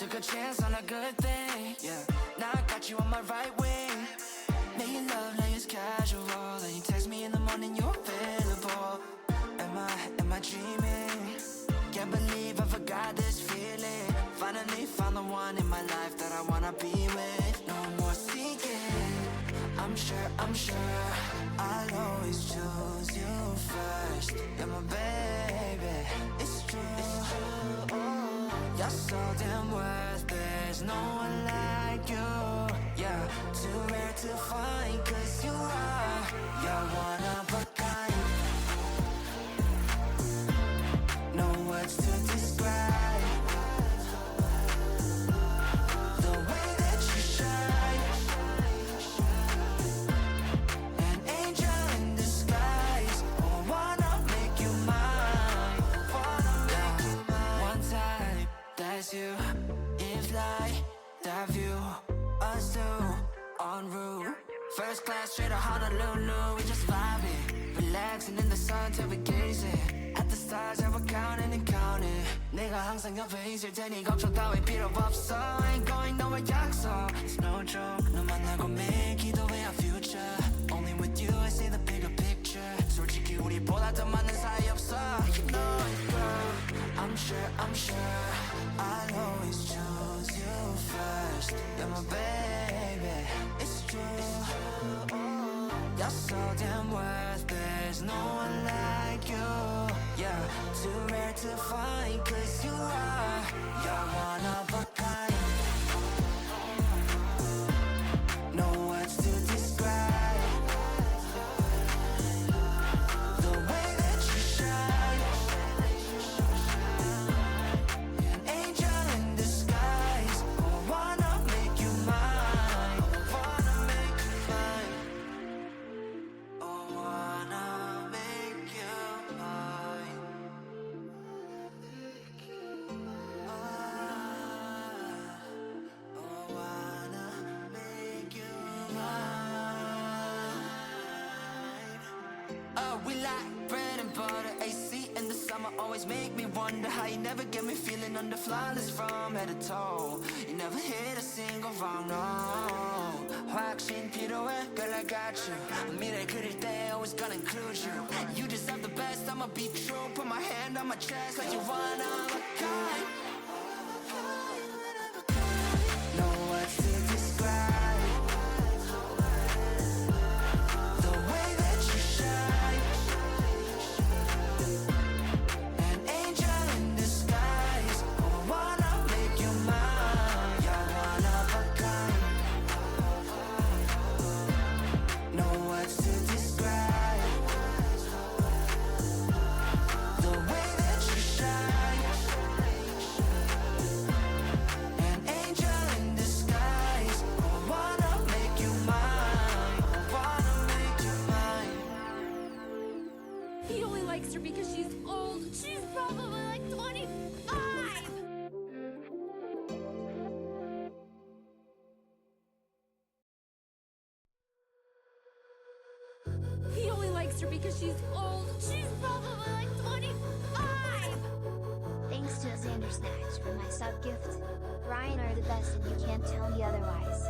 took a chance on a good thing, yeah. Now I got you on my right wing. Making love like it's casual. Then you text me in the morning, you're available. Am I dreaming? Can't believe I forgot this feeling. Finally found the one in my life that I wanna be with. No more seeking. I'm sure I'll always choose you first. You're my baby, it's true. You're so damn worth. There's no one like you. Yeah, too rare to find, 'cause you're one of a kind. No words to describe the way that you shine. An angel in disguise. Oh, I wanna make you mine. One time, that's you. If like that view, us two en route. First class straight to Honolulu. We just vibing, relaxing in the sun till we gazing at the stars that we're counting and counting. 내가 항상 옆에 있을 테니 걱정 따윈 필요 없어. Ain't going nowhere 약속. It's no joke. 너 만나고 매일 기도해 our future. Only with you I see the bigger picture. 솔직히 우리보다 더 많은 사이 없어. You know it, girl. I'm sure I'll always choose you first. You're my baby, it's true. You're so damn worth. There's no one like you. Yeah, too rare to find, 'cause you're one of a kind. No words to describe the way that you shine. An angel in disguise. Oh, I wanna make you mine. I wanna make you mine. Oh, I wanna make you mine. We like bread and butter, AC in the summer always make me wonder how you never get me feeling under flawless from head to toe. You never hit a single wrong, no. 확신 필요해, girl I got you. 미래 그릴 때 always gonna include you. You deserve the best, I'ma be true. Put my hand on my chest like you're one of a kind. No words to describe the way that you shine. An angel in disguise. Oh, I wanna make you mine. You're one of a kind. No words to describe the way that you shine. An angel in disguise. Oh, I wanna make you mine. I wanna make you mine. He only likes her because she's old. She's probably like 25. He only likes her because she's old. She's probably like 25. Thanks to Xander Snacks for my sub gift. Ryan are the best and you can't tell me otherwise.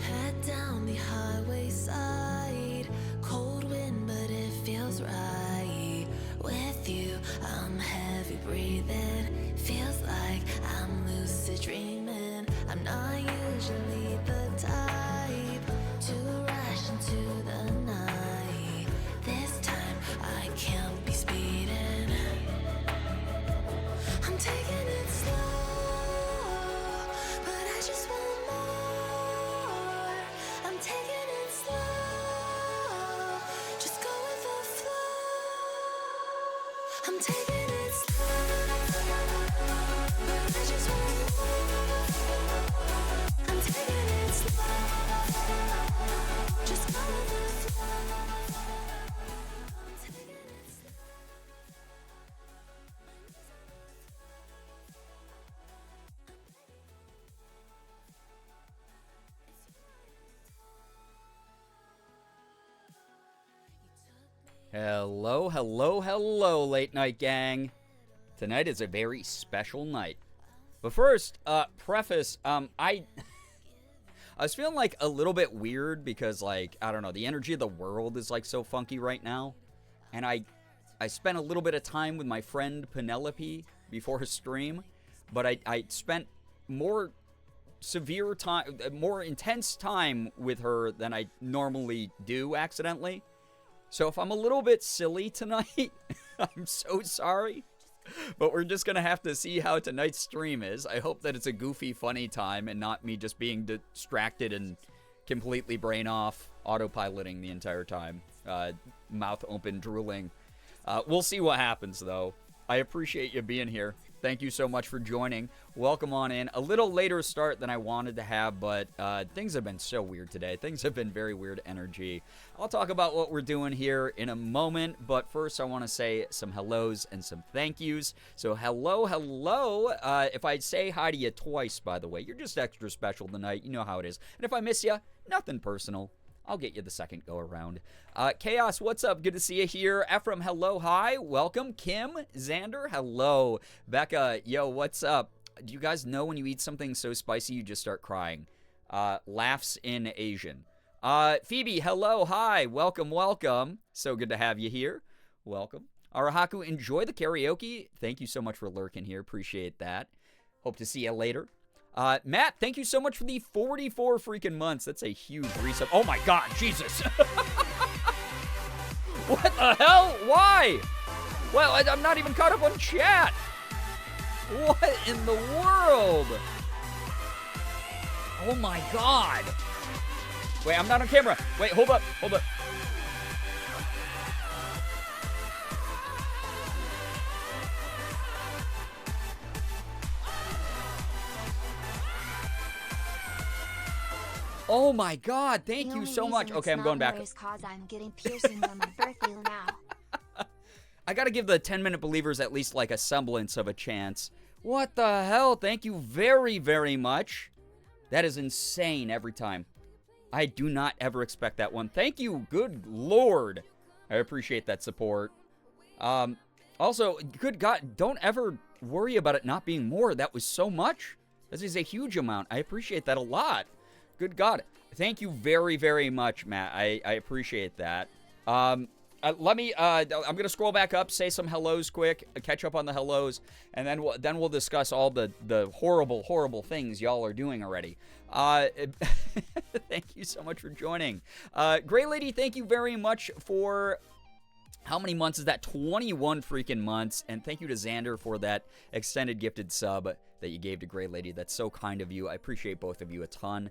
Head down the highway side. Cold wind, but it feels right. With you, I'm heavy breathing. Feels like I'm lucid dreaming. I'm not usually the type to rush into the night. This time, I can't be speeding. I'm taking it slow, but I just want more. I'm taking it slow, just go with the flow. I'm taking it slow, but I just want more. I'm taking it slow, just go with the flow. I'm taking it slow. Hello, hello, hello, late night gang. Tonight is a very special night. But first, preface, I was feeling like a little bit weird because, like, I don't know, the energy of the world is like so funky right now. And I spent a little bit of time with my friend Penelope before her stream, but I spent more severe time, more intense time with her than I normally do accidentally. So if I'm a little bit silly tonight, I'm so sorry. But we're just going to have to see how tonight's stream is. I hope that it's a goofy, funny time and not me just being distracted and completely brain off, autopiloting the entire time. Mouth open, drooling. We'll see what happens, though. I appreciate you being here. Thank you so much for joining. Welcome on in. A little later start than I wanted to have, but things have been so weird today. Things have been very weird energy. I'll talk about what we're doing here in a moment, but first I want to say some hellos and some thank yous. So hello, hello. If I say hi to you twice, by the way, you're just extra special tonight. You know how it is. And if I miss you, nothing personal. I'll get you the second go around. Chaos, what's up? Good to see you here. Ephraim, hello, hi. Welcome. Kim, Xander, hello. Becca, yo, what's up? Do you guys know when you eat something so spicy you just start crying? Laughs in Asian. Phoebe, hello, hi. Welcome, welcome. So good to have you here. Welcome. Arahaku, enjoy the karaoke. Thank you so much for lurking here. Appreciate that. Hope to see you later. Matt, thank you so much for the 44 freaking months. That's a huge resub. Oh my god, Jesus. What the hell? Why? Well, I'm not even caught up on chat. What in the world? Oh my god. Wait, I'm not on camera. Wait, hold up, hold up. Oh my god, thank you so much. Okay, I'm going back. Cause I'm getting piercings on my birthday now. I gotta give the 10-minute believers at least like a semblance of a chance. What the hell? Thank you very, very much. That is insane every time. I do not ever expect that one. Thank you, good lord. I appreciate that support. Also, good god, don't ever worry about it not being more. That was so much. This is a huge amount. I appreciate that a lot. Good God. Thank you very, very much, Matt. I appreciate that. I'm going to scroll back up, say some hellos quick, catch up on the hellos, and then we'll discuss all the horrible, horrible things y'all are doing already. Thank you so much for joining. Gray Lady, thank you very much for... How many months is that? 21 freaking months. And thank you to Xander for that extended gifted sub that you gave to Gray Lady. That's so kind of you. I appreciate both of you a ton.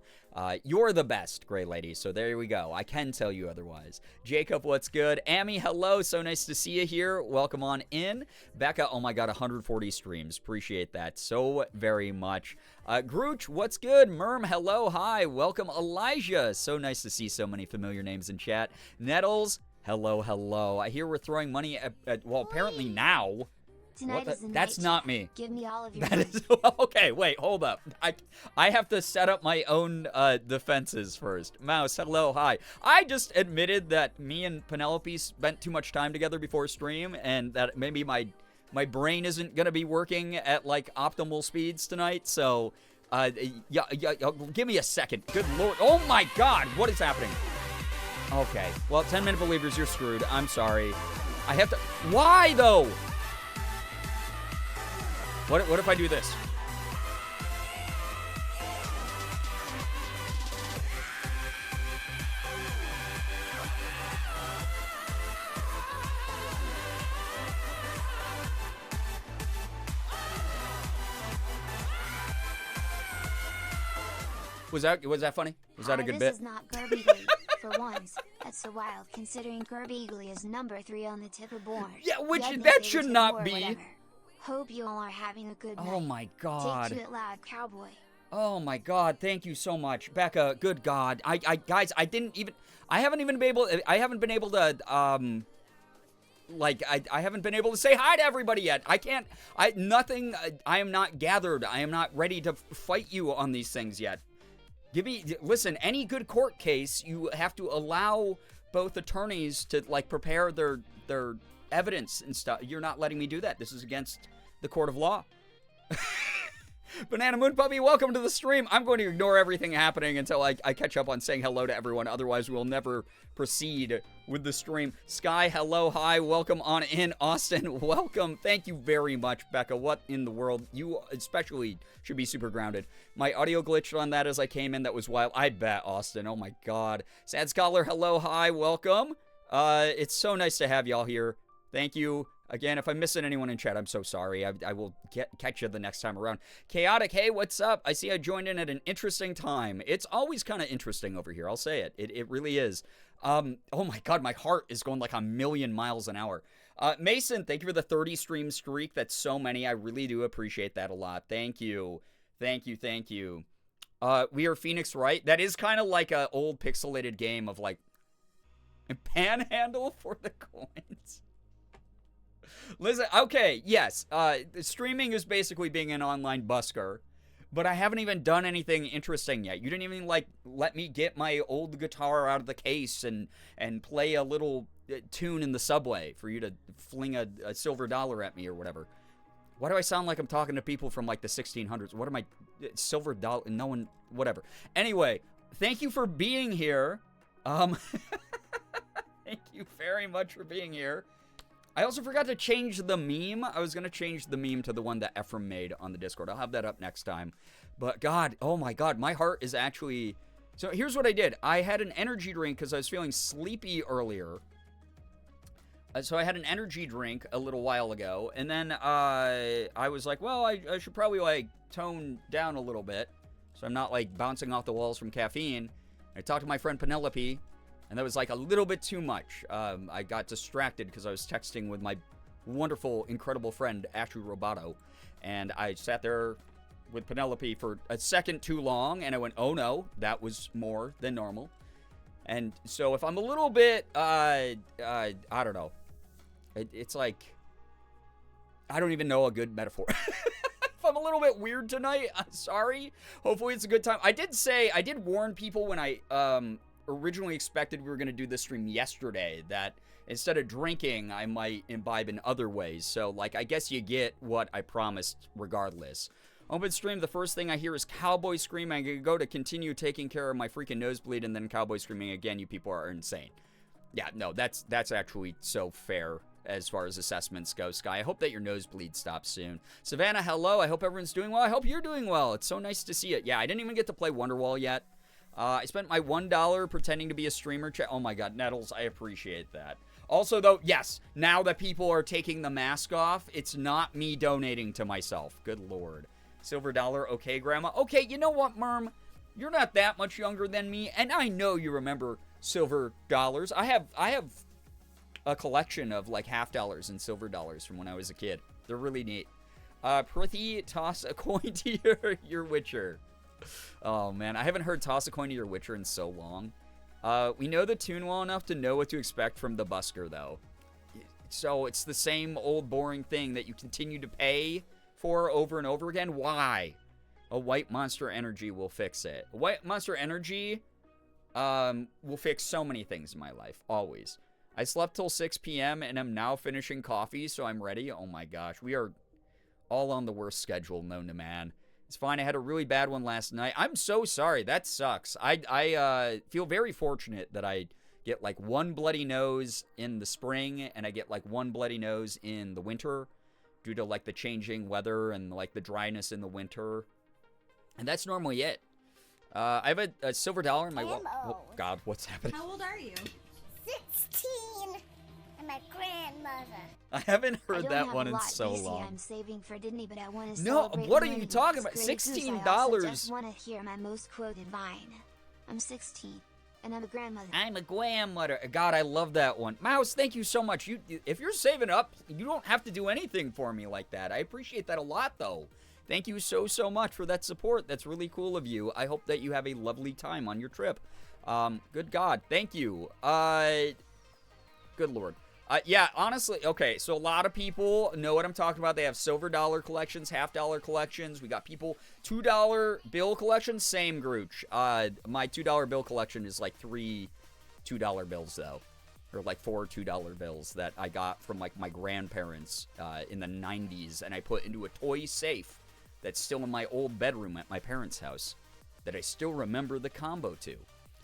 You're the best, Gray Lady. So there we go. I can tell you otherwise. Jacob, what's good? Amy, hello. So nice to see you here. Welcome on in. Becca, oh my god, 140 streams. Appreciate that so very much. Grooch, what's good? Merm, hello. Hi. Welcome, Elijah. So nice to see so many familiar names in chat. Nettles, hello, hello. I hear we're throwing money at well, apparently now. Tonight is the That's night. not me. Give me all of your That is, okay, wait, hold up. I have to set up my own defenses first. Mouse, hello, hi. I just admitted that me and Penelope spent too much time together before stream, and that maybe my brain isn't going to be working at, like, optimal speeds tonight, so, yeah, give me a second. Good lord. Oh my god, what is happening? Okay, well, 10-minute believers, you're screwed. I'm sorry. I have to... Why, though? What if I do this? Was that funny? Was that a good bit? This is not Girbeagly, for once. That's so wild, considering Girbeagly is number 3 on the tipper board. Yeah, which Yet that they should would not tip be. more, whatever. Hope you all are having a good night. Oh my god. Take to it loud, cowboy. Oh my god, thank you so much. Becca, good god. Guys, I haven't been able to, I haven't been able to say hi to everybody yet. I am not gathered. I am not ready to fight you on these things yet. Listen, any good court case, you have to allow both attorneys to like prepare their evidence and stuff. You're not letting me do that. This is against the court of law. Banana Moon Puppy, welcome to the stream. I'm going to ignore everything happening until I catch up on saying hello to everyone. Otherwise, we'll never proceed with the stream. Sky, hello, hi, welcome on in. Austin, welcome. Thank you very much, Becca. What in the world? You especially should be super grounded. My audio glitched on that as I came in. That was wild. I bet, Austin. Oh, my God. Sad Scholar, hello, hi, welcome. It's so nice to have y'all here. Thank you. Again, if I'm missing anyone in chat, I'm so sorry. I will catch you the next time around. Chaotic, hey, what's up? I see I joined in at an interesting time. It's always kind of interesting over here. I'll say it. It really is. Oh my God, my heart is going like a million miles an hour. Mason, thank you for the 30 stream streak. That's so many. I really do appreciate that a lot. Thank you. Thank you. Thank you. We are Phoenix, right? That is kind of like an old pixelated game of like panhandle for the coins. Listen, okay, yes, streaming is basically being an online busker, but I haven't even done anything interesting yet. You didn't even, like, let me get my old guitar out of the case and play a little tune in the subway for you to fling a silver dollar at me or whatever. Why do I sound like I'm talking to people from, like, the 1600s? What am I, silver dollar, no one, whatever. Anyway, thank you for being here. Thank you very much for being here. I also forgot to change the meme. I was going to change the meme to the one that Ephraim made on the Discord. I'll have that up next time. But God, oh my God, my heart is actually... So here's what I did. I had an energy drink because I was feeling sleepy earlier. So I had an energy drink a little while ago. And then I was like, well, I should probably like tone down a little bit. So I'm not like bouncing off the walls from caffeine. I talked to my friend Penelope. And that was like a little bit too much. I got distracted because I was texting with my wonderful, incredible friend, Ashu Roboto. And I sat there with Penelope for a second too long. And I went, oh no, that was more than normal. And so if I'm a little bit, I don't know. It's like, I don't even know a good metaphor. If I'm a little bit weird tonight, I'm sorry. Hopefully it's a good time. I did warn people when I, originally expected we were going to do this stream yesterday that instead of drinking I might imbibe in other ways, so like I guess you get what I promised regardless. Open stream, the first thing I hear is cowboy screaming. I could go to continue taking care of my freaking nosebleed and then cowboy screaming again. You people are insane. Yeah, no, that's actually so fair as far as assessments go, Sky. I hope that your nosebleed stops soon. Savannah, hello. I hope everyone's doing well. I hope you're doing well. It's so nice to see it. Yeah, I didn't even get to play Wonderwall yet. I spent my $1 pretending to be a streamer. Oh my God, Nettles, I appreciate that. Also, though, yes, now that people are taking the mask off, it's not me donating to myself. Good Lord. Silver dollar, okay, Grandma. Okay, you know what, Merm? You're not that much younger than me, and I know you remember silver dollars. I have a collection of, like, half dollars and silver dollars from when I was a kid. They're really neat. Prithee, toss a coin to your Witcher. Oh, man. I haven't heard Toss a Coin to Your Witcher in so long. We know the tune well enough to know what to expect from the busker, though. So it's the same old boring thing that you continue to pay for over and over again. Why? A white Monster Energy will fix it. A white Monster Energy will fix so many things in my life. Always. I slept till 6 p.m. and I'm now finishing coffee, so I'm ready. Oh, my gosh. We are all on the worst schedule known to man. It's fine. I had a really bad one last night. I'm so sorry. That sucks. I feel very fortunate that I get like one bloody nose in the spring and I get like one bloody nose in the winter due to like the changing weather and like the dryness in the winter. And that's normally it. I have a silver dollar in my wallet. Oh, God, what's happening? How old are you? 16. And my grandmother. I haven't heard that one in so BC, long. I'm saving for Disney, but I want to No, celebrate what are learning you talking with about? this great goose. $16. I also just want to hear my most quoted line. I'm 16, and I'm a grandmother. I'm a grandmother. God, I love that one. Mouse, thank you so much. If you're saving up, you don't have to do anything for me like that. I appreciate that a lot, though. Thank you so much for that support. That's really cool of you. I hope that you have a lovely time on your trip. Good God, thank you. Good Lord. Yeah, honestly, okay, so a lot of people know what I'm talking about. They have silver dollar collections, half dollar collections. We got people, $2 bill collections, same Grooch. My $2 bill collection is like $2 bills, though. Or like 4 $2 bills that I got from like my grandparents in the 90s. And I put into a toy safe that's still in my old bedroom at my parents' house that I still remember the combo to.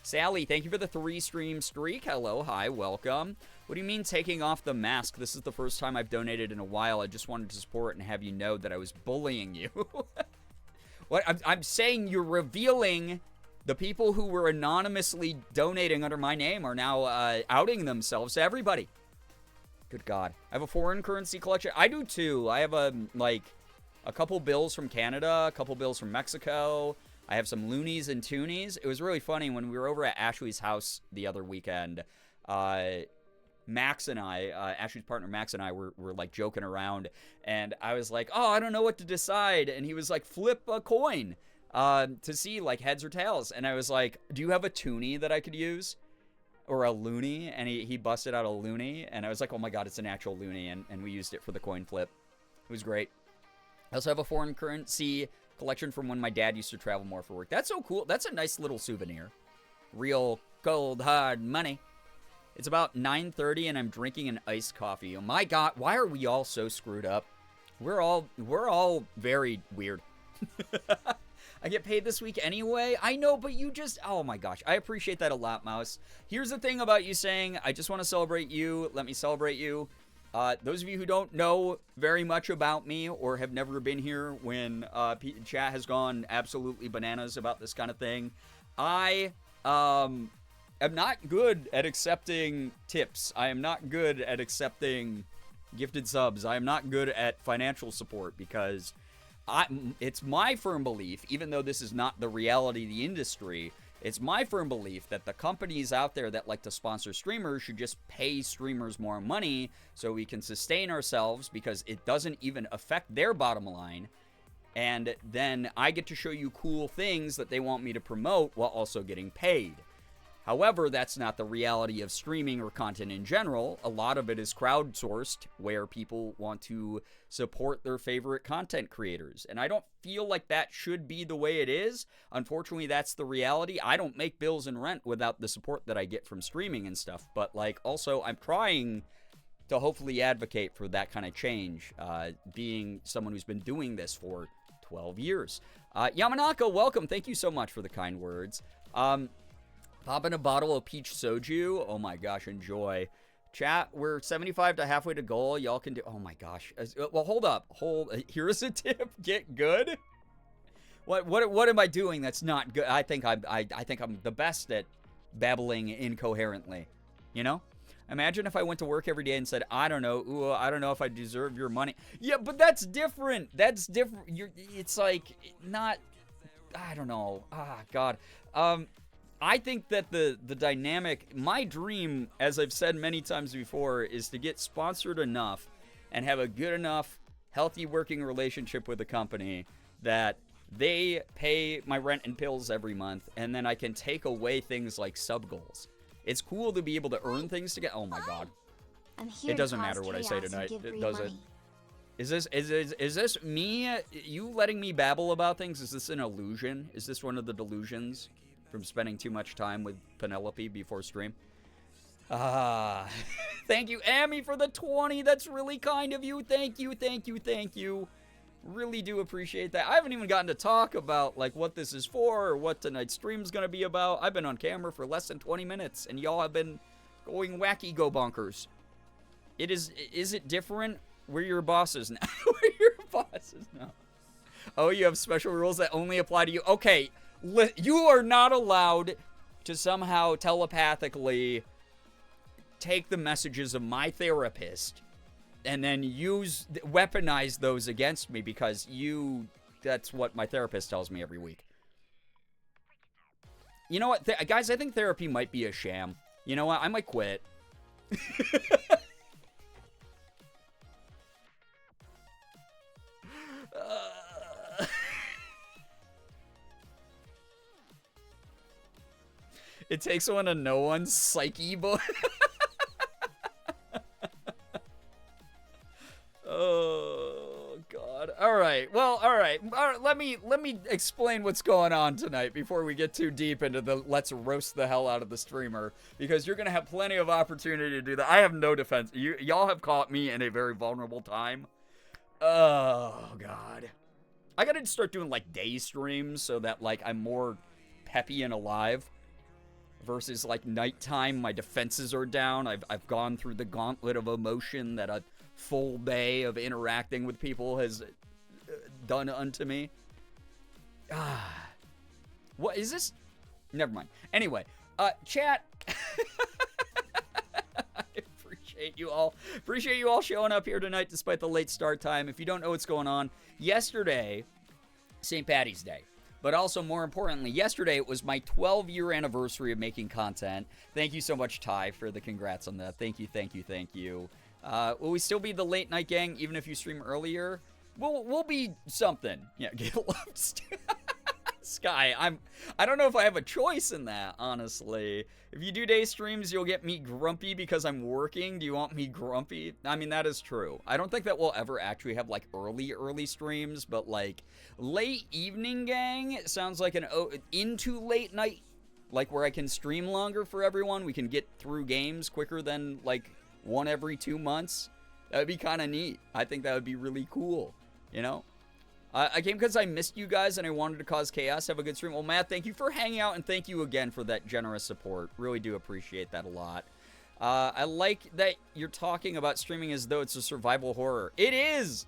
Sally, thank you for the 3-stream streak. Hello, hi, welcome. What do you mean taking off the mask? This is the first time I've donated in a while. I just wanted to support and have you know that I was bullying you. What? I'm saying you're revealing the people who were anonymously donating under my name are now outing themselves to everybody. Good God. I have a foreign currency collection. I do too. I have a couple bills from Canada, a couple bills from Mexico. I have some loonies and toonies. It was really funny when we were over at Ashley's house the other weekend. Max and I, Ashley's partner Max and I were like joking around, and I was like, oh, I don't know what to decide. And he was like, flip a coin to see like heads or tails. And I was like, do you have a toonie that I could use? Or a loony? And he busted out a loony, and I was like, oh my God, it's an actual loony. And we used it for the coin flip. It was great. I also have a foreign currency collection from when my dad used to travel more for work. That's so cool. That's a nice little souvenir. Real cold, hard money. It's about 9:30 and I'm drinking an iced coffee. Oh my God, why are we all so screwed up? We're all very weird. I get paid this week anyway. I know, but you just, oh my gosh. I appreciate that a lot, Mouse. Here's the thing about you saying, I just want to celebrate you. Let me celebrate you. Those of you who don't know very much about me or have never been here when chat has gone absolutely bananas about this kind of thing, I am not good at accepting tips. I am not good at accepting gifted subs. I am not good at financial support because it's my firm belief, even though this is not the reality of the industry, it's my firm belief that the companies out there that like to sponsor streamers should just pay streamers more money so we can sustain ourselves because it doesn't even affect their bottom line. And then I get to show you cool things that they want me to promote while also getting paid. However, that's not the reality of streaming or content in general. A lot of it is crowdsourced, where people want to support their favorite content creators. And I don't feel like that should be the way it is. Unfortunately, that's the reality. I don't make bills and rent without the support that I get from streaming and stuff. But, like, also, I'm trying to hopefully advocate for that kind of change, being someone who's been doing this for 12 years. Yamanaka, welcome. Thank you so much for the kind words. Pop in a bottle of peach soju. Oh my gosh, enjoy. Chat, we're 75 to halfway to goal. Y'all can do. Oh my gosh. Well, hold up. Here's a tip. Get good. What am I doing that's not good? I think I'm the best at babbling incoherently. You know? Imagine if I went to work every day and said, I don't know if I deserve your money. Yeah, but that's different. That's different. It's like not. I don't know. Ah, God. I think that the dynamic, my dream, as I've said many times before, is to get sponsored enough and have a good enough, healthy working relationship with the company that they pay my rent and pills every month, and then I can take away things like sub goals. It's cool to be able to earn things to get. Oh my God. It doesn't matter what I say tonight. It doesn't. Is this me? You letting me babble about things? Is this an illusion? Is this one of the delusions from spending too much time with Penelope before stream? Thank you, Amy, for the 20. That's really kind of you. Thank you. Really do appreciate that. I haven't even gotten to talk about like what this is for or what tonight's stream is going to be about. I've been on camera for less than 20 minutes, and y'all have been going wacky go bonkers. Is it different? We're your bosses now. We're your bosses now. Oh, you have special rules that only apply to you. Okay. You are not allowed to somehow telepathically take the messages of my therapist and then weaponize those against me because that's what my therapist tells me every week. You know what, guys, I think therapy might be a sham. You know what, I might quit. It takes one to know one's psyche, boy. Oh, God. All right. right. Well, all right. Let me explain what's going on tonight before we get too deep into the let's roast the hell out of the streamer, because you're gonna have plenty of opportunity to do that. I have no defense. Y'all have caught me in a very vulnerable time. Oh God. I gotta start doing like day streams so that like I'm more peppy and alive. Versus like nighttime, my defenses are down. I've gone through the gauntlet of emotion that a full day of interacting with people has done unto me. What is this? Never mind. Anyway, chat. I appreciate you all. Appreciate you all showing up here tonight despite the late start time. If you don't know what's going on, yesterday, St. Patty's Day. But also, more importantly, yesterday it was my 12-year anniversary of making content. Thank you so much, Ty, for the congrats on that. Thank you, thank you, thank you. Will we still be the late night gang even if you stream earlier? We'll be something. Yeah, get loved. Sky, I don't know if I have a choice in that, honestly. If you do day streams, you'll get me grumpy because I'm working. Do you want me grumpy? I mean, that is true. I don't think that we'll ever actually have, like, early streams, but, like, late evening gang sounds like into late night, like, where I can stream longer for everyone. We can get through games quicker than, like, one every 2 months. That would be kind of neat. I think that would be really cool, you know? I came because I missed you guys and I wanted to cause chaos. Have a good stream. Well, Matt, thank you for hanging out and thank you again for that generous support. Really do appreciate that a lot. I like that you're talking about streaming as though it's a survival horror. It is!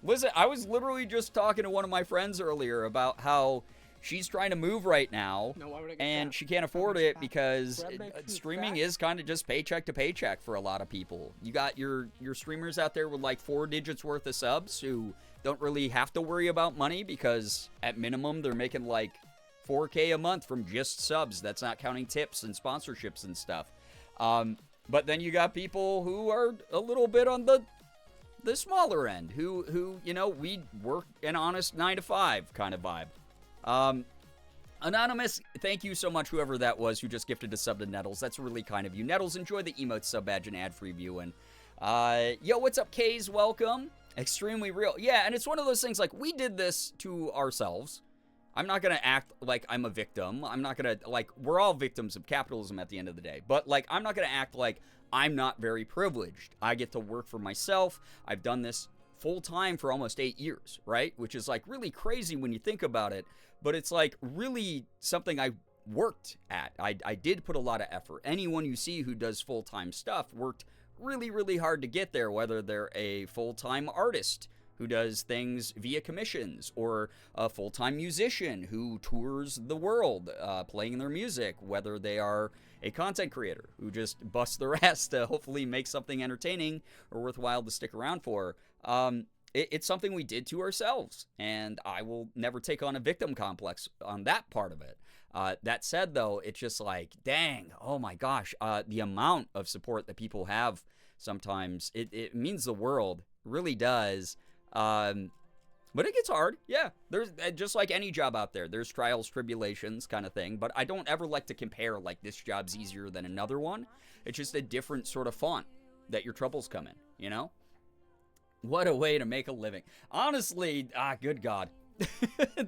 Listen, I was literally just talking to one of my friends earlier about how she's trying to move right now, and she can't afford it because streaming is kind of just paycheck to paycheck for a lot of people. You got your streamers out there with like 4 digits worth of subs who don't really have to worry about money because at minimum they're making like $4K a month from just subs. That's not counting tips and sponsorships and stuff. But then you got people who are a little bit on the smaller end who you know, we work an honest 9 to 5 kind of vibe. Anonymous, thank you so much, whoever that was who just gifted a sub to Nettles. That's really kind of you. Nettles, enjoy the emote sub badge and ad-free viewing. Yo, what's up, K's? Welcome. Extremely real. Yeah, and it's one of those things, like, we did this to ourselves. I'm not gonna act like I'm a victim. I'm not gonna, like, we're all victims of capitalism at the end of the day. But, like, I'm not gonna act like I'm not very privileged. I get to work for myself. I've done this full-time for almost 8 years, right? Which is, like, really crazy when you think about it. But it's, like, really something I worked at. I did put a lot of effort. Anyone you see who does full-time stuff worked really, really hard to get there, whether they're a full-time artist who does things via commissions, or a full-time musician who tours the world playing their music, whether they are a content creator who just busts their ass to hopefully make something entertaining or worthwhile to stick around for. It's something we did to ourselves, and I will never take on a victim complex on that part of it. That said, though, it's just like, dang, oh my gosh, the amount of support that people have sometimes, it means the world. It really does. But it gets hard. Yeah, there's just like any job out there. There's trials, tribulations kind of thing. But I don't ever like to compare like this job's easier than another one. It's just a different sort of font that your troubles come in, you know? What a way to make a living. Honestly, good God.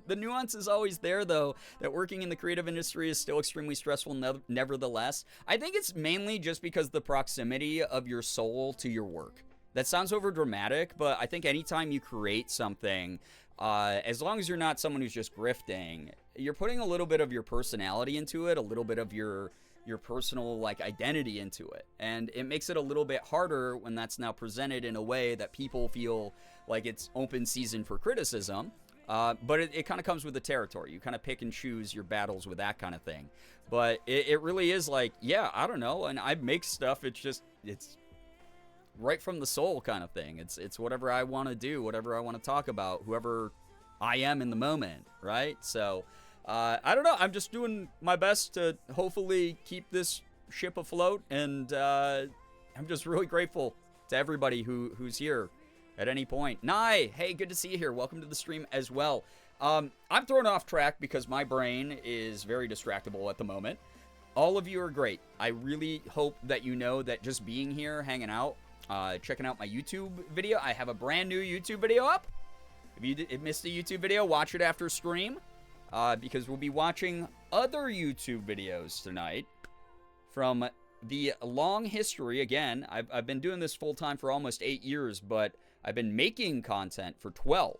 The nuance is always there, though, that working in the creative industry is still extremely stressful nevertheless. I think it's mainly just because the proximity of your soul to your work. That sounds over dramatic, but I think anytime you create something, as long as you're not someone who's just grifting, you're putting a little bit of your personality into it, a little bit of your personal like identity into it, and it makes it a little bit harder when that's now presented in a way that people feel like it's open season for criticism. But it kind of comes with the territory. You kind of pick and choose your battles with that kind of thing. But it really is like, yeah, I don't know. And I make stuff. It's right from the soul kind of thing. It's whatever I want to do, whatever I want to talk about, whoever I am in the moment, right? So I don't know. I'm just doing my best to hopefully keep this ship afloat. And I'm just really grateful to everybody who's here at any point. Nye, hey, good to see you here. Welcome to the stream as well. I'm thrown off track because my brain is very distractible at the moment. All of you are great. I really hope that you know that just being here, hanging out, checking out my YouTube video. I have a brand new YouTube video up. If you missed a YouTube video, watch it after stream, because we'll be watching other YouTube videos tonight from the long history. Again, I've been doing this full-time for almost 8 years, but I've been making content for 12.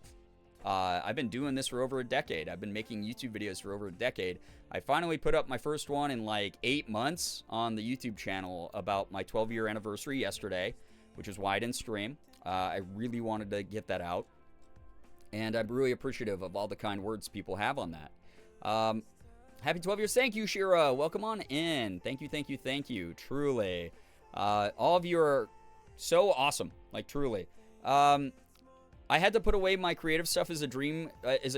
I've been doing this for over a decade. I've been making YouTube videos for over a decade. I finally put up my first one in like 8 months on the YouTube channel about my 12-year anniversary yesterday, which is why I didn't stream. I really wanted to get that out, and I'm really appreciative of all the kind words people have on that. Happy 12 years. Thank you, Shira. Welcome on in. Thank you, thank you, thank you. Truly. All of you are so awesome. Like, truly. I had to put away my creative stuff as a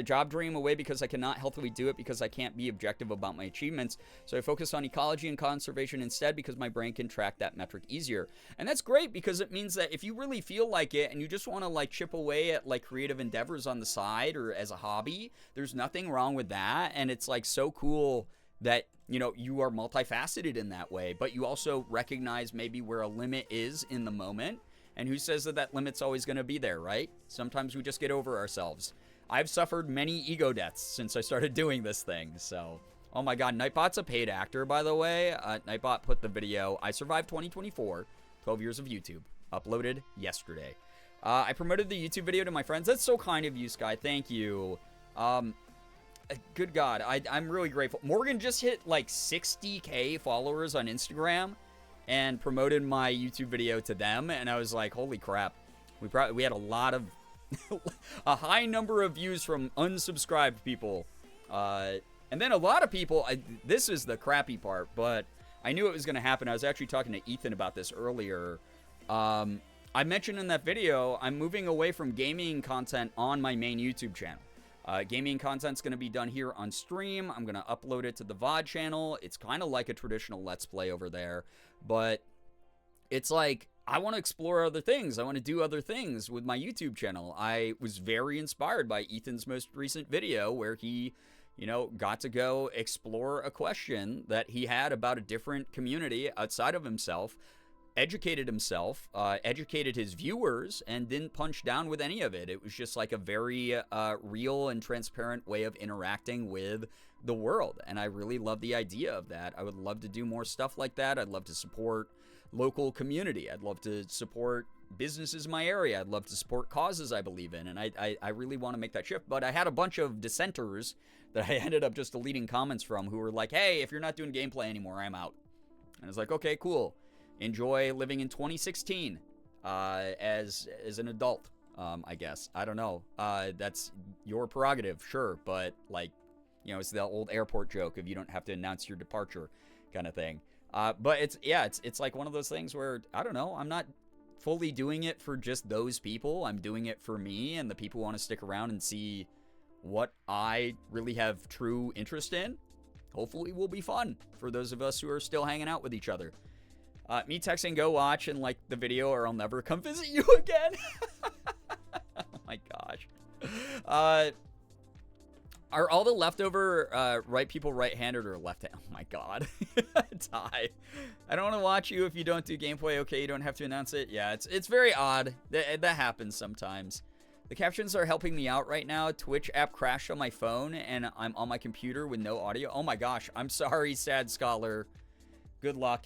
job dream away because I cannot healthily do it because I can't be objective about my achievements. So I focus on ecology and conservation instead because my brain can track that metric easier. And that's great because it means that if you really feel like it and you just want to like chip away at like creative endeavors on the side or as a hobby, there's nothing wrong with that. And it's like so cool that, you know, you are multifaceted in that way, but you also recognize maybe where a limit is in the moment. And who says that that limit's always going to be there, right? Sometimes we just get over ourselves. I've suffered many ego deaths since I started doing this thing, so... Oh my god, Nightbot's a paid actor, by the way. Nightbot put the video, I Survived 2024, 12 years of YouTube, uploaded yesterday. I promoted the YouTube video to my friends. That's so kind of you, Sky. Thank you. Good god, I'm really grateful. Morgan just hit like 60K followers on Instagram and promoted my YouTube video to them, and I was like, holy crap. We had a lot of a high number of views from unsubscribed people, and then a lot of people, this is the crappy part, but I knew it was going to happen. I was actually talking to Ethan about this earlier. I mentioned in that video I'm moving away from gaming content on my main YouTube channel. Gaming content's going to be done here on stream. I'm going to upload it to the VOD channel. It's kind of like a traditional Let's Play over there, but it's like, I want to explore other things. I want to do other things with my YouTube channel. I was very inspired by Ethan's most recent video where he, you know, got to go explore a question that he had about a different community outside of himself, educated himself, educated his viewers, and didn't punch down with any of it. It was just like a very real and transparent way of interacting with the world, and I really love the idea of that. I would love to do more stuff like that. I'd love to support local community. I'd love to support businesses in my area. I'd love to support causes I believe in, and I really want to make that shift. But I had a bunch of dissenters that I ended up just deleting comments from who were like, hey, if you're not doing gameplay anymore, I'm out. And I was like, okay, cool. Enjoy living in 2016 as an adult, I guess. I don't know. That's your prerogative, sure. But, like, you know, it's the old airport joke of you don't have to announce your departure kind of thing. But it's like one of those things where, I don't know, I'm not fully doing it for just those people. I'm doing it for me and the people who want to stick around and see what I really have true interest in. Hopefully will be fun for those of us who are still hanging out with each other. Me texting go watch and like the video or I'll never come visit you again. Oh my gosh. Are all the leftover right people right-handed or left-handed? Oh my god. Ty. I don't want to watch you if you don't do gameplay. Okay, you don't have to announce it. Yeah, it's very odd. That happens sometimes. The captions are helping me out right now. Twitch app crashed on my phone and I'm on my computer with no audio. Oh my gosh. I'm sorry, Sad Scholar. Good luck.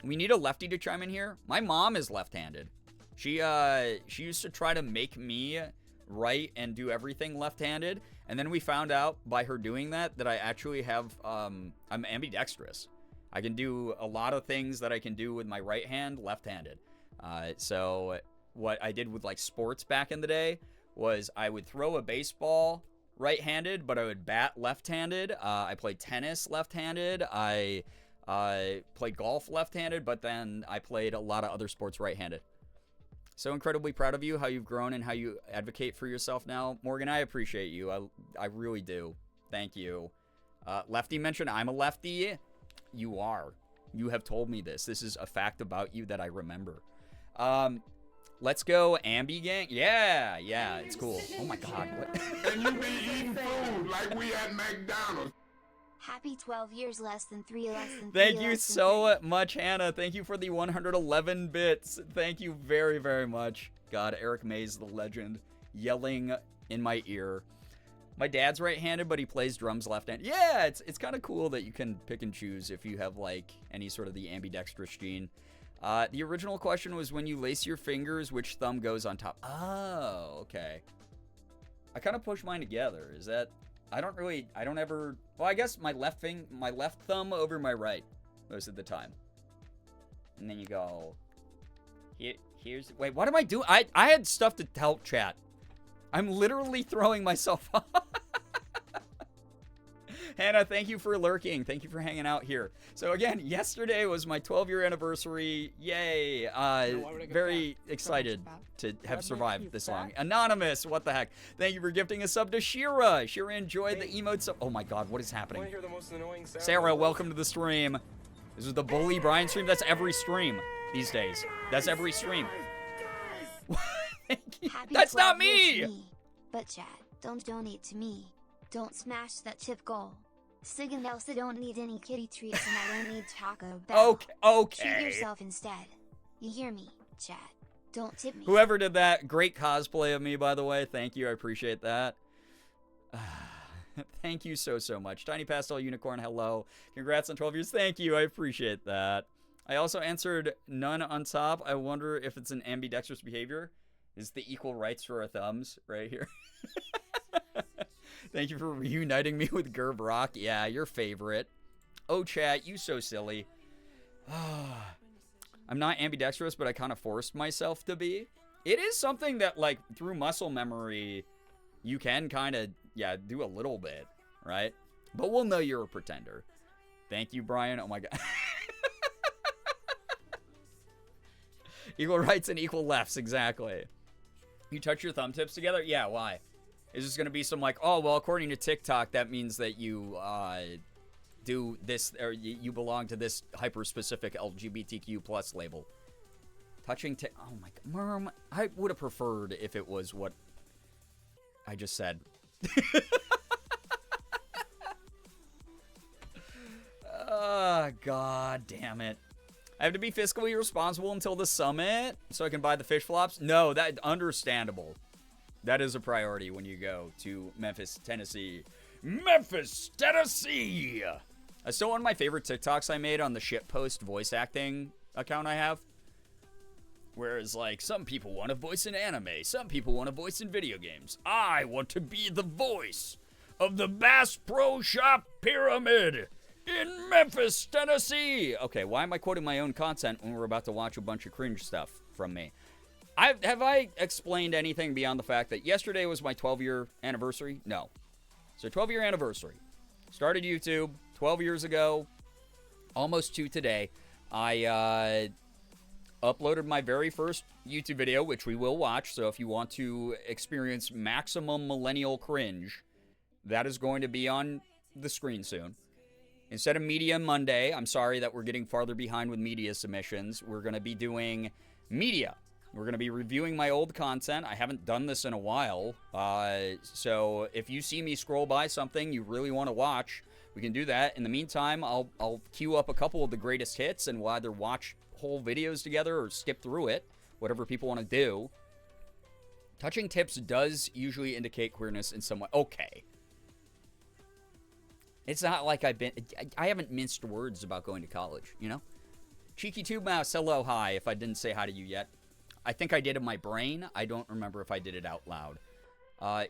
We need a lefty to chime in here. My mom is left-handed. She used to try to make me write and do everything left-handed, and then we found out by her doing that I actually have, I'm ambidextrous. I can do a lot of things that I can do with my right hand left-handed. So what I did with like sports back in the day was I would throw a baseball right-handed, but I would bat left-handed. I played tennis left-handed. I played golf left-handed, but then I played a lot of other sports right-handed. So incredibly proud of you, how you've grown and how you advocate for yourself now. Morgan, I appreciate you. I really do. Thank you. Lefty mentioned I'm a lefty. You are. You have told me this. This is a fact about you that I remember. Let's go Ambi Gang. Yeah, it's cool. Oh my god. What? And you be eating food like we at McDonald's. Happy 12 years, less than 3, less than 3. Thank you so much, Hannah. Thank you for the 111 bits. Thank you very, very much. God, Eric Mays, the legend. yelling in my ear. My dad's right-handed, but he plays drums left-handed. Yeah, it's kind of cool that you can pick and choose if you have, like, any sort of the ambidextrous gene. The original question was, when you lace your fingers, which thumb goes on top? Oh, okay. I kind of push mine together. Is that... I don't ever... Well, I guess my left thumb over my right most of the time. And then you go... Here's... Wait, what am I doing? I had stuff to help chat. I'm literally throwing myself off. Hannah, thank you for lurking. Thank you for hanging out here. So again, yesterday was my 12-year anniversary. Yay. Very excited to have survived this long. Anonymous, what the heck? Thank you for gifting a sub to Shira. Shira enjoyed the emotes. Oh my god, what is happening? Sarah, welcome to the stream. This is the Bully Brian stream. That's every stream these days. That's every stream. That's not me! But chat, don't donate to me. Don't smash that tip goal. Sig and Elsa don't need any kitty treats and I don't need Taco Bell. Okay. Treat yourself instead. You hear me, chat? Don't tip me. Whoever did that, great cosplay of me, by the way. Thank you, I appreciate that. Thank you so much. Tiny Pastel Unicorn, hello. Congrats on 12 years. Thank you, I appreciate that. I also answered none on top. I wonder if it's an ambidextrous behavior. Is the equal rights for our thumbs right here? Thank you for reuniting me with Girbeagly. Yeah, your favorite. Oh, chat, you so silly. I'm not ambidextrous, but I kind of forced myself to be. It is something that, like, through muscle memory, you can kind of, yeah, do a little bit, right? But we'll know you're a pretender. Thank you, Brian. Oh, my God. Equal rights and equal lefts, exactly. You touch your thumb tips together? Yeah, why? Is this going to be some like, oh, well, according to TikTok, that means that you do this, or you belong to this hyper-specific LGBTQ plus label. Touching oh my god, Mom, I would have preferred if it was what I just said. God damn it. I have to be fiscally responsible until the summit so I can buy the fish flops? No, that understandable. That is a priority when you go to Memphis, Tennessee. Memphis, Tennessee! That's still one of my favorite TikToks I made on the shitpost voice acting account I have. Whereas, like, some people want to voice in anime. Some people want to voice in video games. I want to be the voice of the Bass Pro Shop Pyramid in Memphis, Tennessee. Okay, why am I quoting my own content when we're about to watch a bunch of cringe stuff from me? Have I explained anything beyond the fact that yesterday was my 12-year anniversary? No. So 12-year anniversary. Started YouTube 12 years ago, almost to today. I uploaded my very first YouTube video, which we will watch. So if you want to experience maximum millennial cringe, that is going to be on the screen soon. Instead of Media Monday, I'm sorry that we're getting farther behind with media submissions. We're going to be doing media. We're going to be reviewing my old content. I haven't done this in a while. So if you see me scroll by something you really want to watch, we can do that. In the meantime, I'll queue up a couple of the greatest hits, and we'll either watch whole videos together or skip through it, whatever people want to do. Touching tips does usually indicate queerness in some way. Okay. It's not like I haven't minced words about going to college, you know? Cheeky Tube Mouse, hello, hi, if I didn't say hi to you yet. I think I did in my brain. I don't remember if I did it out loud.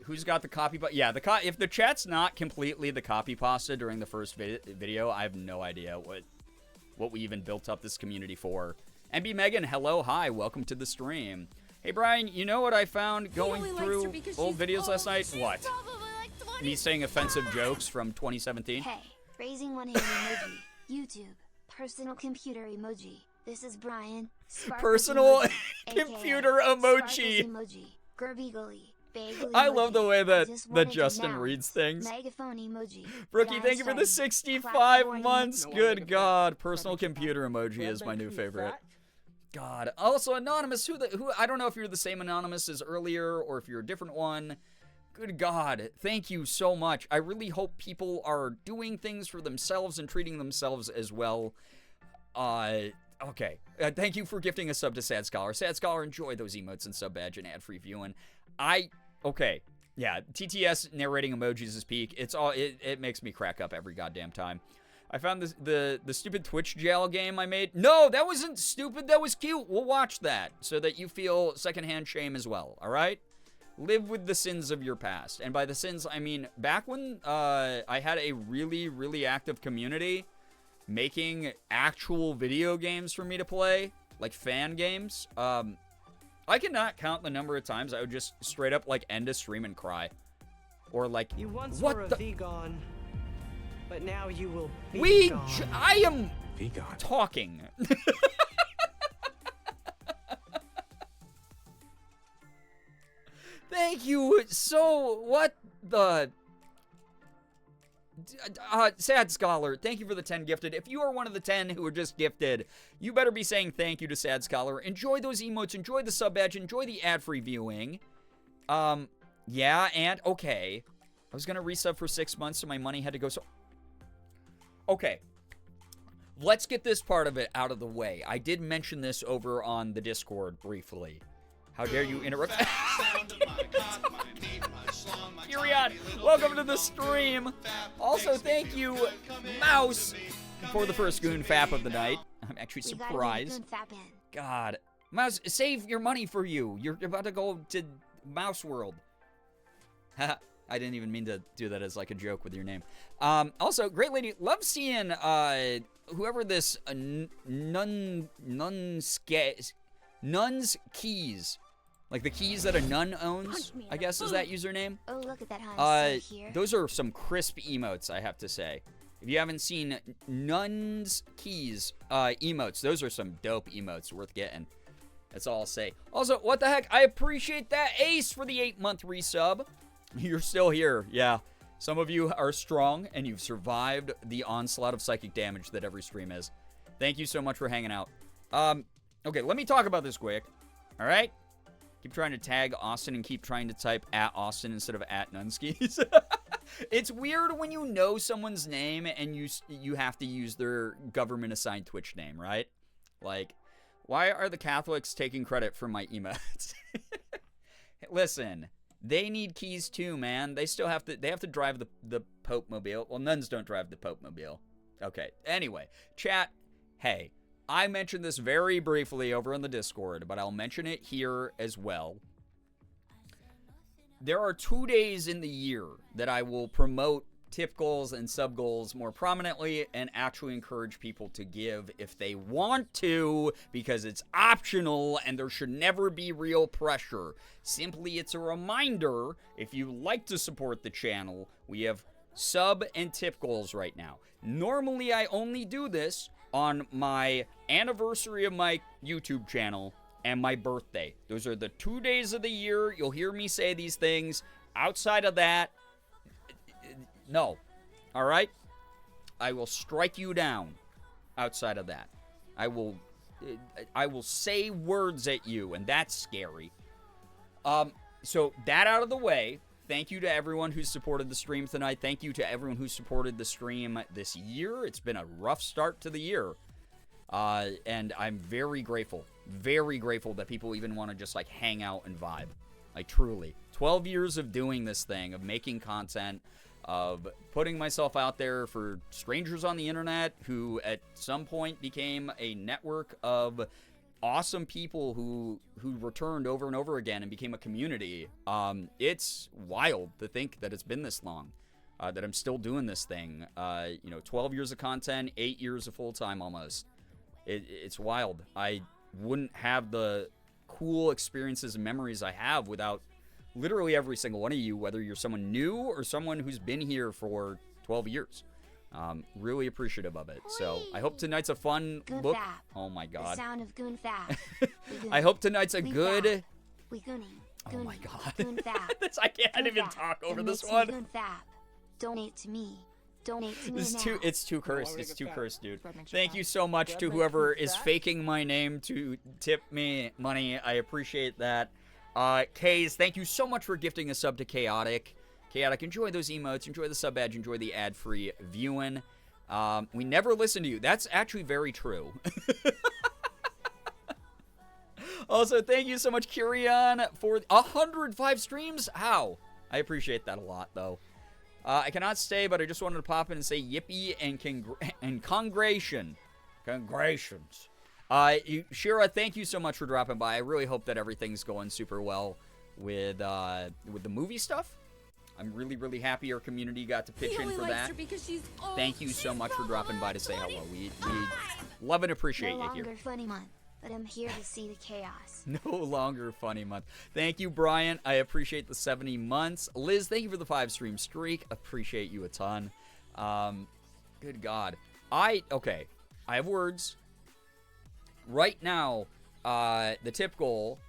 Who's got the copy? But yeah, if the chat's not completely the copy pasta during the first video, I have no idea what we even built up this community for. MB Megan, hello, hi, welcome to the stream. Hey Brian, you know what I found going through old videos last night? What? Me saying offensive jokes from 2017? Hey, raising one hand emoji. YouTube, personal computer emoji. This is Brian. Personal emoji, computer emoji. Emoji. Girbeagly. I love the way that Justin reads things. Megaphone emoji. Brookie, thank you for the 65 months. Good God. Personal computer emoji is my new favorite. God. Also, Anonymous, who I don't know if you're the same Anonymous as earlier or if you're a different one. Good God. Thank you so much. I really hope people are doing things for themselves and treating themselves as well. Okay. Thank you for gifting a sub to Sad Scholar. Sad Scholar, enjoy those emotes and sub badge and ad-free viewing. Okay. Yeah, TTS narrating emojis is peak. It makes me crack up every goddamn time. I found the stupid Twitch jail game I made. No, that wasn't stupid. That was cute. We'll watch that so that you feel secondhand shame as well. All right? Live with the sins of your past. And by the sins, I mean back when I had a really, really active community making actual video games for me to play, like fan games. I cannot count the number of times I would just straight up like end a stream and cry, or like, You once what were a the? vegan, but now you will be We, gone. I am Vegan. talking. Thank you. So what the? Sad Scholar, thank you for the 10 gifted. If you are one of the 10 who are just gifted, you better be saying thank you to Sad Scholar. Enjoy those emotes, enjoy the sub badge, enjoy the ad-free viewing. Yeah, and okay. I was gonna resub for 6 months, so my money had to go, so... Okay. Let's get this part of it out of the way. I did mention this over on the Discord briefly. How dare you interrupt? Furion, welcome to the stream. Also, thank you, Mouse, for the first Goon Fap of the night. I'm actually We gotta surprised. get Goon Fap in. God. Mouse, save your money for you. You're about to go to Mouse World. Haha. I didn't even mean to do that as like a joke with your name. Also, great lady, love seeing whoever this nun's keys, like the keys that a nun owns, I guess is that username. Oh, look at that hun here. Those are some crisp emotes, I have to say. If you haven't seen Nun's Keys emotes, those are some dope emotes worth getting. That's all I'll say. Also, what the heck? I appreciate that Ace for the 8-month resub. You're still here. Yeah. Some of you are strong, and you've survived the onslaught of psychic damage that every stream is. Thank you so much for hanging out. Okay, let me talk about this quick. All right? Keep trying to tag Austin and keep trying to type at Austin instead of at Nunskis. It's weird when you know someone's name and you have to use their government-assigned Twitch name, right? Like, why are the Catholics taking credit for my emotes? Listen, they need keys too, man. They still have to. They have to drive the Pope Mobile. Well, nuns don't drive the Pope Mobile. Okay. Anyway, chat. Hey, I mentioned this very briefly over on the Discord, but I'll mention it here as well. There are 2 days in the year that I will promote tip goals and sub goals more prominently and actually encourage people to give if they want to, because it's optional and there should never be real pressure. Simply, it's a reminder, if you like to support the channel, we have sub and tip goals right now. Normally, I only do this on my anniversary of my YouTube channel and my birthday. Those are the 2 days of the year you'll hear me say these things. Outside of that, no. All right? I will strike you down outside of that. I will say words at you, and that's scary. So that out of the way, thank you to everyone who supported the stream tonight. Thank you to everyone who supported the stream this year. It's been a rough start to the year. And I'm very grateful that people even want to just like hang out and vibe. Like truly. 12 years of doing this thing, of making content, of putting myself out there for strangers on the internet who at some point became a network of awesome people who returned over and over again and became a community. It's wild to think that it's been this long, that I'm still doing this thing. 12 years of content, 8 years of full-time almost. It's wild. I wouldn't have the cool experiences and memories I have without literally every single one of you, whether you're someone new or someone who's been here for 12 years. Really appreciative of it. So I hope tonight's a fun Goon look. Fap. Oh my The god. sound of Goon Fap. I hope tonight's a We good. fap. We gooning. Oh my god. Goon Fap. I can't Goon even Fap. talk over It this makes me one. Goon Fap. Donate to me. Donate to me This is now. too. It's too cursed. already It's got too fat. cursed, dude. That makes you Thank fat. you so much That to makes whoever you is fat. faking my name to tip me money. I appreciate that. Kays, thank you so much for gifting a sub to Chaotic. Chaotic, enjoy those emotes, enjoy the sub badge, enjoy the ad-free viewing. We never listen to you. That's actually very true. Also, thank you so much, Kyrian, for 105 streams. How? I appreciate that a lot, though. I cannot stay, but I just wanted to pop in and say yippee and congratulations. Congratulations. Shira, thank you so much for dropping by. I really hope that everything's going super well with the movie stuff. I'm really, really happy our community got to pitch in for that. Thank you so much for dropping by to say hello. We love and appreciate you here. No longer funny month, but I'm here to see the chaos. No longer funny month. Thank you, Brian. I appreciate the 70 months. Liz, thank you for the 5-stream streak. Appreciate you a ton. Good God. Okay. I have words. Right now, the tip goal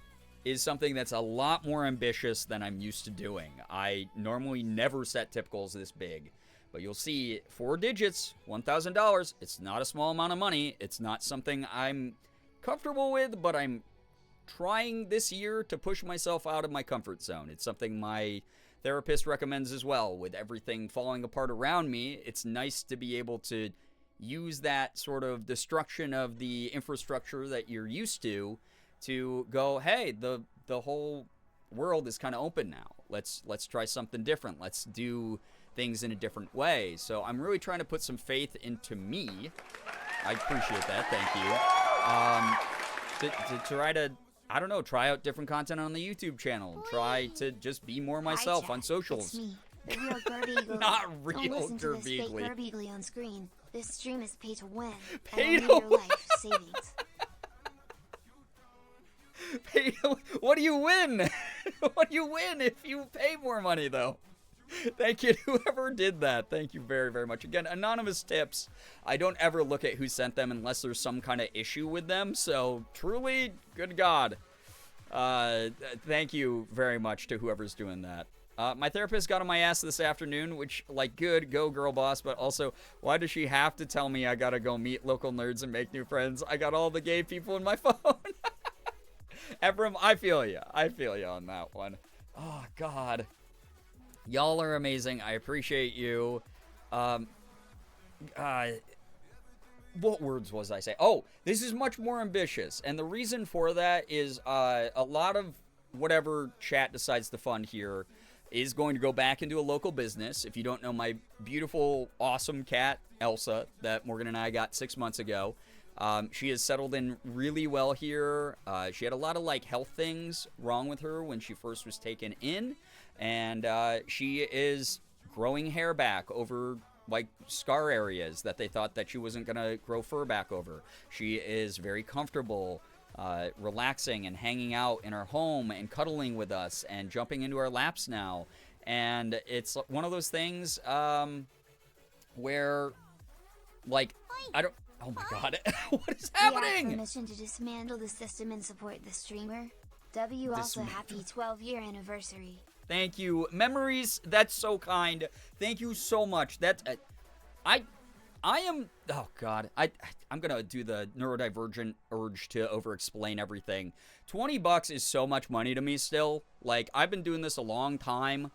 is something that's a lot more ambitious than I'm used to doing. I normally never set tip goals this big. But you'll see 4 digits, $1,000. It's not a small amount of money. It's not something I'm comfortable with, but I'm trying this year to push myself out of my comfort zone. It's something my therapist recommends as well. With everything falling apart around me, it's nice to be able to use that sort of destruction of the infrastructure that you're used to go, hey, the whole world is kind of open now. Let's try something different. Let's do things in a different way. So I'm really trying to put some faith into me. I appreciate that. Thank you. To try to, I don't know, try out different content on the YouTube channel. Try to just be more myself on socials. It's me, the real Girbeagly. Not real Don't listen to this fake Girbeagly. Girbeagly on screen. This stream is pay to win. Pay and to I need your life savings. What do you win? What do you win if you pay more money, though? Thank you to whoever did that. Thank you very, very much. Again, anonymous tips. I don't ever look at who sent them unless there's some kind of issue with them. So, truly, good God. Thank you very much to whoever's doing that. My therapist got on my ass this afternoon, which, like, good, go girl boss, but also, why does she have to tell me I gotta go meet local nerds and make new friends? I got all the gay people in my phone. Ephraim, I feel you. I feel you on that one. Oh, God. Y'all are amazing. I appreciate you. What words was I saying? Oh, this is much more ambitious. And the reason for that is a lot of whatever chat decides to fund here is going to go back into a local business. If you don't know my beautiful, awesome cat, Elsa, that Morgan and I got 6 months ago, she has settled in really well here. She had a lot of, like, health things wrong with her when she first was taken in. And she is growing hair back over, like, scar areas that they thought that she wasn't going to grow fur back over. She is very comfortable relaxing and hanging out in our home and cuddling with us and jumping into our laps now. And it's one of those things where, like, I don't... Oh my God, what is happening? We have permission to dismantle the system and support the streamer. W also happy 12-year anniversary. Thank you. Memories, that's so kind. Thank you so much. That's... I am... Oh, God. I'm going to do the neurodivergent urge to over-explain everything. $20 is so much money to me still. Like, I've been doing this a long time.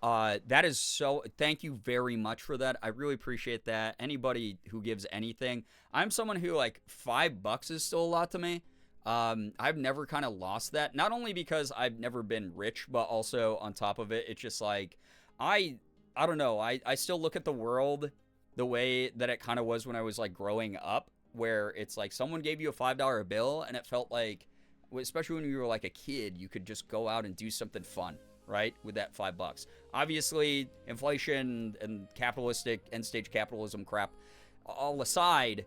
That is so... Thank you very much for that. I really appreciate that. Anybody who gives anything. I'm someone who, like, $5 is still a lot to me. I've never kind of lost that. Not only because I've never been rich, but also on top of it, it's just like... I don't know. I still look at the world the way that it kind of was when I was, like, growing up. Where it's like someone gave you a $5 bill and it felt like... Especially when you were, like, a kid, you could just go out and do something fun. Right, with that $5. Obviously, inflation and capitalistic end-stage capitalism crap all aside,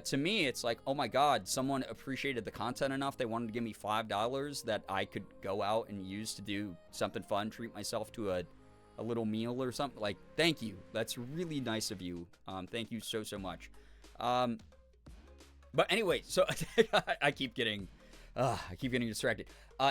to me, it's like, oh my God, someone appreciated the content enough. They wanted to give me $5 that I could go out and use to do something fun, treat myself to a little meal or something. Like, thank you. That's really nice of you. Thank you so, so much. But anyway, so I keep getting distracted.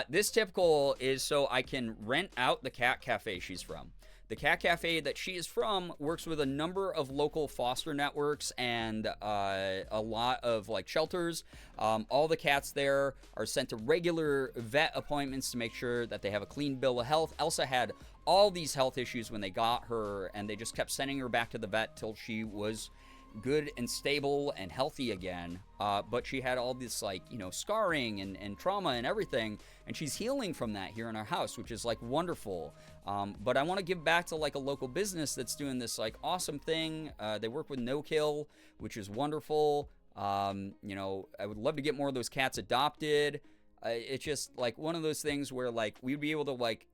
This tip goal is so I can rent out the cat cafe she's from. The cat cafe that she is from works with a number of local foster networks and a lot of, like, shelters. All the cats there are sent to regular vet appointments to make sure that they have a clean bill of health. Elsa had all these health issues when they got her, and they just kept sending her back to the vet till she was good and stable and healthy again. But she had all this, like, you know, scarring and trauma and everything. And she's healing from that here in our house, which is, like, wonderful. But I want to give back to, like, a local business that's doing this, like, awesome thing. They work with No Kill, which is wonderful. You know, I would love to get more of those cats adopted. It's just, like, one of those things where, like, we'd be able to, like,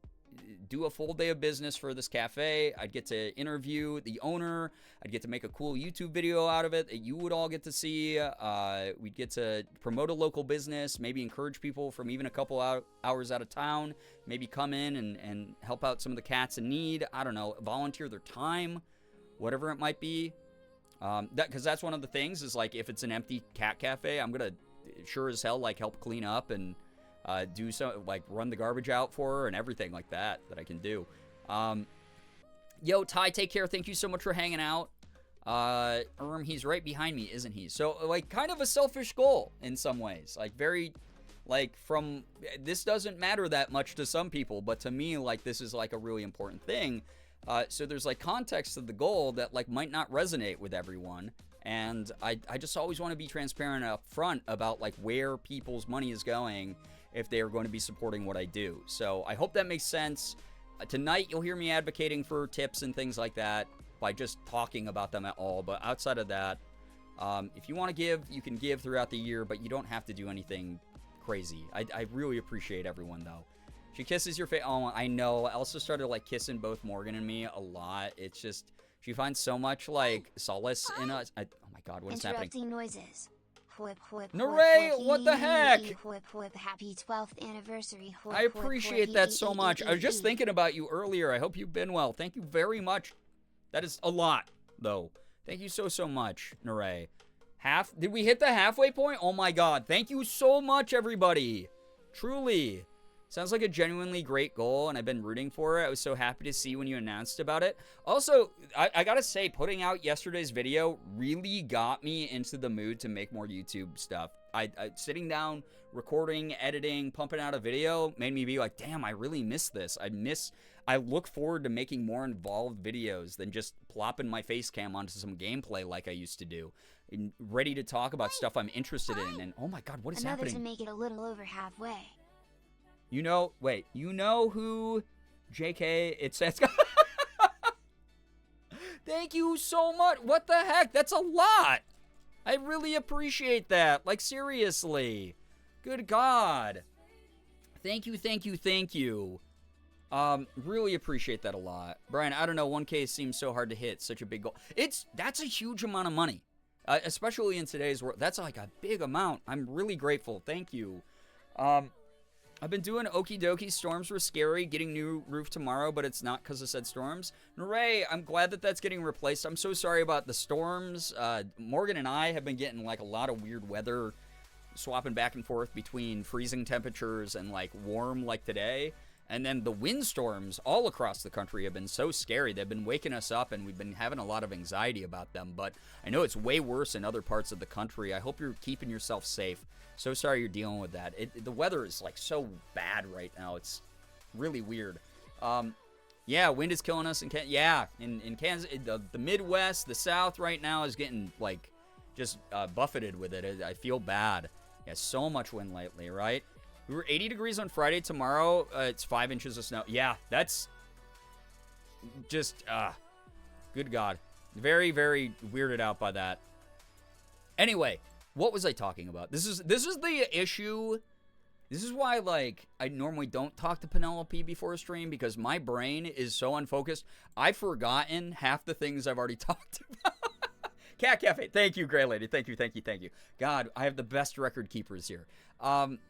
do a full day of business for this cafe. I'd get to interview the owner. I'd get to make a cool YouTube video out of it that you would all get to see. We'd get to promote a local business, maybe encourage people from even a couple hours out of town, maybe come in and help out some of the cats in need. I don't know, volunteer their time, whatever it might be. Because that's one of the things is, like, if it's an empty cat cafe, I'm going to sure as hell, like, help clean up and do so, like, run the garbage out for her and everything like that I can do. Yo, Ty, take care. Thank you so much for hanging out. He's right behind me, isn't he? So, like, kind of a selfish goal in some ways. Like, very, like, this doesn't matter that much to some people, but to me, like, this is, like, a really important thing. So there's, like, context to the goal that, like, might not resonate with everyone. And I just always want to be transparent up front about, like, where people's money is going if they are going to be supporting what I do. So I hope that makes sense. Tonight, you'll hear me advocating for tips and things like that by just talking about them at all. But outside of that, if you want to give, you can give throughout the year, but you don't have to do anything crazy. I really appreciate everyone, though. She kisses your face. Oh, I know. I also started, like, kissing both Morgan and me a lot. It's just, she finds so much, like, solace in us. Oh my God, what is happening? Interrupting noises. Neray, what the heck? Happy 12th anniversary. I appreciate that so much. I was just thinking about you earlier. I hope you've been well. Thank you very much. That is a lot, though. Thank you so much, Neray. Did we hit the halfway point? Oh my God. Thank you so much, everybody. Truly. Sounds like a genuinely great goal, and I've been rooting for it. I was so happy to see when you announced about it. Also, I gotta say, putting out yesterday's video really got me into the mood to make more YouTube stuff. I sitting down, recording, editing, pumping out a video made me be like, damn, I really miss this. I look forward to making more involved videos than just plopping my face cam onto some gameplay like I used to do. And ready to talk about stuff I'm interested in. And oh my God, what is happening? Another to make it a little over halfway. You know who JK it says. Thank you so much. What the heck? That's a lot. I really appreciate that. Like, seriously. Good God. Thank you. Really appreciate that a lot. Brian, I don't know, 1K seems so hard to hit. Such a big goal. That's a huge amount of money. Especially in today's world. That's like a big amount. I'm really grateful. Thank you. I've been doing okie dokie. Storms were scary. Getting new roof tomorrow, but it's not because of said storms. Hooray, I'm glad that that's getting replaced. I'm so sorry about the storms. Morgan and I have been getting, like, a lot of weird weather, swapping back and forth between freezing temperatures and, like, warm like today. And then the windstorms all across the country have been so scary. They've been waking us up, and we've been having a lot of anxiety about them. But I know it's way worse in other parts of the country. I hope you're keeping yourself safe. So sorry you're dealing with that. The weather is, like, so bad right now. It's really weird. Yeah, wind is killing us in Kansas. Yeah, in Kansas, the Midwest, the South right now is getting, like, just buffeted with it. I feel bad. Yeah, so much wind lately, right? We were 80 degrees on Friday. Tomorrow, it's 5 inches of snow. Yeah, that's just, good God. Very, very weirded out by that. Anyway, what was I talking about? This is the issue. This is why, like, I normally don't talk to Penelope before a stream, because my brain is so unfocused. I've forgotten half the things I've already talked about. Cat Cafe. Thank you, Gray Lady. Thank you. God, I have the best record keepers here.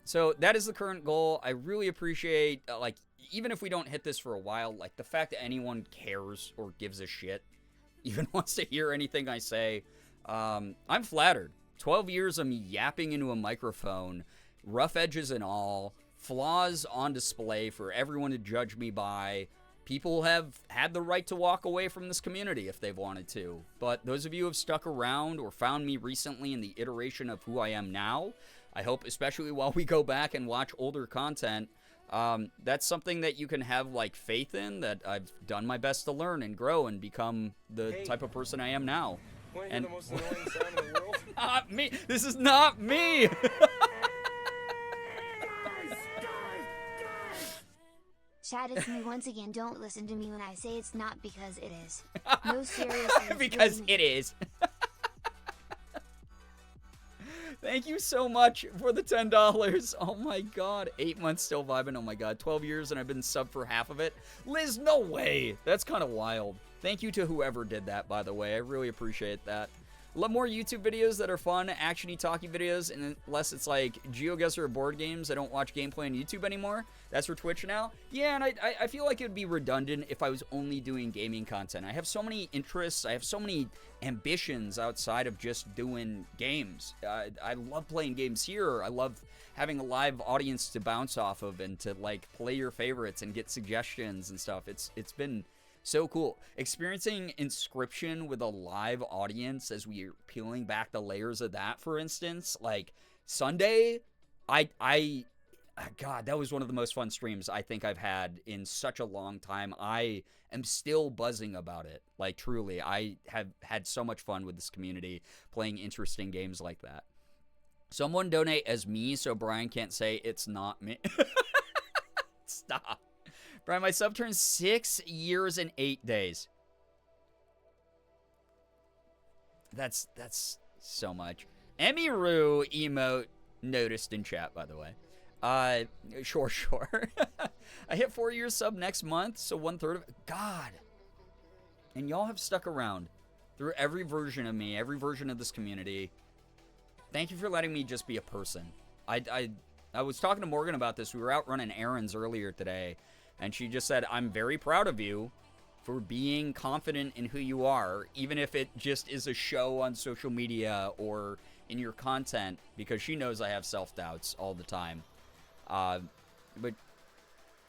So that is the current goal. I really appreciate, like, even if we don't hit this for a while, like, the fact that anyone cares or gives a shit, even wants to hear anything I say. I'm flattered. 12 years of me yapping into a microphone, rough edges and all, flaws on display for everyone to judge me by. People have had the right to walk away from this community if they've wanted to. But those of you who have stuck around or found me recently in the iteration of who I am now, I hope, especially while we go back and watch older content, that's something that you can have, like, faith in, that I've done my best to learn and grow and become the type of person I am now. Want to hear the most annoying sound in the world? Not me. This is not me. Chad, it's me once again. Don't listen to me when I say it's not because it is. No, seriously. it's Because really me. it is. Thank you so much for the $10. Oh my god. 8 months still vibing. Oh my god. 12 years and I've been subbed for half of it. Liz, no way. That's kind of wild. Thank you to whoever did that, by the way. I really appreciate that. Love more YouTube videos that are fun, actiony, talky videos, and unless it's like GeoGuessr or board games, I don't watch gameplay on YouTube anymore. That's for Twitch now. Yeah, and I feel like it would be redundant if I was only doing gaming content. I have so many interests, I have so many ambitions outside of just doing games. I love playing games here. I love having a live audience to bounce off of and to like play your favorites and get suggestions and stuff. It's been so cool. Experiencing Inscription with a live audience as we are peeling back the layers of that, for instance. Like, Sunday, God, that was one of the most fun streams I think I've had in such a long time. I am still buzzing about it. Like, truly, I have had so much fun with this community playing interesting games like that. Someone donate as me so Brian can't say it's not me. Stop. Brian, my sub turns 6 years and 8 days. That's so much. Emiru emote noticed in chat, by the way. Sure. I hit 4 years sub next month, so 1/3 of it. God. And y'all have stuck around through every version of me, every version of this community. Thank you for letting me just be a person. I was talking to Morgan about this. We were out running errands earlier today. And she just said, I'm very proud of you for being confident in who you are, even if it just is a show on social media or in your content, because she knows I have self-doubts all the time. But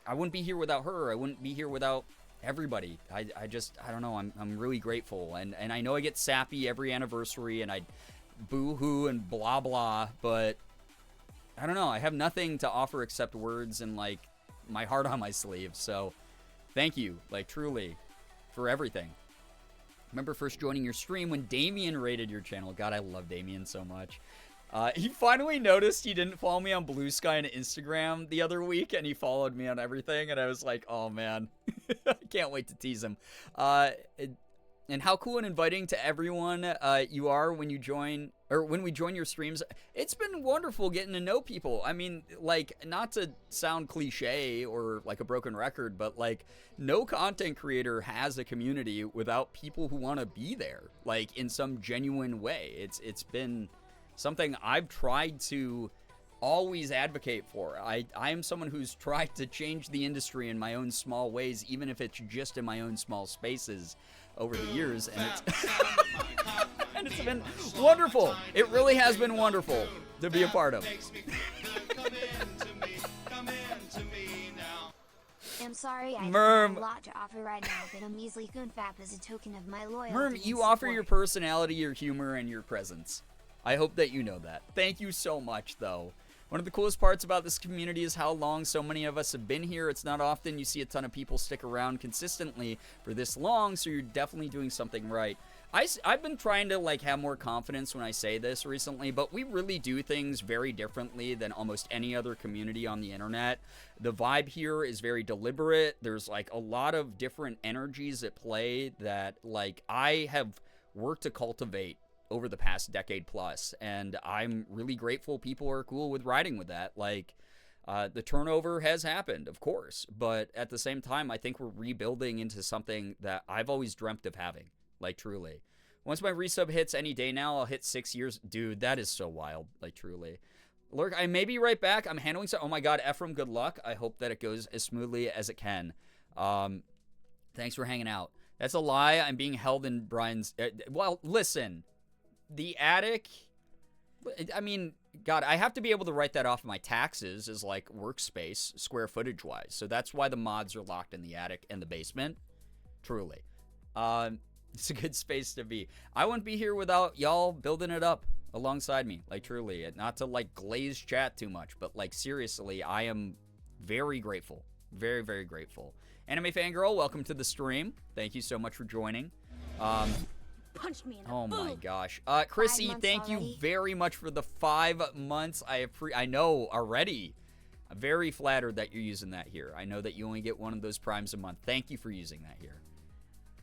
I wouldn't be here without her. I wouldn't be here without everybody. I don't know. I'm really grateful. And I know I get sappy every anniversary and I boo-hoo and blah, blah, but I don't know. I have nothing to offer except words and, like, my heart on my sleeve. So thank you, like, truly, for everything. Remember first joining your stream when Damien raided your channel. God, I love Damien so much. He finally noticed he didn't follow me on Blue Sky and Instagram the other week, and he followed me on everything, and I was like, oh man, I can't wait to tease him. And how cool and inviting to everyone you are when you join, or when we join your streams. It's been wonderful getting to know people. I mean, like, not to sound cliche or like a broken record, but like, no content creator has a community without people who want to be there, like, in some genuine way. It's been something I've tried to always advocate for. I am someone who's tried to change the industry in my own small ways, even if it's just in my own small spaces over the years, and and it's been wonderful. It really has been wonderful to be a part of. I'm sorry, I Merm. have a lot to offer right now, but a measly goonfap is a token of my loyalty. Merm, and you offer support. your personality, your humor, and your presence. I hope that you know that. Thank you so much, though. One of the coolest parts about this community is how long so many of us have been here. It's not often you see a ton of people stick around consistently for this long, so you're definitely doing something right. I've been trying to, like, have more confidence when I say this recently, but we really do things very differently than almost any other community on the internet. The vibe here is very deliberate. There's, like, a lot of different energies at play that, like, I have worked to cultivate over the past decade plus, and I'm really grateful people are cool with riding with that. Like, the turnover has happened, of course, but at the same time, I think we're rebuilding into something that I've always dreamt of having, like, truly. Once my resub hits any day now, I'll hit 6 years. Dude, that is so wild, like, truly. Lurk, I may be right back. I'm handling so. Oh my god, Ephraim, good luck. I hope that it goes as smoothly as it can. Thanks for hanging out. That's a lie. I'm being held in Brian's. Well, listen. The attic, I mean, God, I have to be able to write that off of my taxes as, like, workspace, square footage-wise. So that's why the mods are locked in the attic and the basement. Truly. It's a good space to be. I wouldn't be here without y'all building it up alongside me. Like, truly. Not to, like, glaze chat too much, but, like, seriously, I am very grateful. Very, very grateful. Anime Fangirl, welcome to the stream. Thank you so much for joining. punched me in the Oh my boob. gosh. Chrissy, 5 months thank you already? very much for the 5 months. I know already. I'm very flattered that you're using that here. I know that you only get one of those primes a month. Thank you for using that here.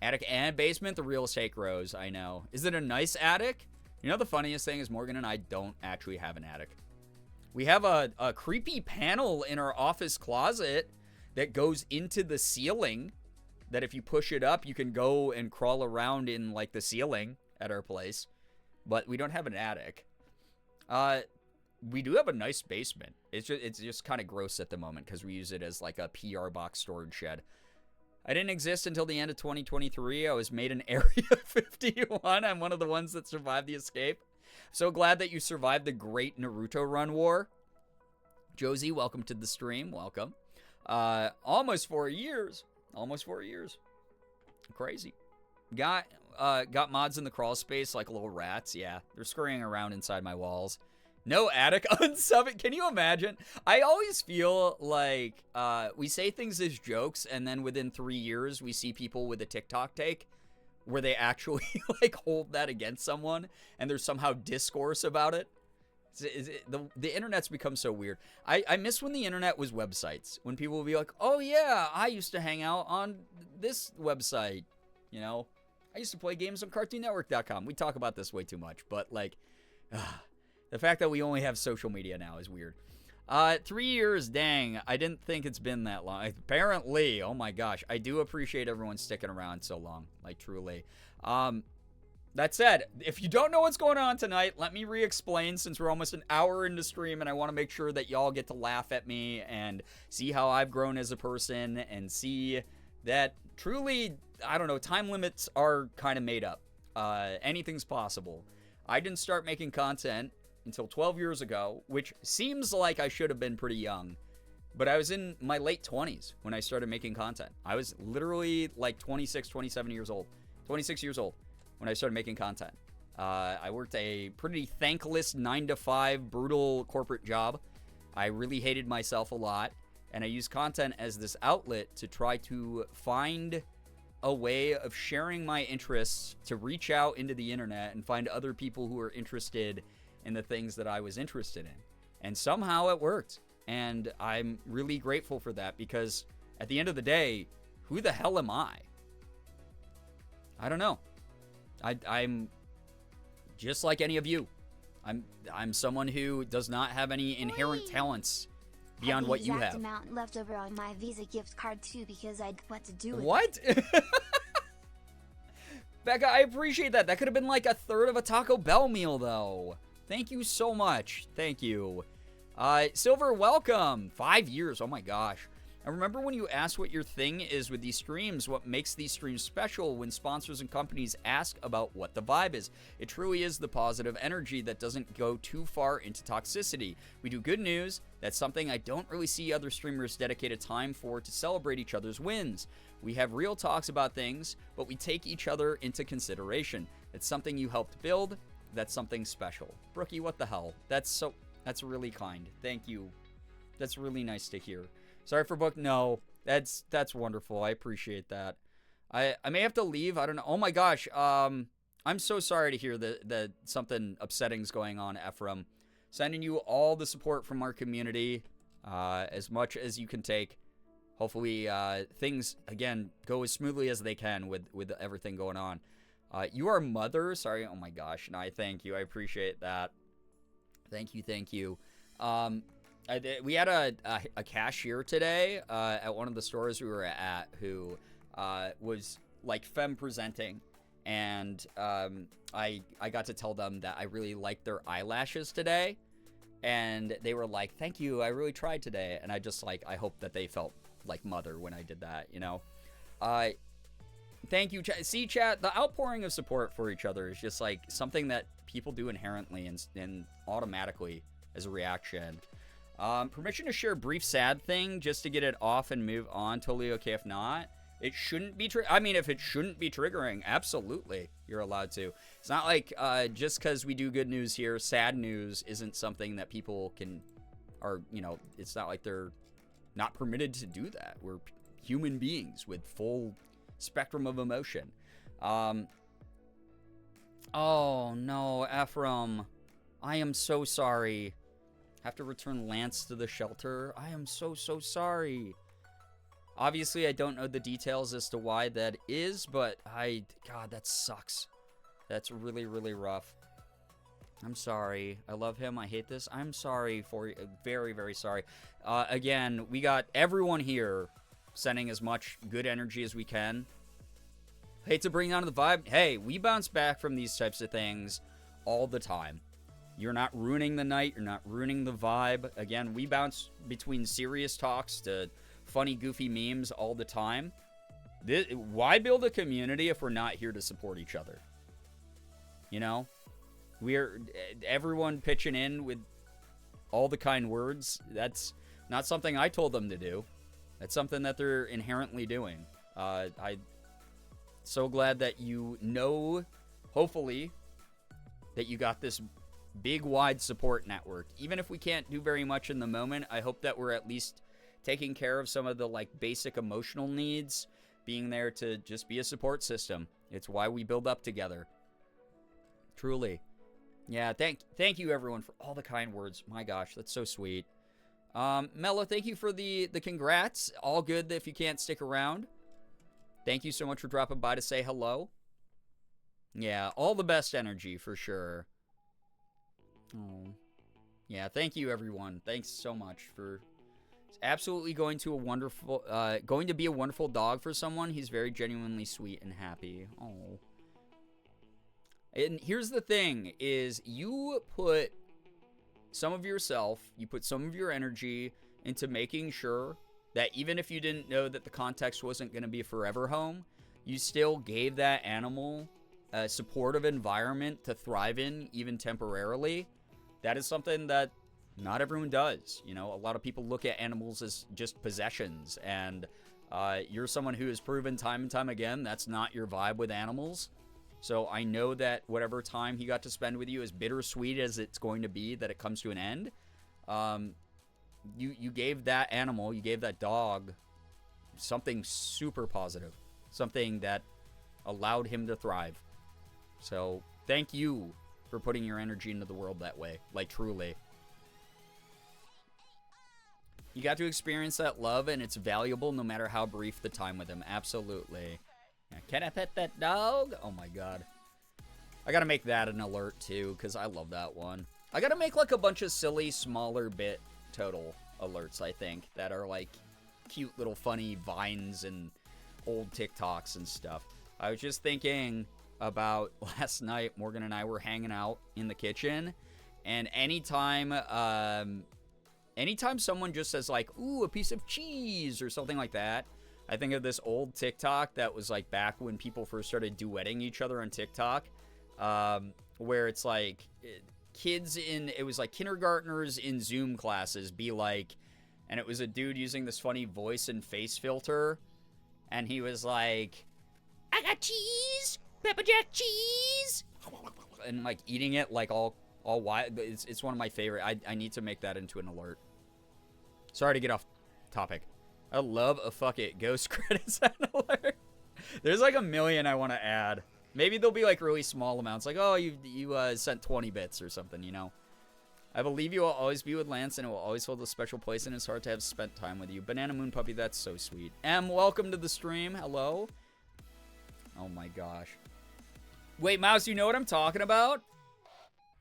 Attic and basement, the real estate grows. I know. Is it a nice attic? You know, the funniest thing is Morgan and I don't actually have an attic. We have a creepy panel in our office closet that goes into the ceiling, that if you push it up, you can go and crawl around in, like, the ceiling at our place. But we don't have an attic. We do have a nice basement. It's just kind of gross at the moment because we use it as, like, a PR box storage shed. I didn't exist until the end of 2023. I was made in Area 51. I'm one of the ones that survived the escape. So glad that you survived the great Naruto run war. Josie, welcome to the stream. Welcome. Almost 4 years. Almost 4 years. Crazy. Got mods in the crawl space like little rats. Yeah, they're scurrying around inside my walls. No attic unsub it. Can you imagine? I always feel like we say things as jokes, and then within 3 years, we see people with a TikTok take where they actually like hold that against someone, and there's somehow discourse about it. The internet's become so weird. I miss when the internet was websites. When people would be like, oh yeah, I used to hang out on this website. You know, I used to play games on CartoonNetwork.com. We talk about this way too much, but like, the fact that we only have social media now is weird. 3 years, dang. I didn't think it's been that long. Apparently, oh my gosh. I do appreciate everyone sticking around so long. Like, truly. That said, if you don't know what's going on tonight, let me re-explain since we're almost an hour into stream and I want to make sure that y'all get to laugh at me and see how I've grown as a person and see that truly, I don't know, time limits are kind of made up. Anything's possible. I didn't start making content until 12 years ago, which seems like I should have been pretty young, but I was in my late 20s when I started making content. I was literally like 26 years old when I started making content. I worked a pretty thankless 9-to-5 brutal corporate job. I really hated myself a lot, and I used content as this outlet to try to find a way of sharing my interests, to reach out into the internet and find other people who are interested in the things that I was interested in. And somehow it worked. And I'm really grateful for that because at the end of the day, who the hell am I? I don't know. I'm just like any of you. I'm someone who does not have any inherent talents beyond what you have. Amount left over on my Visa gift card too because I'd what to do with What? Becca, I appreciate that. That could have been like a third of a Taco Bell meal though. Thank you so much. Thank you. Silver, welcome. 5 years. Oh my gosh. I remember when you asked what your thing is with these streams, what makes these streams special when sponsors and companies ask about what the vibe is. It truly is the positive energy that doesn't go too far into toxicity. We do good news. That's something I don't really see other streamers dedicate a time for to celebrate each other's wins. We have real talks about things, but we take each other into consideration. It's something you helped build. That's something special. Brookie, what the hell? That's really kind. Thank you. That's really nice to hear. Sorry for book. No, that's wonderful. I appreciate that. I may have to leave. I don't know. Oh my gosh. I'm so sorry to hear that something upsetting's going on, Ephraim. Sending you all the support from our community, as much as you can take. Hopefully, things again go as smoothly as they can with everything going on. You are mother. Sorry. Oh my gosh. No, I thank you. I appreciate that. Thank you. We had a cashier today at one of the stores we were at who was like femme presenting, and I got to tell them that I really liked their eyelashes today, and they were like, "Thank you, I really tried today," and I just like I hope that they felt like mother when I did that, you know. Thank you, chat. See, chat, the outpouring of support for each other is just like something that people do inherently and automatically as a reaction. Permission to share a brief sad thing just to get it off and move on. Totally okay if not. It shouldn't be if it shouldn't be triggering, absolutely, you're allowed to. It's not like just because we do good news here, sad news isn't something that people it's not like they're not permitted to do that. We're human beings with full spectrum of emotion. Oh, no, Ephraim. I am so sorry. Have to return Lance to the shelter. I am so sorry. Obviously, I don't know the details as to why that is, but God, that sucks. That's really, really rough. I'm sorry. I love him. I hate this. I'm sorry for you. Very, very sorry. Again, we got everyone here sending as much good energy as we can. Hate to bring down the vibe. Hey, we bounce back from these types of things all the time. You're not ruining the night. You're not ruining the vibe. Again, we bounce between serious talks to funny, goofy memes all the time. Why build a community if we're not here to support each other? You know? We're everyone pitching in with all the kind words. That's not something I told them to do. That's something that they're inherently doing. I'm so glad that you know, hopefully, that you got this big, wide support network. Even if we can't do very much in the moment, I hope that we're at least taking care of some of the like basic emotional needs, being there to just be a support system. It's why we build up together. Truly. Yeah, thank you everyone for all the kind words. My gosh, that's so sweet. Mello, thank you for the congrats. All good if you can't stick around. Thank you so much for dropping by to say hello. Yeah, all the best energy for sure. Oh. Yeah, thank you everyone. Thanks so much for absolutely going to be a wonderful dog for someone. He's very genuinely sweet and happy. Oh. And here's the thing is you put some of yourself, you put some of your energy into making sure that even if you didn't know that the context wasn't going to be a forever home, you still gave that animal a supportive environment to thrive in, even temporarily. That is something that not everyone does. You know, a lot of people look at animals as just possessions, and you're someone who has proven time and time again that's not your vibe with animals. So I know that whatever time he got to spend with you, as bittersweet as it's going to be that it comes to an end, you gave that animal, you gave that dog something super positive, something that allowed him to thrive. So thank you for putting your energy into the world that way, like truly. You got to experience that love, and it's valuable no matter how brief the time with him. Absolutely. Yeah, can I pet that dog? Oh my god. I gotta make that an alert too, because I love that one. I gotta make like a bunch of silly, smaller bit total alerts, I think, that are like cute little funny vines and old TikToks and stuff. I was just thinking about last night, Morgan and I were hanging out in the kitchen, and anytime someone just says like, ooh, a piece of cheese or something like that, I think of this old TikTok that was like back when people first started duetting each other on TikTok, where it's like it was like kindergartners in Zoom classes be like, and it was a dude using this funny voice and face filter, and he was like, I got cheese, pepper jack cheese, and like eating it like all wild. It's one of my favorite. I need to make that into an alert. Sorry to get off topic. I love a fuck it ghost credits alert. There's like a million I want to add. Maybe they'll be like really small amounts, like, oh, you sent 20 bits or something, you know. I believe you will always be with Lance, and it will always hold a special place in his heart to have spent time with you. Banana Moon Puppy, that's so sweet. Welcome to the stream. Hello. Oh my gosh. Wait, Mouse, you know what I'm talking about?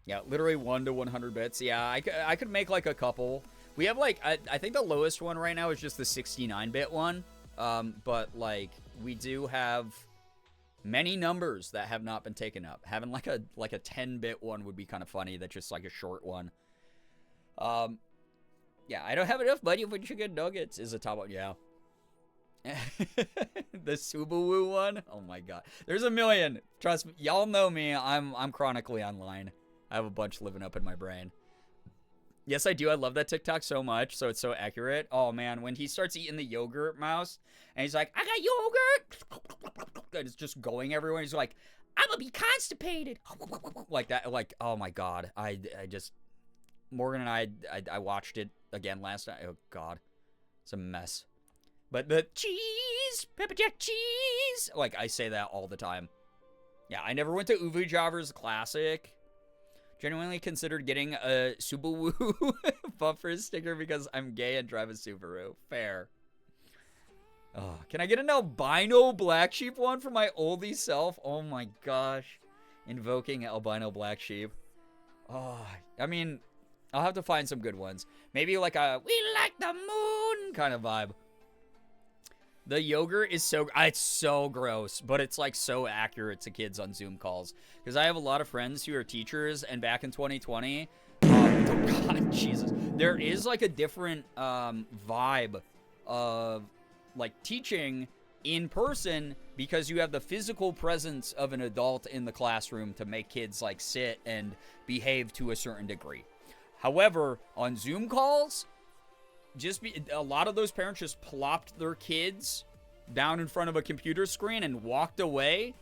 Yeah, literally 1 to 100 bits. Yeah, I could make like a couple. We have like, I think the lowest one right now is just the 69-bit one. But like, we do have many numbers that have not been taken up. Having like a 10-bit one would be kind of funny. That's just like a short one. Yeah, I don't have enough money for chicken nuggets is a top one. Yeah. The Subaru one. Oh my god. There's a million. Trust me. Y'all know me. I'm chronically online. I have a bunch living up in my brain. Yes, I do. I love that TikTok so much, so it's so accurate. Oh, man, when he starts eating the yogurt, Mouse, and he's like, I got yogurt! And it's just going everywhere. He's like, I'm gonna be constipated! Like that, like, oh my god. I just, Morgan and I watched it again last night. Oh, god. It's a mess. But the cheese! Pepper jack cheese! Like, I say that all the time. Yeah, I never went to Uvu Jobber's Classic. Genuinely considered getting a Subaru bumper sticker because I'm gay and drive a Subaru. Fair. Oh, can I get an albino black sheep one for my oldie self? Oh my gosh. Invoking albino black sheep. Oh, I mean, I'll have to find some good ones. Maybe like a "we like the moon" kind of vibe. The yogurt is it's so gross, but it's like so accurate to kids on Zoom calls. Because I have a lot of friends who are teachers, and back in 2020, oh God, Jesus, there is like a different vibe of like teaching in person because you have the physical presence of an adult in the classroom to make kids like sit and behave to a certain degree. However, on Zoom calls, a lot of those parents just plopped their kids down in front of a computer screen and walked away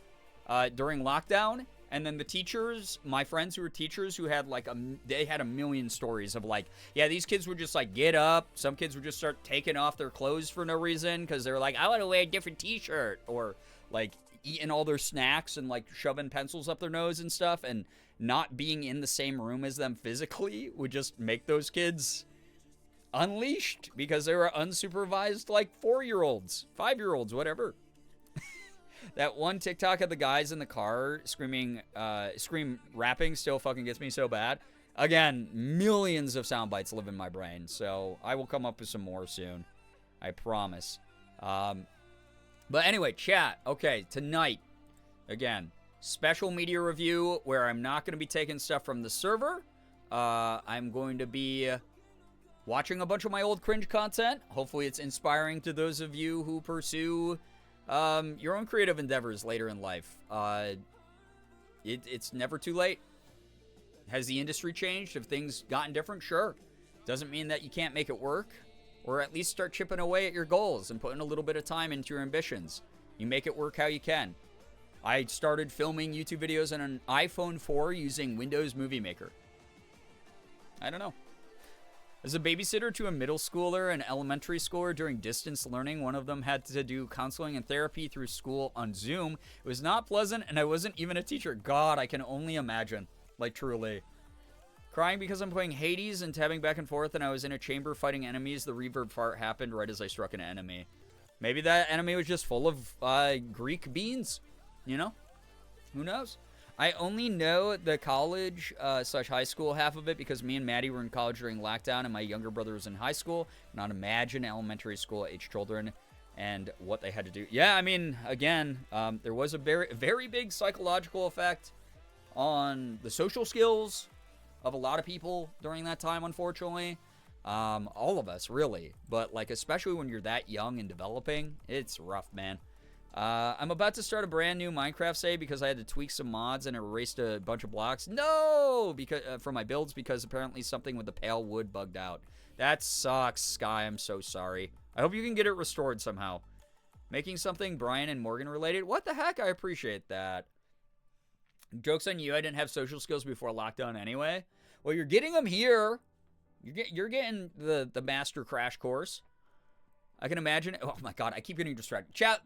during lockdown. And then the teachers, my friends who were teachers, who had like they had a million stories of like, yeah, these kids would just like get up. Some kids would just start taking off their clothes for no reason because they're like, I want to wear a different t-shirt, or like eating all their snacks and like shoving pencils up their nose and stuff, and not being in the same room as them physically would just make those kids unleashed because they were unsupervised like 4-year-olds, 5-year-olds, whatever. That one TikTok of the guys in the car scream rapping still fucking gets me so bad. Again, millions of sound bites live in my brain, so I will come up with some more soon. I promise. But anyway, chat. Okay, tonight, again, special media review where I'm not going to be taking stuff from the server. I'm going to be watching a bunch of my old cringe content. Hopefully it's inspiring to those of you who pursue your own creative endeavors later in life. It's never too late. Has the industry changed? Have things gotten different? Sure. Doesn't mean that you can't make it work, or at least start chipping away at your goals and putting a little bit of time into your ambitions. You make it work how you can. I started filming YouTube videos on an iPhone 4 using Windows Movie Maker. I don't know. As a babysitter to a middle schooler and elementary schooler during distance learning, one of them had to do counseling and therapy through school on Zoom. It was not pleasant, and I wasn't even a teacher. God, I can only imagine. Like, truly. Crying because I'm playing Hades and tabbing back and forth, and I was in a chamber fighting enemies. The reverb fart happened right as I struck an enemy. Maybe that enemy was just full of Greek beans. You know? Who knows? I only know the college slash high school half of it because me and Maddie were in college during lockdown and my younger brother was in high school. Not imagine elementary school age children and what they had to do. Yeah, I mean, again, there was a very, very big psychological effect on the social skills of a lot of people during that time, unfortunately. All of us, really. But, like, especially when you're that young and developing, it's rough, man. I'm about to start a brand new Minecraft save because I had to tweak some mods and erased a bunch of blocks. No! Because for my builds because apparently something with the pale wood bugged out. That sucks, Sky. I'm so sorry. I hope you can get it restored somehow. Making something Brian and Morgan related? What the heck? I appreciate that. Joke's on you. I didn't have social skills before lockdown anyway. Well, you're getting them here. You're getting the master crash course. I can imagine. Oh my God, I keep getting distracted. Chat,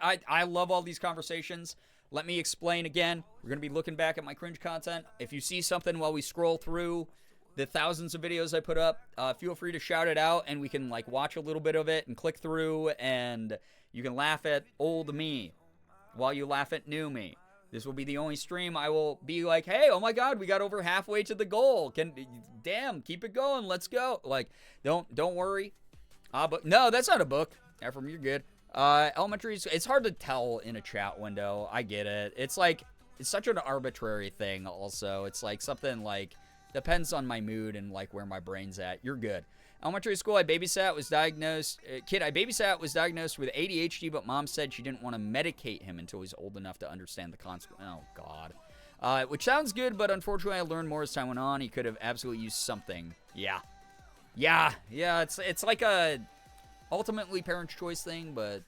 I love all these conversations. Let me explain again. We're going to be looking back at my cringe content. If you see something while we scroll through the thousands of videos I put up, feel free to shout it out and we can like watch a little bit of it and click through and you can laugh at old me while you laugh at new me. This will be the only stream I will be like, hey, oh my God, we got over halfway to the goal. Damn, keep it going. Let's go. Like, don't worry. But no, that's not a book. Ephraim, you're good. Elementary, it's hard to tell in a chat window. I get it. It's like, it's such an arbitrary thing also. It's like something like, depends on my mood and like where my brain's at. You're good. Elementary school, I babysat, was diagnosed with ADHD, but mom said she didn't want to medicate him until he's old enough to understand the consequence. Oh, God. Which sounds good, but unfortunately I learned more as time went on. He could have absolutely used something. Yeah, it's like a ultimately parents' choice thing, but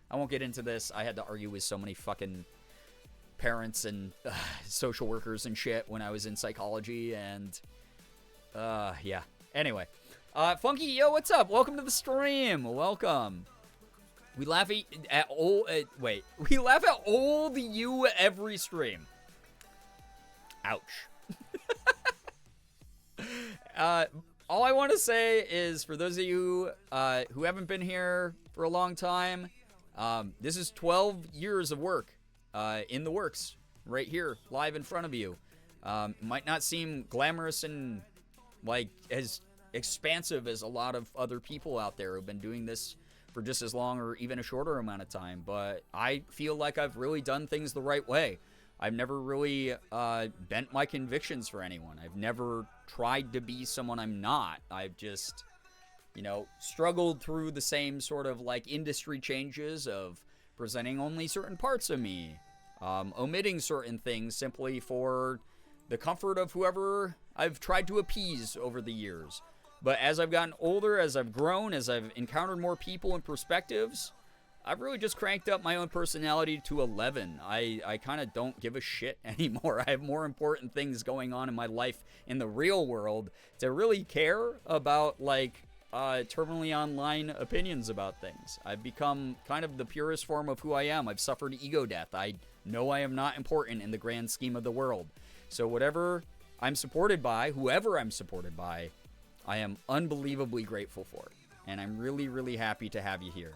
I won't get into this. I had to argue with so many fucking parents and social workers and shit when I was in psychology, and yeah. Anyway, Funky, yo, what's up? Welcome to the stream. Welcome. We laugh at old. Wait, we laugh at old you every stream. Ouch. All I want to say is, for those of you who haven't been here for a long time, this is 12 years of work in the works, right here, live in front of you. It might not seem glamorous and like as expansive as a lot of other people out there who've been doing this for just as long or even a shorter amount of time, but I feel like I've really done things the right way. I've never really bent my convictions for anyone. I've never tried to be someone I'm not. I've just, you know, struggled through the same sort of like industry changes of presenting only certain parts of me, omitting certain things simply for the comfort of whoever I've tried to appease over the years. But as I've gotten older, as I've grown, as I've encountered more people and perspectives, I've really just cranked up my own personality to 11. I kind of don't give a shit anymore. I have more important things going on in my life in the real world to really care about, like, terminally online opinions about things. I've become kind of the purest form of who I am. I've suffered ego death. I know I am not important in the grand scheme of the world. So whatever I'm supported by, whoever I'm supported by, I am unbelievably grateful for it. And I'm really, really happy to have you here.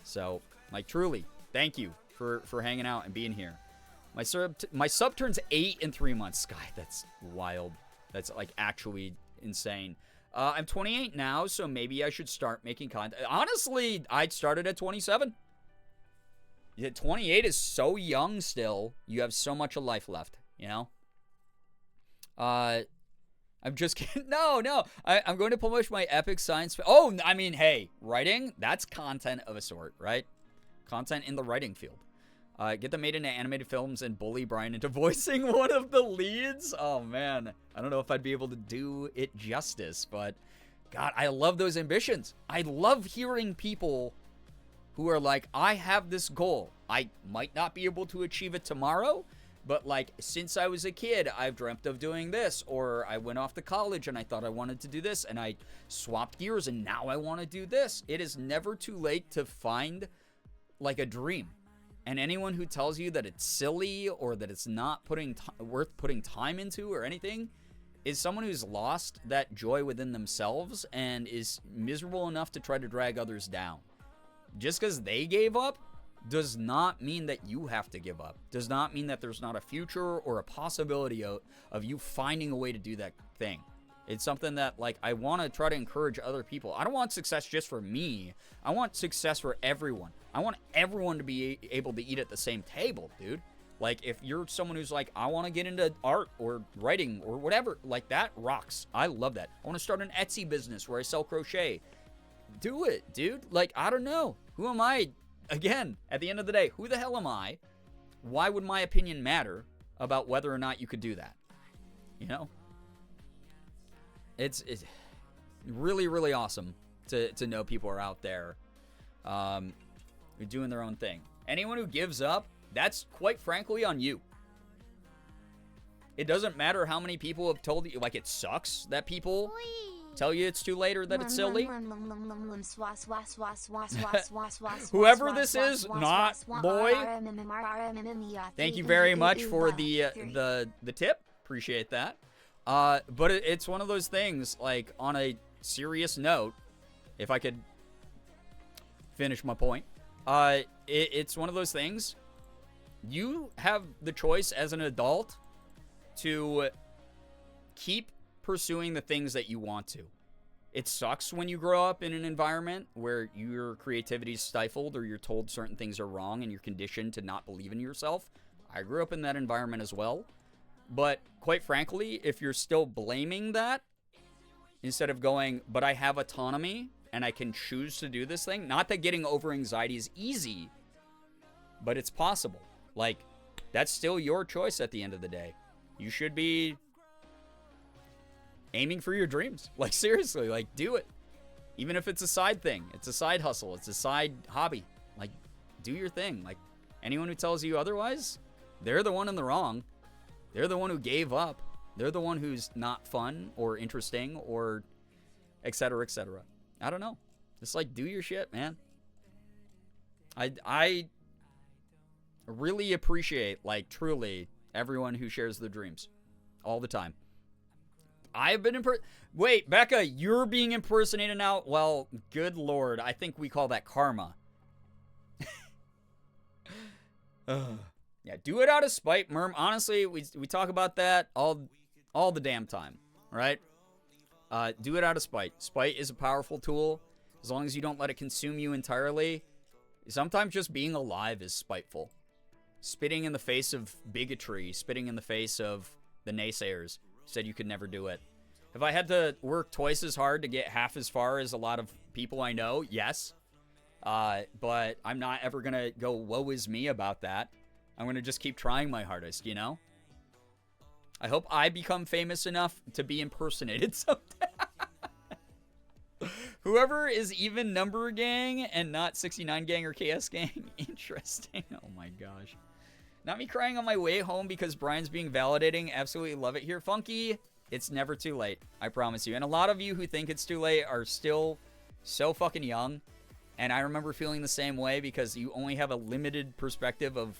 So, like, truly, thank you for hanging out and being here. My sub turns 8 in 3 months. Sky, that's wild. That's, like, actually insane. I'm 28 now, so maybe I should start making content. Honestly, I started at 27. Yeah, 28 is so young still. You have so much of life left, you know? I'm just kidding. No. I'm going to publish my epic science. Oh, I mean, hey, writing, that's content of a sort, right? Content in the writing field. Get them made into animated films and bully Brian into voicing one of the leads. Oh, man. I don't know if I'd be able to do it justice, but God, I love those ambitions. I love hearing people who are like, I have this goal. I might not be able to achieve it tomorrow, but, like, since I was a kid, I've dreamt of doing this, or I went off to college and I thought I wanted to do this, and I swapped gears and now I want to do this. It is never too late to find, like, a dream. And anyone who tells you that it's silly or that it's not worth putting time into or anything is someone who's lost that joy within themselves and is miserable enough to try to drag others down. Just because they gave up does not mean that you have to give up. Does not mean that there's not a future or a possibility of you finding a way to do that thing. It's something that, like, I want to try to encourage other people. I don't want success just for me. I want success for everyone. I want everyone to be able to eat at the same table, dude. Like, if you're someone who's like, I want to get into art or writing or whatever, like, that rocks. I love that. I want to start an Etsy business where I sell crochet. Do it, dude. Like, I don't know. Who am I? Again, at the end of the day, who the hell am I? Why would my opinion matter about whether or not you could do that? You know? It's really, really awesome to know people are out there who are doing their own thing. Anyone who gives up, that's quite frankly on you. It doesn't matter how many people have told you, like, it sucks that people tell you it's too late or that it's silly. Whoever this is, not boy. Thank you very much for the tip. Appreciate that. But it's one of those things, like, on a serious note, if I could finish my point, it's one of those things. You have the choice as an adult to keep pursuing the things that you want to. It sucks when you grow up in an environment where your creativity is stifled or you're told certain things are wrong and you're conditioned to not believe in yourself. I grew up in that environment as well. But quite frankly, if you're still blaming that, instead of going, but I have autonomy and I can choose to do this thing, not that getting over anxiety is easy, but it's possible. Like, that's still your choice at the end of the day. You should be aiming for your dreams. Like, seriously, like, do it. Even if it's a side thing, it's a side hustle, it's a side hobby. Like, do your thing. Like, anyone who tells you otherwise, they're the one in the wrong. They're the one who gave up. They're the one who's not fun or interesting or et cetera, et cetera. I don't know. Just, like, do your shit, man. I really appreciate, like, truly, everyone who shares their dreams all the time. I've been Wait, Becca, you're being impersonated now? Well, good lord. I think we call that karma. Yeah, do it out of spite, Merm. Honestly, we talk about that all the damn time, right? Do it out of spite. Spite is a powerful tool. As long as you don't let it consume you entirely. Sometimes just being alive is spiteful. Spitting in the face of bigotry, spitting in the face of the naysayers, said you could never do it. Have I had to work twice as hard to get half as far as a lot of people I know? Yes. But I'm not ever going to go, woe is me about that. I'm going to just keep trying my hardest, you know? I hope I become famous enough to be impersonated someday. Whoever is even number gang and not 69 gang or KS gang. Interesting. Oh my gosh. Not me crying on my way home because Brian's being validating. Absolutely love it here. Funky, it's never too late. I promise you. And a lot of you who think it's too late are still so fucking young. And I remember feeling the same way because you only have a limited perspective of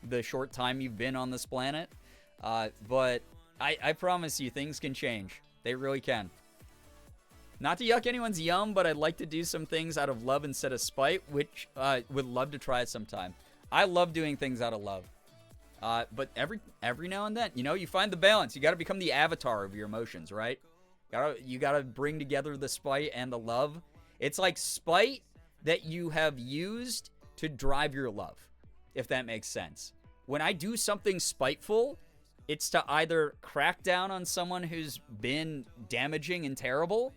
the short time you've been on this planet. But I promise you, things can change. They really can. Not to yuck anyone's yum, but I'd like to do some things out of love instead of spite, which would love to try it sometime. I love doing things out of love. But every now and then, you know, you find the balance. You got to become the avatar of your emotions, right? You got to bring together the spite and the love. It's like spite that you have used to drive your love, if that makes sense. When I do something spiteful, it's to either crack down on someone who's been damaging and terrible,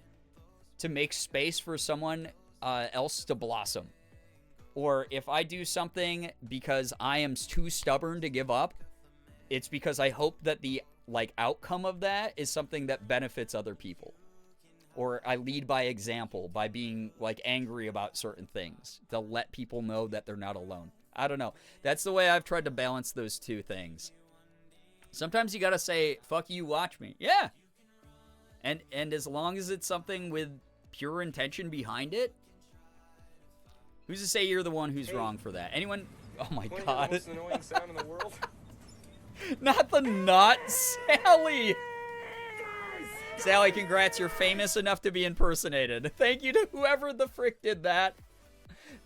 to make space for someone else to blossom. Or if I do something because I am too stubborn to give up, it's because I hope that the outcome of that is something that benefits other people. Or I lead by example by being angry about certain things to let people know that they're not alone. I don't know. That's the way I've tried to balance those two things. Sometimes you gotta say, fuck you, watch me. Yeah. And as long as it's something with pure intention behind it, who's to say you're the one who's wrong for that? Anyone? Oh my god. The most annoying sound in the world. Not the nut, Sally. Sally, congrats. You're famous enough to be impersonated. Thank you to whoever the frick did that.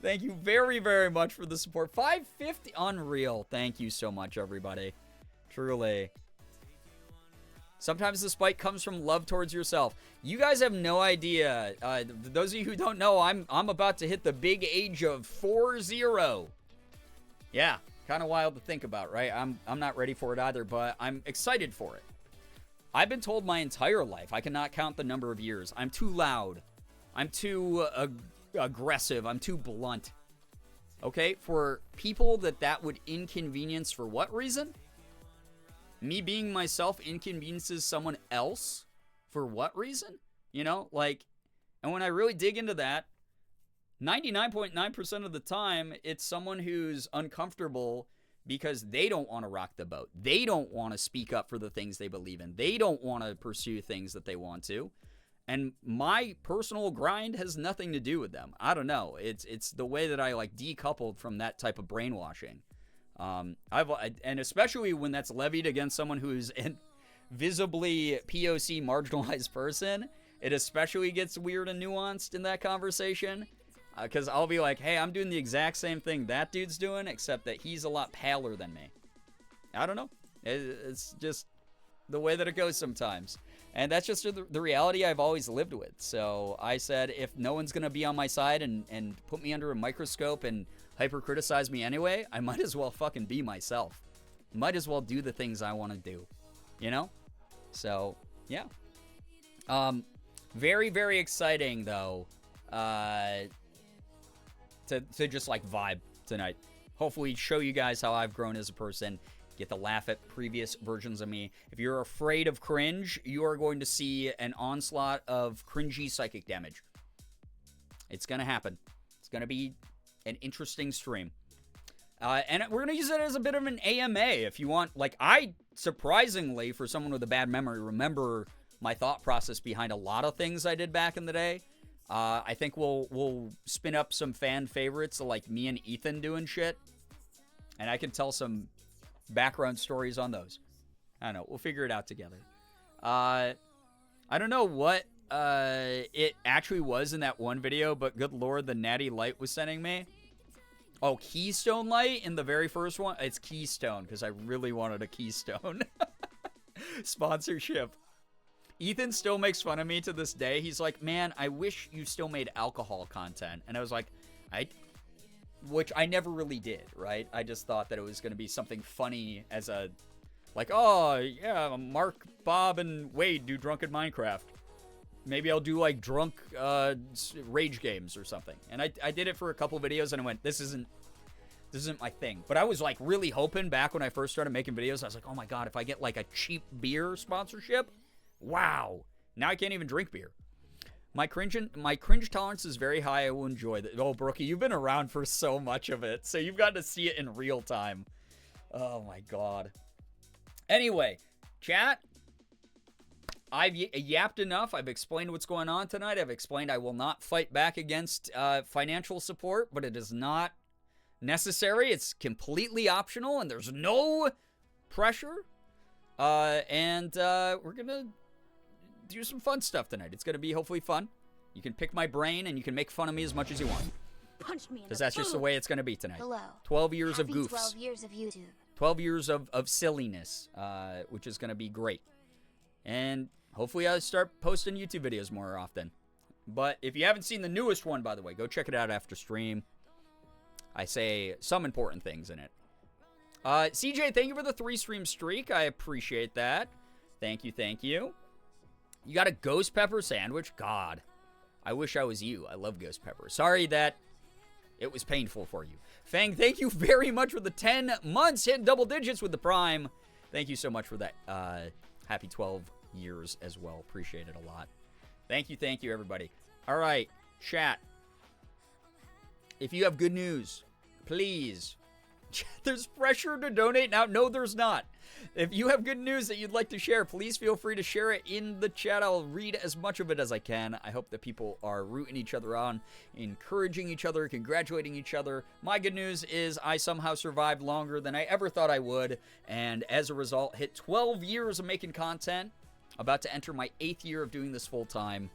Thank you very, very much for the support. 550. Unreal. Thank you so much, everybody. Truly. Sometimes the spite comes from love towards yourself. You guys have no idea. Those of you who don't know, I'm about to hit the big age of 40. Yeah, kind of wild to think about, right? I'm not ready for it either, but I'm excited for it. I've been told my entire life I cannot count the number of years. I'm too loud. I'm too aggressive. I'm too blunt. Okay, for people that would inconvenience for what reason? Me being myself inconveniences someone else for what reason? You know, and when I really dig into that, 99.9% of the time, it's someone who's uncomfortable because they don't want to rock the boat. They don't want to speak up for the things they believe in. They don't want to pursue things that they want to. And my personal grind has nothing to do with them. I don't know. It's the way that I decoupled from that type of brainwashing. And especially when that's levied against someone who's a visibly POC marginalized person, it especially gets weird and nuanced in that conversation. Because I'll be like, hey, I'm doing the exact same thing that dude's doing, except that he's a lot paler than me. I don't know. It's just the way that it goes sometimes. And that's just the reality I've always lived with. So I said, if no one's going to be on my side and put me under a microscope and hyper-criticize me anyway, I might as well fucking be myself. Might as well do the things I want to do. You know? So, yeah. Very, very exciting, though. To just vibe tonight. Hopefully show you guys how I've grown as a person. Get to laugh at previous versions of me. If you're afraid of cringe, you are going to see an onslaught of cringy psychic damage. It's going to happen. It's going to be an interesting stream. And we're going to use it as a bit of an AMA if you want. I, surprisingly, for someone with a bad memory, remember my thought process behind a lot of things I did back in the day. I think we'll spin up some fan favorites, like me and Ethan doing shit, and I can tell some background stories on those. I don't know. We'll figure it out together. I don't know what it actually was in that one video, but good lord, the Natty Light was sending me. Oh, Keystone Light in the very first one? It's Keystone, because I really wanted a Keystone sponsorship. Ethan still makes fun of me to this day. He's like, man, I wish you still made alcohol content. And I was like, which I never really did, right? I just thought that it was going to be something funny as a, like, oh, yeah, Mark, Bob, and Wade do drunken Minecraft. Maybe I'll do, like, drunk rage games or something. And I did it for a couple videos, and I went, this isn't my thing. But I was, like, really hoping back when I first started making videos, I was like, oh my god, if I get, like, a cheap beer sponsorship, wow. Now I can't even drink beer. My cringe tolerance is very high. I will enjoy that. Oh, Brookie, you've been around for so much of it, so you've got to see it in real time. Oh my god. Anyway, chat, I've yapped enough. I've explained what's going on tonight. I've explained I will not fight back against financial support, but it is not necessary. It's completely optional, and there's no pressure. And we're going to do some fun stuff tonight. It's going to be hopefully fun. You can pick my brain, and you can make fun of me as much as you want. Punch me in because the that's just the way it's going to be tonight. Hello. 12 years Happy of goofs. 12 years of YouTube. 12 years of silliness, which is going to be great. And hopefully I start posting YouTube videos more often. But if you haven't seen the newest one, by the way, go check it out after stream. I say some important things in it. CJ, thank you for the 3-stream streak. I appreciate that. Thank you, thank you. You got a ghost pepper sandwich? God, I wish I was you. I love ghost pepper. Sorry that it was painful for you. Fang, thank you very much for the 10 months, hitting double digits with the Prime. Thank you so much for that. Happy 12 years as well. Appreciate it a lot. Thank you, everybody. All right, chat. If you have good news, please. There's pressure to donate now. No, there's not. If you have good news that you'd like to share, please feel free to share it in the chat. I'll read as much of it as I can. I hope that people are rooting each other on, encouraging each other, congratulating each other. My good news is I somehow survived longer than I ever thought I would, and as a result, hit 12 years of making content. About to enter my 8th year of doing this full time,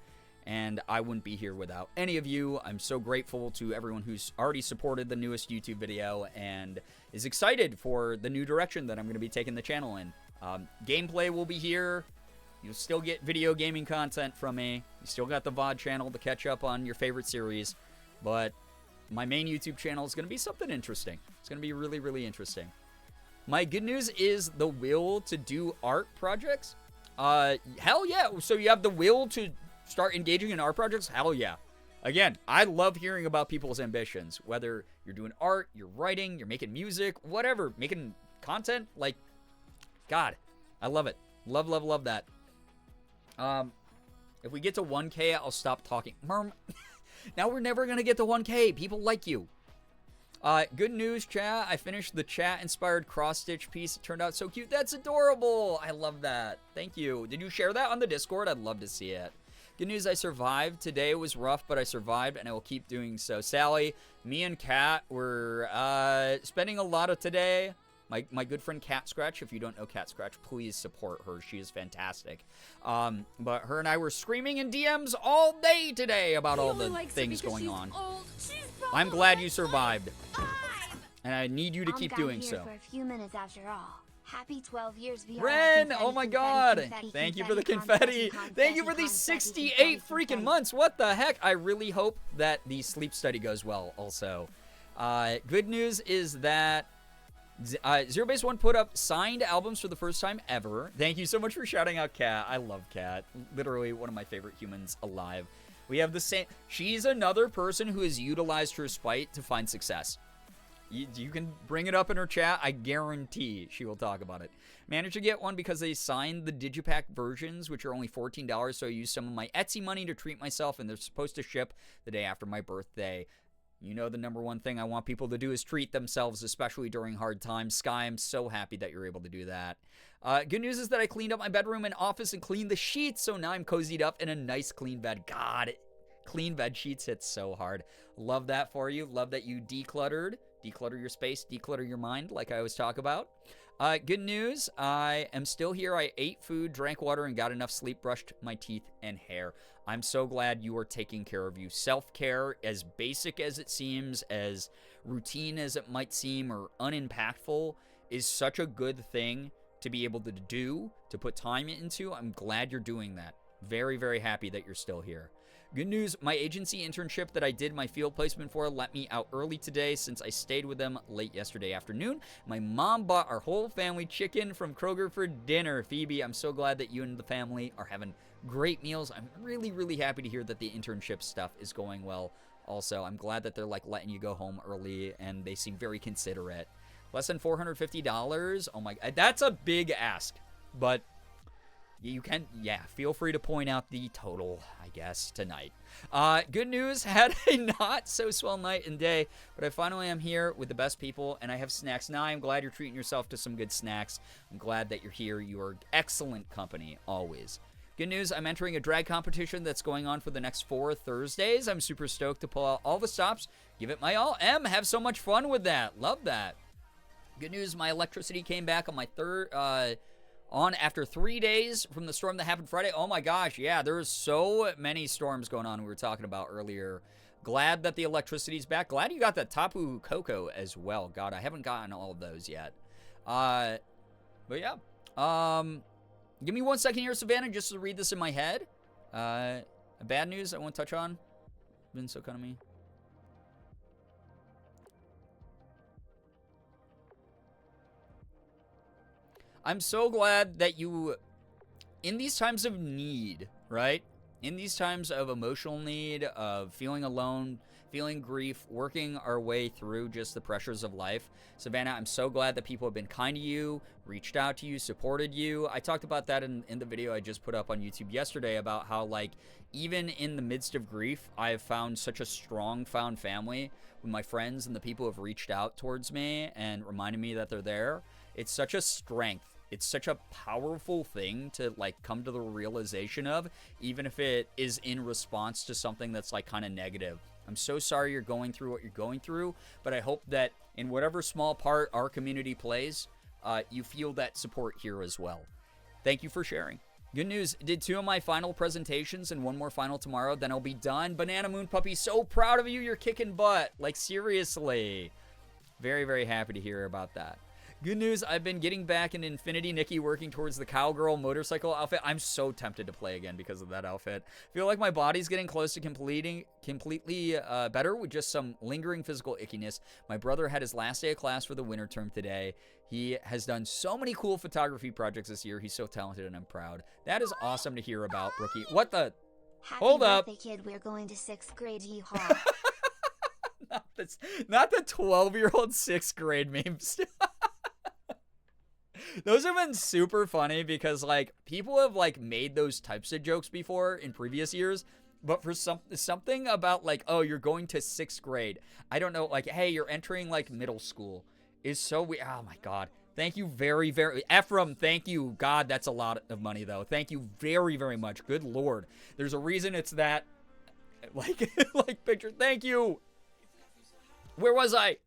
and I wouldn't be here without any of you. I'm so grateful to everyone who's already supported the newest YouTube video and is excited for the new direction that I'm going to be taking the channel in. Gameplay will be here. You'll still get video gaming content from me. You still got the VOD channel to catch up on your favorite series. But my main YouTube channel is going to be something interesting. It's going to be really, really interesting. My good news is the will to do art projects. Hell yeah. So you have the will to start engaging in art projects? Hell yeah. Again, I love hearing about people's ambitions. Whether you're doing art, you're writing, you're making music, whatever. Making content. Like, God, I love it. Love, love, love that. If we get to 1K, I'll stop talking. Now we're never going to get to 1K. People like you. Good news, chat. I finished the chat-inspired cross-stitch piece. It turned out so cute. That's adorable. I love that. Thank you. Did you share that on the Discord? I'd love to see it. Good news, I survived. Today was rough, but I survived, and I will keep doing so. Sally, me and Kat were spending a lot of today. My good friend Cat Scratch, if you don't know Cat Scratch, please support her. She is fantastic. But her and I were screaming in DMs all day today about all the things going on. I'm glad you survived. And I need you to keep doing so. For a few minutes after all. Happy 12 years, VR. Ren, oh my god. Thank you for the confetti. Thank you for these 68 freaking months. What the heck? I really hope that the sleep study goes well also. Good news is that Zero Base One put up signed albums for the first time ever. Thank you so much for shouting out Kat. I love Kat. Literally one of my favorite humans alive. We have the same. She's another person who has utilized her spite to find success. You can bring it up in her chat. I guarantee she will talk about it. Managed to get one because they signed the Digipack versions, which are only $14, so I used some of my Etsy money to treat myself, and they're supposed to ship the day after my birthday. You know the number one thing I want people to do is treat themselves, especially during hard times. Sky, I'm so happy that you're able to do that. Good news is that I cleaned up my bedroom and office and cleaned the sheets, so now I'm cozied up in a nice clean bed. God, Clean bed sheets hit so hard. Love that for you. Love that you decluttered. Declutter your space, declutter your mind, like I always talk about. Good news, I am still here. I ate food, drank water, and got enough sleep, brushed my teeth and hair. I'm so glad you are taking care of you. Self-care, as basic as it seems, as routine as it might seem, or unimpactful, is such a good thing to be able to do, to put time into. I'm glad you're doing that. Very, very happy that you're still here. Good news, my agency internship that I did my field placement for let me out early today since I stayed with them late yesterday afternoon. My mom bought our whole family chicken from Kroger for dinner. Phoebe, I'm so glad that you and the family are having great meals. I'm really, really happy to hear that the internship stuff is going well. Also, I'm glad that they're like letting you go home early and they seem very considerate. Less than $450? Oh my, that's a big ask, but you can, yeah, feel free to point out the total, I guess, tonight. Good news, had a not so swell night and day, but I finally am here with the best people, and I have snacks. Now I'm glad you're treating yourself to some good snacks. I'm glad that you're here. You are excellent company, always. Good news, I'm entering a drag competition that's going on for the next 4 Thursdays. I'm super stoked to pull out all the stops, give it my all. Have so much fun with that. Love that. Good news, my electricity came back on my after 3 days from the storm that happened Friday. Oh my gosh, yeah, there's so many storms going on we were talking about earlier. Glad that the electricity's back. Glad you got that Tapu Koko as well. God, I haven't gotten all of those yet. But yeah. Give me 1 second here, Savannah, just to read this in my head. Bad news I won't touch on. Been so kind of me. I'm so glad that you, in these times of need, right? In these times of emotional need, of feeling alone, feeling grief, working our way through just the pressures of life. Savannah, I'm so glad that people have been kind to you, reached out to you, supported you. I talked about that in the video I just put up on YouTube yesterday about how, like, even in the midst of grief, I have found such a strong found family with my friends and the people who have reached out towards me and reminded me that they're there. It's such a strength. It's such a powerful thing to, like, come to the realization of, even if it is in response to something that's, like, kind of negative. I'm so sorry you're going through what you're going through, but I hope that in whatever small part our community plays, you feel that support here as well. Thank you for sharing. Good news, did 2 of my final presentations and 1 more final tomorrow, then I'll be done. Banana Moon Puppy, so proud of you. You're kicking butt. Like, seriously. Very, very happy to hear about that. Good news, I've been getting back in Infinity Nikki, working towards the cowgirl motorcycle outfit. I'm so tempted to play again because of that outfit. Feel like my body's getting close to completely better with just some lingering physical ickiness. My brother had his last day of class for the winter term today. He has done so many cool photography projects this year. He's so talented and I'm proud. That is awesome to hear about, Brookie. What the? Happy Hold up. birthday, kid. We're going to 6th grade. Yeehaw. Not the 12-year-old 6th grade memes. Those have been super funny because, like, people have, like, made those types of jokes before in previous years, but for something about, like, oh, you're going to 6th grade. I don't know, like, hey, you're entering, like, middle school is so weird. Oh, my God. Thank you very, very... Ephraim, thank you. God, that's a lot of money, though. Thank you very, very much. Good Lord. There's a reason it's that, like, like, picture. Thank you. Where was I?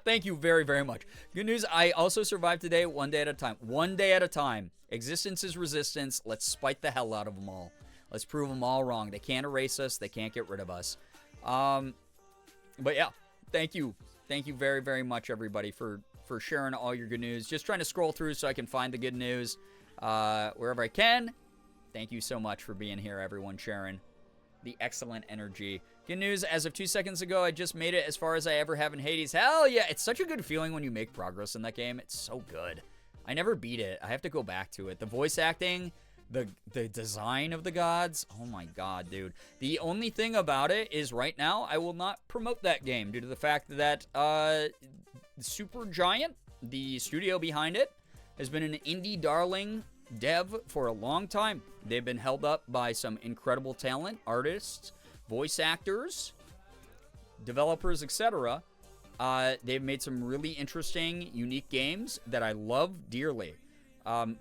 Thank you very, very much. Good news, I also survived today 1 day at a time. 1 day at a time. Existence is resistance. Let's spite the hell out of them all. Let's prove them all wrong. They can't erase us. They can't get rid of us. But yeah, thank you. Thank you very, very much, everybody, for sharing all your good news. Just trying to scroll through so I can find the good news wherever I can. Thank you so much for being here, everyone, sharing the excellent energy. Good news, as of 2 seconds ago, I just made it as far as I ever have in Hades. Hell yeah, it's such a good feeling when you make progress in that game. It's so good. I never beat it. I have to go back to it. The voice acting, the design of the gods. Oh my God, dude. The only thing about it is right now, I will not promote that game due to the fact that Supergiant, the studio behind it, has been an indie darling dev for a long time. They've been held up by some incredible talent, artists, voice actors, developers, etc. They've made some really interesting, unique games that I love dearly.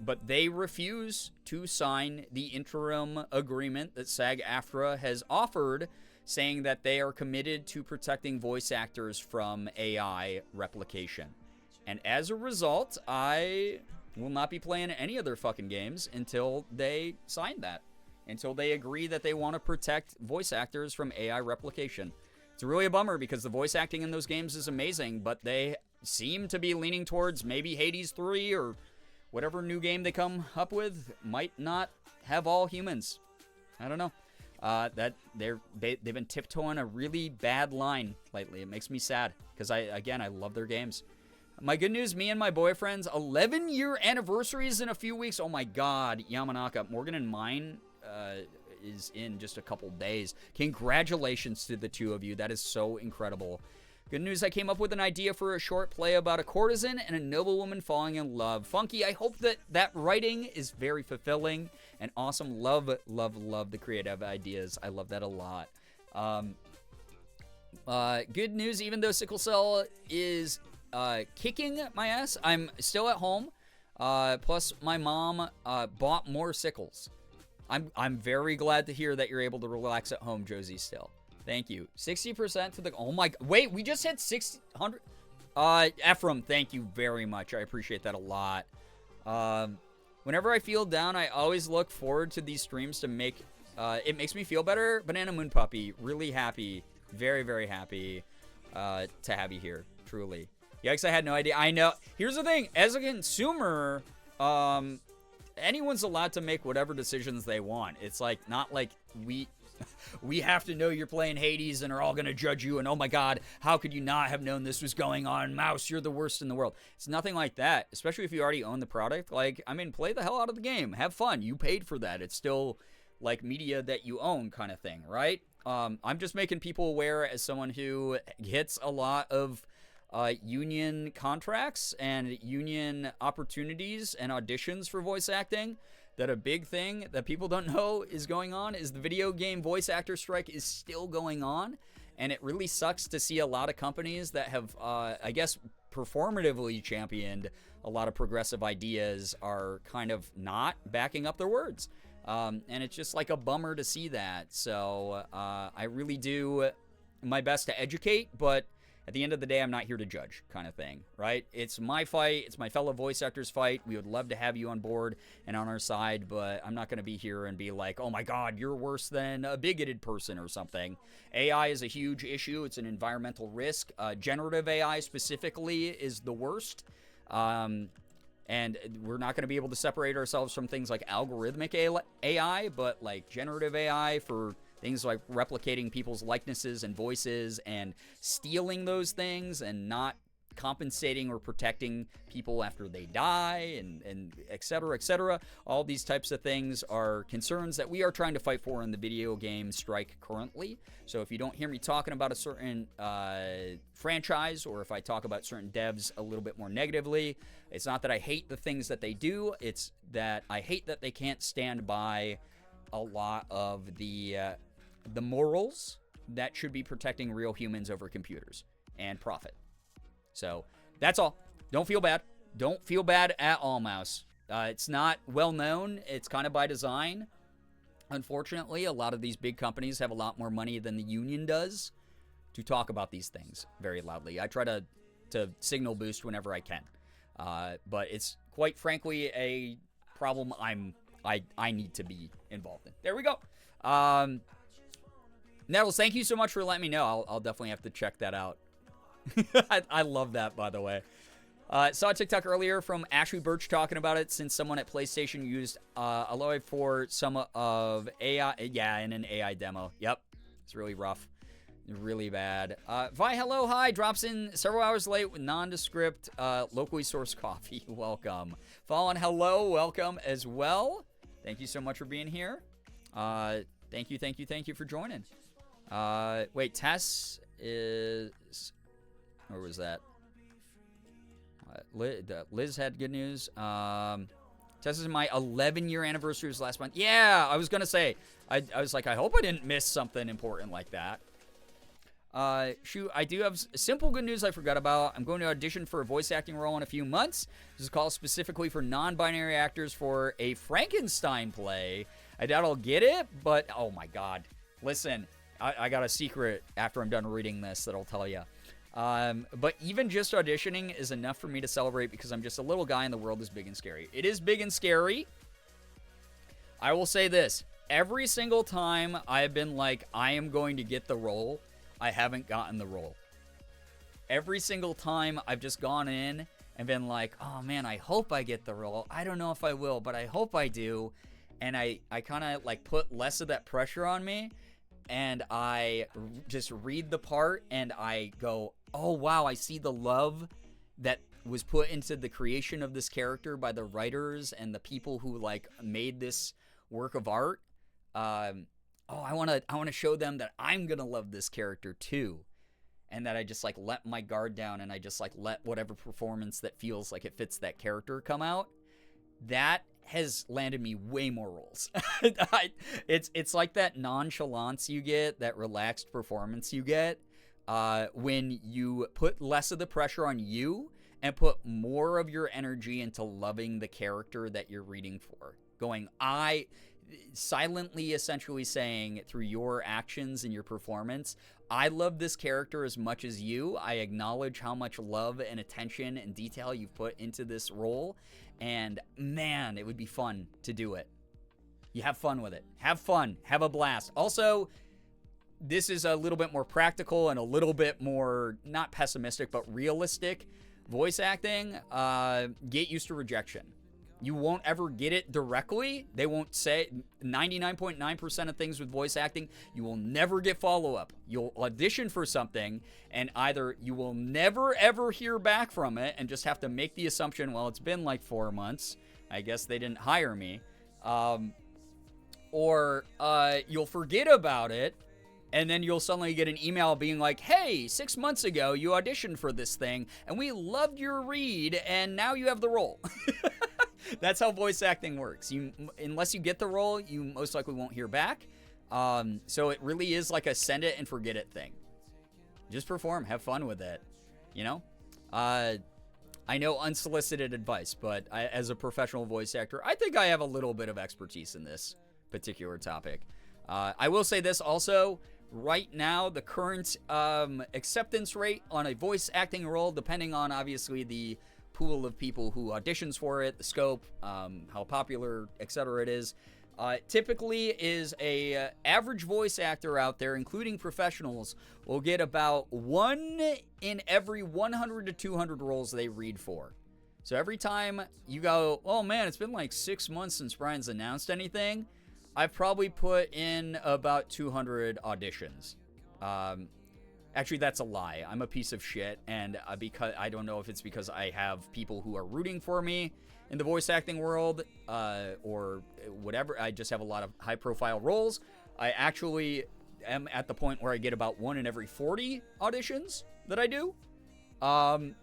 but they refuse to sign the interim agreement that SAG-AFTRA has offered, saying that they are committed to protecting voice actors from AI replication. And as a result, I will not be playing any of their fucking games until they sign that. Until they agree that they want to protect voice actors from AI replication. It's really a bummer because the voice acting in those games is amazing, but they seem to be leaning towards maybe Hades 3 or whatever new game they come up with might not have all humans. I don't know. They've been tiptoeing a really bad line lately. It makes me sad because I love their games. My good news, me and my boyfriend's 11-year anniversary is in a few weeks. Oh my God, Yamanaka. Morgan and mine is in just a couple days. Congratulations to the two of you. That is so incredible. Good news, I came up with an idea for a short play about a courtesan and a noblewoman falling in love. Funky, I hope that writing is very fulfilling and awesome. Love, love, love the creative ideas. I love that a lot. Good news, even though sickle cell is kicking my ass, I'm still at home. Plus, my mom bought more sickles. I'm very glad to hear that you're able to relax at home, Josie, still. Thank you. 60% to the... Oh my... Wait, we just hit 600... Ephraim, thank you very much. I appreciate that a lot. Whenever I feel down, I always look forward to these streams to make... it makes me feel better. Banana Moon Puppy, really happy. Very, very happy to have you here. Truly. Yikes, I had no idea. I know. Here's the thing. As a consumer, anyone's allowed to make whatever decisions they want. It's like, not like we have to know you're playing Hades and are all going to judge you and, oh my God, how could you not have known this was going on? Mouse, you're the worst in the world. It's nothing like that, especially if you already own the product. Like, I mean, play the hell out of the game. Have fun. You paid for that. It's still like media that you own kind of thing, right? I'm just making people aware as someone who hits a lot of union contracts and union opportunities and auditions for voice acting, that a big thing that people don't know is going on is the video game voice actor strike is still going on. And it really sucks to see a lot of companies that have, I guess, performatively championed a lot of progressive ideas are kind of not backing up their words. And it's just like a bummer to see that. So I really do my best to educate, but at the end of the day, I'm not here to judge, kind of thing, right? It's my fight. It's my fellow voice actors' fight. We would love to have you on board and on our side, but I'm not going to be here and be like, oh my God, you're worse than a bigoted person or something. AI is a huge issue. It's an environmental risk. Generative AI specifically is the worst. And we're not going to be able to separate ourselves from things like algorithmic AI, but like generative AI for things like replicating people's likenesses and voices and stealing those things and not compensating or protecting people after they die and et cetera, et cetera. All these types of things are concerns that we are trying to fight for in the video game strike currently. So if you don't hear me talking about a certain franchise, or if I talk about certain devs a little bit more negatively, it's not that I hate the things that they do. It's that I hate that they can't stand by a lot of the morals that should be protecting real humans over computers and profit. So that's all. Don't feel bad. Don't feel bad at all, Mouse. It's not well known. It's kind of by design. Unfortunately, a lot of these big companies have a lot more money than the union does to talk about these things very loudly. I try to signal boost whenever I can. But it's quite frankly a problem I need to be involved in. There we go. Nettles, thank you so much for letting me know. I'll definitely have to check that out. I love that, by the way. Saw a TikTok earlier from Ashley Birch talking about it, since someone at PlayStation used Aloy for some of AI. Yeah, in an AI demo. Yep. It's really rough. Really bad. Vi, hello, hi. Drops in several hours late with nondescript, locally sourced coffee. Welcome. Fallen, hello. Welcome as well. Thank you so much for being here. Thank you for joining. Wait, Tess is... Where was that? Liz had good news. Tess is my 11-year anniversary was last month. Yeah, I was going to say. I was like, I hope I didn't miss something important like that. shoot, I do have simple good news I forgot about. I'm going to audition for a voice acting role in a few months. This is called specifically for non-binary actors for a Frankenstein play. I doubt I'll get it, but oh my god. Listen, I got a secret after I'm done reading this that I'll tell you. But even just auditioning is enough for me to celebrate because I'm just a little guy and the world is big and scary. It is big and scary. I will say this. Every single time I've been like, I am going to get the role, I haven't gotten the role. Every single time I've just gone in and been like, oh man, I hope I get the role. I don't know if I will, but I hope I do. And I kind of like put less of that pressure on me. And I just read the part and I go, oh wow, I see the love that was put into the creation of this character by the writers and the people who like made this work of art. I want to show them that I'm going to love this character too. And that I just like let my guard down and I just like let whatever performance that feels like it fits that character come out. That has landed me way more roles. It's like that nonchalance you get, that relaxed performance you get when you put less of the pressure on you and put more of your energy into loving the character that you're reading for. Going, silently essentially saying through your actions and your performance, I love this character as much as you. I acknowledge how much love and attention and detail you've put into this role. And man, it would be fun to do it. You have fun with it. Have fun. Have a blast. Also, this is a little bit more practical and a little bit more, not pessimistic, but realistic voice acting. Get used to rejection. You won't ever get it directly. They won't say 99.9% of things with voice acting. You will never get follow-up. You'll audition for something, and either you will never, ever hear back from it and just have to make the assumption, well, it's been like 4 months. I guess they didn't hire me. Or you'll forget about it, and then you'll suddenly get an email being like, hey, 6 months ago, you auditioned for this thing, and we loved your read, and now you have the role. That's how voice acting works. Unless you get the role, you most likely won't hear back. So it really is like a send it and forget it thing. Just perform. Have fun with it. You know? I know unsolicited advice, but as a professional voice actor, I think I have a little bit of expertise in this particular topic. I will say this also. Right now, the current acceptance rate on a voice acting role, depending on obviously the pool of people who auditions for it, the scope, how popular, etc. it is, typically is a average voice actor out there, including professionals, will get about 1 in every 100 to 200 roles they read for. So every time you go, oh man, it's been like 6 months since Brian's announced anything, I've probably put in about 200 auditions. Actually, that's a lie. I'm a piece of shit, and because I don't know if it's because I have people who are rooting for me in the voice acting world, or whatever. I just have a lot of high-profile roles. I actually am at the point where I get about 1 in every 40 auditions that I do.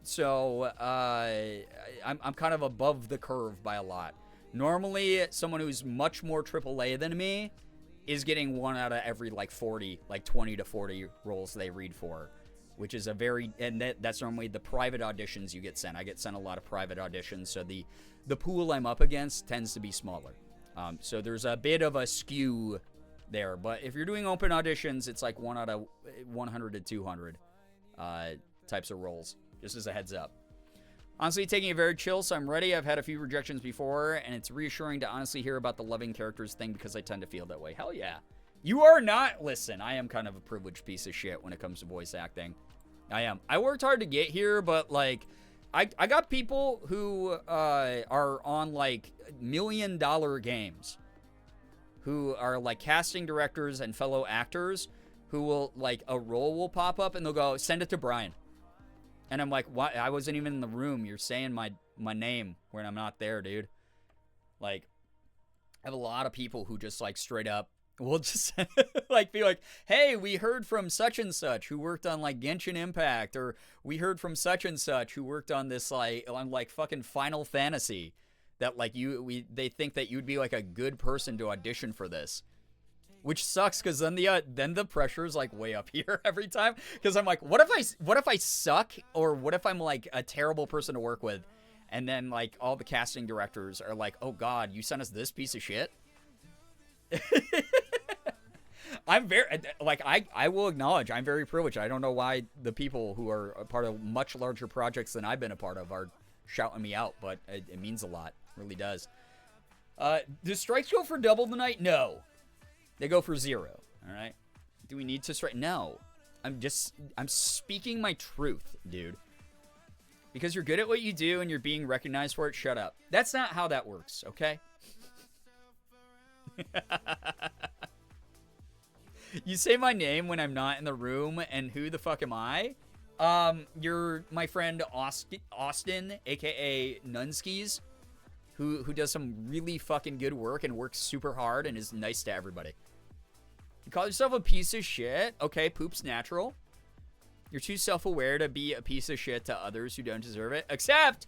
So I'm kind of above the curve by a lot. Normally, someone who's much more AAA than me is getting 1 out of every like 40, like 20 to 40 roles they read for, which is that's normally the private auditions you get sent. I get sent a lot of private auditions, so the pool I'm up against tends to be smaller. So there's a bit of a skew there, but if you're doing open auditions, it's like 1 out of 100 to 200 types of roles, just as a heads up. Honestly, taking it very chill, so I'm ready. I've had a few rejections before, and it's reassuring to honestly hear about the loving characters thing because I tend to feel that way. Hell yeah. You are not. Listen, I am kind of a privileged piece of shit when it comes to voice acting. I am. I worked hard to get here, but, like, I got people who are on, like, $1 million games who are, like, casting directors and fellow actors who will, like, a role will pop up, and they'll go, send it to Brian. And I'm like, what? I wasn't even in the room. You're saying my name when I'm not there, dude. Like, I have a lot of people who just, like, straight up will just, like, be like, hey, we heard from such and such who worked on, like, Genshin Impact. Or we heard from such and such who worked on this, like, on, like, fucking Final Fantasy. That, like, they think that you'd be, like, a good person to audition for this. which sucks because then the pressure is like way up here every time. Because I'm like, what if I suck, or what if I'm like a terrible person to work with, and then like all the casting directors are like, oh God, you sent us this piece of shit. I'm very, like, I will acknowledge I'm very privileged. I don't know why the people who are a part of much larger projects than I've been a part of are shouting me out, but it means a lot. It really does. Do strikes go for double tonight? No. They go for 0. All right. Do we need to strike? No. I'm speaking my truth, dude. Because you're good at what you do and you're being recognized for it, shut up. That's not how that works, okay? You say my name when I'm not in the room, and who the fuck am I? You're my friend Austin, aka Nunskis, who does some really fucking good work and works super hard and is nice to everybody. You call yourself a piece of shit? Okay, poop's natural. You're too self-aware to be a piece of shit to others who don't deserve it. Except,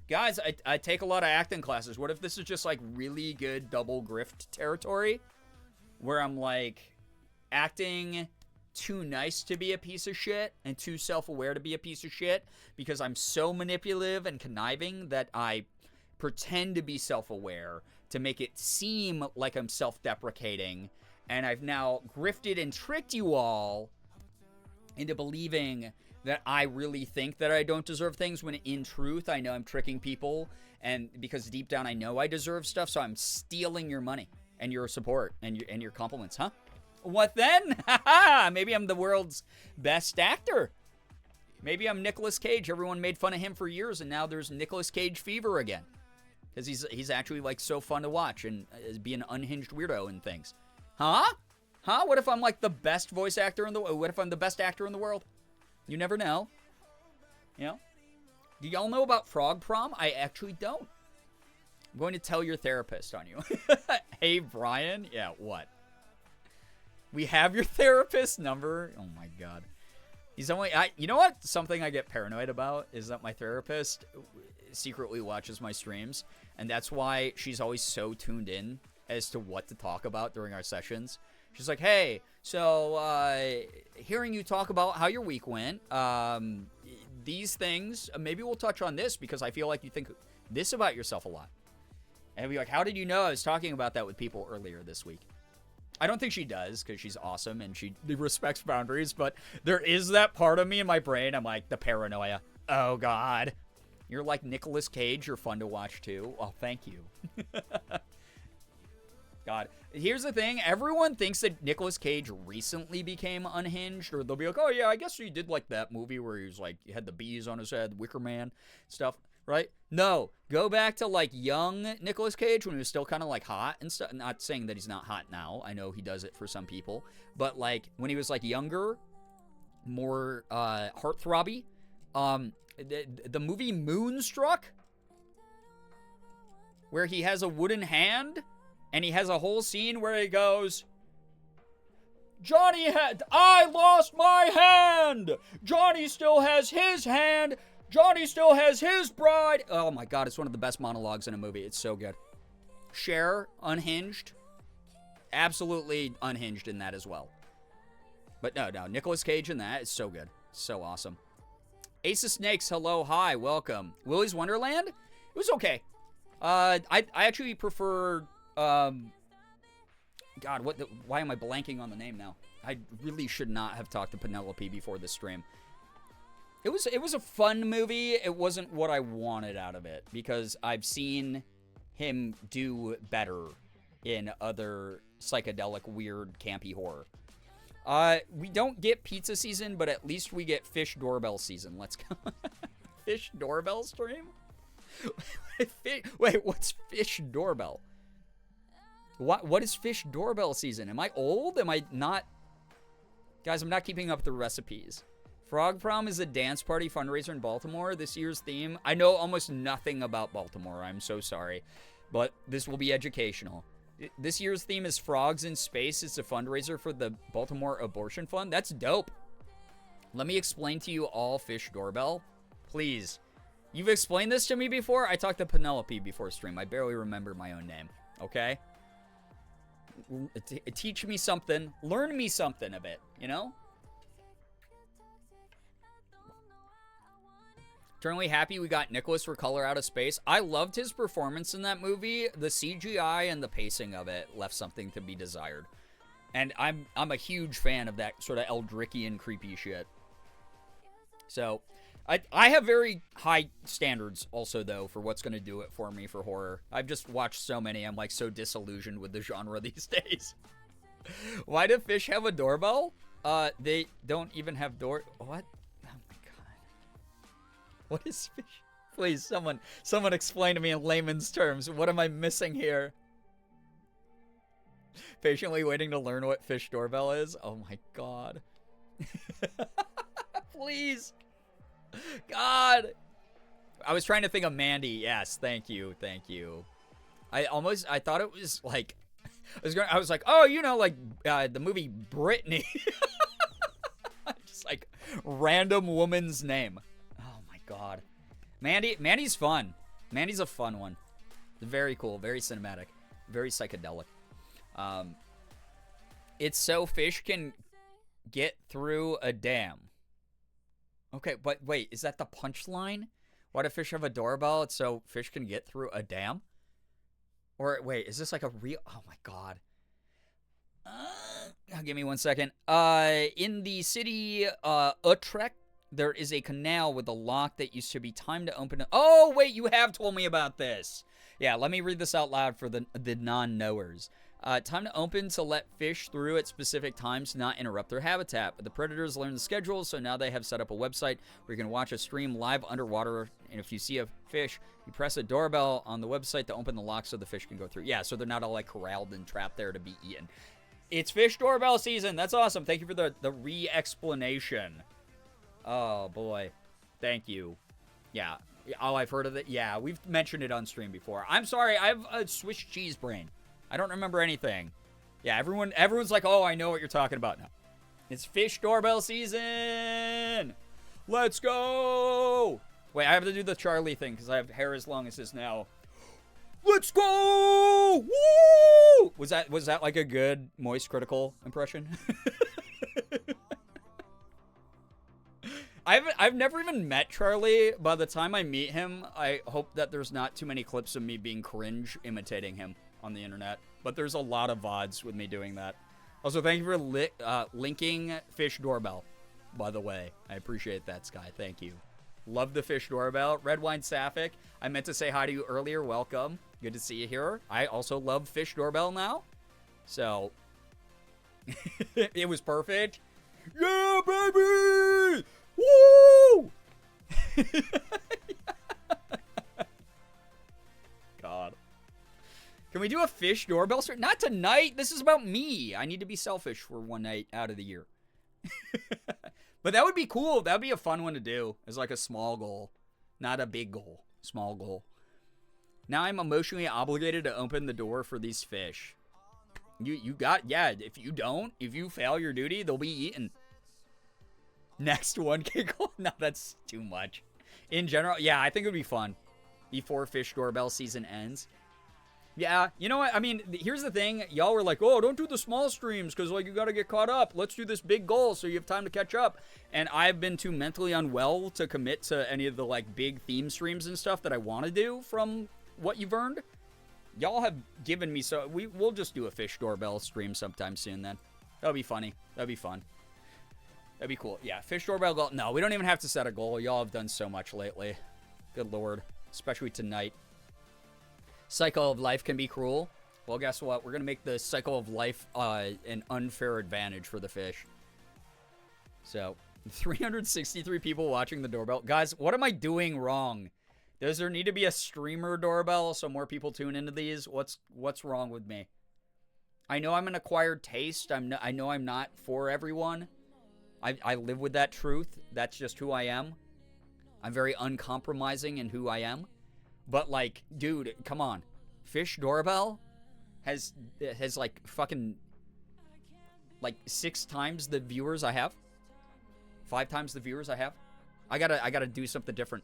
guys, I take a lot of acting classes. What if this is just like really good double grift territory, where I'm like acting too nice to be a piece of shit and too self-aware to be a piece of shit because I'm so manipulative and conniving that I pretend to be self-aware to make it seem like I'm self-deprecating, and I've now grifted and tricked you all into believing that I really think that I don't deserve things, when in truth I know I'm tricking people, and because deep down I know I deserve stuff, so I'm stealing your money and your support and your compliments, huh? What then? Haha, maybe I'm the world's best actor. Maybe I'm Nicolas Cage. Everyone made fun of him for years, and now there's Nicolas Cage fever again. Because he's actually like so fun to watch and be an unhinged weirdo and things. Huh? Huh? What if I'm like the best voice actor in the world? What if I'm the best actor in the world? You never know. You know? Do y'all know about Frog Prom? I actually don't. I'm going to tell your therapist on you. Hey, Brian? Yeah, what? We have your therapist number. Oh my God. He's only, you know what? Something I get paranoid about is that my therapist secretly watches my streams, and that's why she's always so tuned in as to what to talk about during our sessions. She's like, hey, so hearing you talk about how your week went, these things, maybe we'll touch on this because I feel like you think this about yourself a lot. And I'll be like, how did you know I was talking about that with people earlier this week? I don't think she does, because she's awesome and she respects boundaries, but there is that part of me in my brain. I'm like, the paranoia. Oh, God. You're like Nicolas Cage. You're fun to watch, too. Oh, thank you. God. Here's the thing. Everyone thinks that Nicolas Cage recently became unhinged, or they'll be like, oh, yeah, I guess he did like that movie where he was like, he had the bees on his head, Wicker Man stuff. Right? No. Go back to, like, young Nicolas Cage when he was still kind of, like, hot and stuff. Not saying that he's not hot now. I know he does it for some people. But, like, when he was, like, younger, more heartthrobby, the movie Moonstruck, where he has a wooden hand, and he has a whole scene where he goes, I lost my hand! Johnny still has his hand! Johnny still has his bride. Oh my God, it's one of the best monologues in a movie. It's so good. Cher, unhinged. Absolutely unhinged in that as well. But no, Nicolas Cage in that is so good. So awesome. Ace of Snakes, hello, hi, welcome. Willy's Wonderland? It was okay. I actually prefer, God, why am I blanking on the name now? I really should not have talked to Penelope before this stream. It was a fun movie. It wasn't what I wanted out of it, because I've seen him do better in other psychedelic, weird, campy horror. We don't get pizza season, but at least we get fish doorbell season. Let's go. Fish doorbell stream? Wait, what's fish doorbell? What is fish doorbell season? Am I old? Am I not? Guys, I'm not keeping up with the recipes. Frog Prom is a dance party fundraiser in Baltimore. This year's theme, I know almost nothing about Baltimore. I'm so sorry, but this will be educational. This year's theme is Frogs in Space. It's a fundraiser for the Baltimore Abortion Fund. That's dope. Let me explain to you all Fish Doorbell. Please. You've explained this to me before. I talked to Penelope before stream. I barely remember my own name. Okay? Teach me something. Learn me something of it, you know? Eternally happy we got Nicholas for Color Out of Space. I loved his performance in that movie. The CGI and the pacing of it left something to be desired. And I'm a huge fan of that sort of Eldrickian creepy shit. So, I have very high standards also, though, for what's going to do it for me for horror. I've just watched so many. I'm, like, so disillusioned with the genre these days. Why do fish have a doorbell? They don't even have What? Oh, my God. What is fish? Please, someone explain to me in layman's terms. What am I missing here? Patiently waiting to learn what fish doorbell is? Oh, my God. Please. God. I was trying to think of Mandy. Yes, thank you. I thought it was like, I was like, oh, you know, like the movie Britney. Just like random woman's name. Oh my God. Mandy's fun. Mandy's a fun one. Very cool, very cinematic, very psychedelic. It's so fish can get through a dam. Okay, but wait, is that the punchline? Why do fish have a doorbell? It's so fish can get through a dam? Or wait, is this like a real... Oh my God. Give me 1 second. In the city Utrecht, there is a canal with a lock that used to be timed to open... Oh, wait, you have told me about this. Yeah, let me read this out loud for the non-knowers. Time to open to let fish through at specific times to not interrupt their habitat. But the predators learned the schedule, so now they have set up a website where you can watch a stream live underwater. And if you see a fish, you press a doorbell on the website to open the lock so the fish can go through. Yeah, so they're not all like corralled and trapped there to be eaten. It's fish doorbell season. That's awesome. Thank you for the re-explanation. Oh, boy. Thank you. Yeah. Oh, I've heard of it. Yeah, we've mentioned it on stream before. I'm sorry. I have a Swiss cheese brain. I don't remember anything. Yeah, everyone's like, oh, I know what you're talking about now. It's fish doorbell season. Let's go. Wait, I have to do the Charlie thing because I have hair as long as this now. Let's go. Woo! Was that like a good Moist Critical impression? I've never even met Charlie. By the time I meet him, I hope that there's not too many clips of me being cringe imitating him on the internet, but there's a lot of VODs with me doing that. Also, thank you for linking fish doorbell, by the way. I appreciate that, Sky. Thank you. Love the fish doorbell. Red Wine Sapphic, I meant to say hi to you earlier. Welcome. Good to see you here. I also love fish doorbell now, so it was perfect. Yeah, baby! Woo! God. Can we do a fish doorbell stream? Not tonight. This is about me. I need to be selfish for one night out of the year. But that would be cool. That would be a fun one to do as like a small goal. Not a big goal. Small goal. Now I'm emotionally obligated to open the door for these fish. You got... Yeah, if you fail your duty, they'll be eaten. Next one, giggle. No, that's too much. In general, yeah, I think it would be fun. Before fish doorbell season ends. Yeah, you know what? I mean, here's the thing. Y'all were like, oh, don't do the small streams because, like, you got to get caught up. Let's do this big goal so you have time to catch up. And I've been too mentally unwell to commit to any of the, like, big theme streams and stuff that I want to do from what you've earned. Y'all have given me so... We'll just do a fish doorbell stream sometime soon then. That'll be funny. That'll be fun. That'd be cool. Yeah, fish doorbell goal. No, we don't even have to set a goal. Y'all have done so much lately. Good Lord. Especially tonight. Cycle of life can be cruel. Well, guess what? We're going to make the cycle of life an unfair advantage for the fish. So, 363 people watching the doorbell. Guys, what am I doing wrong? Does there need to be a streamer doorbell so more people tune into these? What's wrong with me? I know I'm an acquired taste. I know I'm not for everyone. I live with that truth. That's just who I am. I'm very uncompromising in who I am. But, like, dude, come on. Fish doorbell has like, fucking, like, 6 times the viewers I have. 5 times the viewers I have. I gotta do something different.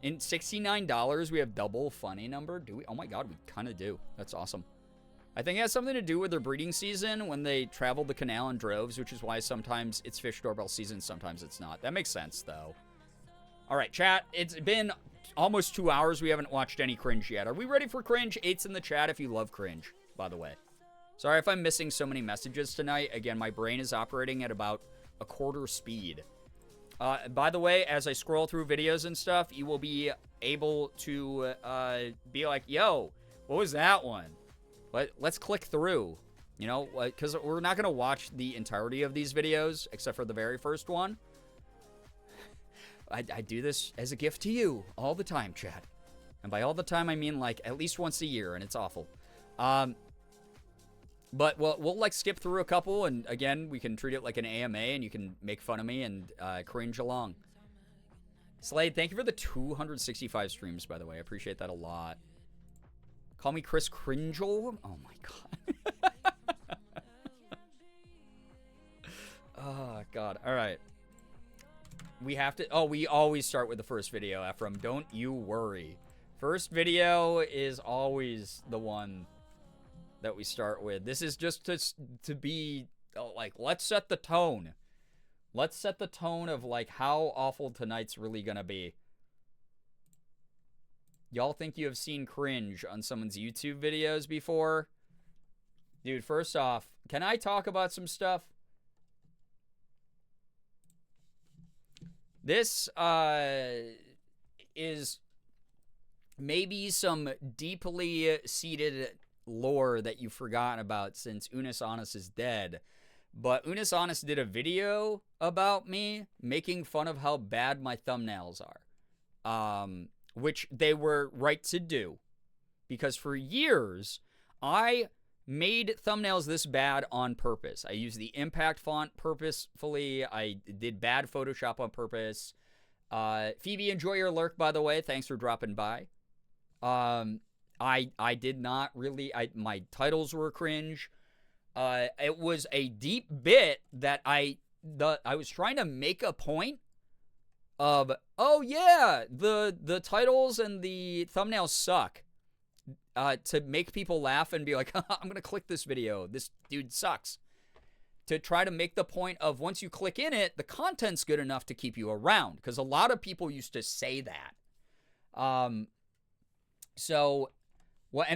In $69, we have double funny number. Do we? Oh, my God, we kind of do. That's awesome. I think it has something to do with their breeding season when they travel the canal in droves, which is why sometimes it's fish doorbell season, sometimes it's not. That makes sense, though. All right, chat. It's been almost 2 hours. We haven't watched any cringe yet. Are we ready for cringe? 8's in the chat if you love cringe, by the way. Sorry if I'm missing so many messages tonight. Again, my brain is operating at about a quarter speed. By the way, as I scroll through videos and stuff, you will be able to be like, yo, what was that one? Let's click through, you know, because we're not going to watch the entirety of these videos, except for the very first one. I do this as a gift to you all the time, chat. And by all the time, I mean, like, at least once a year, and it's awful. But we'll like, skip through a couple, and again, we can treat it like an AMA, and you can make fun of me and cringe along. Slade, thank you for the 265 streams, by the way. I appreciate that a lot. Call me Chris Cringel? Oh, my God. Oh, God. All right. We have to... Oh, we always start with the first video, Ephraim. Don't you worry. First video is always the one that we start with. This is just to be, like, let's set the tone. Let's set the tone of, like, how awful tonight's really gonna be. Y'all think you have seen cringe on someone's YouTube videos before? Dude, first off, can I talk about some stuff? This is maybe some deeply seated lore that you've forgotten about since Unis Honest is dead. But Unis Honest did a video about me making fun of how bad my thumbnails are. Which they were right to do. Because for years, I made thumbnails this bad on purpose. I used the impact font purposefully. I did bad Photoshop on purpose. Phoebe, enjoy your lurk, by the way. Thanks for dropping by. I did not really... my titles were cringe. It was a deep bit that I was trying to make a point of, oh yeah, the titles and the thumbnails suck. To make people laugh and be like, I'm going to click this video. This dude sucks. To try to make the point of once you click in it, the content's good enough to keep you around. Because a lot of people used to say that. So,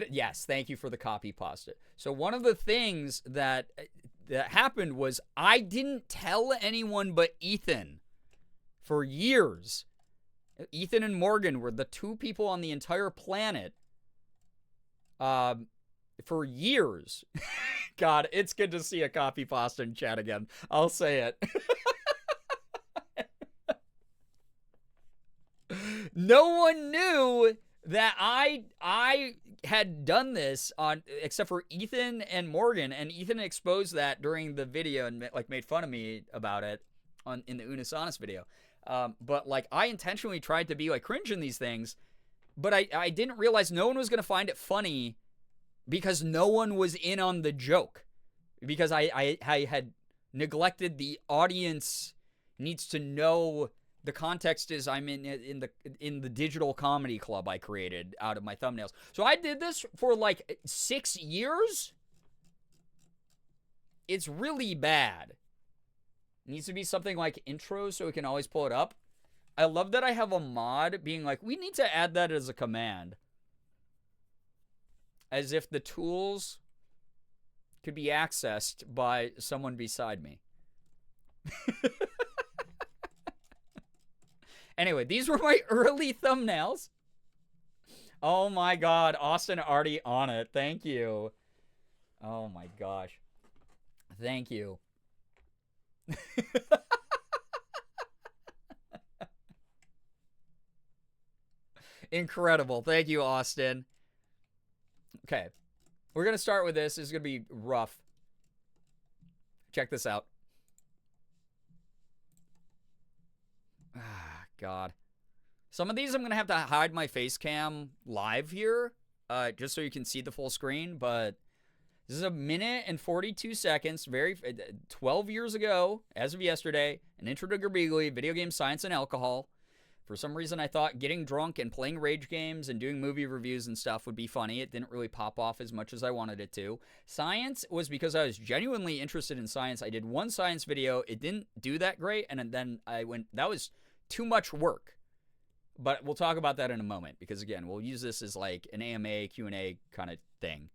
yes, thank you for the copy pasta. So one of the things that happened was I didn't tell anyone but Ethan for years. Ethan and Morgan were the two people on the entire planet for years. God, it's good to see a copy pasta in chat again. I'll say it. No one knew that I had done this on, except for Ethan and Morgan, and Ethan exposed that during the video and like made fun of me about it in the Unis Honest video. But like I intentionally tried to be like cringe in these things, but I didn't realize no one was going to find it funny because no one was in on the joke, because I had neglected the audience needs to know the context is I'm in the digital comedy club I created out of my thumbnails. So I did this for like 6 years. It's really bad. It needs to be something like intro so we can always pull it up. I love that I have a mod being like, we need to add that as a command. As if the tools could be accessed by someone beside me. Anyway, these were my early thumbnails. Oh my God, Austin already on it. Thank you. Oh my gosh. Thank you. Incredible. Thank you, Austin. Okay. We're going to start with this. This is going to be rough. Check this out. Ah, God. Some of these I'm going to have to hide my face cam live here, just so you can see the full screen, but this is 1 minute and 42 seconds, 12 years ago, as of yesterday, an intro to Girbeagly, video game science and alcohol. For some reason, I thought getting drunk and playing rage games and doing movie reviews and stuff would be funny. It didn't really pop off as much as I wanted it to. Science was because I was genuinely interested in science. I did one science video. It didn't do that great, and then I went, that was too much work. But we'll talk about that in a moment, because, again, we'll use this as like an AMA, Q&A kind of thing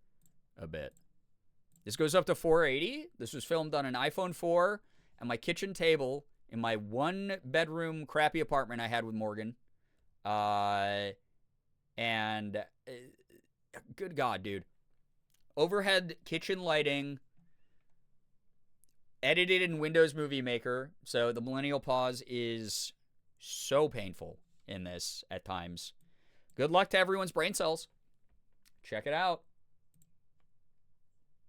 a bit. This goes up to 480. This was filmed on an iPhone 4 and my kitchen table in my one-bedroom crappy apartment I had with Morgan. And good God, dude. Overhead kitchen lighting. Edited in Windows Movie Maker. So the millennial pause is so painful in this at times. Good luck to everyone's brain cells. Check it out.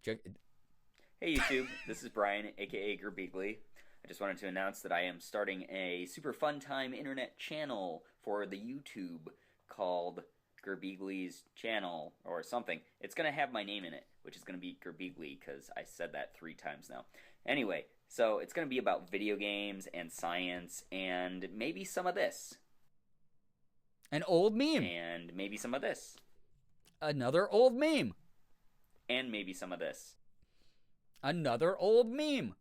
Hey YouTube, this is Brian, aka Girbeagly. I just wanted to announce that I am starting a super fun time internet channel for the YouTube called Girbeagly's channel or something. It's going to have my name in it, which is going to be Girbeagly because I said that 3 times now. Anyway, so it's going to be about video games and science and maybe some of this. An old meme. And maybe some of this. Another old meme. And maybe some of this. Another old meme.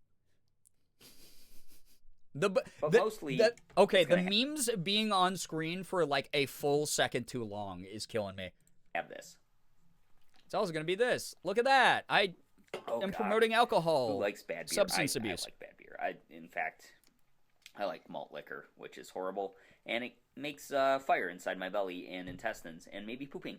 Mostly... the memes being on screen for like a full second too long is killing me. Have this. It's also going to be this. Look at that. I am promoting alcohol. Who likes bad beer? Substance abuse. I like bad beer. In fact, I like malt liquor, which is horrible. And it makes fire inside my belly and intestines and maybe pooping.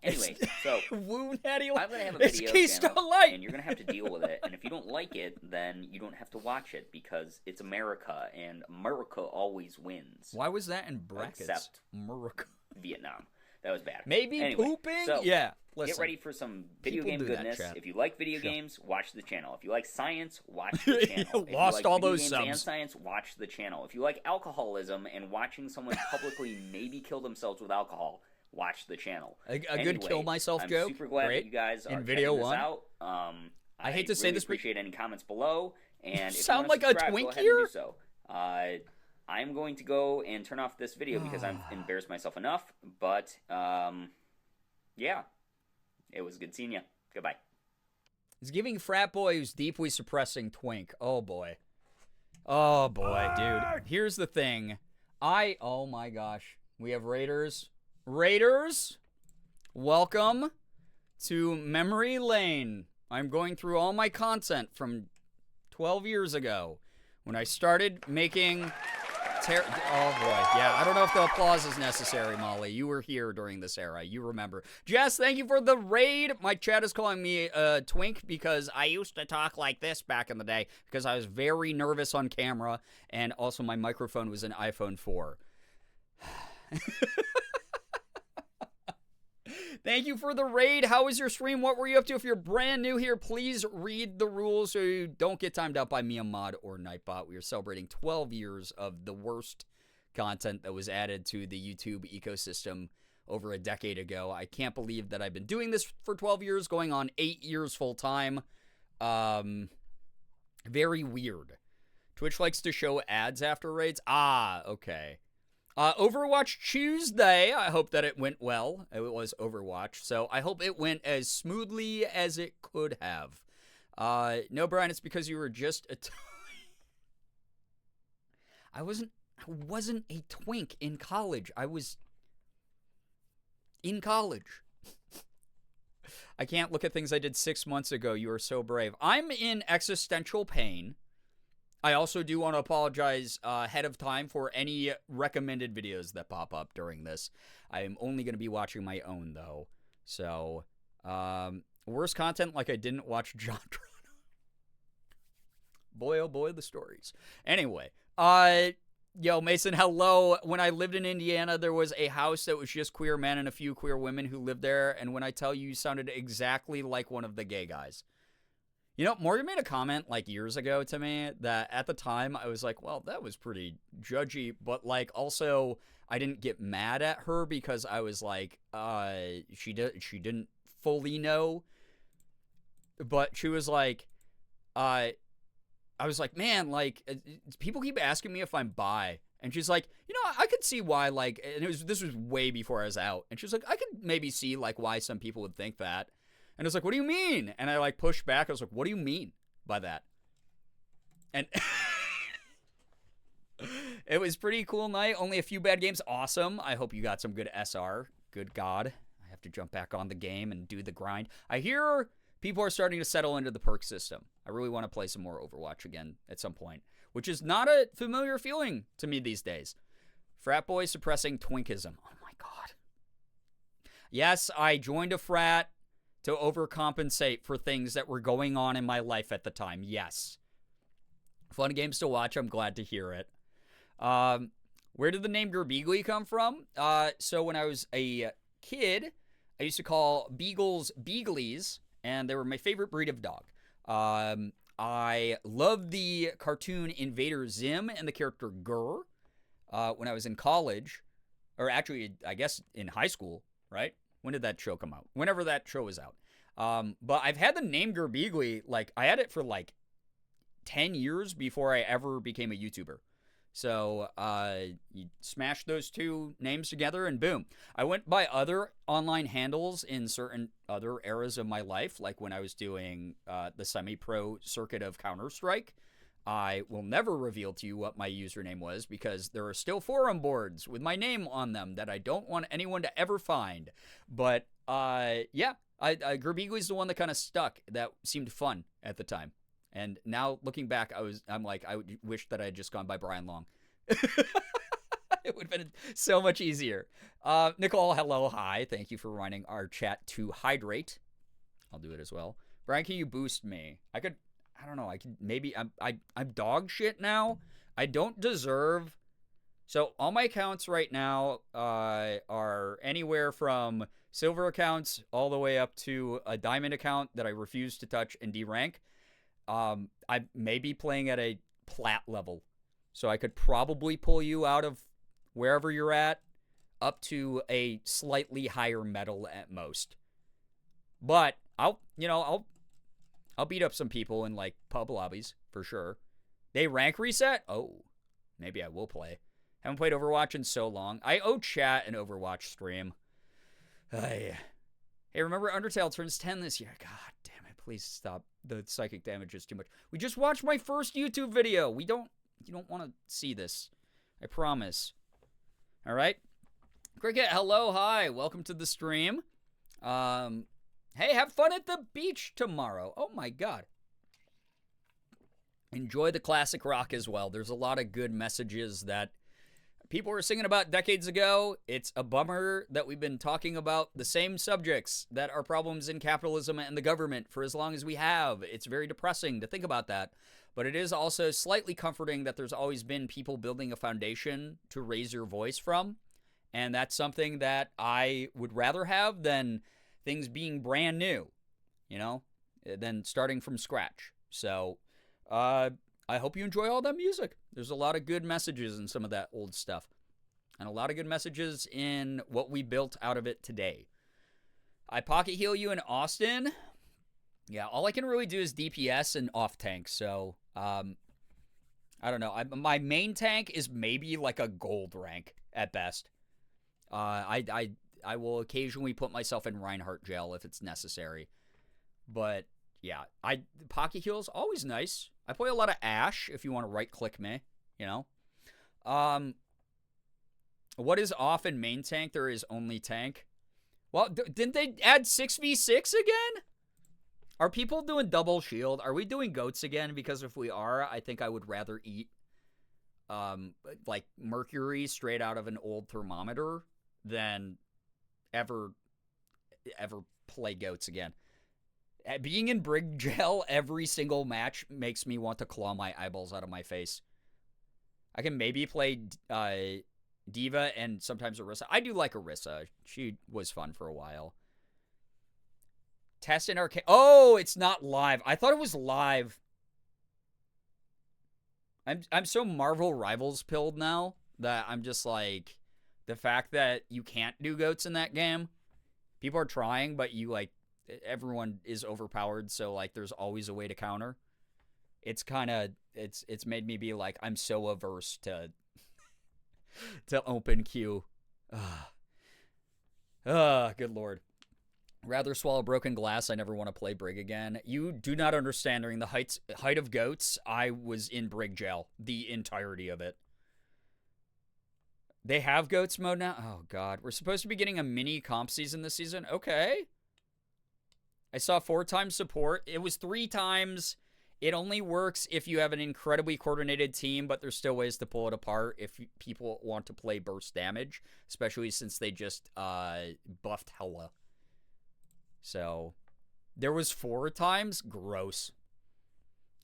Anyway, so Woo, Natty, I'm going to have a video channel, and you're going to have to deal with it. And if you don't like it, then you don't have to watch it because it's America, and America always wins. Why was that in brackets? Except America. Vietnam. That was bad. Maybe anyway, pooping? So yeah, listen. Get ready for some video game goodness. If you like video games, watch the channel. If you like science, watch the channel. If Lost you like all video those games subs. and science, watch the channel. If you like alcoholism and watching someone publicly maybe kill themselves with alcohol, watch the channel. A good kill myself I'm joke. Super glad Great. that you guys are in video checking this one. out. I hate to say this, but appreciate any comments below. And if sound you like a subscribe, twink go ahead here. And do so. I'm going to go and turn off this video because I've embarrassed myself enough. But yeah, it was good seeing you. Goodbye. He's giving frat boy who's deeply suppressing twink. Oh boy. Oh boy, dude. Here's the thing. Oh my gosh. We have Raiders. Raiders, welcome to Memory Lane. I'm going through all my content from 12 years ago when I started making... Oh, boy. Yeah, I don't know if the applause is necessary, Molly. You were here during this era. You remember. Jess, thank you for the raid. My chat is calling me Twink because I used to talk like this back in the day because I was very nervous on camera, and also my microphone was an iPhone 4. Thank you for the raid. How was your stream? What were you up to? If you're brand new here, please read the rules so you don't get timed out by Mia Mod or Nightbot. We are celebrating 12 years of the worst content that was added to the YouTube ecosystem over a decade ago. I can't believe that I've been doing this for 12 years, going on 8 years full time. Very weird. Twitch likes to show ads after raids. Ah, okay. Overwatch Tuesday, I hope that it went well. It was Overwatch, so I hope it went as smoothly as it could have. No, Brian, it's because you were just a I wasn't a twink in college. I was in college. I can't look at things I did 6 months ago. You are so brave. I'm in existential pain. I also do want to apologize ahead of time for any recommended videos that pop up during this. I am only going to be watching my own, though. So, worst content like I didn't watch John Toronto. Boy, oh boy, the stories. Anyway, yo, Mason, hello. When I lived in Indiana, there was a house that was just queer men and a few queer women who lived there. And when I tell you, you sounded exactly like one of the gay guys. You know, Morgan made a comment like years ago to me that at the time I was like, well, that was pretty judgy, but like also I didn't get mad at her because I was like, she didn't fully know, but she was like, I was like, man, like people keep asking me if I'm bi, And she's like, you know, I could see why, like, and this was way before I was out. And she was like, I could maybe see, like, why some people would think that. And I was like, what do you mean? And I, like, pushed back. I was like, what do you mean by that? And it was pretty cool night. Only a few bad games. Awesome. I hope you got some good SR. Good God. I have to jump back on the game and do the grind. I hear people are starting to settle into the perk system. I really want to play some more Overwatch again at some point, which is not a familiar feeling to me these days. Frat boy suppressing twinkism. Oh my God. Yes, I joined a frat to overcompensate for things that were going on in my life at the time. Yes. Fun games to watch. I'm glad to hear it. Where did the name Girbeagly come from? So when I was a kid, I used to call beagles beaglies, and they were my favorite breed of dog. I loved the cartoon Invader Zim and the character Gur when I was in college, or actually, I guess in high school, right? When did that show come out? Whenever that show was out. But I've had the name Girbeagly, like, I had it for like 10 years before I ever became a YouTuber. So you smash those two names together and boom. I went by other online handles in certain other eras of my life, like when I was doing the semi-pro circuit of Counter-Strike. I will never reveal to you what my username was because there are still forum boards with my name on them that I don't want anyone to ever find. But yeah, Girbeagly is the one that kind of stuck. That seemed fun at the time. And now looking back, I'm like, I wish that I had just gone by Brian Long. It would have been so much easier. Nicole, hello, hi. Thank you for running our chat to hydrate. I'll do it as well. Brian, can you boost me? I don't know. I could maybe. I'm dog shit now. I don't deserve. So all my accounts right now are anywhere from silver accounts all the way up to a diamond account that I refuse to touch and D-rank. I may be playing at a plat level, so I could probably pull you out of wherever you're at up to a slightly higher metal at most. But I'll beat up some people in like pub lobbies for sure. They rank reset? Oh, maybe I will play. Haven't played Overwatch in so long. I owe chat an Overwatch stream. Hey, remember Undertale turns 10 this year. God damn it. Please stop. The psychic damage is too much. We just watched my first YouTube video. You don't want to see this. I promise. All right. Cricket, hello, hi. Welcome to the stream. Hey, have fun at the beach tomorrow. Oh my God. Enjoy the classic rock as well. There's a lot of good messages that people were singing about decades ago. It's a bummer that we've been talking about the same subjects that are problems in capitalism and the government for as long as we have. It's very depressing to think about that. But it is also slightly comforting that there's always been people building a foundation to raise your voice from. And that's something that I would rather have than things being brand new, than starting from scratch. So, I hope you enjoy all that music. There's a lot of good messages in some of that old stuff. And a lot of good messages in what we built out of it today. I pocket heal you in Austin. Yeah, all I can really do is DPS and off tank. So, I don't know. My main tank is maybe like a gold rank at best. I will occasionally put myself in Reinhardt gel if it's necessary. But yeah, pocket heal is always nice. I play a lot of Ashe if you want to right click me, What is off in main tank? There is only tank. Well, didn't they add 6v6 again? Are people doing double shield? Are we doing goats again? Because if we are, I think I would rather eat like mercury straight out of an old thermometer than ever play goats again. Being in Brig Gel every single match makes me want to claw my eyeballs out of my face. I can maybe play Diva and sometimes Orisa. I do like Orisa. She was fun for a while. Test in arcade. Oh, it's not live. I thought it was live. I'm so Marvel Rivals pilled now that I'm just like, the fact that you can't do goats in that game. People are trying, but everyone is overpowered, so like there's always a way to counter. It's kind of it's made me be like, I'm so averse to to open queue. Good lord. Rather swallow broken glass. I never want to play Brig again. You do not understand. During the height of goats, I was in Brig jail the entirety of it. They have goats mode now? Oh, God. We're supposed to be getting a mini comp season this season? Okay. I saw 4 times support. It was 3 times. It only works if you have an incredibly coordinated team, but there's still ways to pull it apart if people want to play burst damage, especially since they just buffed Hella. So, there was 4 times? Gross.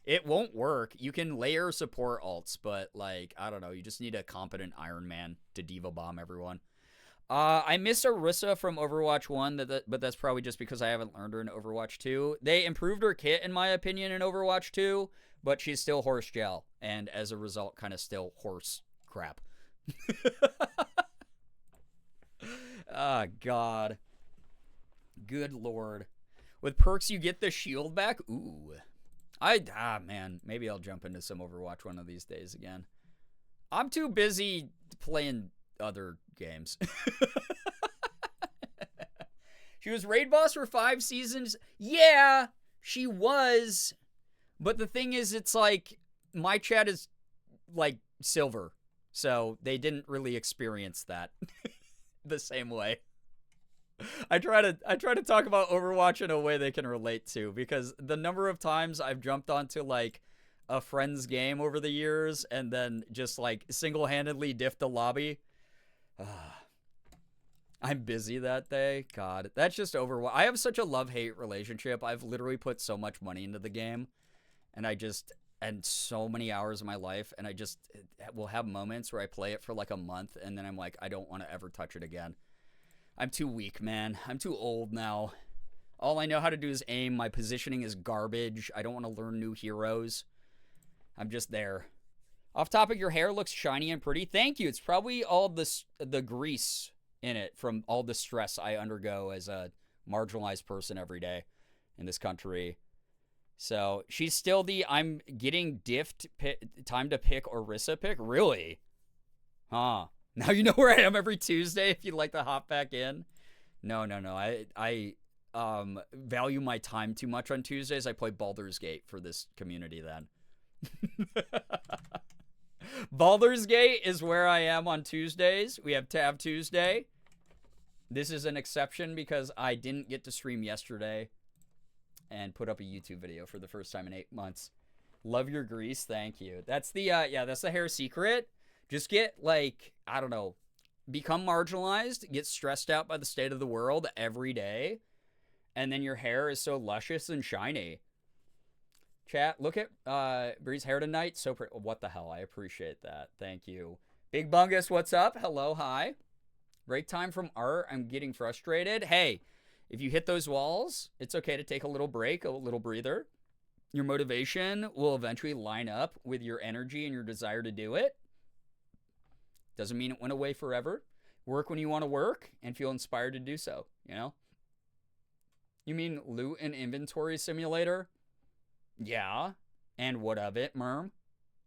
It won't work. You can layer support alts, but, like, I don't know. You just need a competent Iron Man to Diva Bomb everyone. I miss Orisa from Overwatch 1, but that's probably just because I haven't learned her in Overwatch 2. They improved her kit, in my opinion, in Overwatch 2, but she's still horse gel, and as a result, kind of still horse crap. Oh, God. Good lord. With perks, you get the shield back? Ooh. Man, maybe I'll jump into some Overwatch one of these days again. I'm too busy playing other games. She was raid boss for 5 seasons. Yeah, she was. But the thing is, it's like, my chat is, like, silver. So they didn't really experience that the same way. I try to talk about Overwatch in a way they can relate to, because the number of times I've jumped onto, like, a friend's game over the years and then just, like, single-handedly diffed the lobby. I'm busy that day. God, that's just Overwatch. I have such a love-hate relationship. I've literally put so much money into the game, and and so many hours of my life, and I just will have moments where I play it for like a month, and then I'm like, I don't want to ever touch it again. I'm too weak, man. I'm too old now. All I know how to do is aim. My positioning is garbage. I don't want to learn new heroes. I'm just there. Off topic, your hair looks shiny and pretty. Thank you. It's probably all the grease in it from all the stress I undergo as a marginalized person every day in this country. So she's still the I'm getting diffed time to pick Orisa pick? Really? Huh. Now you know where I am every Tuesday if you'd like to hop back in. No. I value my time too much on Tuesdays. I play Baldur's Gate for this community then. Baldur's Gate is where I am on Tuesdays. We have Tab Tuesday. This is an exception because I didn't get to stream yesterday and put up a YouTube video for the first time in 8 months. Love your grease. Thank you. That's the, that's the hair secret. Just get, like, I don't know, become marginalized, get stressed out by the state of the world every day, and then your hair is so luscious and shiny. Chat, look at Bree's hair tonight. So pretty. What the hell? I appreciate that. Thank you. Big Bungus, what's up? Hello, hi. Break time from art. I'm getting frustrated. Hey, if you hit those walls, it's okay to take a little break, a little breather. Your motivation will eventually line up with your energy and your desire to do it. Doesn't mean it went away forever. Work when you want to work and feel inspired to do so, you know? You mean loot and inventory simulator? Yeah. And what of it, Merm?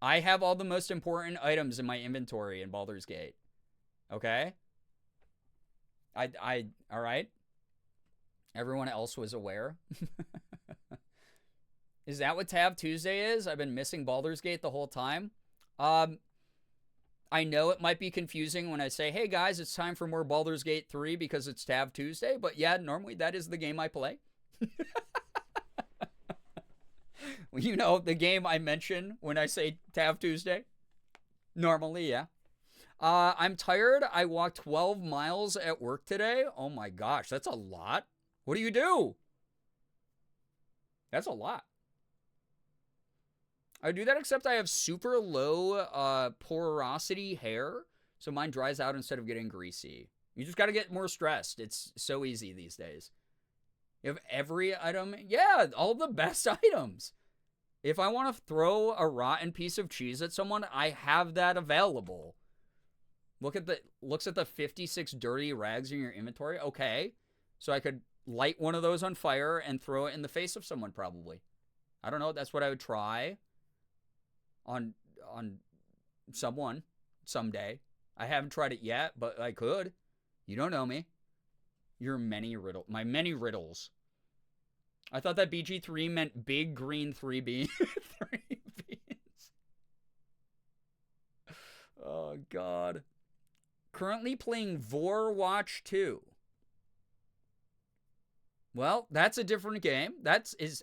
I have all the most important items in my inventory in Baldur's Gate. Okay? All right? Everyone else was aware. Is that what Tab Tuesday is? I've been missing Baldur's Gate the whole time. I know it might be confusing when I say, hey guys, it's time for more Baldur's Gate 3 because it's Tab Tuesday, but yeah, normally that is the game I play. You know, the game I mention when I say Tab Tuesday. Normally, yeah. I'm tired. I walked 12 miles at work today. Oh my gosh, that's a lot. What do you do? That's a lot. I do that except I have super low porosity hair, so mine dries out instead of getting greasy. You just got to get more stressed. It's so easy these days. You have every item. Yeah, all the best items. If I want to throw a rotten piece of cheese at someone, I have that available. Looks at the 56 dirty rags in your inventory. Okay. So I could light one of those on fire and throw it in the face of someone probably. I don't know. That's what I would try on someone someday. I haven't tried it yet, but I could. You don't know me. Your my many riddles. I thought that BG3 meant big green 3B. 3 beans. Oh, God. Currently playing Vorwatch 2. Well, that's a different game.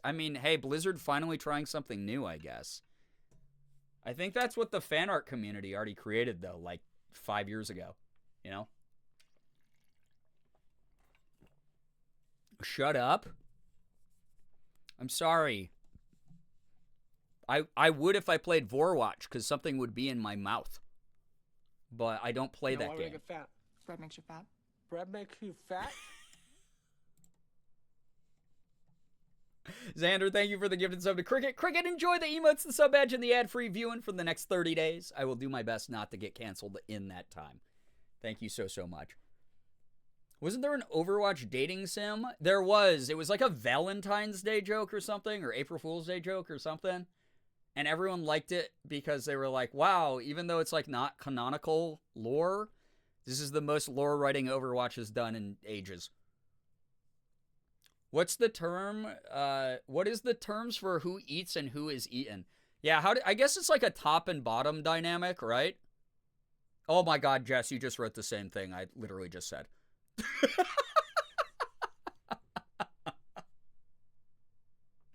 I mean, hey, Blizzard finally trying something new, I guess. I think that's what the fan art community already created, though, like 5 years ago. You know? Shut up. I'm sorry. I would if I played Vorwatch, because something would be in my mouth. But I don't play that why game. Would I get fat? Bread makes you fat. Bread makes you fat? Xander, thank you for the gifted sub to Cricket. Cricket, enjoy the emotes, the sub badge, and the ad-free viewing for the next 30 days. I will do my best not to get canceled in that time. Thank you so much. Wasn't there an Overwatch dating sim? There was. It was like a Valentine's Day joke or something, or April Fool's Day joke or something. And everyone liked it because they were like, wow, even though it's like not canonical lore, this is the most lore writing Overwatch has done in ages. What's the term? What is the terms for who eats and who is eaten? Yeah, I guess it's like a top and bottom dynamic, right? Oh my God, Jess, you just wrote the same thing I literally just said.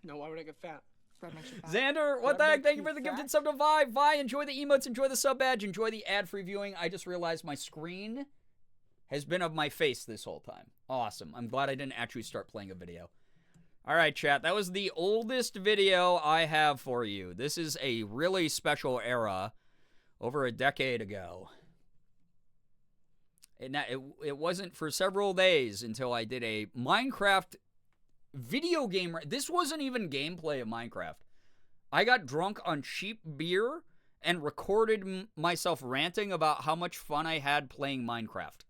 No, why would I get fat? Bread makes you fat. Xander, what the heck? Thank you for the gifted sub to Vi. Vi, enjoy the emotes, enjoy the sub badge, enjoy the ad-free viewing. I just realized my screen has been of my face this whole time. Awesome. I'm glad I didn't actually start playing a video. All right, chat. That was the oldest video I have for you. This is a really special era over a decade ago. It wasn't for several days until I did a Minecraft video game. This wasn't even gameplay of Minecraft. I got drunk on cheap beer and recorded myself ranting about how much fun I had playing Minecraft.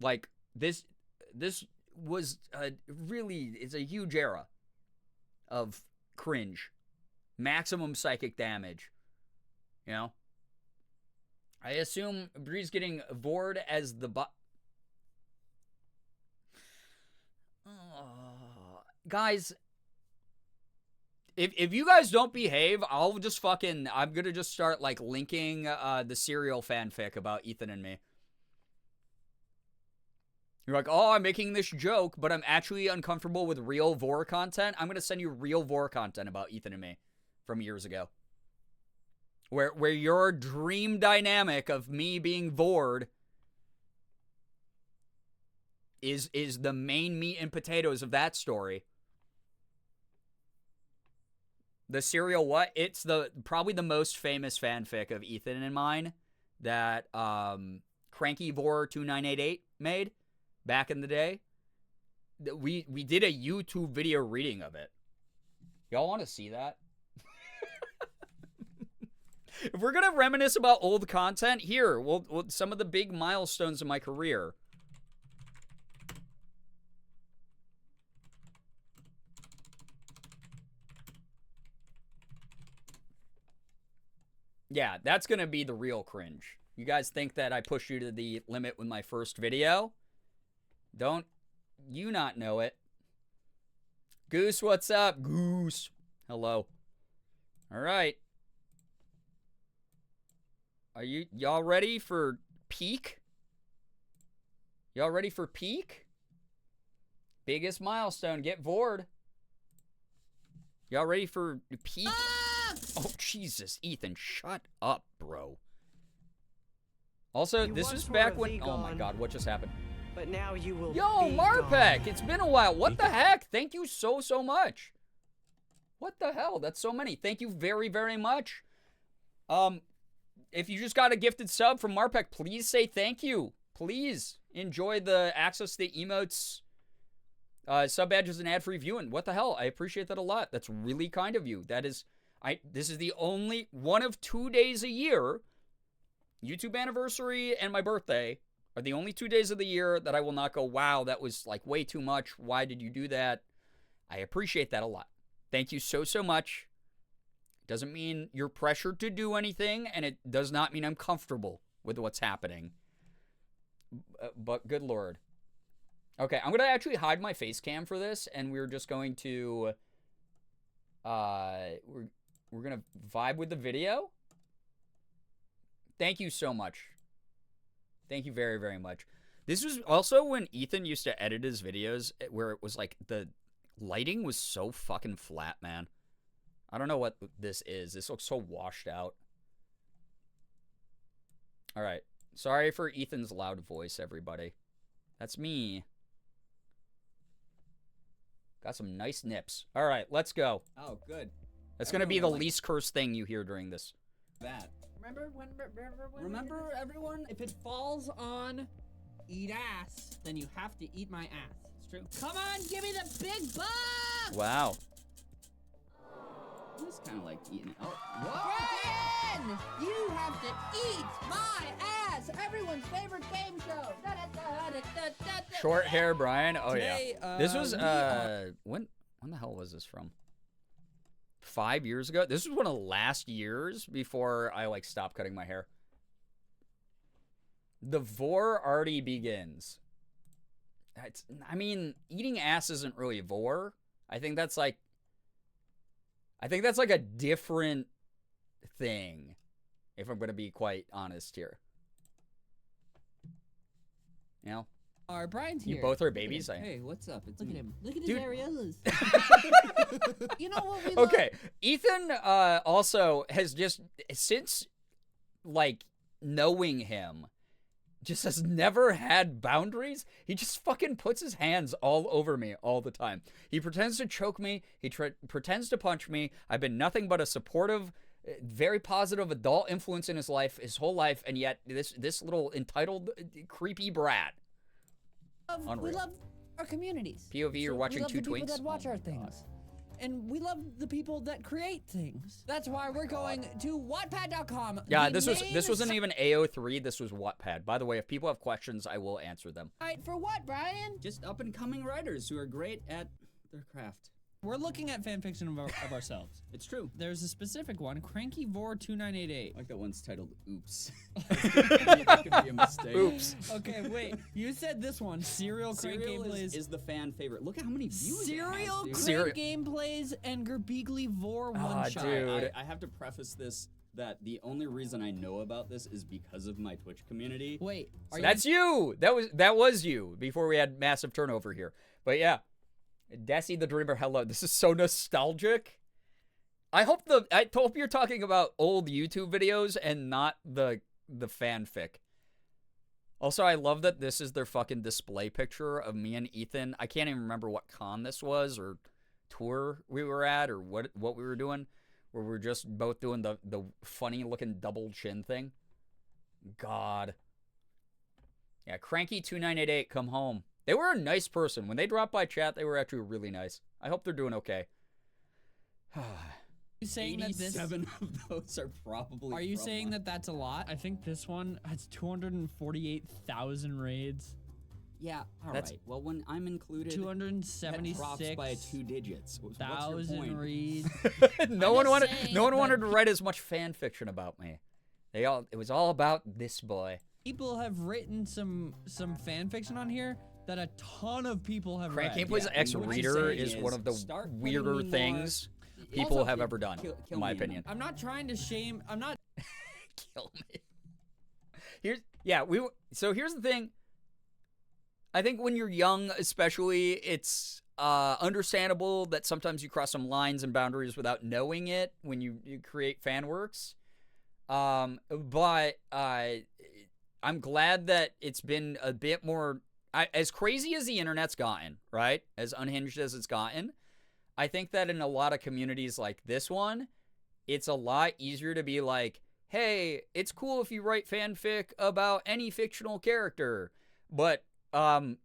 Like, this was it's a huge era of cringe. Maximum psychic damage. You know? I assume Bree's getting bored as the guys, if you guys don't behave, I'm gonna just start, like, linking the Serial fanfic about Ethan and me. You're like, oh, I'm making this joke, but I'm actually uncomfortable with real Vor content. I'm gonna send you real Vor content about Ethan and me from years ago. Where your dream dynamic of me being Vored is the main meat and potatoes of that story. The Serial what? It's probably the most famous fanfic of Ethan and mine that Cranky Vor 2988 made back in the day. We did a YouTube video reading of it. Y'all want to see that? If we're gonna reminisce about old content, here, we'll some of the big milestones in my career. Yeah, that's gonna be the real cringe. You guys think that I pushed you to the limit with my first video? Don't you not know it? Goose, what's up? Goose. Hello. All right. Are y'all ready for peak? Y'all ready for peak? Biggest milestone, get Vored. Y'all ready for peak? Oh, Jesus, Ethan, shut up, bro. Also, this was back when... Oh my God, what just happened? But now you will. Yo, Marpek, it's been a while. What the heck? Thank you so much. What the hell? That's so many. Thank you very, very much. If you just got a gifted sub from Marpek, please say thank you. Please enjoy the access to the emotes, sub badges, and ad-free viewing. What the hell? I appreciate that a lot. That's really kind of you. This is the only one of 2 days a year. YouTube anniversary and my birthday are the only 2 days of the year that I will not go, wow, that was like way too much. Why did you do that? I appreciate that a lot. Thank you so much. Doesn't mean you're pressured to do anything, and it does not mean I'm comfortable with what's happening. But good lord. Okay, I'm going to actually hide my face cam for this, and we're just going to... we're going to vibe with the video. Thank you so much. Thank you very, very much. This was also when Ethan used to edit his videos, where it was like the lighting was so fucking flat, man. I don't know what this is. This looks so washed out. All right. Sorry for Ethan's loud voice, everybody. That's me. Got some nice nips. All right, let's go. Oh, good. That's going to be the least cursed thing you hear during this. That. Remember, everyone? If it falls on eat ass, then you have to eat my ass. It's true. Come on, give me the big bug! Wow. It's kind of like eating. Oh, whoa! Brian! You have to eat my ass! Everyone's favorite game show! Short hair, Brian. Oh, Today, yeah. This was, when the hell was this from? 5 years ago? This was one of the last years before I, like, stopped cutting my hair. The vor already begins. I mean, eating ass isn't really vor. I think that's like a different thing, if I'm going to be quite honest here. You know? Our Brian's here. You both are babies. Hey, what's up? Look at him. Look at his Dude. areolas. You know what we Okay, Ethan also has just, since, like, knowing him, just has never had boundaries. He just fucking puts his hands all over me all the time. He pretends to choke me. He pretends to punch me. I've been nothing but a supportive, very positive adult influence in his life, his whole life, and yet this little entitled, creepy brat. We love our communities. POV, you're watching two We love the people twinks? that watch our things. And we love the people that create things. That's why we're going to Wattpad.com. Yeah, this wasn't even AO3. This was Wattpad. By the way, if people have questions, I will answer them. Right, for what, Brian? Just up-and-coming writers who are great at their craft. We're looking at fanfiction of ourselves. It's true. There's a specific one, Cranky Vor 2988. Like that one's titled Oops. That could be a mistake. Oops. Okay, wait. You said this one, Serial Crank Gameplays. Is the fan favorite. Look at how many views Serial it has, dude. Crank Gameplays and Girbeagly Vor one-shot. Dude. I have to preface this that the only reason I know about this is because of my Twitch community. Wait, That's you. That was you before we had massive turnover here. But yeah. Desi the Dreamer, hello. This is so nostalgic. I hope you're talking about old YouTube videos and not the fanfic. Also, I love that this is their fucking display picture of me and Ethan. I can't even remember what con this was or tour we were at or what we were doing, where we're just both doing the funny looking double chin thing. God. Yeah, Cranky 2988, come home. They were a nice person. When they dropped by chat, they were actually really nice. I hope they're doing okay. You saying that this 87 of those are probably. Are you saying that that's a lot? I think this one has 248,000 raids. Yeah, all right. Well, when I'm included, 276 that drops by 2 digits. What's your thousand point? reads. No one wanted to write as much fan fiction about me. It was all about this boy. People have written some fan fiction on here that a ton of people have Crank read. Gameplay's X-Reader is one of the weirder things people have ever done, in my opinion. I'm not trying to shame. I'm not. Kill me. So here's the thing. I think when you're young, especially, it's understandable that sometimes you cross some lines and boundaries without knowing it when you create fan works. But I'm glad that it's been a bit more, as crazy as the internet's gotten, right? As unhinged as it's gotten, I think that in a lot of communities like this one, it's a lot easier to be like, hey, it's cool if you write fanfic about any fictional character, but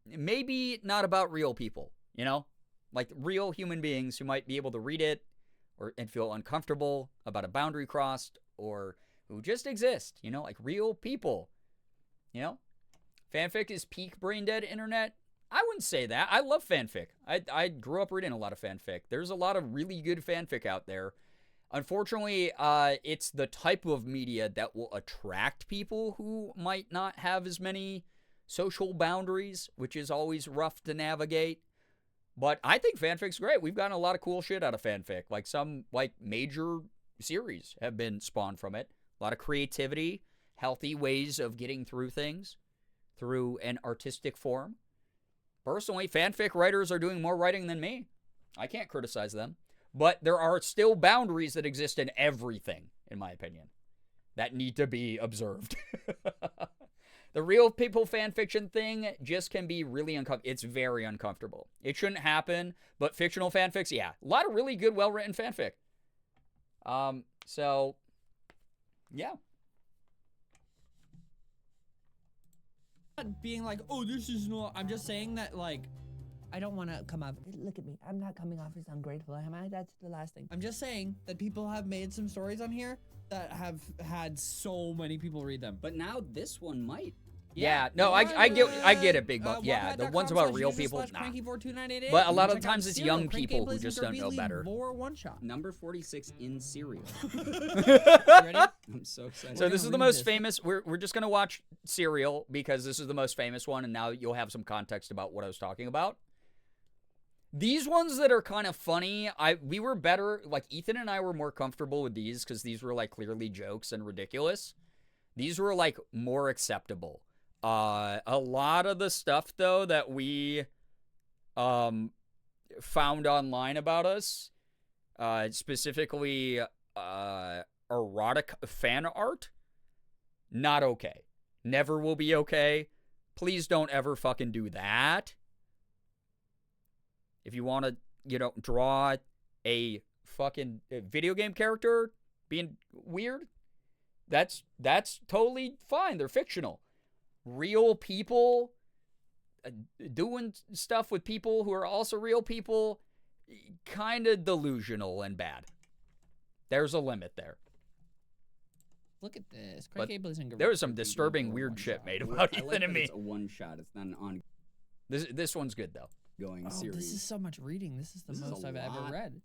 maybe not about real people, you know? Like real human beings who might be able to read it and feel uncomfortable about a boundary crossed, or who just exist, you know, like real people. You know, fanfic is peak brain dead internet. I wouldn't say that. I love fanfic. I grew up reading a lot of fanfic. There's a lot of really good fanfic out there. Unfortunately, it's the type of media that will attract people who might not have as many social boundaries, which is always rough to navigate. But I think fanfic's great. We've gotten a lot of cool shit out of fanfic. Like some major series have been spawned from it. A lot of creativity, healthy ways of getting through things through an artistic form. Personally, fanfic writers are doing more writing than me. I can't criticize them. But there are still boundaries that exist in everything, in my opinion, that need to be observed. The real people fanfiction thing just can be really uncomfortable. It's very uncomfortable. It shouldn't happen, but fictional fanfics, yeah. A lot of really good, well-written fanfic. So, yeah. Being like, oh, this is not... I'm just saying that, like... I don't want to come off... Look at me. I'm not coming off as ungrateful, am I? That's the last thing. I'm just saying that people have made some stories on here that have had so many people read them. But now this one might. Yeah, no, I get it, Big Buck. Yeah, the ones about real people, nah. But a lot of the times it's young people who just don't know better. Number 46 in Serial. Ready? I'm so excited. So this is the most famous. We're just going to watch Serial because this is the most famous one, and now you'll have some context about what I was talking about. These ones that are kind of funny, we were better, like Ethan and I were more comfortable with these because these were like clearly jokes and ridiculous. These were like more acceptable. A lot of the stuff though that we found online about us, specifically erotic fan art, not okay. Never will be okay. Please don't ever fucking do that. If you want to, draw a fucking video game character being weird, that's totally fine. They're fictional. Real people doing stuff with people who are also real people, kind of delusional and bad. There's a limit there. Look at this. But there was some disturbing weird shit made about Ethan and me. It's a one shot. It's not an on. This one's good though. Series. This is so much reading. This is the most I've ever read.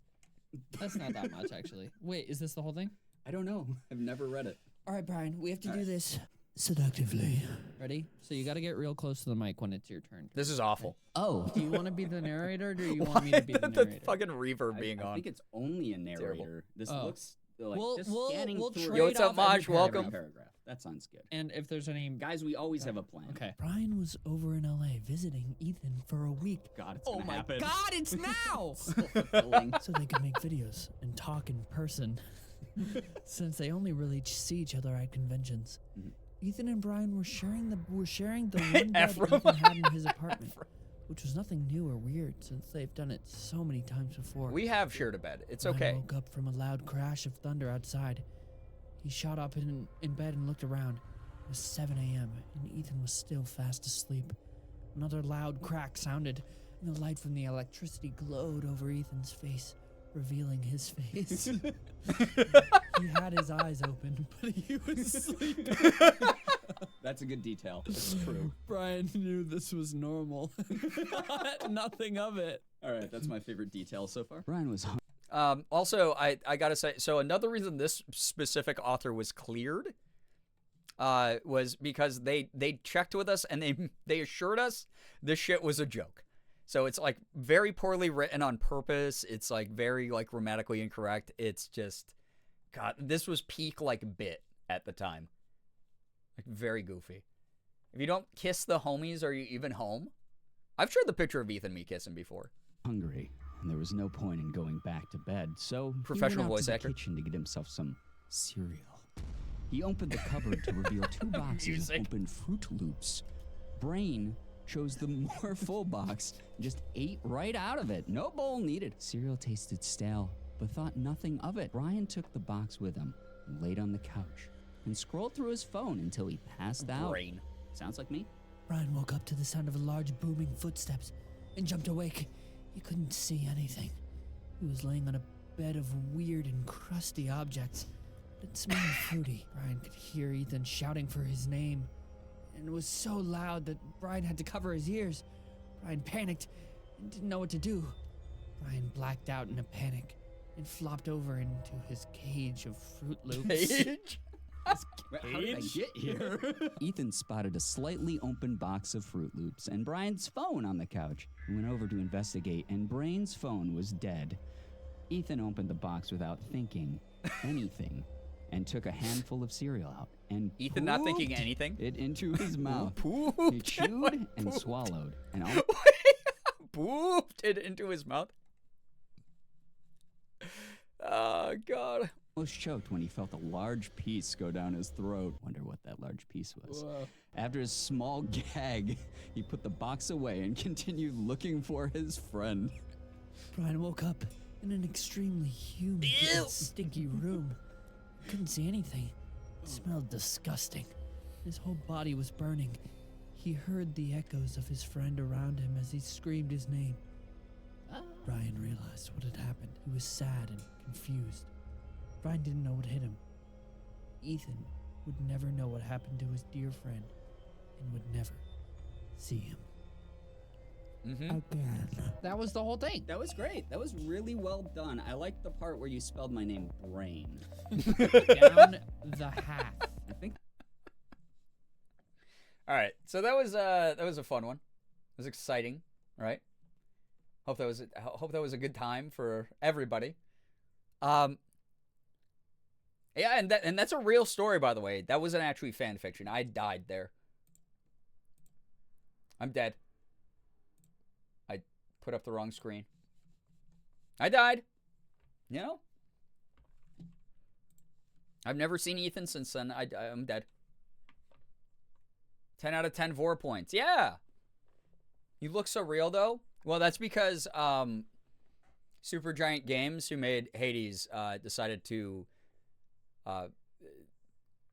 That's not that much, actually. Wait, is this the whole thing? I don't know. I've never read it. All right, Brian, we have to do this seductively. Ready? So you got to get real close to the mic when it's your turn. This is awful. Oh. Do you want to be the narrator, or do you want me to be the narrator? The fucking reverb being on. I think it's only a narrator. Terrible. This looks like we'll through. Yo, what's up, Maj? Welcome. Paragraph. That sounds good. And if there's any... Guys, we always have a plan. Okay. Brian was over in LA visiting Ethan for a week. God, it's gonna happen. Oh my God, it's now! So they could make videos and talk in person. Since they only really see each other at conventions. Ethan and Brian were sharing the one bed Ethan had in his apartment. Which was nothing new or weird since they've done it so many times before. We have shared a bed. It's Brian okay. woke up from a loud crash of thunder outside. He shot up in bed and looked around. It was 7 a.m. and Ethan was still fast asleep. Another loud crack sounded, and the light from the electricity glowed over Ethan's face, revealing his face. He had his eyes open, but he was asleep. That's a good detail. It's true. Brian knew this was normal. Nothing of it. All right, that's my favorite detail so far. Brian was hungry. Also, I gotta say, so another reason this specific author was cleared was because they checked with us and they assured us this shit was a joke. So it's like very poorly written on purpose. It's like very like grammatically incorrect. It's just, God, this was peak like bit at the time. Like very goofy. If you don't kiss the homies, are you even home? I've shared the picture of Ethan and me kissing before. Hungry, and there was no point in going back to bed, so Professional he went out voice to actor. the kitchen to get himself some cereal. He opened the cupboard to reveal 2 boxes of open Fruit Loops. Brain chose the more full box and just ate right out of it. No bowl needed. Cereal tasted stale, but thought nothing of it. Brian took the box with him and laid on the couch and scrolled through his phone until he passed out. Brain. Sounds like me. Brian woke up to the sound of large booming footsteps and jumped awake. He couldn't see anything. He was laying on a bed of weird and crusty objects. It smelled fruity. Brian could hear Ethan shouting for his name, and it was so loud that Brian had to cover his ears. Brian panicked and didn't know what to do. Brian blacked out in a panic and flopped over into his cage of Fruit Loops. Cage? How did I get here? Ethan spotted a slightly open box of Fruit Loops and Brian's phone on the couch. He went over to investigate, and Brian's phone was dead. Ethan opened the box without thinking anything and took a handful of cereal out and Ethan not thinking pooped anything? it into his mouth. Pooped. He chewed and swallowed and pooped it into his mouth. Oh, God. almost choked when he felt a large piece go down his throat. Wonder what that large piece was. Whoa. After a small gag, he put the box away and continued looking for his friend. Brian woke up in an extremely humid and stinky room. Couldn't see anything. It smelled disgusting. His whole body was burning. He heard the echoes of his friend around him as he screamed his name. Brian realized what had happened. He was sad and confused. Brian didn't know what hit him. Ethan would never know what happened to his dear friend and would never see him again. That was the whole thing. That was great. That was really well done. I like the part where you spelled my name Brain. Down the half. I think. All right, so that was a fun one. It was exciting, right? Hope that was a good time for everybody. Yeah, and that's a real story, by the way. That wasn't actually fan fiction. I died there. I'm dead. I put up the wrong screen. I died. You know? I've never seen Ethan since then. I'm dead. 10 out of 10 Vor points. Yeah. You look so real, though. Well, that's because Supergiant Games, who made Hades, decided to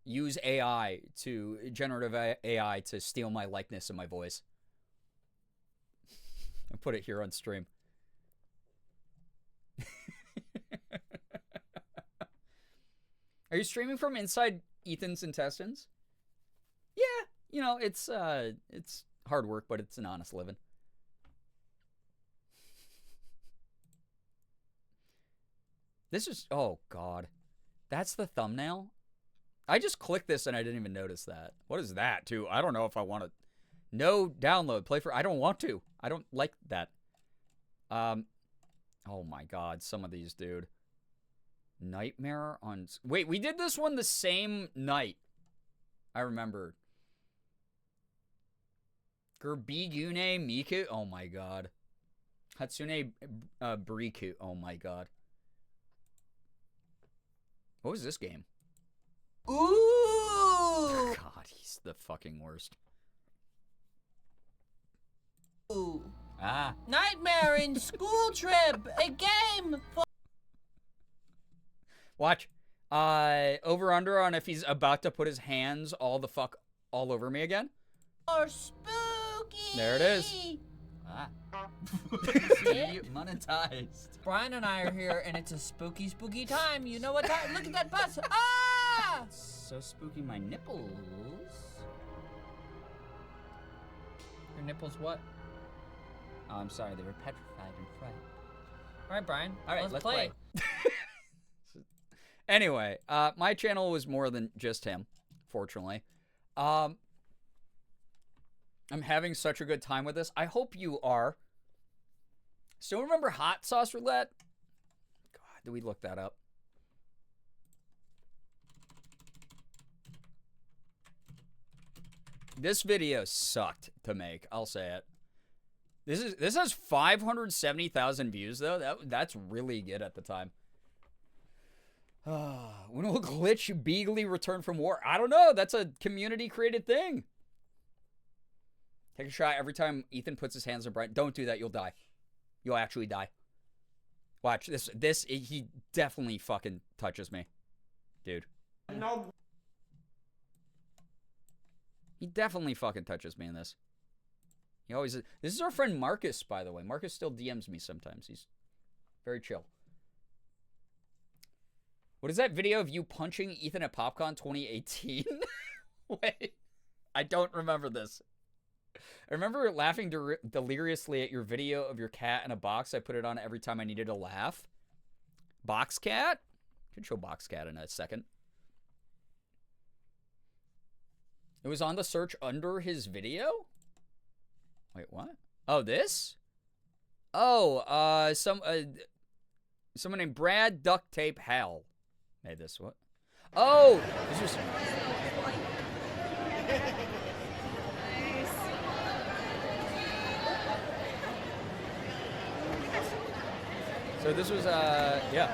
use AI generative AI to steal my likeness and my voice. And put it here on stream. Are you streaming from inside Ethan's intestines? Yeah, you know, it's hard work, but it's an honest living. This is, oh God, that's the thumbnail? I just clicked this and I didn't even notice that. What is that, too? I don't know if I want to. No download, play for, I don't want to. I don't like that. Oh my God, some of these, dude. Nightmare on, wait, we did this one the same night. I remember. Girbeagly Miku, oh my God. Hatsune Briku, oh my God. What was this game? Ooh! God, he's the fucking worst. Ooh. Ah. Nightmare in School Trip, a game for... Watch. Over under on if he's about to put his hands all over me again. Or spooky. There it is. Ah. See, monetized. Brian and I are here, and it's a spooky, spooky time. You know what time? Look at that bus. Ah! So spooky, my nipples. Your nipples what? Oh, I'm sorry, they were petrified in fright. All right, Brian. All right, let's play. Anyway, my channel was more than just him, fortunately. I'm having such a good time with this. I hope you are. Still remember Hot Sauce Roulette? God, did we look that up? This video sucked to make. I'll say it. This has 570,000 views though. That's really good at the time. When will Girbeagly return from war? I don't know. That's a community created thing. Take a shot every time Ethan puts his hands on Brian. Don't do that. You'll die. You'll actually die. Watch this. He definitely fucking touches me, dude. No. He definitely fucking touches me in this. He always is. This is our friend Marcus, by the way. Marcus still DMs me sometimes. He's very chill. What is that video of you punching Ethan at PopCon 2018? Wait, I don't remember this. I remember laughing deliriously at your video of your cat in a box. I put it on every time I needed to laugh. Box Cat. Could show Box Cat in a second. It was on the search under his video? Wait, what? Oh, this? Oh, someone named Brad Duct Tape Hell made this. What? Oh, this was... So this was, yeah.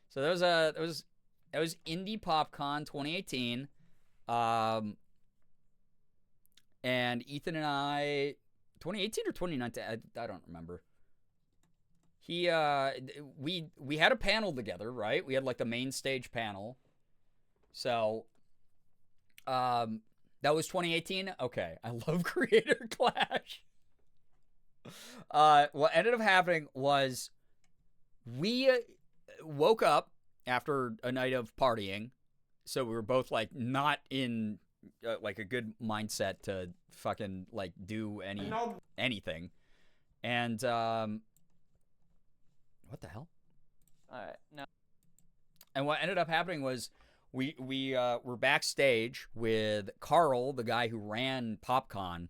So that was Indie PopCon 2018. And Ethan and I, 2018 or 2019, I don't remember. We had a panel together, right? We had like the main stage panel. So, that was 2018. Okay, I love Creator Clash. What ended up happening was we woke up after a night of partying, so we were both like not in like a good mindset to fucking like do anything. And what the hell? No. And what ended up happening was we were backstage with Carl, the guy who ran PopCon,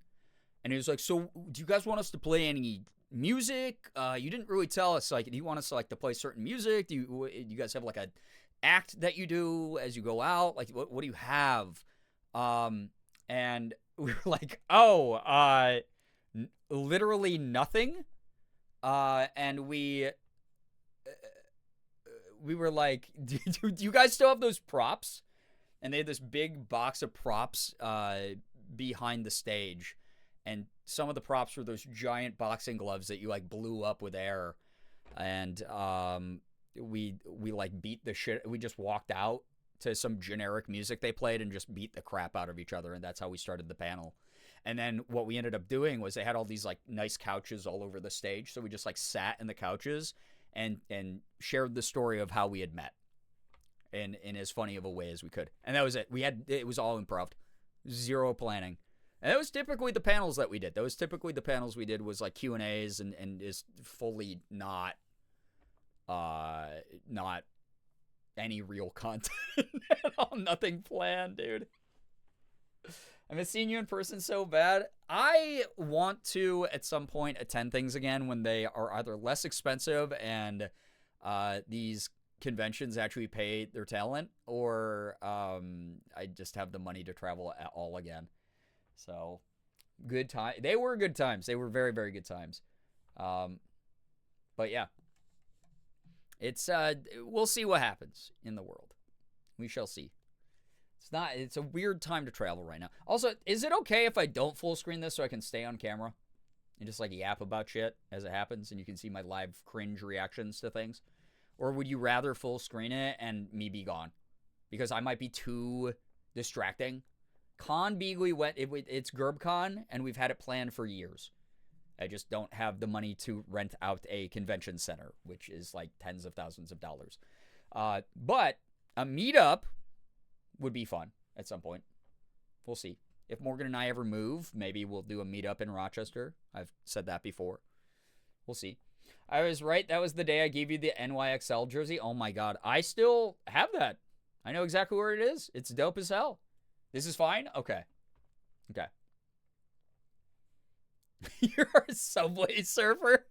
and he was like, "So, do you guys want us to play any music? You didn't really tell us. Like, do you want us like to play certain music? Do you guys have like a act that you do as you go out? Like, what do you have?" And we were like, "Oh, literally nothing." And we were like, do you guys still have those props? And they had this big box of props behind the stage. And some of the props were those giant boxing gloves that you like blew up with air. And we like beat the shit. We just walked out to some generic music they played and just beat the crap out of each other. And that's how we started the panel. And then what we ended up doing was they had all these like nice couches all over the stage. So we just like sat in the couches and shared the story of how we had met in as funny of a way as we could. And that was it. It was all improv. Zero planning. And that was typically the panels that we did. That was typically the panels we did was like Q&As and is fully not any real content at all. Nothing planned, dude. I miss seeing you in person so bad. I want to, at some point, attend things again when they are either less expensive and these conventions actually pay their talent, or I just have the money to travel at all again. So, good time. They were good times. They were very, very good times. But yeah, it's we'll see what happens in the world. We shall see. It's a weird time to travel right now. Also, is it okay if I don't full screen this so I can stay on camera and just like yap about shit as it happens and you can see my live cringe reactions to things? Or would you rather full screen it and me be gone? Because I might be too distracting. Girbeagly it's GerbCon, and we've had it planned for years. I just don't have the money to rent out a convention center, which is like tens of thousands of dollars. But a meetup would be fun at some point. We'll see. If Morgan and I ever move, maybe we'll do a meetup in Rochester. I've said that before. We'll see. I was right. That was the day I gave you the NYXL jersey. Oh my God. I still have that. I know exactly where it is. It's dope as hell. This is fine? Okay. Okay. You're a Subway Surfer?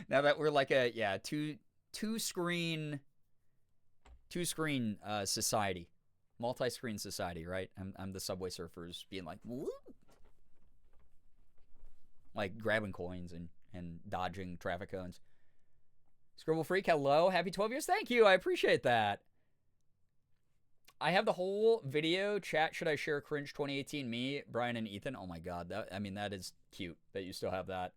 Now that we're like a, yeah, two screen society. Multi-screen society, right? I'm the Subway Surfers being like, woo! Like grabbing coins and dodging traffic cones. Scribble Freak, hello. Happy 12 years. Thank you. I appreciate that. I have the whole video. Chat, should I share cringe 2018 me, Brian, and Ethan? Oh my God. That is cute that you still have that.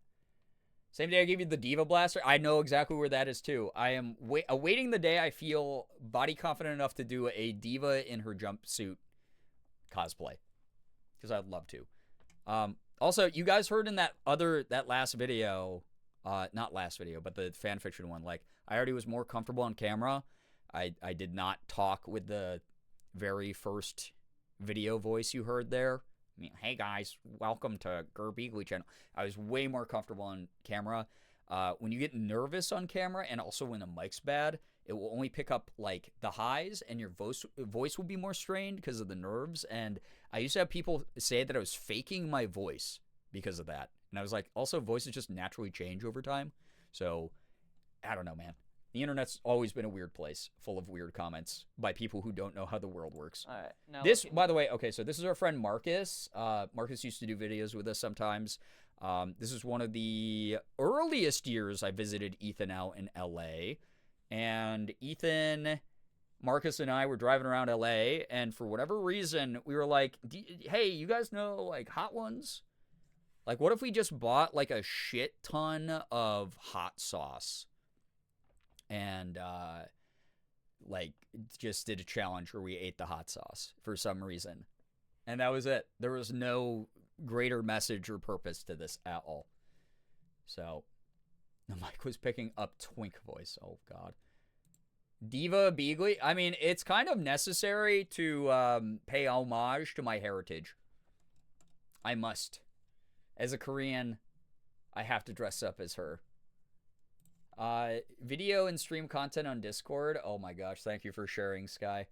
Same day I gave you the Diva Blaster. I know exactly where that is too. I am awaiting the day I feel body confident enough to do a Diva in her jumpsuit cosplay. Because I'd love to. Also, you guys heard in that last video, not last video, but the fanfiction one, like, I already was more comfortable on camera. I did not talk with the very first video voice you heard there. I mean, hey guys, welcome to Girbeagly channel. I was way more comfortable on camera. When you get nervous on camera, and also when the mic's bad, it will only pick up like the highs, and your voice will be more strained because of the nerves. And I used to have people say that I was faking my voice because of that. And I was like, also, voices just naturally change over time. So, I don't know, man. The internet's always been a weird place, full of weird comments by people who don't know how the world works. All right. Now This, by the way, okay, so this is our friend Marcus. Marcus used to do videos with us sometimes. This is one of the earliest years I visited Ethan out in LA. And Ethan, Marcus, and I were driving around LA, and for whatever reason, we were like, hey, you guys know, like, Hot Ones? Like, what if we just bought, like, a shit ton of hot sauce? And, like, just did a challenge where we ate the hot sauce for some reason. And that was it. There was no greater message or purpose to this at all. So, the mic was picking up twink voice. Oh, God. Girbeagly. I mean, it's kind of necessary to pay homage to my heritage. I must. As a Korean, I have to dress up as her. Video and stream content on Discord. Oh my gosh, thank you for sharing, Sky.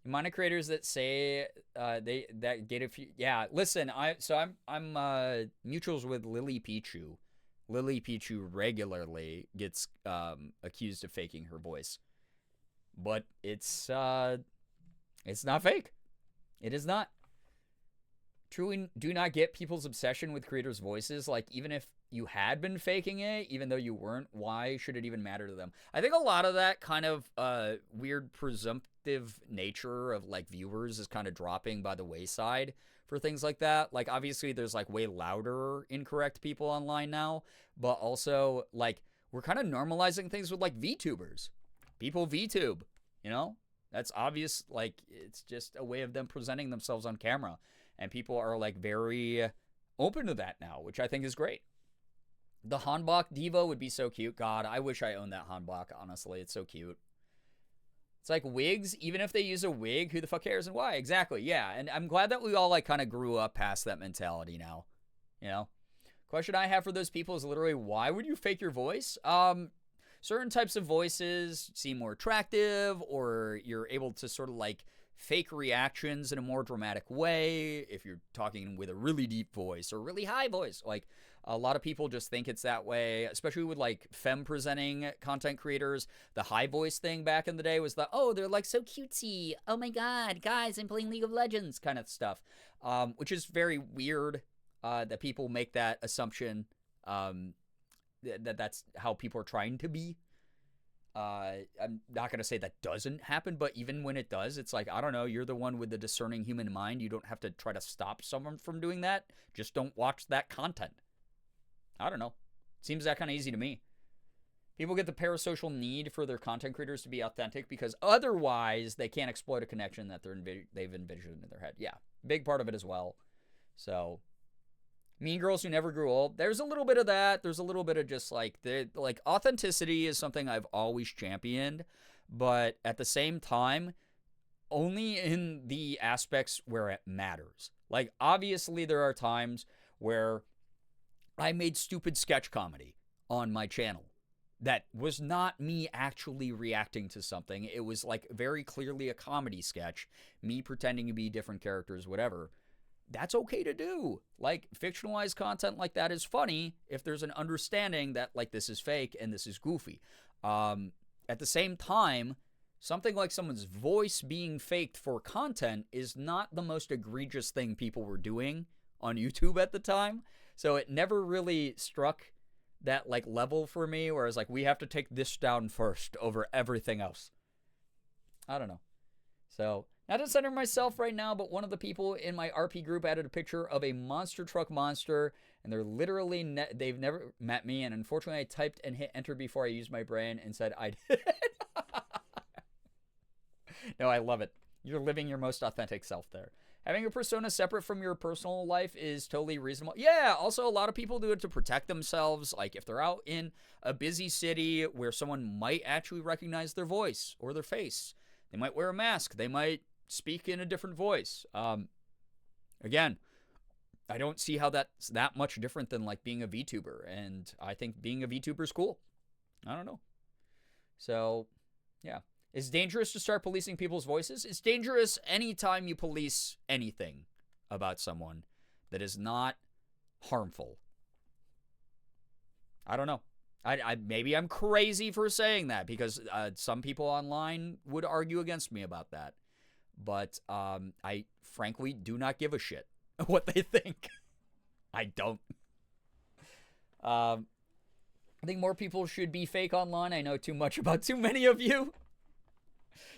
Amount of creators that say that get a few. Yeah, listen, I'm mutuals with Lily Pichu. Lily Pichu regularly gets accused of faking her voice, but it's not fake. It is not. Truly do not get people's obsession with creators' voices. Like, even if you had been faking it, even though you weren't, why should it even matter to them? I think a lot of that kind of weird presumptive nature of, like, viewers is kind of dropping by the wayside for things like that. Like, obviously, there's, like, way louder incorrect people online now, but also, like, we're kind of normalizing things with, like, VTubers. People VTube, you know? That's obvious. Like, it's just a way of them presenting themselves on camera. And people are, like, very open to that now, which I think is great. The Hanbok Diva would be so cute. God, I wish I owned that Hanbok, honestly. It's so cute. It's like wigs. Even if they use a wig, who the fuck cares and why? Exactly, yeah. And I'm glad that we all, like, kind of grew up past that mentality now. You know? Question I have for those people is literally, why would you fake your voice? Certain types of voices seem more attractive, or you're able to sort of, like, fake reactions in a more dramatic way if you're talking with a really deep voice or really high voice. Like, a lot of people just think it's that way, especially with, like, femme presenting content creators. The high voice thing back in the day was the, oh, they're, like, so cutesy, oh my god, guys, I'm playing League of Legends kind of stuff, which is very weird that people make that assumption that that's how people are trying to be. I'm not going to say that doesn't happen, but even when it does, it's like, I don't know, you're the one with the discerning human mind. You don't have to try to stop someone from doing that. Just don't watch that content. I don't know. Seems that kind of easy to me. People get the parasocial need for their content creators to be authentic because otherwise they can't exploit a connection that they've envisioned in their head. Yeah, big part of it as well. So, Mean Girls Who Never Grew Old. There's a little bit of that. There's a little bit of just like authenticity is something I've always championed, but at the same time, only in the aspects where it matters. Like, obviously there are times where I made stupid sketch comedy on my channel that was not me actually reacting to something. It was like very clearly a comedy sketch, me pretending to be different characters, whatever. That's okay to do. Like, fictionalized content like that is funny if there's an understanding that, like, this is fake and this is goofy. At the same time, something like someone's voice being faked for content is not the most egregious thing people were doing on YouTube at the time. So it never really struck that, like, level for me where I was like, we have to take this down first over everything else. I don't know. So, not to center myself right now, but one of the people in my RP group added a picture of a monster truck monster, and they're literally, they've never met me, and unfortunately I typed and hit enter before I used my brain and said I did. No, I love it. You're living your most authentic self there. Having a persona separate from your personal life is totally reasonable. Yeah, also a lot of people do it to protect themselves. Like, if they're out in a busy city where someone might actually recognize their voice or their face, they might wear a mask. They might speak in a different voice. Again, I don't see how that's that much different than like being a VTuber, and I think being a VTuber is cool. I don't know. So, yeah. It's dangerous to start policing people's voices. It's dangerous anytime you police anything about someone that is not harmful. I don't know. I maybe I'm crazy for saying that because some people online would argue against me about that. But I frankly do not give a shit what they think. I don't. I think more people should be fake online. I know too much about too many of you.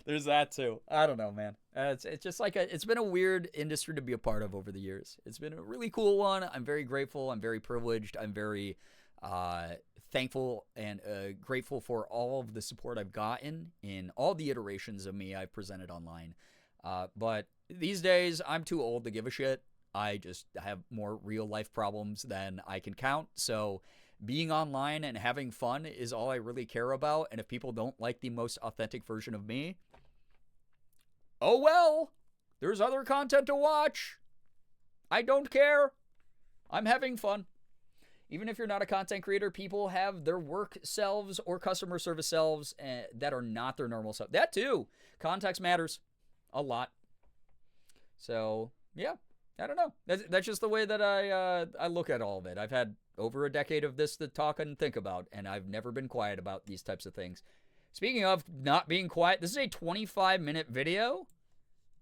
There's that too. I don't know, man. It's just like it's been a weird industry to be a part of over the years. It's been a really cool one. I'm very grateful. I'm very privileged. I'm very thankful and grateful for all of the support I've gotten in all the iterations of me I've presented online. But these days, I'm too old to give a shit. I just have more real life problems than I can count. So being online and having fun is all I really care about. And if people don't like the most authentic version of me, oh well, there's other content to watch. I don't care. I'm having fun. Even if you're not a content creator, people have their work selves or customer service selves that are not their normal self. That too. Context matters a lot. So, yeah, I don't know. That's just the way that I look at all of it. I've had over a decade of this to talk and think about, and I've never been quiet about these types of things. Speaking of not being quiet, this is a 25-minute video.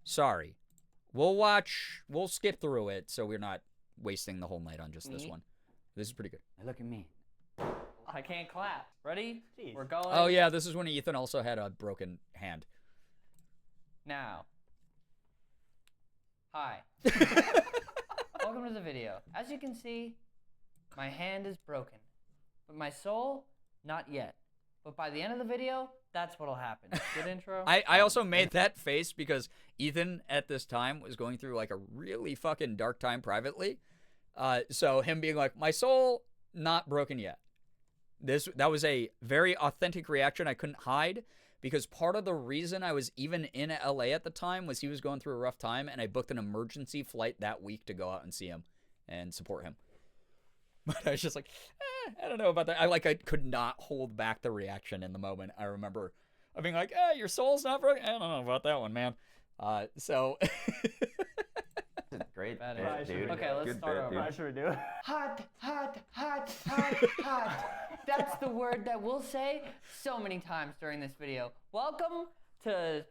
Sorry. We'll skip through it so we're not wasting the whole night on just this one. This is pretty good. Look at me. I can't clap. Ready? Jeez. We're going. Oh, yeah, this is when Ethan also had a broken hand. Now. Hi. Welcome to the video. As you can see, my hand is broken. But my soul, not yet. But by the end of the video, that's what'll happen. Good intro? I also made that face because Ethan at this time was going through like a really fucking dark time privately. So him being like, my soul, not broken yet. That was a very authentic reaction I couldn't hide because part of the reason I was even in LA at the time was he was going through a rough time and I booked an emergency flight that week to go out and see him and support him. But I was just like, I don't know about that. I could not hold back the reaction in the moment. I remember being like, your soul's not broken. I don't know about that one, man. So... Great, dude. Okay, let's start over. What should we do? Hot, hot, hot, hot, hot. That's the word that we'll say so many times during this video. Welcome to,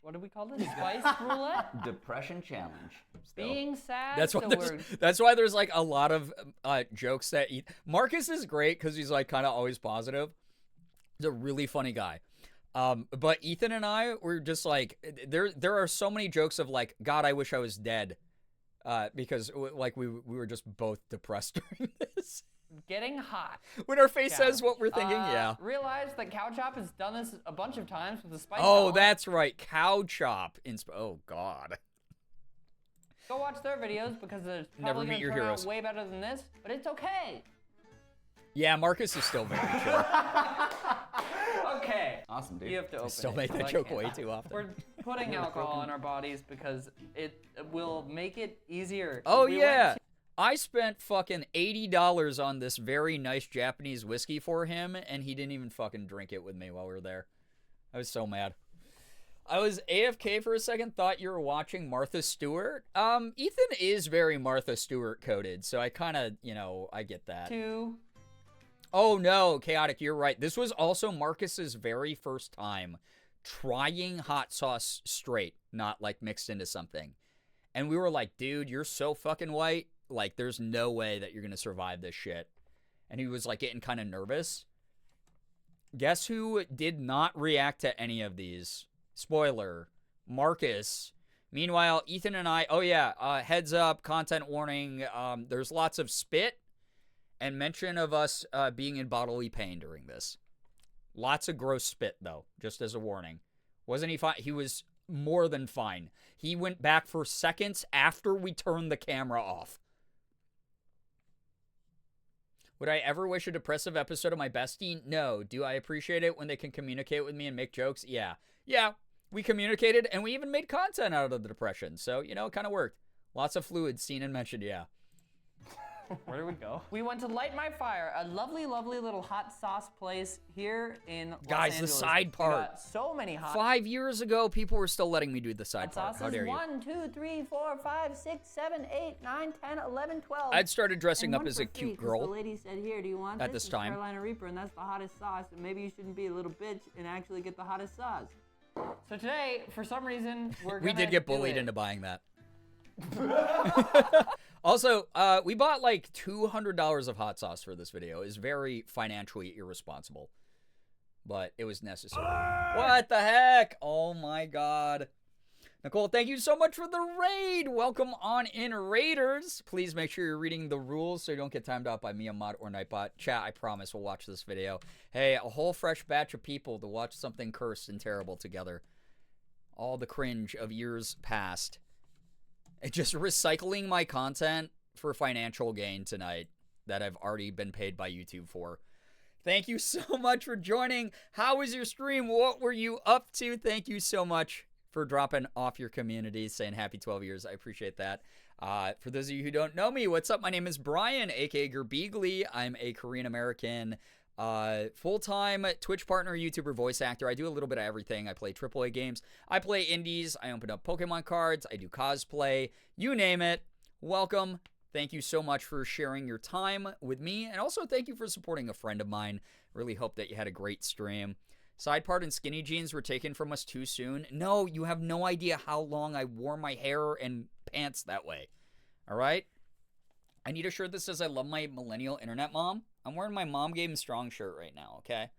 what do we call this? Spice Roulette? Depression challenge. Being sad. That's why there's like a lot of jokes that Marcus is great because he's like kind of always positive. He's a really funny guy. But Ethan and I were just like, there are so many jokes of like, God, I wish I was dead. Because like we were just both depressed during this. Getting hot. When our face says what we're thinking, yeah. Realize that Cow Chop has done this a bunch of times with the Spice Oh, that's right. Cow Chop. Oh, God. Go watch their videos because it's probably going to turn out way better than this, but it's okay. Yeah, Marcus is still very chill. Okay. Awesome, dude. You have to open still make that joke way too often. We're putting alcohol in our bodies because it will make it easier. Oh, yeah. I spent fucking $80 on this very nice Japanese whiskey for him, and he didn't even fucking drink it with me while we were there. I was so mad. I was AFK for a second, thought you were watching Martha Stewart. Ethan is very Martha Stewart coded, so I kind of, I get that. Oh no, Chaotic, you're right. This was also Marcus's very first time trying hot sauce straight, not like mixed into something. And we were like, dude, you're so fucking white. Like, there's no way that you're going to survive this shit. And he was like getting kind of nervous. Guess who did not react to any of these? Spoiler, Marcus. Meanwhile, Ethan and I, heads up, content warning. There's lots of spit and mention of us being in bodily pain during this. Lots of gross spit, though, just as a warning. Wasn't he fine? He was more than fine. He went back for seconds after we turned the camera off. Would I ever wish a depressive episode of my bestie? No. Do I appreciate it when they can communicate with me and make jokes? Yeah. Yeah, we communicated, and we even made content out of the depression. So, it kind of worked. Lots of fluids seen and mentioned, yeah. Where do we go? We went to Light My Fire, a lovely, lovely little hot sauce place here in Los Guys, Angeles. the side part. We got so many hot 5 years ago, people were still letting me do the side part. sauces. How dare you? 1, 2, 3, 4, 5, 6, 7, 8, 9, 10, 11, 12. I'd started dressing And up one as for a free, cute 'cause girl. The lady said, "Here, do you want at this?" this It's time. Carolina Reaper, and that's the hottest sauce. And maybe you shouldn't be a little bitch and actually get the hottest sauce. So today, for some reason, We did get bullied it. into buying that. Also, we bought like $200 of hot sauce for this video. It's very financially irresponsible, but it was necessary. What the heck? Oh my god. Nicole, thank you so much for the raid. Welcome on in, Raiders. Please make sure you're reading the rules so you don't get timed out by Mia Mod or Nightbot. Chat, I promise we'll watch this video. Hey, a whole fresh batch of people to watch something cursed and terrible together. All the cringe of years past. And just recycling my content for financial gain tonight that I've already been paid by YouTube for. Thank you so much for joining. How was your stream? What were you up to? Thank you so much for dropping off your community, saying happy 12 years. I appreciate that. For those of you who don't know me, what's up? My name is Brian, aka Girbeagly. I'm a Korean-American full-time Twitch partner, YouTuber, voice actor. I do a little bit of everything. I play AAA games. I play indies. I open up Pokemon cards. I do cosplay. You name it. Welcome. Thank you so much for sharing your time with me. And also thank you for supporting a friend of mine. Really hope that you had a great stream. Side part and skinny jeans were taken from us too soon. No, you have no idea how long I wore my hair and pants that way. All right? I need a shirt that says I love my millennial internet mom. I'm wearing my Mom Game Strong shirt right now, okay?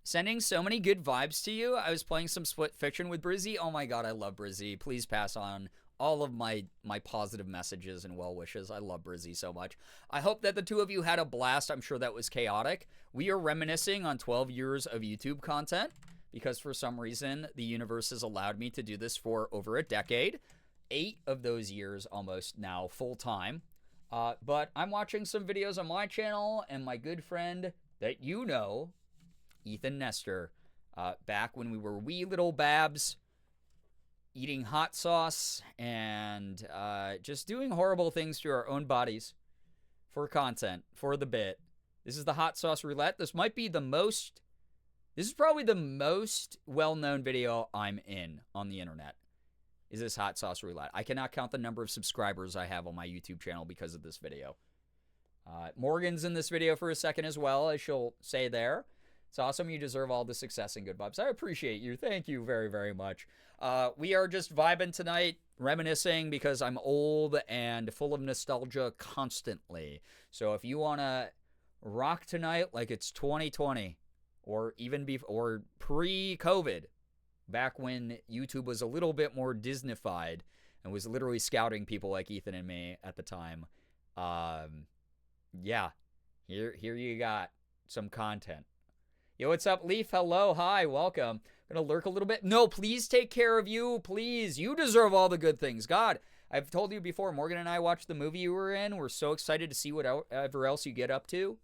Sending so many good vibes to you. I was playing some Split Fiction with Brizzy. Oh my god, I love Brizzy. Please pass on all of my positive messages and well wishes. I love Brizzy so much. I hope that the two of you had a blast. I'm sure that was chaotic. We are reminiscing on 12 years of YouTube content because for some reason the universe has allowed me to do this for over a decade. 8 of those years almost now full time. But I'm watching some videos on my channel and my good friend that you know, Ethan Nestor, back when we were wee little babs, eating hot sauce and just doing horrible things to our own bodies for content, for the bit. This is the hot sauce roulette. This is probably the most well-known video I'm in on the internet. Is this hot sauce roulette. I cannot count the number of subscribers I have on my YouTube channel because of this video. Morgan's in this video for a second as well, as she'll say there. It's awesome. You deserve all the success and good vibes. I appreciate you. Thank you very, very much. We are just vibing tonight, reminiscing because I'm old and full of nostalgia constantly. So if you want to rock tonight like it's 2020 or even or pre-COVID, back when YouTube was a little bit more Disneyfied and was literally scouting people like Ethan and me at the time. Yeah, here you got some content. Yo, what's up, Leaf? Hello, hi, welcome. Gonna lurk a little bit. No, please take care of you, please. You deserve all the good things. God, I've told you before, Morgan and I watched the movie you were in. We're so excited to see whatever else you get up to.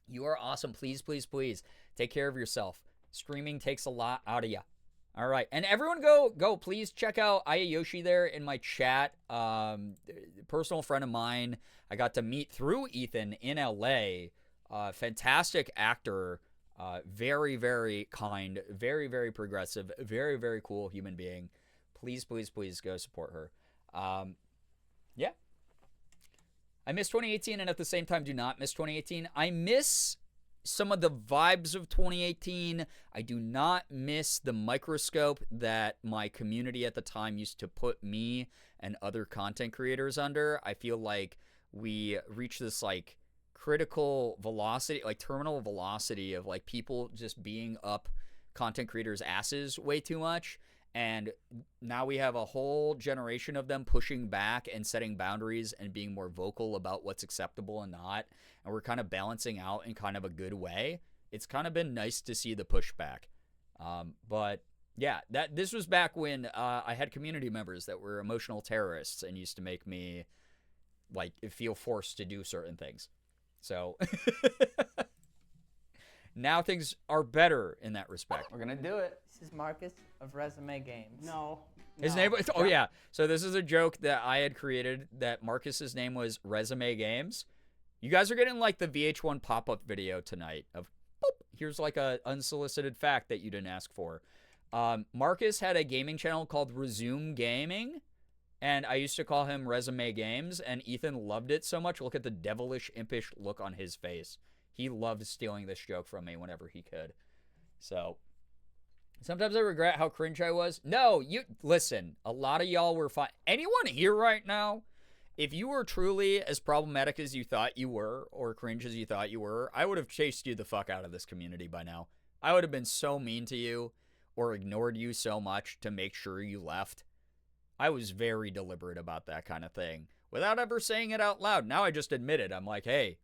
You are awesome. Please, please, please take care of yourself. Streaming takes a lot out of you. All right, and everyone go, please check out Ayayoshi there in my chat. Personal friend of mine I got to meet through Ethan in LA. Fantastic actor, very, very kind, very, very progressive, very, very cool human being. Please, please, please go support her. Yeah. I miss 2018 and at the same time do not miss 2018. I miss some of the vibes of 2018. I do not miss the microscope that my community at the time used to put me and other content creators under. I feel like we reached this like critical velocity, like terminal velocity of like people just being up content creators' asses way too much. And now we have a whole generation of them pushing back and setting boundaries and being more vocal about what's acceptable and not. And we're kind of balancing out in kind of a good way. It's kind of been nice to see the pushback. But yeah, this was back when I had community members that were emotional terrorists and used to make me like feel forced to do certain things. So now things are better in that respect. We're gonna do it. This is Marcus of Resume Games. No. His No. name was, oh yeah. So this is a joke that I had created that Marcus's name was Resume Games. You guys are getting like the VH1 pop-up video tonight of, boop, here's like a unsolicited fact that you didn't ask for. Marcus had a gaming channel called Resume Gaming, and I used to call him Resume Games, and Ethan loved it so much. Look at the devilish, impish look on his face. He loved stealing this joke from me whenever he could. So sometimes I regret how cringe I was. No, you listen, a lot of y'all were fine. Anyone here right now, if you were truly as problematic as you thought you were, or cringe as you thought you were, I would have chased you the fuck out of this community by now. I would have been so mean to you or ignored you so much to make sure you left. I was very deliberate about that kind of thing without ever saying it out loud. Now I just admit it. I'm like, hey,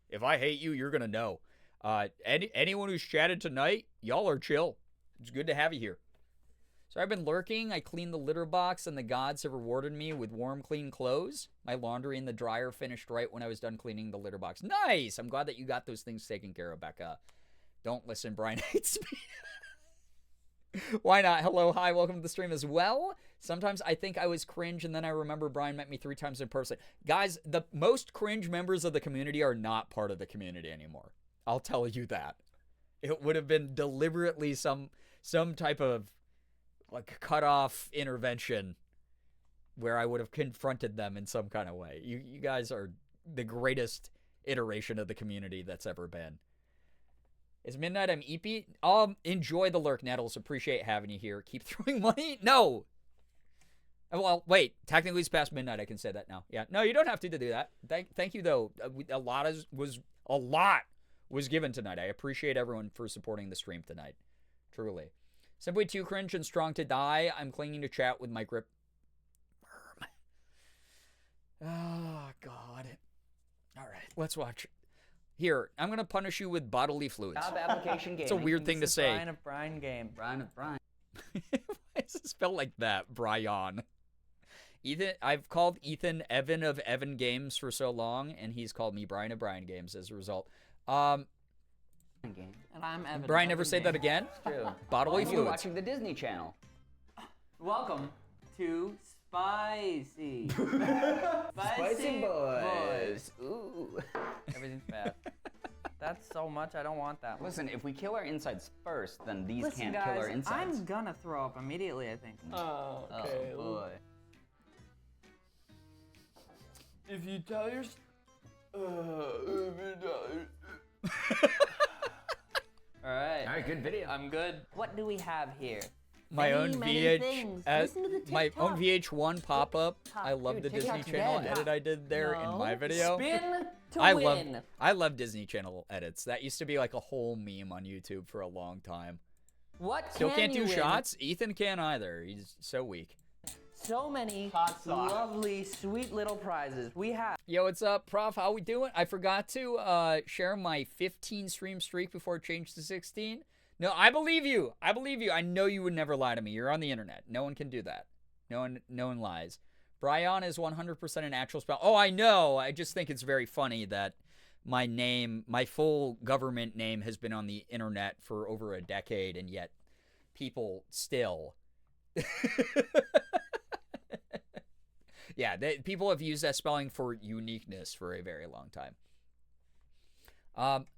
if I hate you, you're going to know. Anyone who's chatted tonight, y'all are chill. It's good to have you here. So I've been lurking. I cleaned the litter box, and the gods have rewarded me with warm, clean clothes. My laundry in the dryer finished right when I was done cleaning the litter box. Nice! I'm glad that you got those things taken care of, Becca. Don't listen, Brian hates me. Why not? Hello, hi, welcome to the stream as well. Sometimes I think I was cringe, and then I remember Brian met me 3 times in person. Guys, the most cringe members of the community are not part of the community anymore. I'll tell you that. It would have been deliberately some type of like cut-off intervention where I would have confronted them in some kind of way. You guys are the greatest iteration of the community that's ever been. It's midnight, I'm eepy. Enjoy the lurk, Nettles. Appreciate having you here. Keep throwing money? No. Well, wait. Technically, it's past midnight. I can say that now. Yeah. No, you don't have to do that. Thank you, though. A lot was given tonight. I appreciate everyone for supporting the stream tonight. Truly. Simply too cringe and strong to die. I'm clinging to chat with my grip. Oh, God. All right. Let's watch. Here, I'm going to punish you with bodily fluids. Job application gaming. It's a weird thing to say. Brian of Brian game. Brian of Brian. Why is it spelled like that? Brian. Ethan, I've called Ethan Evan of Evan Games for so long, and he's called me Brian of Brian Games as a result. And I'm Evan. Brian, never say that again? True. Bodily You're fluids. watching the Disney Channel. Welcome to Spicy. Spicy boys. Ooh. Everything's bad. That's so much. I don't want that one. Listen, if we kill our insides first, then these Listen, can't guys, kill our insides. I'm gonna throw up immediately, I think. Oh, okay. Oh, boy. If you tell your... Alright. Good video. I'm good. What do we have here? My own things. Listen to the my own TikTok. VH1 pop-up. I love the Disney TikTok's Channel dead. edit I did there in my video. Spin to I win. love Disney Channel edits. That used to be like a whole meme on YouTube for a long time. What Still can can't you do win? shots. Ethan can't either. He's so weak. So many Hot sauce. lovely, sweet little prizes. We have Yo, what's up, Prof? How we doing? I forgot to share my 15 stream streak before it changed to 16. No, I believe you. I believe you. I know you would never lie to me. You're on the internet. No one can do that. No one lies. Brian is 100% an actual spell. Oh, I know. I just think it's very funny that my name, my full government name, has been on the internet for over a decade, and yet people still. Yeah, people have used that spelling for uniqueness for a very long time.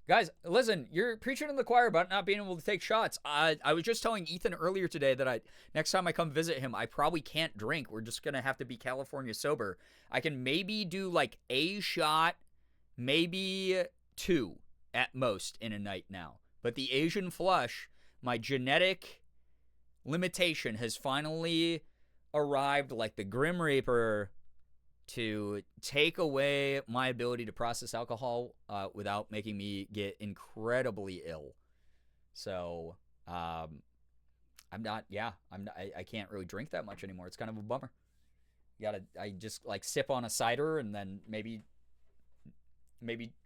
Guys, listen, you're preaching to the choir about not being able to take shots. I was just telling Ethan earlier today that next time I come visit him, I probably can't drink. We're just going to have to be California sober. I can maybe do like a shot, maybe 2 at most in a night now. But the Asian flush, my genetic limitation has finally arrived like the Grim Reaper to take away my ability to process alcohol without making me get incredibly ill. So I can't really drink that much anymore. It's kind of a bummer. I just like sip on a cider and then maybe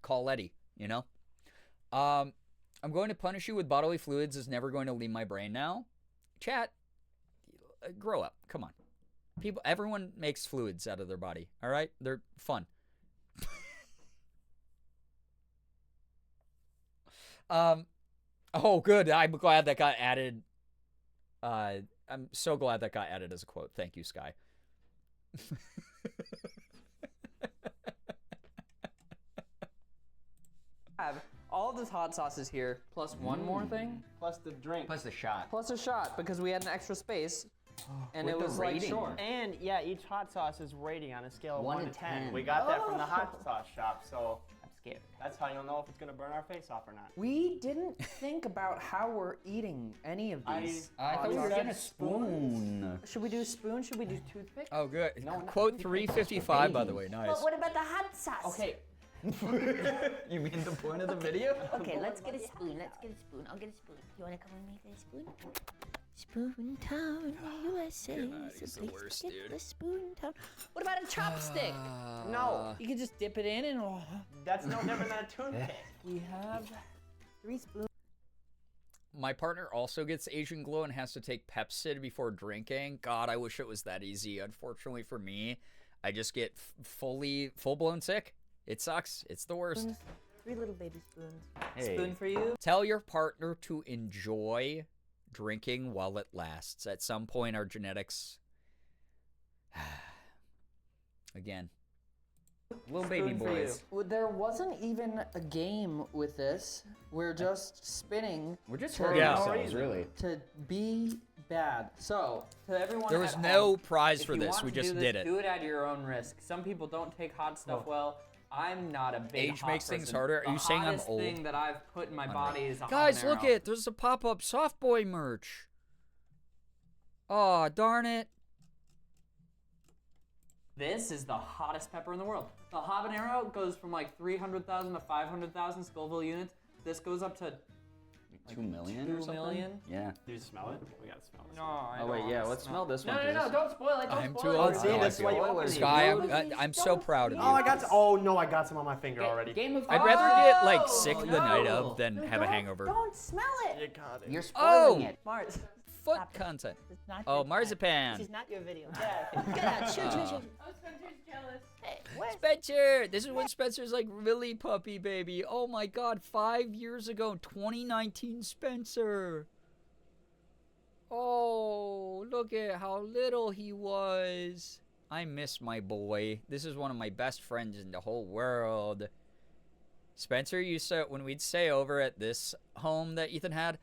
call Eddie, you know? I'm going to punish you with bodily fluids is never going to leave my brain now. Chat, grow up. Come on. Everyone makes fluids out of their body, all right? They're fun. Oh, good. I'm glad that got added. I'm so glad that got added as a quote. Thank you, Sky. Have all of this hot sauce is here, plus one more thing, Plus the drink. Plus the shot. plus a shot because we had an extra space, and With it the was like rating. short. And yeah, each hot sauce is rating on a scale of 1 1 to to 10. 10. We got that from the hot sauce shop, so I'm scared. that's how you'll know if it's gonna burn our face off or not. We didn't think about how we're eating any of these. I thought we were said getting a spoon. Should we do spoon? Should we do toothpick? Oh, good. No, not Quote 355, by the way. Nice. But what about the hot sauce? Okay. You mean the point of the video? Okay, let's get a spoon. Let's get a spoon. I'll get a spoon. You wanna come with me get a spoon? Spoon Town, USA. God, is he's the the place worst, to get dude. the Spoon Town. What about a chopstick? No, You can just dip it in and that's no different than a toothpick. we have 3 spoons. My partner also gets Asian glow and has to take Pepsid before drinking. God, I wish it was that easy. Unfortunately for me, I just get full-blown sick. It sucks. It's the worst. 3 little baby spoons. Hey. spoon for you. Tell your partner to enjoy drinking while it lasts. At some point, our genetics... Again. Little baby Spoon for you. boys. Well, there wasn't even a game with this. We're just spinning We're just to- hurting Yeah. ourselves, really. to be bad. So, to everyone There was at no home, prize if for you this. want We to just do did this, it. Do it at your own risk. Some people don't take hot stuff well. I'm not a big Age hot makes things person. harder. Are you The saying I'm hottest old? thing that I've put in my body is a Guys, look habanero. it. There's a pop-up Soft Boy merch. Aw, darn it. This is the hottest pepper in the world. The habanero goes from like 300,000 to 500,000 Scoville units. This goes up to 2 million 2 or something? million. Yeah. Do you smell it? We gotta smell it. No, I Oh, wait, don't yeah, wanna let's smell this one. No, don't spoil it. Don't I'm spoil too it. old. See, that's why you open it. Sky, I'm so proud of Oh, I you. got some. Oh no, I got some on my finger already. Game of I'd rather get like Oh, sick the night of than have a hangover. Don't smell it. You got it. You're Oh! spoiling it. Mars. Foot content. It's not Oh, your marzipan. This is not your video. Get out of here. Get out. Shoot. Oh, Spencer's jealous. Hey, where's Spencer! This is when Spencer's like really puppy baby. Oh my god, 5 years ago, 2019 Spencer. Oh, look at how little he was. I miss my boy. This is one of my best friends in the whole world. Spencer used to, when we'd stay over at this home that Ethan had,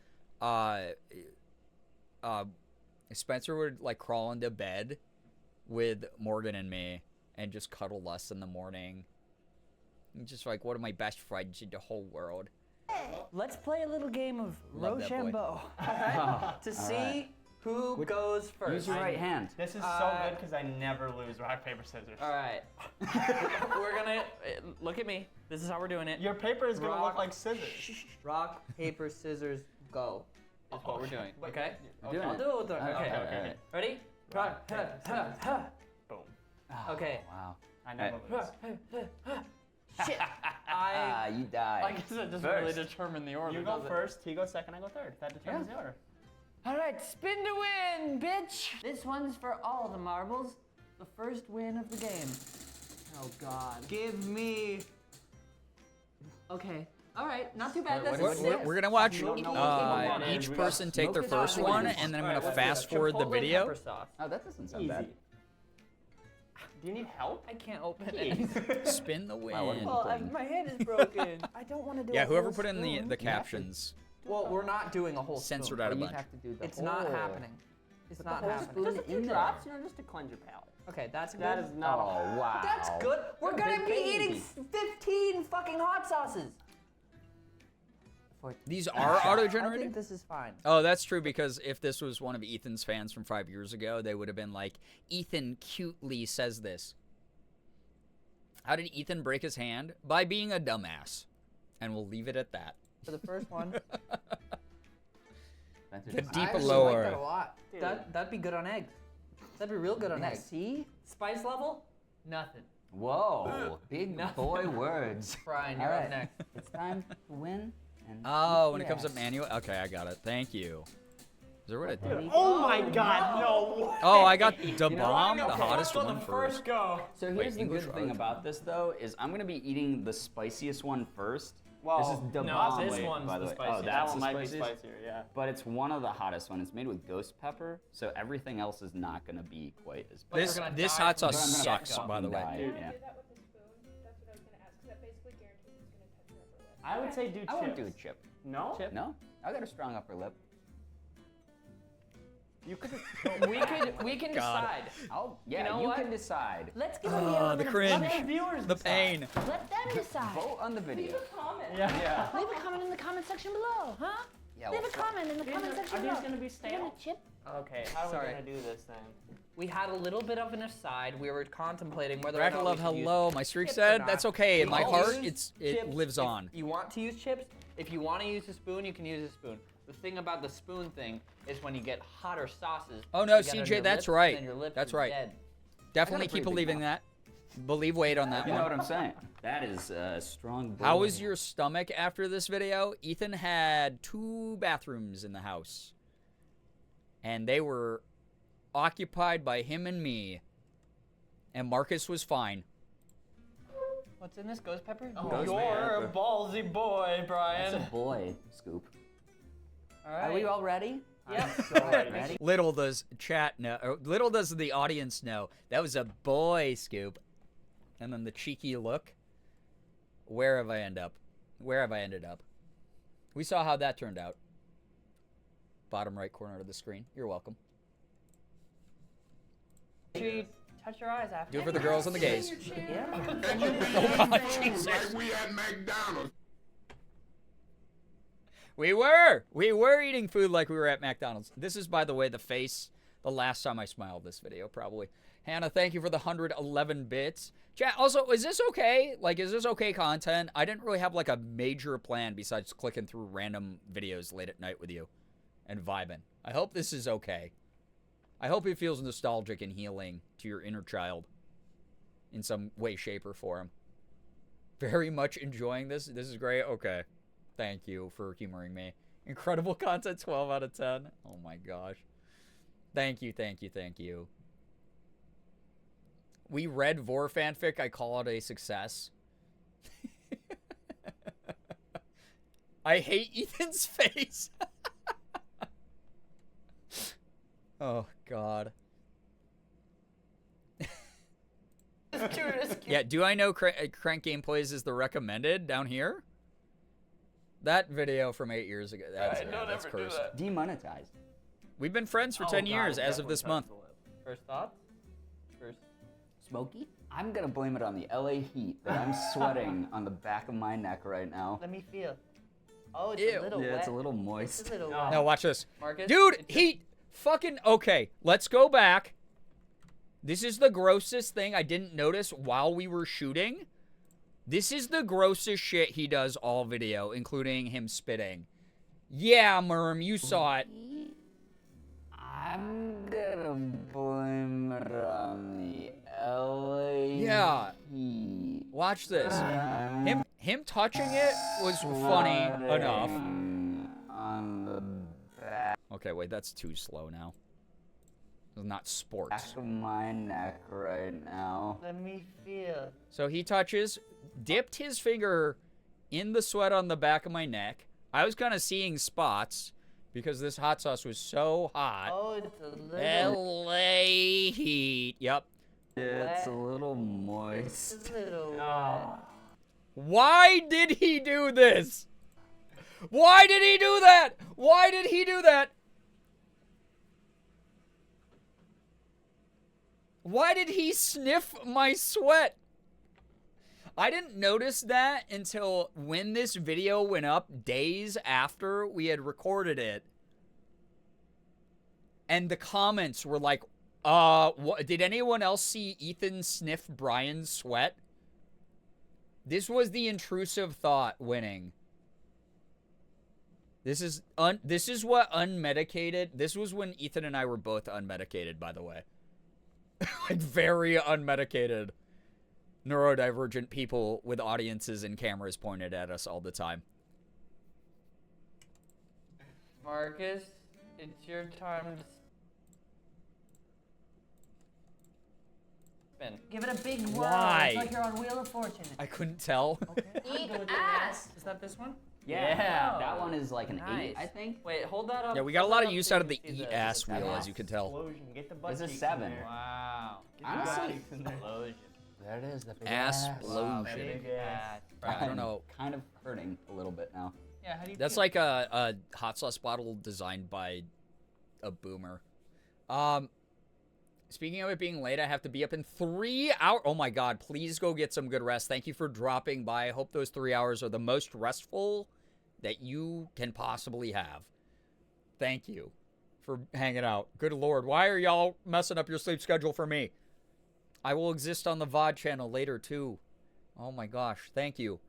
Spencer would like crawl into bed with Morgan and me and just cuddle us in the morning. Just like one of my best friends in the whole world. Let's play a little game of Love that boy. Rochambeau. Alright? To see who goes first. Use your right hand. This is so good because I never lose rock, paper, scissors. Alright. We're gonna look at me. This is how we're doing it. Your paper is gonna Rock. look like scissors. Rock, paper, scissors, go. Is what we're doing. Okay? We're doing I'll it. do it with the. Okay, Okay. okay. Ready? Rock, Boom. Okay. Wow. I never lose. Shit. Ah, you died. I guess it doesn't First. really determine the order. You go does it? first, he goes second, I go third. That determines the order. Alright, spin to win, bitch! This one's for all the marbles. The first win of the game. Oh god. Give me. Okay. Alright, not too bad. That's a six. We're gonna watch No. each person take their Smoke it first out. one, and then I'm gonna fast forward the Chipotle video. pepper sauce. Oh, that doesn't sound Easy. bad. Do you need help? I can't open it. Spin the win. Wow, what a- Well, my hand is broken. I don't want to do Yeah, a whoever whole put in spoon. the captions. Well, we're not doing a whole Censored spoon. out a You bunch. have to do the It's whole... not happening. It's not happening. Just a few drops, you know, just to cleanse your palate. Okay, that's good. That is not Oh, wow. That's good. We're You're a gonna big be baby. eating 15 fucking hot sauces. These are I auto-generated? think this is fine. Oh, that's true, because if this was one of Ethan's fans from 5 years ago, they would have been like, Ethan cutely says this. How did Ethan break his hand? By being a dumbass. And we'll leave it at that. For the first one. The I deep actually lower. like that a lot. That'd be good on eggs. That'd be real good on eggs. See? Spice level? Nothing. Whoa. Big boy words. Brian, All you're right. up next. It's time to win. And Oh, when it comes yes. to manual? Okay, I got it. Thank you. Is there what I did? Oh my god, no. Oh, I got the know, bomb, the Okay, hottest let's go one the first. first go. So Wait, here's the English good or thing about this, though, is I'm going to be eating the spiciest one first. Well, this is the no, bomb. this one's by the the way. spiciest. Oh, That that's one the might be spiciest? spicier, yeah. But it's one of the hottest ones. It's made with ghost pepper, so everything else is not going to be quite as bad. This hot sauce sucks, by the way. Yeah. I would say do chips. I would do a chip. No? Chip? No? I got a strong upper lip. You could. We can God. decide. Yeah, You know you what? can decide. Let's give them The cringe. Let the viewers The decide. pain. Let them decide. Vote on the video. Yeah. Leave a comment in the comment section below, huh? Yeah, Leave a well, comment in the comment section Are below. these gonna be You stale? want a chip? Okay, how are Sorry. we gonna do this then? We had a little bit of an aside. We were contemplating whether or Rack not love, we should use hello. My streak chips or said not. that's okay. In We my all heart, use it chips lives if on. You want to use chips? If you want to use a spoon, you can use a spoon. The thing about the spoon thing is when you get hotter sauces. Oh no, you get on CJ, your that's lips, right. then your lips That's are right. dead. Definitely I got a keep pretty big believing that. Believe weight on that You one. know what I'm saying? That is a strong. How boy. was your stomach after this video? Ethan had 2 bathrooms in the house. And they were occupied by him and me. And Marcus was fine. What's in this? Ghost pepper? Ghost You're a pepper. ballsy boy, Brian. That's a boy scoop. All right. Are we all ready? Yep. Ready? Little does chat know, or little does the audience know, that was a boy scoop. And then the cheeky look. Where have I ended up? Where have I ended up? We saw how that turned out. Bottom right corner of the screen. You're welcome. You touch your eyes after. Do it for the girls and the gays. Yeah. Oh God, Jesus. Like we at McDonald's. We were eating food like we were at McDonald's. This is, by the way, the face the last time I smiled this video, probably. Hannah, thank you for the 111 bits. Chat, also, is this okay? Like, is this okay content? I didn't really have, like, a major plan besides clicking through random videos late at night with you and vibing. I hope this is okay. I hope it feels nostalgic and healing to your inner child in some way, shape, or form. Very much enjoying this. This is great. Okay. Thank you for humoring me. Incredible content, 12 out of 10. Oh my gosh. Thank you, thank you, thank you. We read Vor fanfic. I call it a success. I hate Ethan's face. Oh, God. Yeah, do I know Crank Gameplays is the recommended down here? That video from 8 years ago. That's cursed. Demonetized. We've been friends for 10 years as of this month. First thoughts? First. Smoky? I'm gonna blame it on the LA heat that I'm sweating on the back of my neck right now. Let me feel. Oh, it's Ew. a little Yeah, wet. it's a little It's moist. a little wet. Now watch this. Marcus, Dude, it's heat. Fucking, okay, let's go back. This is the grossest thing I didn't notice while we were shooting. This is the grossest shit he does all video, including him spitting. Yeah, Merm, you saw it. I'm gonna blame it on the LA Yeah. heat. Watch this. Him touching it was funny enough. On the back Okay, wait, that's too slow now. It's not sports. of my neck right now. Let me feel. So he touches, dipped his finger in the sweat on the back of my neck. I was kind of seeing spots because this hot sauce was so hot. Oh, it's a little. LA heat. Yep. It's a little It's moist. a little wet. Why did he do this? Why did he do that? Why did he do that? Why did he sniff my sweat? I didn't notice that until when this video went up days after we had recorded it. And the comments were like, what, did anyone else see Ethan sniff Brian's sweat? This was the intrusive thought winning. This is what unmedicated. This was when Ethan and I were both unmedicated, by the way. Like very unmedicated, neurodivergent people with audiences and cameras pointed at us all the time. Marcus, it's your time to spin. Give it a big whirl. Why? It's like you're on Wheel of Fortune. I couldn't tell. Eat ass. Is that this one? Yeah, that one is like an Nice. 8, I think. Wait, hold that up. Yeah, we got a hold lot that of up use so out of you the can see eat the- ass wheel, as you can tell. Explosion. Get the butt This is cheeks 7. in there. Wow. Honestly, Explosion. there it is. The big Ass-plosion. Big ass. I don't know. Kind of hurting a little bit now. Yeah, how do you That's feel? like a hot sauce bottle designed by a boomer. Speaking of it being late, I have to be up in 3 hours. Oh my god, please go get some good rest. Thank you for dropping by. I hope those 3 hours are the most restful that you can possibly have. Thank you for hanging out. Good lord, why are y'all messing up your sleep schedule for me? I will exist on the VOD channel later too. Oh my gosh, thank you.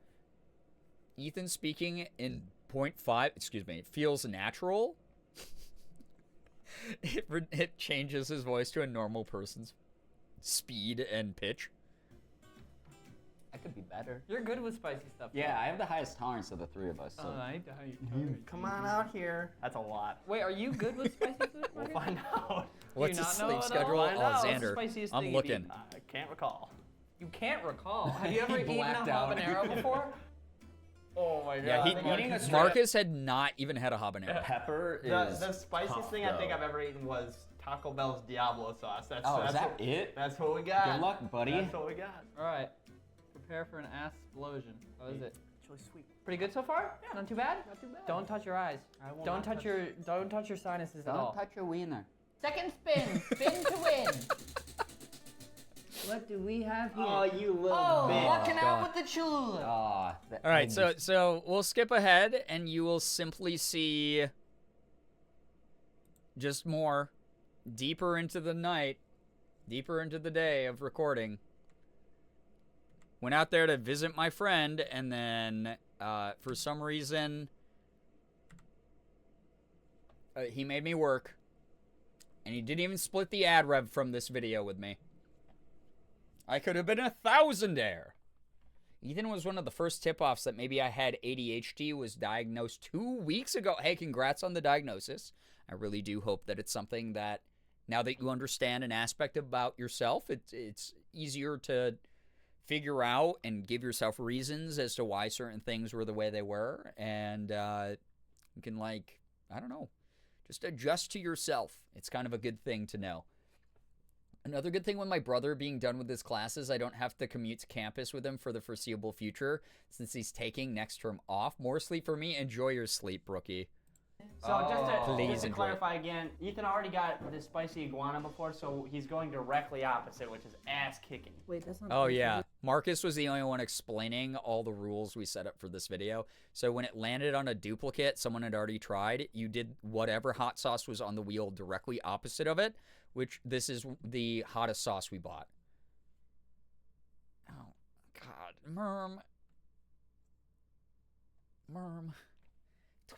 Ethan speaking in 0.5, excuse me, it feels natural. It changes his voice to a normal person's speed and pitch. I could be better. You're good with spicy stuff. Yeah, I have the highest tolerance of the 3 of us. So. Come on out here. That's a lot. Wait, are you good with spicy food? We'll find out. What's his not know sleep at all? schedule? Find out. What's the Xander, spiciest I'm thing you've looking. eaten? I can't recall. You can't recall. Have you ever eaten a blacked out. habanero before? Oh my god. Yeah, Marcus had not even had a habanero. Pepper The is spiciest tough, thing I think though. I've ever eaten was Taco Bell's Diablo sauce. That's, Oh, that's is that what, it? That's what we got. Good luck, buddy. That's what we got. All right. Prepare for an ass explosion. How is it? It's really sweet. Pretty good so far? Yeah. Not too bad? Not too bad. Don't touch your eyes. I will Don't not touch your sinuses at Don't all. touch your wiener. Second spin. Spin to win. What do we have here? Oh, you little bitch. Walking out God. with the Cholula. Ah, All right, so we'll skip ahead, and you will simply see just more deeper into the night, deeper into the day of recording. Went out there to visit my friend, and then for some reason he made me work, and he didn't even split the ad rev from this video with me. I could have been 1,000 there. Ethan was one of the first tip-offs that maybe I had ADHD, was diagnosed 2 weeks ago. Hey, congrats on the diagnosis. I really do hope that it's something that, now that you understand an aspect about yourself, it's easier to figure out and give yourself reasons as to why certain things were the way they were. And you can, like, I don't know, just adjust to yourself. It's kind of a good thing to know. Another good thing with my brother being done with his classes, I don't have to commute to campus with him for the foreseeable future since he's taking next term off. More sleep for me. Enjoy your sleep, Brookie. So Please just to enjoy clarify again, Ethan already got the spicy iguana before, so he's going directly opposite, which is ass kicking. Wait, that's not. Oh, yeah. Marcus was the only one explaining all the rules we set up for this video. So when it landed on a duplicate someone had already tried, you did whatever hot sauce was on the wheel directly opposite of it, which this is the hottest sauce we bought. Oh, God. Merm.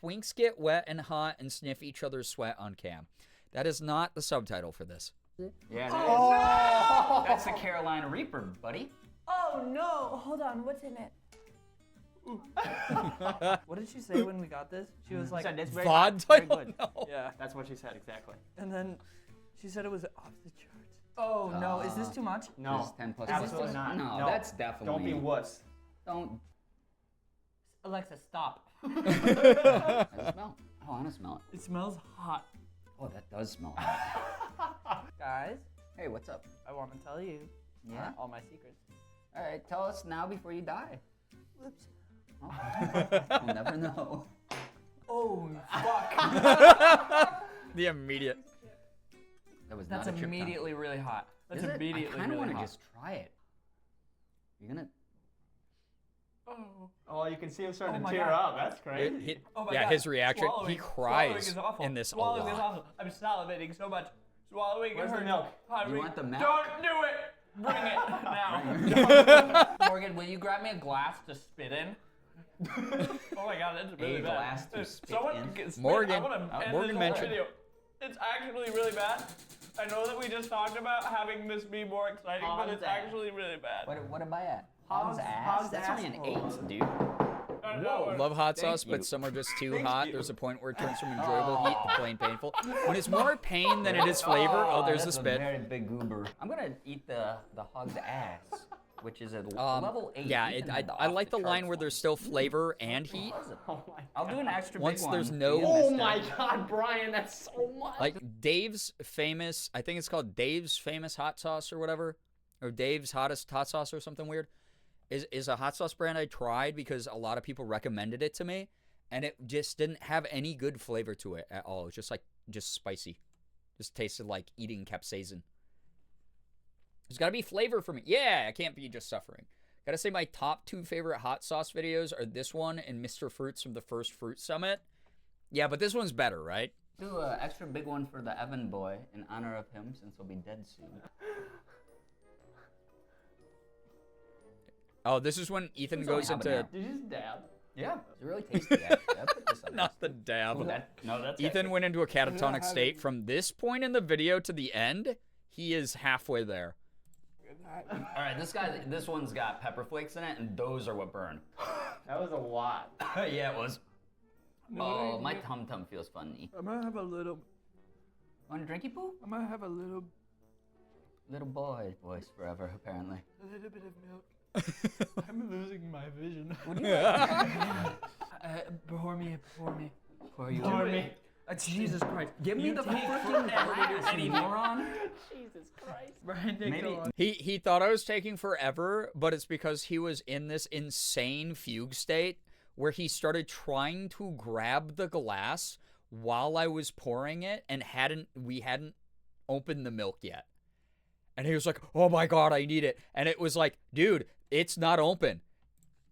Twinks get wet and hot and sniff each other's sweat on cam. That is not the subtitle for this. Yeah, that is. That's the Carolina Reaper, buddy. Oh no! Hold on. What's in it? What did she say when we got this? She was like, She said, "It's very VOD hot, very title? good." No. yeah. That's what she said, exactly. And then she said it was off the charts. Oh no! Is this too much? No, This is 10 plus absolutely plus. not. No, that's definitely. Don't be wuss. Don't. Alexa, stop. I smell. Oh, I want to smell it. It smells hot. Oh, that does smell hot. Guys, Hey, what's up? I want to tell you. Yeah? All my secrets. All right, tell us now before you die. Whoops. Oh, we'll never know. Oh fuck! The immediate. That was That's not a chip immediately really hot. That's Is it? immediately I kind of really want to hot. just try it. You're gonna. Oh. Oh, you can see him starting Oh to my tear God. up. That's crazy. Oh my Yeah, God. his reaction, Swallowing. he Swallowing cries is awful. in this a Swallowing is lot. awful. I'm salivating so much. Swallowing Where's the hurts. milk? You want the milk? Don't do it. Bring it now. Morgan, will you grab me a glass to spit in? Oh my God, that's really A bad. glass to spit Someone in? can spit. Morgan- I want to end Morgan this whole mentioned- video. It's actually really bad. I know that we just talked about having this be more exciting, but Hog's it's ass. actually really bad. What am I at? Hog's ass? hog's That's only an asshole. 8, dude. No, Love hot Thank sauce, you. but some are just too Thank hot. you. There's a point where it turns from enjoyable heat to plain painful. When it's more pain than it is flavor, there's that's this a bit. very big goober. I'm gonna eat the hog's ass, which is a level 8. Yeah, Ethan I had like the line where there's still flavor and heat. I'll do an extra Once big there's one. no- You Oh missed my it. God, Brian, that's so much. Like Dave's famous, I think it's called Dave's Famous Hot Sauce or whatever, or Dave's Hottest Hot Sauce or something weird, is a hot sauce brand I tried because a lot of people recommended it to me, and it just didn't have any good flavor to it at all. It was just spicy. Just tasted like eating capsaicin. There's got to be flavor for me. Yeah, I can't be just suffering. Gotta say my top 2 favorite hot sauce videos are this one and Mr. Fruits from the first Fruit Summit. Yeah, but this one's better, right? Do an extra big one for the Evan boy in honor of him, since he'll be dead soon. Oh, this is when Ethan It's goes only into... half Did you just dab? Yeah, it's really tasty. Actually. I put this on Not the dab. No, that's Ethan went into a catatonic state. From this point in the video to the end, he is halfway there. All right, this one's got pepper flakes in it, and those are what burn. That was a lot. Yeah, it was. No, Oh, I- my tum tum feels funny. I'm gonna have a little. Want a drinky poo? I'm gonna have a little Little voice forever, apparently. bit of milk. I'm losing my vision. Would you like? Pour me. Pour you Pour on. me. Jesus Christ. Give me You the take freaking glass, forever. you moron. Jesus Christ. Brian, take Maybe- so long. He thought I was taking forever, but it's because he was in this insane fugue state where he started trying to grab the glass while I was pouring it and we hadn't opened the milk yet. And he was like, "Oh my God, I need it." And it was like, "Dude, it's not open."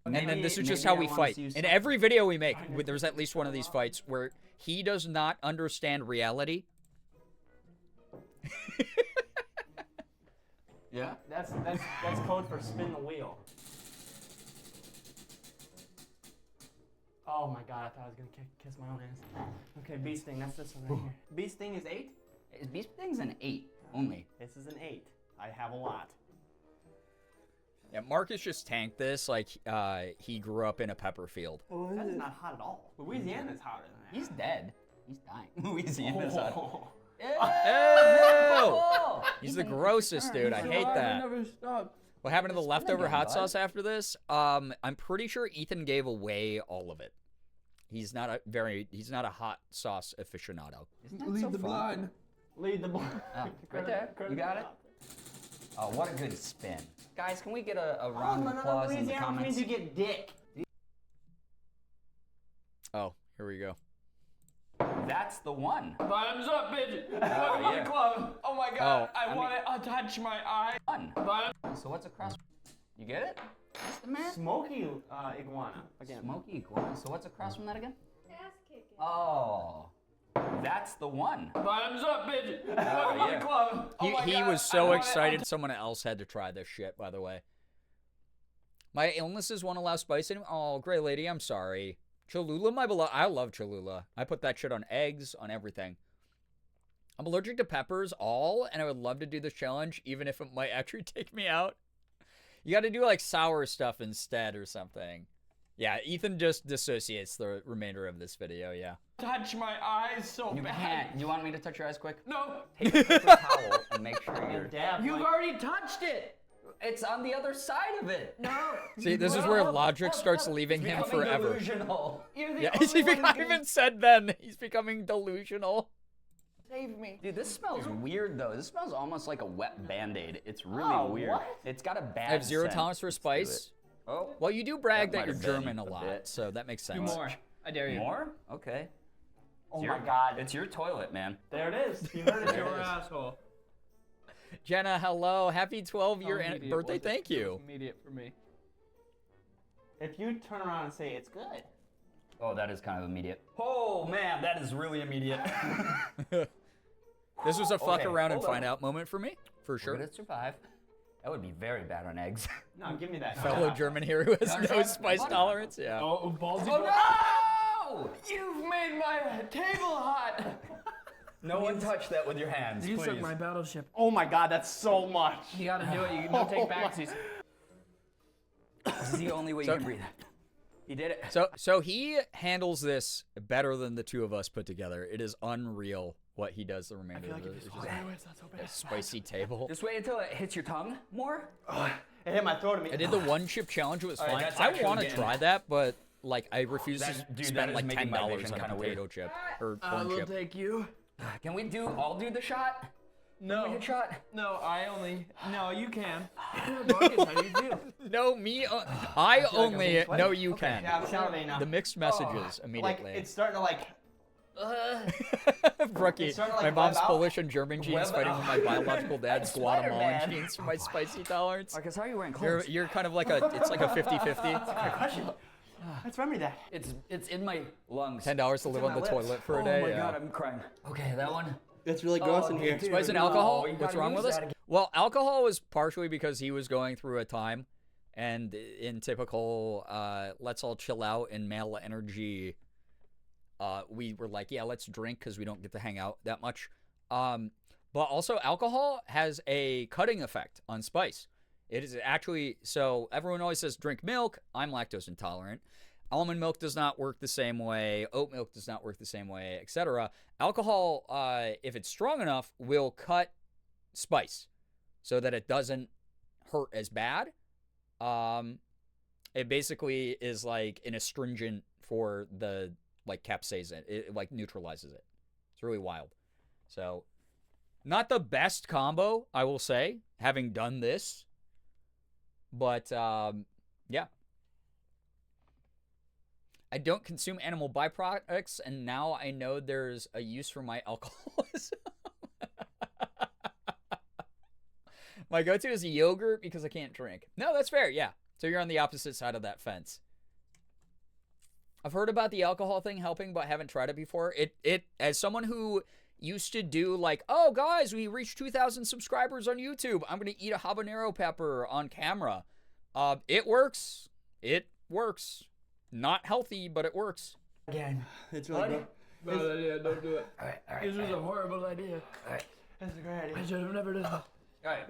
And then this is just how we fight. In every video we make, there's at least one of these fights where he does not understand reality. Yeah? That's code for spin the wheel. Oh my God, I thought I was gonna kiss my own ass. Okay, bee sting, that's this one right here. Bee sting is 8? Bee sting's an 8 only. This is an 8. I have a lot. Yeah, Marcus just tanked this like he grew up in a pepper field. That is not hot at all. Louisiana's hotter than that. He's dead. He's dying. Louisiana's hot. Oh. Oh! He's the grossest dude. I hate that. Never stop. What happened to the leftover again, hot bud. sauce after this? I'm pretty sure Ethan gave away all of it. He's not a hot sauce aficionado. Lead the blind. Lead the blind. Oh, right there. You got it? Oh, what a good spin. Guys, can we get a round of applause in the Louisiana comments? means you get dick. Oh, here we go. That's the one. Bottoms up, bitch. Welcome yeah. to the club. Oh my God. I mean- want to touch my eye. One. Bottom. So what's across? You get it? That's the man. Smoky iguana. Again. Smoky iguana. So what's across from that again? Ass kicking. Oh, that's the one. Bottoms up, bitch. Welcome yeah. to the club. Oh my He God. was I so want excited someone else had to try this shit, by the way. My illnesses won't allow spice anymore. Oh, Gray Lady, I'm sorry. Cholula, my beloved. I love Cholula. I put that shit on eggs, on everything. I'm allergic to peppers, and I would love to do this challenge, even if it might actually take me out. You got to do like sour stuff instead or something. Yeah, Ethan just dissociates the remainder of this video, yeah. touch my eyes so You bad. can't. You want me to touch your eyes quick? No. Take a paper towel and make sure you're. Dab. You've already touched it. It's on the other side of it. No. See, this is where logic starts leaving him Becoming forever. delusional. You're the Yeah, only one I who even can said then, he's becoming delusional. save me. Dude, this smells weird though. This smells almost like a wet Band-Aid. It's really weird. What? It's got a bad I have zero scent tolerance for to spice. it. Oh, Well, you do brag That that you're might have been German a a lot, bit. so that makes sense. Do more. I dare you. more? Okay. Oh It's my your- God. It's your toilet, man. There it is. You heard it. Your asshole. Jenna, hello. Happy 12-year Immediate, birthday. was it? Thank It you. was immediate for me. If you turn around and say it's good. Oh, that is kind of immediate. Oh man, that is really immediate. This was a fuck Okay, around and hold find on. out moment for me, for We're sure. gonna survive. That would be very bad on eggs. No, give me that. Fellow German here who has Gotta no try- spice why not? tolerance. Yeah. Oh, ballsy. Oh no! You've made my table hot. No one touch that with your hands, You please. took my battleship. Oh my God, that's so much. You gotta do it. You don't take Oh my- backsies. This is the only way So- you can breathe. He did it. So he handles this better than the two of us put together. It is unreal what he does the remainder of the it's not so bad. spicy table. Just wait until it hits your tongue more. It hit my throat. I did the one chip challenge. It was All right, fine. that's I actually want to getting- try that, but like I refuse to That- dude, that spend is like making my $10 vision on a kinda potato weird. chip or I corn will chip. take you. Can we all do the shot? No. Can we hit shot? No, No, you can. Marcus, how do you feel? No, me. I feel like I'm only. being sweaty. No, you Okay. can. Yeah, I'm salivating now. The mixed messages immediately. Like, it's starting to like. Brookie, It's starting to, my like, mom's web out. Polish and German genes Web fighting with my out. biological dad's Spider-Man. Guatemalan genes for my spicy tolerance. Marcus, how are you wearing You're, clothes? you're kind of like a. It's like a 50-50. Let's remember that. It's in my lungs. $10 to live on the toilet for a day. Oh my yeah. god, I'm crying. Okay, that one. It's really gross in here. Spice and alcohol? What's wrong with us? Well, alcohol was partially because he was going through a time, and in typical let's all chill out and male energy, we were like, yeah, let's drink because we don't get to hang out that much. But also, alcohol has a cutting effect on spice. It is actually, so everyone always says drink milk. I'm lactose intolerant. Almond milk does not work the same way. Oat milk does not work the same way, etc. Alcohol, if it's strong enough, will cut spice so that it doesn't hurt as bad. It basically is like an astringent for the like capsaicin. It like neutralizes it. It's really wild. So, not the best combo, I will say, having done this. But yeah. I don't consume animal byproducts, and now I know there's a use for my alcoholism. My go-to is yogurt because I can't drink. No, that's fair, yeah. So you're on the opposite side of that fence. I've heard about the alcohol thing helping, but haven't tried it before. It as someone who used to do like, oh, guys, we reached 2,000 subscribers on YouTube. I'm going to eat a habanero pepper on camera. It works. It works. Not healthy, but it works. Again. It's really Buddy? Bad idea. Don't do it. All right. This was a horrible idea. All right. That's a great idea. I should have never done it. All right.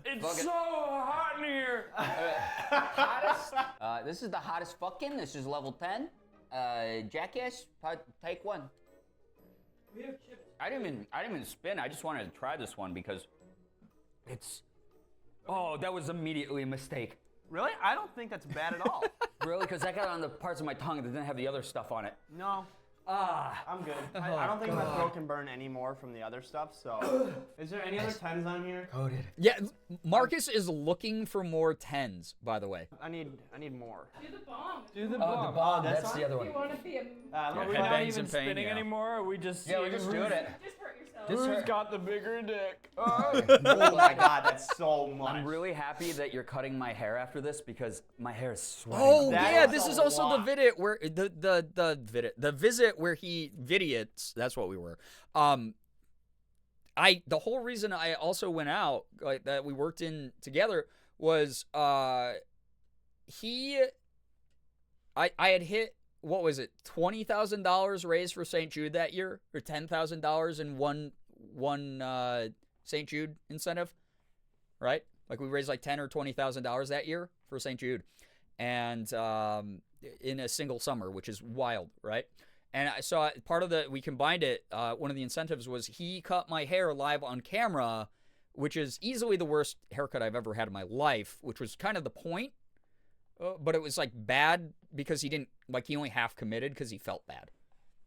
It's Fuck it. so hot in here. Hottest. This is the hottest fucking. This is level 10. Jackass, take one. We have chips. I didn't even spin. I just wanted to try this one because it's. Oh, that was immediately a mistake. Really? I don't think that's bad at all. Really? Because that got on the parts of my tongue that didn't have the other stuff on it. No. I'm good. I don't think my throat can burn anymore from the other stuff, so. Is there any other 10s on here? Coated. Yeah, Marcus is looking for more 10s, by the way. I need more. Do the bomb. Do the Oh, bomb. the bomb. That's That's on? the other one. You want to be a... Are we headbangs not even and pain, spinning yeah. anymore? Or we just Yeah, we're just doing it. Just hurt yourself. Who's got the bigger dick? Oh my god, that's so much. I'm really happy that you're cutting my hair after this because my hair is sweating. Oh That yeah, is this a is also lot. the visit where the visit where he vidiots. That's what we were. The whole reason I also went out like that we worked in together was I had hit, what was it, $20,000 raised for St. Jude that year, or $10,000 in one St. Jude incentive, right? Like we raised like $10,000 or $20,000 that year for St. Jude, and in a single summer, which is wild, right? And I saw part of we combined it. One of the incentives was he cut my hair live on camera, which is easily the worst haircut I've ever had in my life, which was kind of the point. But it was like bad because he only half committed because he felt bad.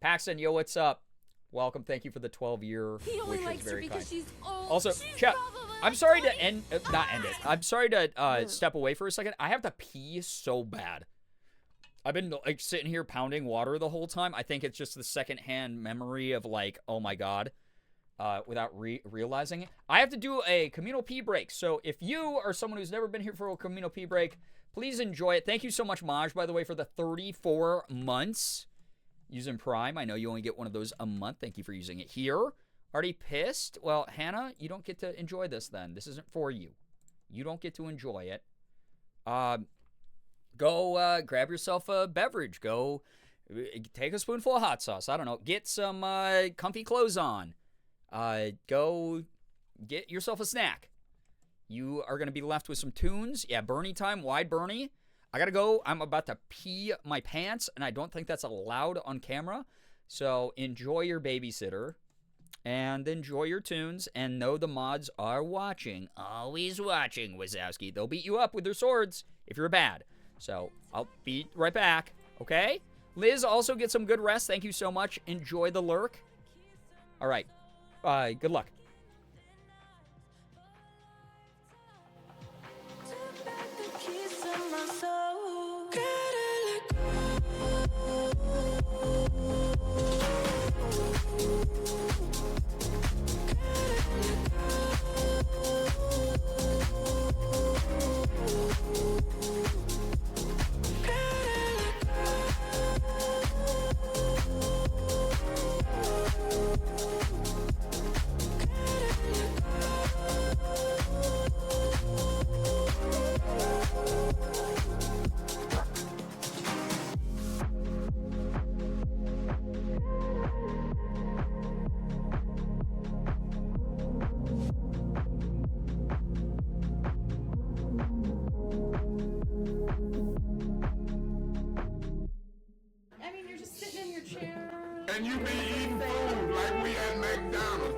Paxton, yo, what's up? Welcome. Thank you for the 12-year. He only which likes is her very because kind. she's old. Also, She's chat, probably I'm sorry to not end it. I'm sorry to step away for a second. I have to pee so bad. I've been like sitting here pounding water the whole time. I think it's just the secondhand memory of like, oh my god, without realizing it. I have to do a communal pee break. So if you are someone who's never been here for a communal pee break, please enjoy it. Thank you so much, Maj, by the way, for the 34 months using Prime. I know you only get one of those a month. Thank you for using it here. Already pissed? Well, Hannah, you don't get to enjoy this then. This isn't for you. You don't get to enjoy it. Go grab yourself a beverage. Go take a spoonful of hot sauce. I don't know. Get some comfy clothes on. Go get yourself a snack. You are going to be left with some tunes. Yeah, Bernie time. Why Bernie? I gotta go. I'm about to pee my pants, and I don't think that's allowed on camera. So enjoy your babysitter, and enjoy your tunes, and know the mods are watching. Always watching, Wazowski. They'll beat you up with their swords if you're bad. So I'll be right back, okay? Liz, also get some good rest. Thank you so much. Enjoy the lurk. All right. Good luck. I mean, you're just sitting in your chair. And you be eating food like we at McDonald's.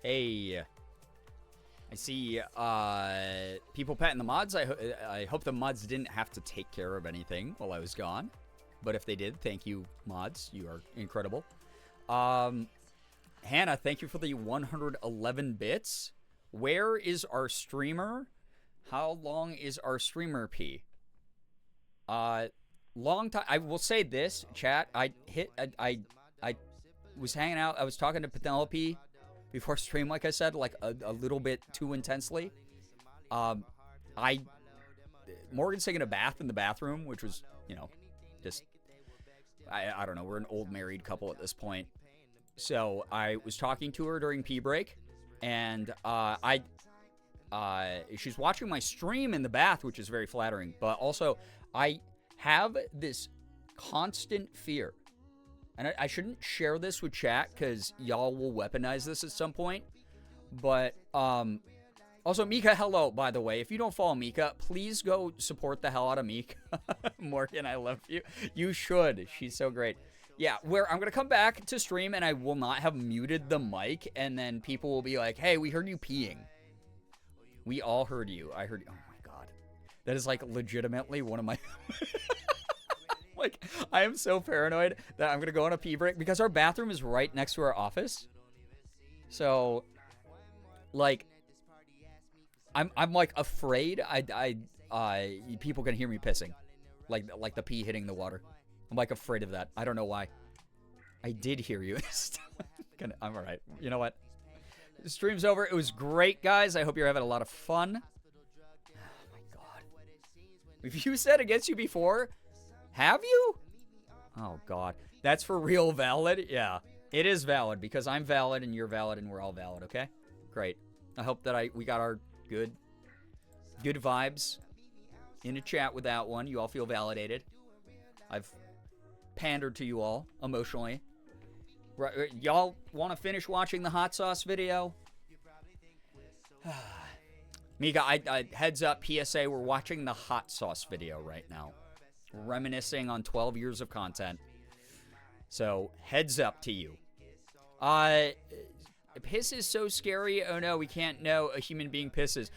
Hey, I see people patting the mods. I hope the mods didn't have to take care of anything while I was gone. But if they did, thank you, mods. You are incredible. Hannah, thank you for the 111 bits. Where is our streamer? How long is our streamer, P? Long time. I will say this, chat. I was hanging out. I was talking to Penelope before stream, like I said, like a little bit too intensely. Morgan's taking a bath in the bathroom, which was, you know, just I don't know, we're an old married couple at this point. So I was talking to her during pee break, and she's watching my stream in the bath, which is very flattering. But also, I have this constant fear, and I shouldn't share this with chat because y'all will weaponize this at some point. But also, Mika, hello, by the way. If you don't follow Mika, please go support the hell out of Mika. Morgan, I love you. You should. She's so great. Yeah, where I'm going to come back to stream and I will not have muted the mic, and then people will be like, hey, we heard you peeing. We all heard you. I heard you. Oh my God. That is like legitimately one of my... Like, I am so paranoid that I'm going to go on a pee break because our bathroom is right next to our office. So, like, I'm like afraid people can hear me pissing. Like the pee hitting the water. I'm like afraid of that. I don't know why. I did hear you. I'm all right. You know what? The stream's over. It was great, guys. I hope you're having a lot of fun. Oh my God. If you said against you before, have you? Oh God. That's for real valid? Yeah. It is valid because I'm valid and you're valid and we're all valid, okay? Great. I hope that we got our good vibes in a chat with that one. You all feel validated. I've pandered to you all emotionally. Y'all want to finish watching the hot sauce video? Mika, I heads up, PSA, we're watching the hot sauce video right now. We're reminiscing on 12 years of content. So, heads up to you. Piss is so scary. Oh no, we can't know a human being pisses.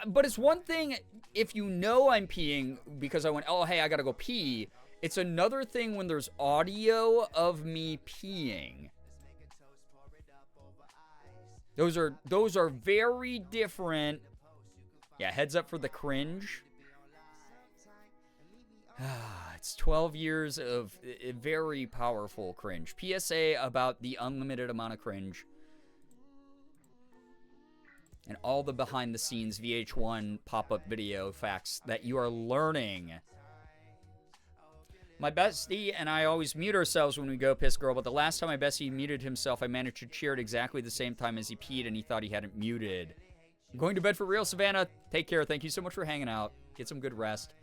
But it's one thing if you know I'm peeing because I went, oh, hey, I gotta go pee. It's another thing when there's audio of me peeing. Those are very different. Yeah, heads up for the cringe. It's 12 years of a very powerful cringe. PSA about the unlimited amount of cringe. And all the behind-the-scenes VH1 pop-up video facts that you are learning. My bestie and I always mute ourselves when we go piss girl, but the last time my bestie muted himself, I managed to cheer at exactly the same time as he peed, and he thought he hadn't muted. I'm going to bed for real, Savannah. Take care. Thank you so much for hanging out. Get some good rest.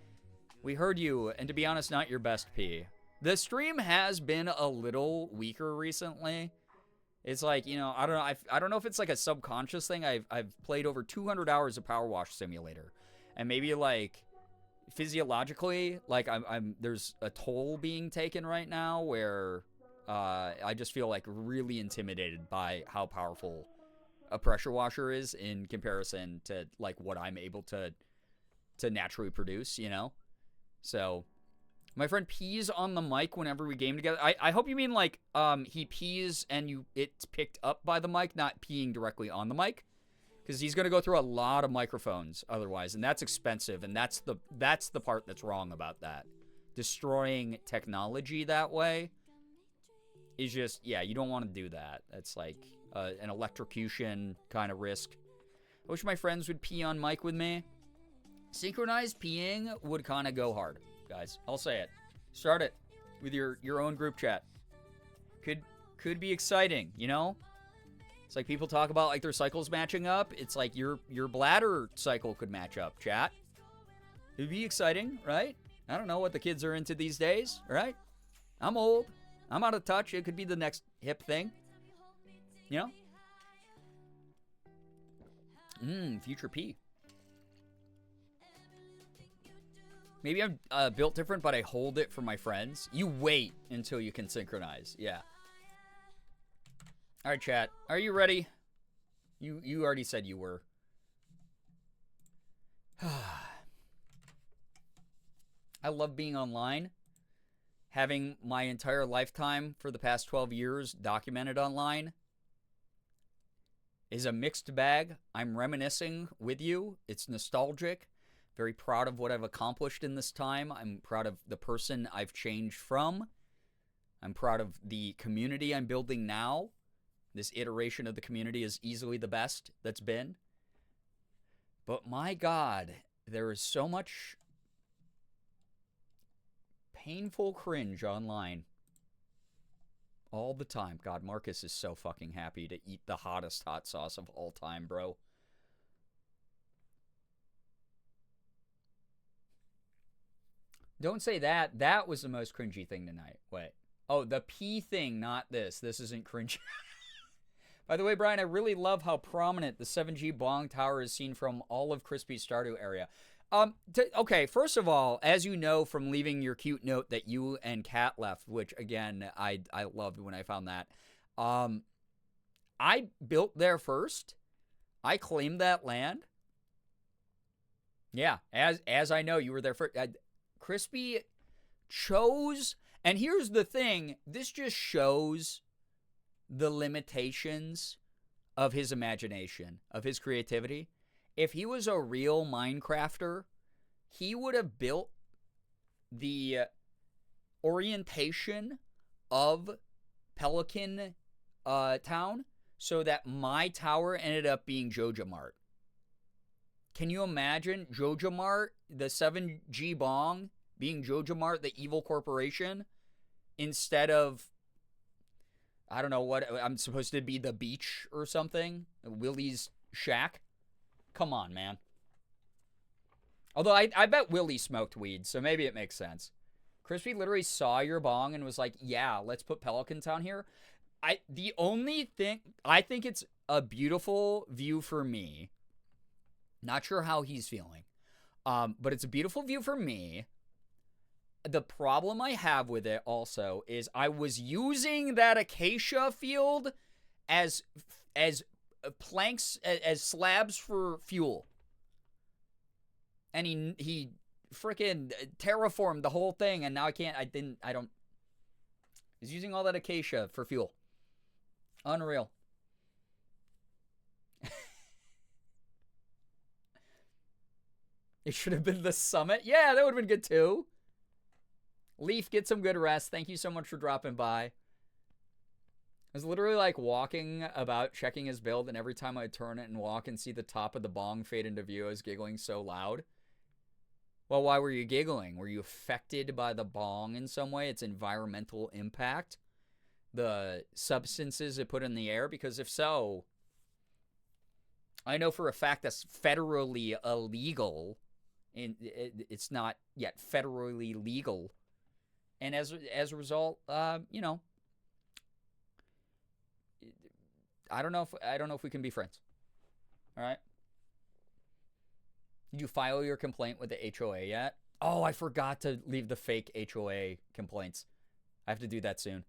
We heard you, and to be honest, not your best pee. The stream has been a little weaker recently. It's like, you know, I don't know. I don't know if it's like a subconscious thing. I've played over 200 hours of Power Wash Simulator, and maybe like physiologically, like there's a toll being taken right now where I just feel like really intimidated by how powerful a pressure washer is in comparison to like what I'm able to naturally produce, you know? So my friend pees on the mic whenever we game together. I hope you mean like he pees and it's picked up by the mic, not peeing directly on the mic. Because he's going to go through a lot of microphones otherwise, and that's expensive, and that's the part that's wrong about that. Destroying technology that way is just, yeah, you don't want to do that. That's like an electrocution kind of risk. I wish my friends would pee on mic with me. Synchronized peeing would kind of go hard, guys. I'll say it. Start it with your own group chat. Could be exciting, you know? It's like people talk about like their cycles matching up. It's like your bladder cycle could match up, chat. It'd be exciting, right? I don't know what the kids are into these days, right? I'm old. I'm out of touch. It could be the next hip thing. You know? Future P. Maybe I'm built different, but I hold it for my friends. You wait until you can synchronize. Yeah. All right, chat. Are you ready? You already said you were. I love being online. Having my entire lifetime for the past 12 years documented online is a mixed bag. I'm reminiscing with you. It's nostalgic. Very proud of what I've accomplished in this time. I'm proud of the person I've changed from. I'm proud of the community I'm building now. This iteration of the community is easily the best that's been. But my God, there is so much painful cringe online All the time. God, Marcus is so fucking happy to eat the hottest hot sauce of all time, bro. Don't say that. That was the most cringy thing tonight. Wait. Oh, the pee thing, not this. This isn't cringy. By the way, Brian, I really love how prominent the 7G Bong Tower is seen from all of Crispy's Stardew area. Okay, first of all, as you know from leaving your cute note that you and Kat left, which, again, I loved when I found that, I built there first. I claimed that land. Yeah, as I know, you were there first. Crispy chose, and here's the thing, this just shows the limitations of his imagination, of his creativity. If he was a real Minecrafter, he would have built the orientation of Pelican Town so that my tower ended up being Joja Mart. Can you imagine Joja Mart, the 7G Bong, being Joja Mart, the evil corporation, instead of, I don't know what, I'm supposed to be the beach or something? Willie's shack? Come on, man. Although I bet Willie smoked weed, so maybe it makes sense. Crispy literally saw your bong and was like, yeah, let's put Pelican Town here. The only thing, I think it's a beautiful view for me. Not sure how he's feeling. But it's a beautiful view for me. The problem I have with it also is I was using that acacia field as planks, as slabs for fuel. And he freaking terraformed the whole thing, and now he's using all that acacia for fuel. Unreal. It should have been the summit. Yeah, that would have been good too. Leaf, get some good rest. Thank you so much for dropping by. I was literally like walking about checking his build, and every time I turn it and walk and see the top of the bong fade into view, I was giggling so loud. Well, why were you giggling? Were you affected by the bong in some way? Its environmental impact? The substances it put in the air? Because if so, I know for a fact that's federally illegal. It's not yet federally legal. And as a result, you know, I don't know if we can be friends. All right. Did you file your complaint with the HOA yet? Oh, I forgot to leave the fake HOA complaints. I have to do that soon.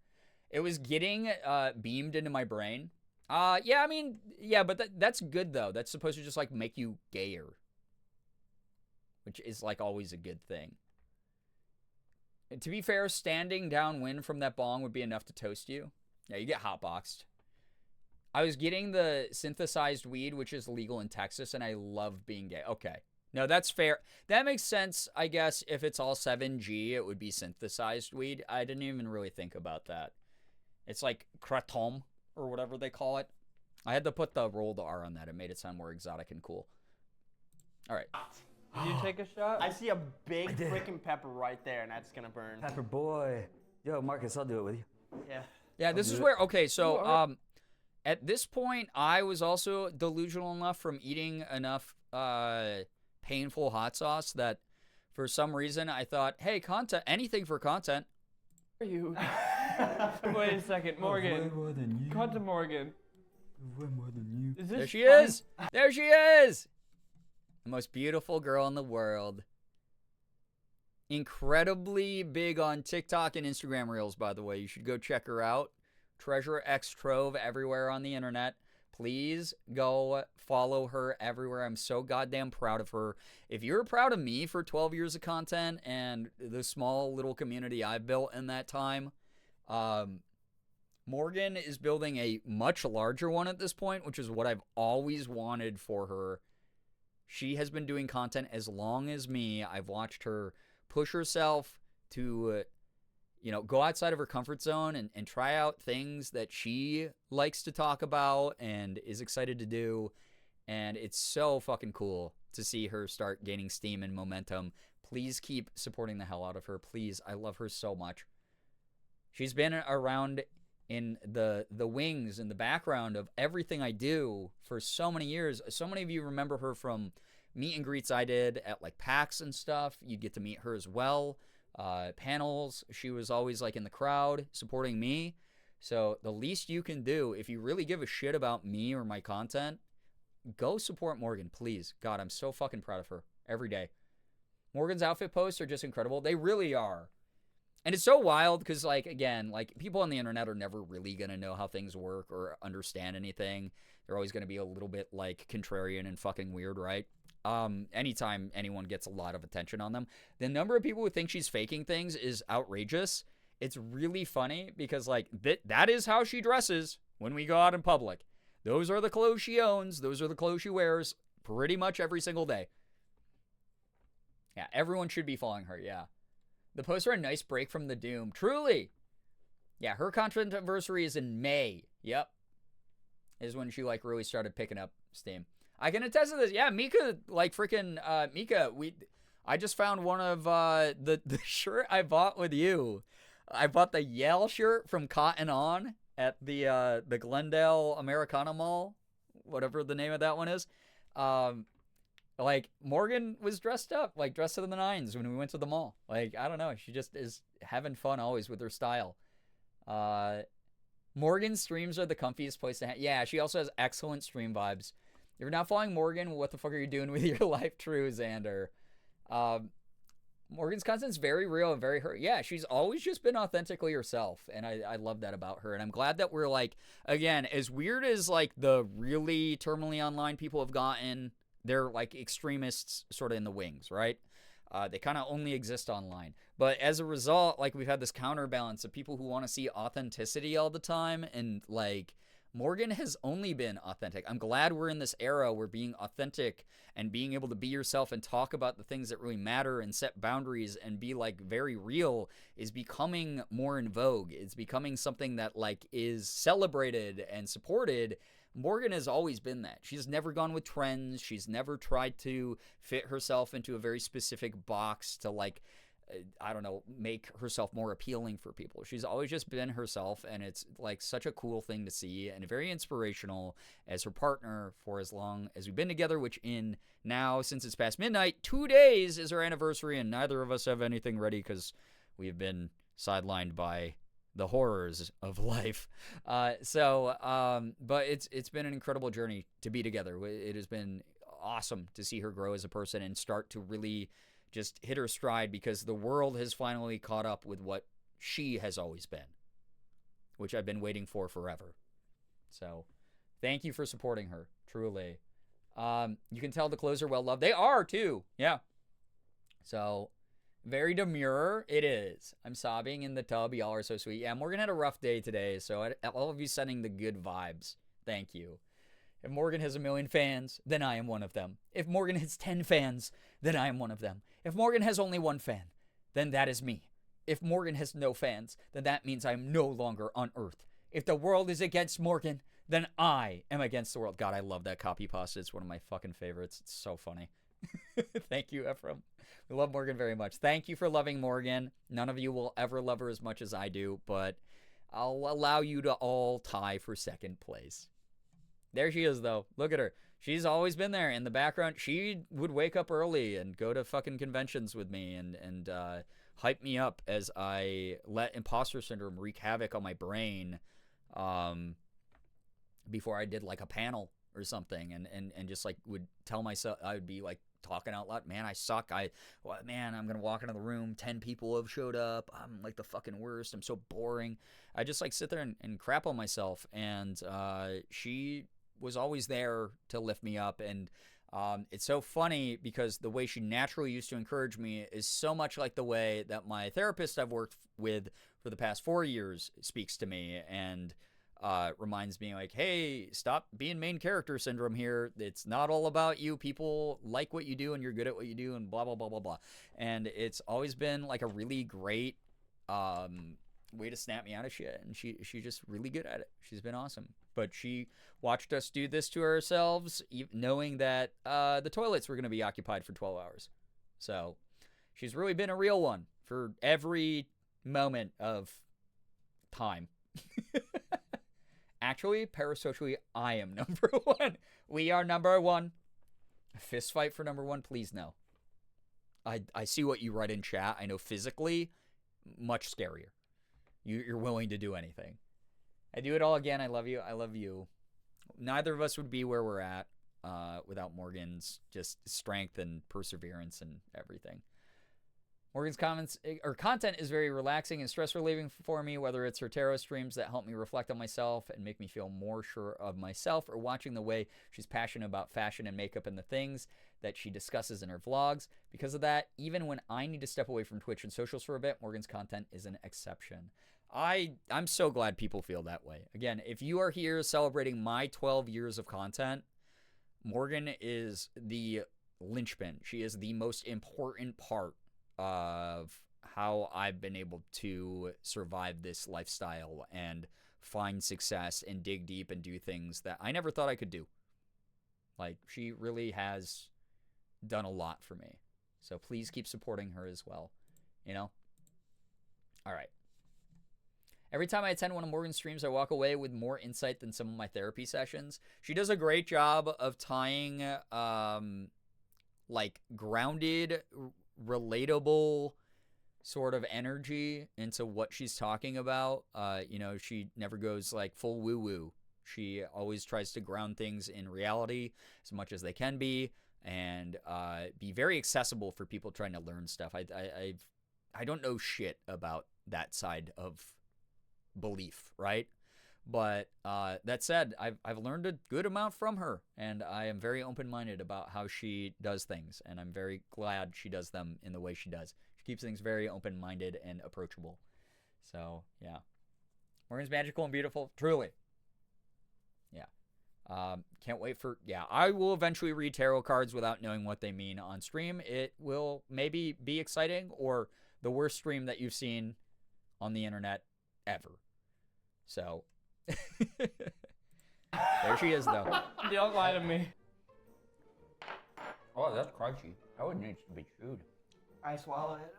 It was getting beamed into my brain. Yeah, I mean, yeah, but that's good though. That's supposed to just like make you gayer, which is like always a good thing. And to be fair, standing downwind from that bong would be enough to toast you. Yeah, you get hotboxed. I was getting the synthesized weed, which is legal in Texas, and I love being gay. Okay. No, that's fair. That makes sense, I guess. If it's all 7G, it would be synthesized weed. I didn't even really think about that. It's like kratom, or whatever they call it. I had to put the rolled R on that. It made it sound more exotic and cool. All right. Did you take a shot? I see a big freaking pepper right there, and that's gonna burn. Pepper boy. Yo, Marcus, I'll do it with you. Yeah. Yeah, this is where, okay, so, at this point, I was also delusional enough from eating enough painful hot sauce that for some reason I thought, hey, content, anything for content. Are you? Wait a second, Morgan. Way more than you. Cut to Morgan. Way more than you. Is this There she fun? is! There she is! The most beautiful girl in the world. Incredibly big on TikTok and Instagram Reels, by the way. You should go check her out. Treasure X Trove everywhere on the internet. Please go follow her everywhere. I'm so goddamn proud of her. If you're proud of me for 12 years of content and the small little community I've built in that time, Morgan is building a much larger one at this point, which is what I've always wanted for her. She has been doing content as long as me. I've watched her push herself to go outside of her comfort zone and try out things that she likes to talk about and is excited to do. And it's so fucking cool to see her start gaining steam and momentum. Please keep supporting the hell out of her. Please. I love her so much. She's been around in the wings, in the background of everything I do for so many years. So many of you remember her from meet and greets I did at like PAX and stuff. You'd get to meet her as well. Panels, she was always like in the crowd supporting me. So the least you can do, if you really give a shit about me or my content, go support Morgan, please. God, I'm so fucking proud of her every day. Morgan's outfit posts are just incredible. They really are. And it's so wild because, like, again, like, people on the internet are never really going to know how things work or understand anything. They're always going to be a little bit, like, contrarian and fucking weird, right? Anytime anyone gets a lot of attention on them, the number of people who think she's faking things is outrageous. It's really funny because, like, that is how she dresses when we go out in public. Those are the clothes she owns. Those are the clothes she wears pretty much every single day. Yeah, everyone should be following her, yeah. The posts are a nice break from the doom. Truly. Yeah, her content anniversary is in May. Yep. Is when she, like, really started picking up steam. I can attest to this. Yeah, Mika, like, freaking, Mika, I just found one of, the shirt I bought with you. I bought the Yale shirt from Cotton On at the Glendale Americana Mall, whatever the name of that one is. Like, Morgan was dressed up, like, dressed to the nines when we went to the mall. Like, I don't know. She just is having fun always with her style. Morgan's streams are the comfiest place to have. Yeah, she also has excellent stream vibes. If you're not following Morgan, what the fuck are you doing with your life? True, Xander. Morgan's content's very real and very her. Yeah, she's always just been authentically herself, and I love that about her. And I'm glad that we're, like, again, as weird as, like, the really terminally online people have gotten, they're, like, extremists sort of in the wings, right? They kind of only exist online. But as a result, like, we've had this counterbalance of people who want to see authenticity all the time, and, like, Morgan has only been authentic. I'm glad we're in this era where being authentic and being able to be yourself and talk about the things that really matter and set boundaries and be, like, very real is becoming more in vogue. It's becoming something that, like, is celebrated and supported. Morgan has always been that. She's never gone with trends. She's never tried to fit herself into a very specific box to, like, I don't know, make herself more appealing for people. She's always just been herself, and it's, like, such a cool thing to see and very inspirational as her partner for as long as we've been together, which in now, since it's past midnight, 2 days is our anniversary, and neither of us have anything ready because we've been sidelined by the horrors of life. But it's been an incredible journey to be together. It has been awesome to see her grow as a person and start to really just hit her stride because the world has finally caught up with what she has always been, which I've been waiting for forever. So thank you for supporting her, truly. You can tell the clothes are well loved. They are too. Yeah. So very demure. It is. I'm sobbing in the tub. Y'all are so sweet. Yeah, Morgan had a rough day today. So all of you sending the good vibes. Thank you. If Morgan has 1 million fans, then I am one of them. If Morgan has 10 fans, then I am one of them. If Morgan has only 1 fan, then that is me. If Morgan has no fans, then that means I am no longer on Earth. If the world is against Morgan, then I am against the world. God, I love that copy pasta. It's one of my fucking favorites. It's so funny. Thank you, Ephraim. We love Morgan very much. Thank you for loving Morgan. None of you will ever love her as much as I do, but I'll allow you to all tie for second place. There she is, though. Look at her. She's always been there in the background. She would wake up early and go to fucking conventions with me and hype me up as I let imposter syndrome wreak havoc on my brain before I did, like, a panel or something and just, like, would tell myself, I would be, like, talking out loud, man, I suck. Man, I'm going to walk into the room. 10 people have showed up. I'm, like, the fucking worst. I'm so boring. I just, like, sit there and crap on myself. And she was always there to lift me up. And it's so funny because the way she naturally used to encourage me is so much like the way that my therapist I've worked with for the past 4 years speaks to me and reminds me, like, hey, stop being main character syndrome here. It's not all about you. People like what you do and you're good at what you do and blah, blah, blah, blah, blah. And it's always been, like, a really great way to snap me out of shit. And she's just really good at it. She's been awesome. But she watched us do this to ourselves, knowing that the toilets were going to be occupied for 12 hours. So she's really been a real one for every moment of time. actually, parasocially, I am number one. We are number one. A fist fight for number one? Please, no. I see what you write in chat. I know physically, much scarier. You're willing to do anything. I do it all again. I love you. I love you. Neither of us would be where we're at without Morgan's just strength and perseverance and everything. Morgan's content is very relaxing and stress relieving for me, whether it's her tarot streams that help me reflect on myself and make me feel more sure of myself, or watching the way she's passionate about fashion and makeup and the things that she discusses in her vlogs. Because of that, even when I need to step away from Twitch and socials for a bit, Morgan's content is an exception. I'm so glad people feel that way. Again, if you are here celebrating my 12 years of content, Morgan is the linchpin. She is the most important part of how I've been able to survive this lifestyle and find success and dig deep and do things that I never thought I could do. Like, she really has done a lot for me. So please keep supporting her as well. You know? All right. Every time I attend one of Morgan's streams, I walk away with more insight than some of my therapy sessions. She does a great job of tying, like, grounded, relatable sort of energy into what she's talking about. You know, she never goes, like, full woo-woo. She always tries to ground things in reality as much as they can be, and be very accessible for people trying to learn stuff. I don't know shit about that side of belief, right? But that said, I've learned a good amount from her, and I am very open-minded about how she does things, and I'm very glad she does them in the way she does. She keeps things very open-minded and approachable. So, yeah. Morgan's magical and beautiful, truly. Yeah. Can't wait for... Yeah, I will eventually read tarot cards without knowing what they mean on stream. It will maybe be exciting, or the worst stream that you've seen on the internet ever. So... There she is, though. Don't lie to me. Oh, that's crunchy. That would need to be chewed. I swallow it.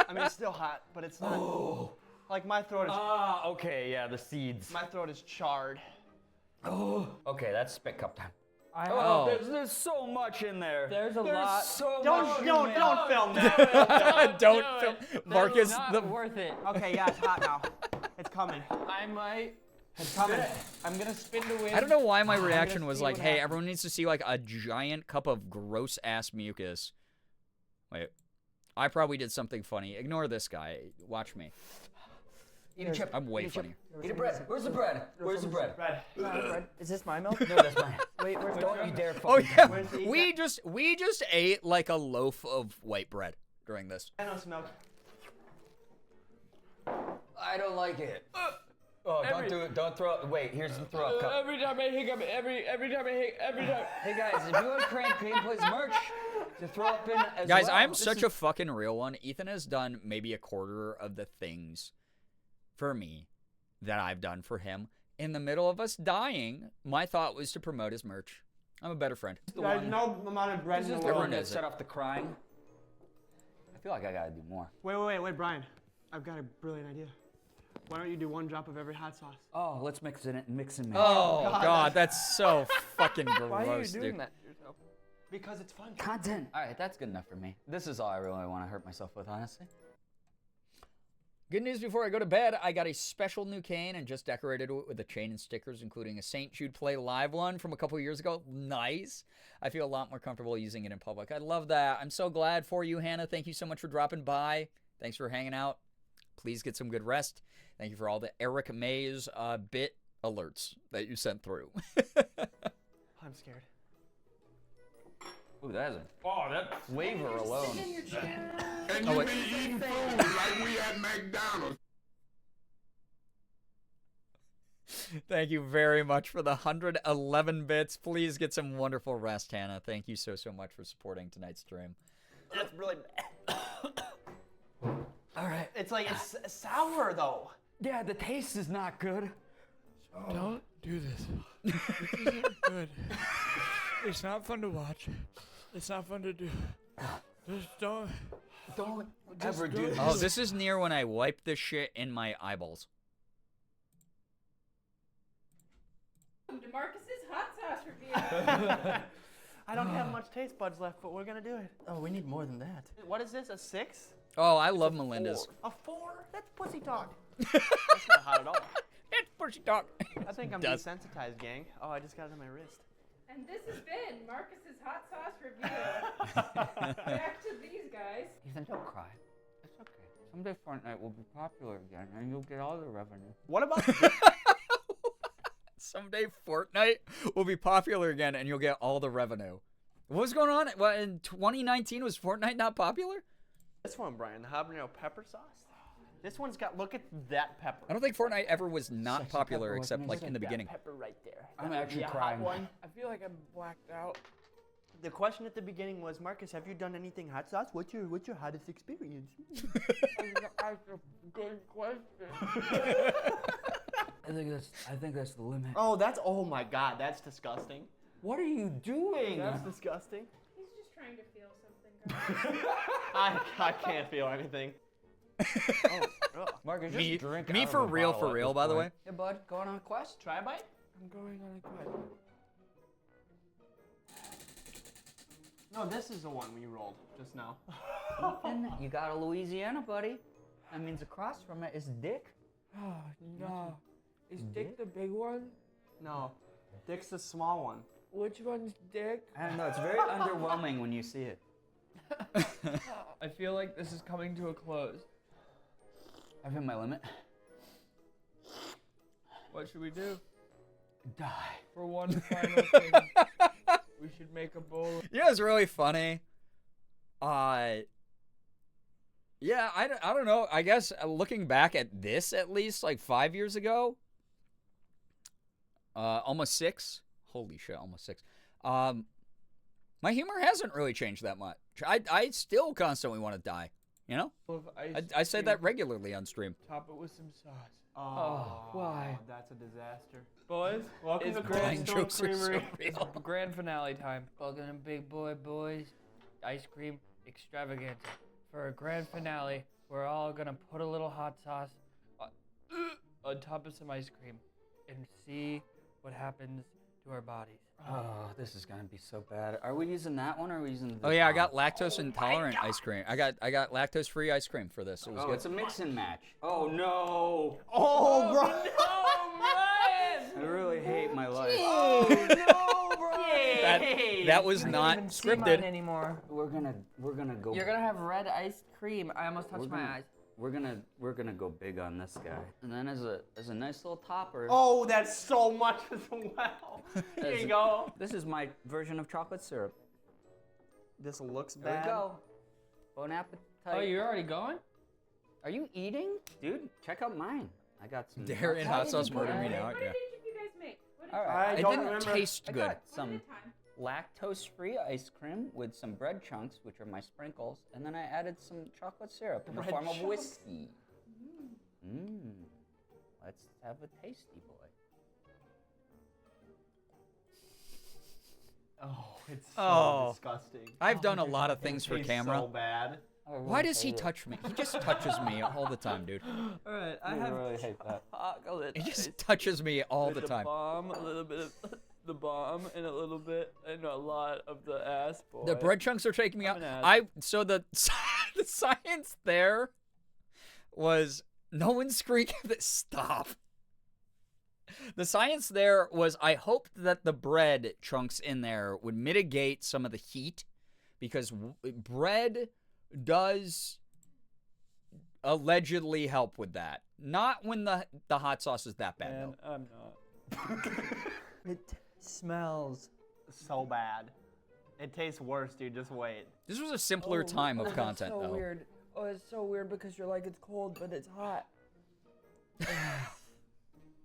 I mean, it's still hot, but it's not. Oh. Like, my throat is... Ah, okay, yeah, the seeds. My throat is charred. Oh. Okay, that's spit cup time. There's so much in there. There's a lot. So Don't much don't film that. Don't film. Marcus, Not worth it. Okay, yeah, it's hot now. It's coming. I might. It's coming. I'm gonna spin the wheel. I don't know why my reaction was like, hey, everyone needs to see like a giant cup of gross ass mucus. Wait, I probably did something funny. Ignore this guy. Watch me. Eat a chip. I'm way funnier. Eat a bread. Where's the bread? Where's the bread? Bread. Is this my milk? No, that's mine. Wait, where's Don't you dare Oh fucking yeah, we just ate like a loaf of white bread during this. I know some milk. I don't like it. Oh, don't do it. Don't throw it. Wait, here's the throw up cup. Every time I hiccup, every time I hiccup, every time. Hey guys, if you want Crank Gameplays merch to throw up in as Guys, well, I'm such a fucking real one. Ethan has done maybe a quarter of the things for me that I've done for him. In the middle of us dying, my thought was to promote his merch. I'm a better friend. There's no amount of bread in the world. Everyone that knows set it. off the crying. I feel like I gotta do more. Wait, Brian. I've got a brilliant idea. Why don't you do one drop of every hot sauce? Oh, let's mix and match. Oh God, that's so fucking gross, Why are you doing dude. that to yourself? Because it's fun. Content. All right, that's good enough for me. This is all I really want to hurt myself with, honestly. Good news before I go to bed, I got a special new cane and just decorated it with a chain and stickers, including a St. Jude Play Live one from a couple years ago. Nice. I feel a lot more comfortable using it in public. I love that. I'm so glad for you, Hannah. Thank you so much for dropping by. Thanks for hanging out. Please get some good rest. Thank you for all the Eric Mays bit alerts that you sent through. I'm scared. Ooh, that is that flavor alone. And you be eating food like we at McDonald's. Thank you very much for the 111 bits. Please get some wonderful rest, Hannah. Thank you so much for supporting tonight's stream. That's really bad. All right. It's like, it's sour though. Yeah, the taste is not good. Don't do this. This isn't good. It's not fun to watch. It's not fun to do. Just don't ever do Oh, this is near when I wipe this shit in my eyeballs. Welcome to Marcus's hot sauce review. I don't have much taste buds left, but we're gonna do it. Oh, we need more than that. What is this? A 6? Oh, I love Melinda's. A 4? That's pussy talk. That's not hot at all. It's pussy talk. I think I'm desensitized, gang. Oh, I just got it on my wrist. And this has been Marcus's hot sauce review. Back to these guys. Ethan, don't cry. It's okay. Someday Fortnite will be popular again, and you'll get all the revenue. What about Someday Fortnite will be popular again, and you'll get all the revenue. What was going on? What, in 2019, was Fortnite not popular? this one, Brian? The habanero pepper sauce? This one's got, look at that pepper. I don't think Fortnite ever was not Sexy popular pepper except with like me. in the That beginning. pepper right there. I'm That would actually be a crying. hot one. I feel like I'm blacked out. The question at the beginning was, Marcus, have you done anything hot sauce? What's your hottest experience? That's a good question. I think that's the limit. Oh, oh my God, that's disgusting. What are you doing? That's disgusting. He's just trying to feel something, guys. I can't feel anything. Marcus, just drink Me out of for a real, bottle at this by the way. point. Hey, bud, going on a quest? Try a bite? I'm going on a quest. No, this is the one we rolled just now. Ethan, you got a Louisiana, buddy. That means across from it is Dick. Oh, no. Is Dick the big one? No, Dick's the small one. Which one's Dick? I don't know, it's very underwhelming when you see it. I feel like this is coming to a close. I've hit my limit. What should we do? Die. For one final thing, we should make a bowl. You know, it's really funny. Yeah, I don't know. I guess looking back at this, at least like 5 years ago, almost 6. Holy shit, almost 6. My humor hasn't really changed that much. I still constantly want to die. You know, I say that regularly on stream. Top it with some sauce. Oh, why? That's a disaster. Boys, welcome to Blind Grand Stone jokes are so Creamery. real. It's grand finale time. Welcome to Big Boy Boys Ice Cream Extravaganza. For a grand finale, we're all gonna put a little hot sauce on top of some ice cream and see what happens to our bodies. Oh, this is gonna be so bad. Are we using that one or are we using the Oh yeah, I got lactose intolerant ice cream. I got lactose free ice cream for this. It was Oh, good. it's a mix and match. Oh no! Oh, bro! I really hate my life. Oh no, bro! That was I not can't even see mine scripted. anymore. We're gonna go. You're gonna have red iced cream. I almost touched my eyes. We're gonna go big on this guy. And then as a nice little topper. Oh, that's so much as well. Here you go. This is my version of chocolate syrup. This looks There bad. we go. Bon appetit. Oh, you're already going? Are you eating? Dude, check out mine. I got some. Darren hot sauce murdered me now. What Yeah. did each of you guys make? What did All you right. It don't didn't remember. taste I good. got some One at a time. lactose-free ice cream with some bread chunks, which are my sprinkles, and then I added some chocolate syrup in the Bread form of chunks? whiskey. Mmm. Let's have a tasty boy. Oh, it's so Oh. disgusting. I've done a lot of things It for tastes camera. so bad. Why does he touch me? He just touches me all the time, dude. All right, I I have really hate that. chocolate. He just touches me all with the time. Bomb, a little bit of the bomb, and a little bit, and a lot of the ass boy. The bread chunks are taking me out. I'm an ass. So the the science there was no one screaming. Stop. The science there was I hoped that the bread chunks in there would mitigate some of the heat because bread does allegedly help with that. Not when the hot sauce is that bad Man, though. I'm not. It smells So bad. It tastes worse, dude. Just wait. This was a simpler time of that's content so though. Weird. Oh, it's so weird because you're like it's cold, but it's hot.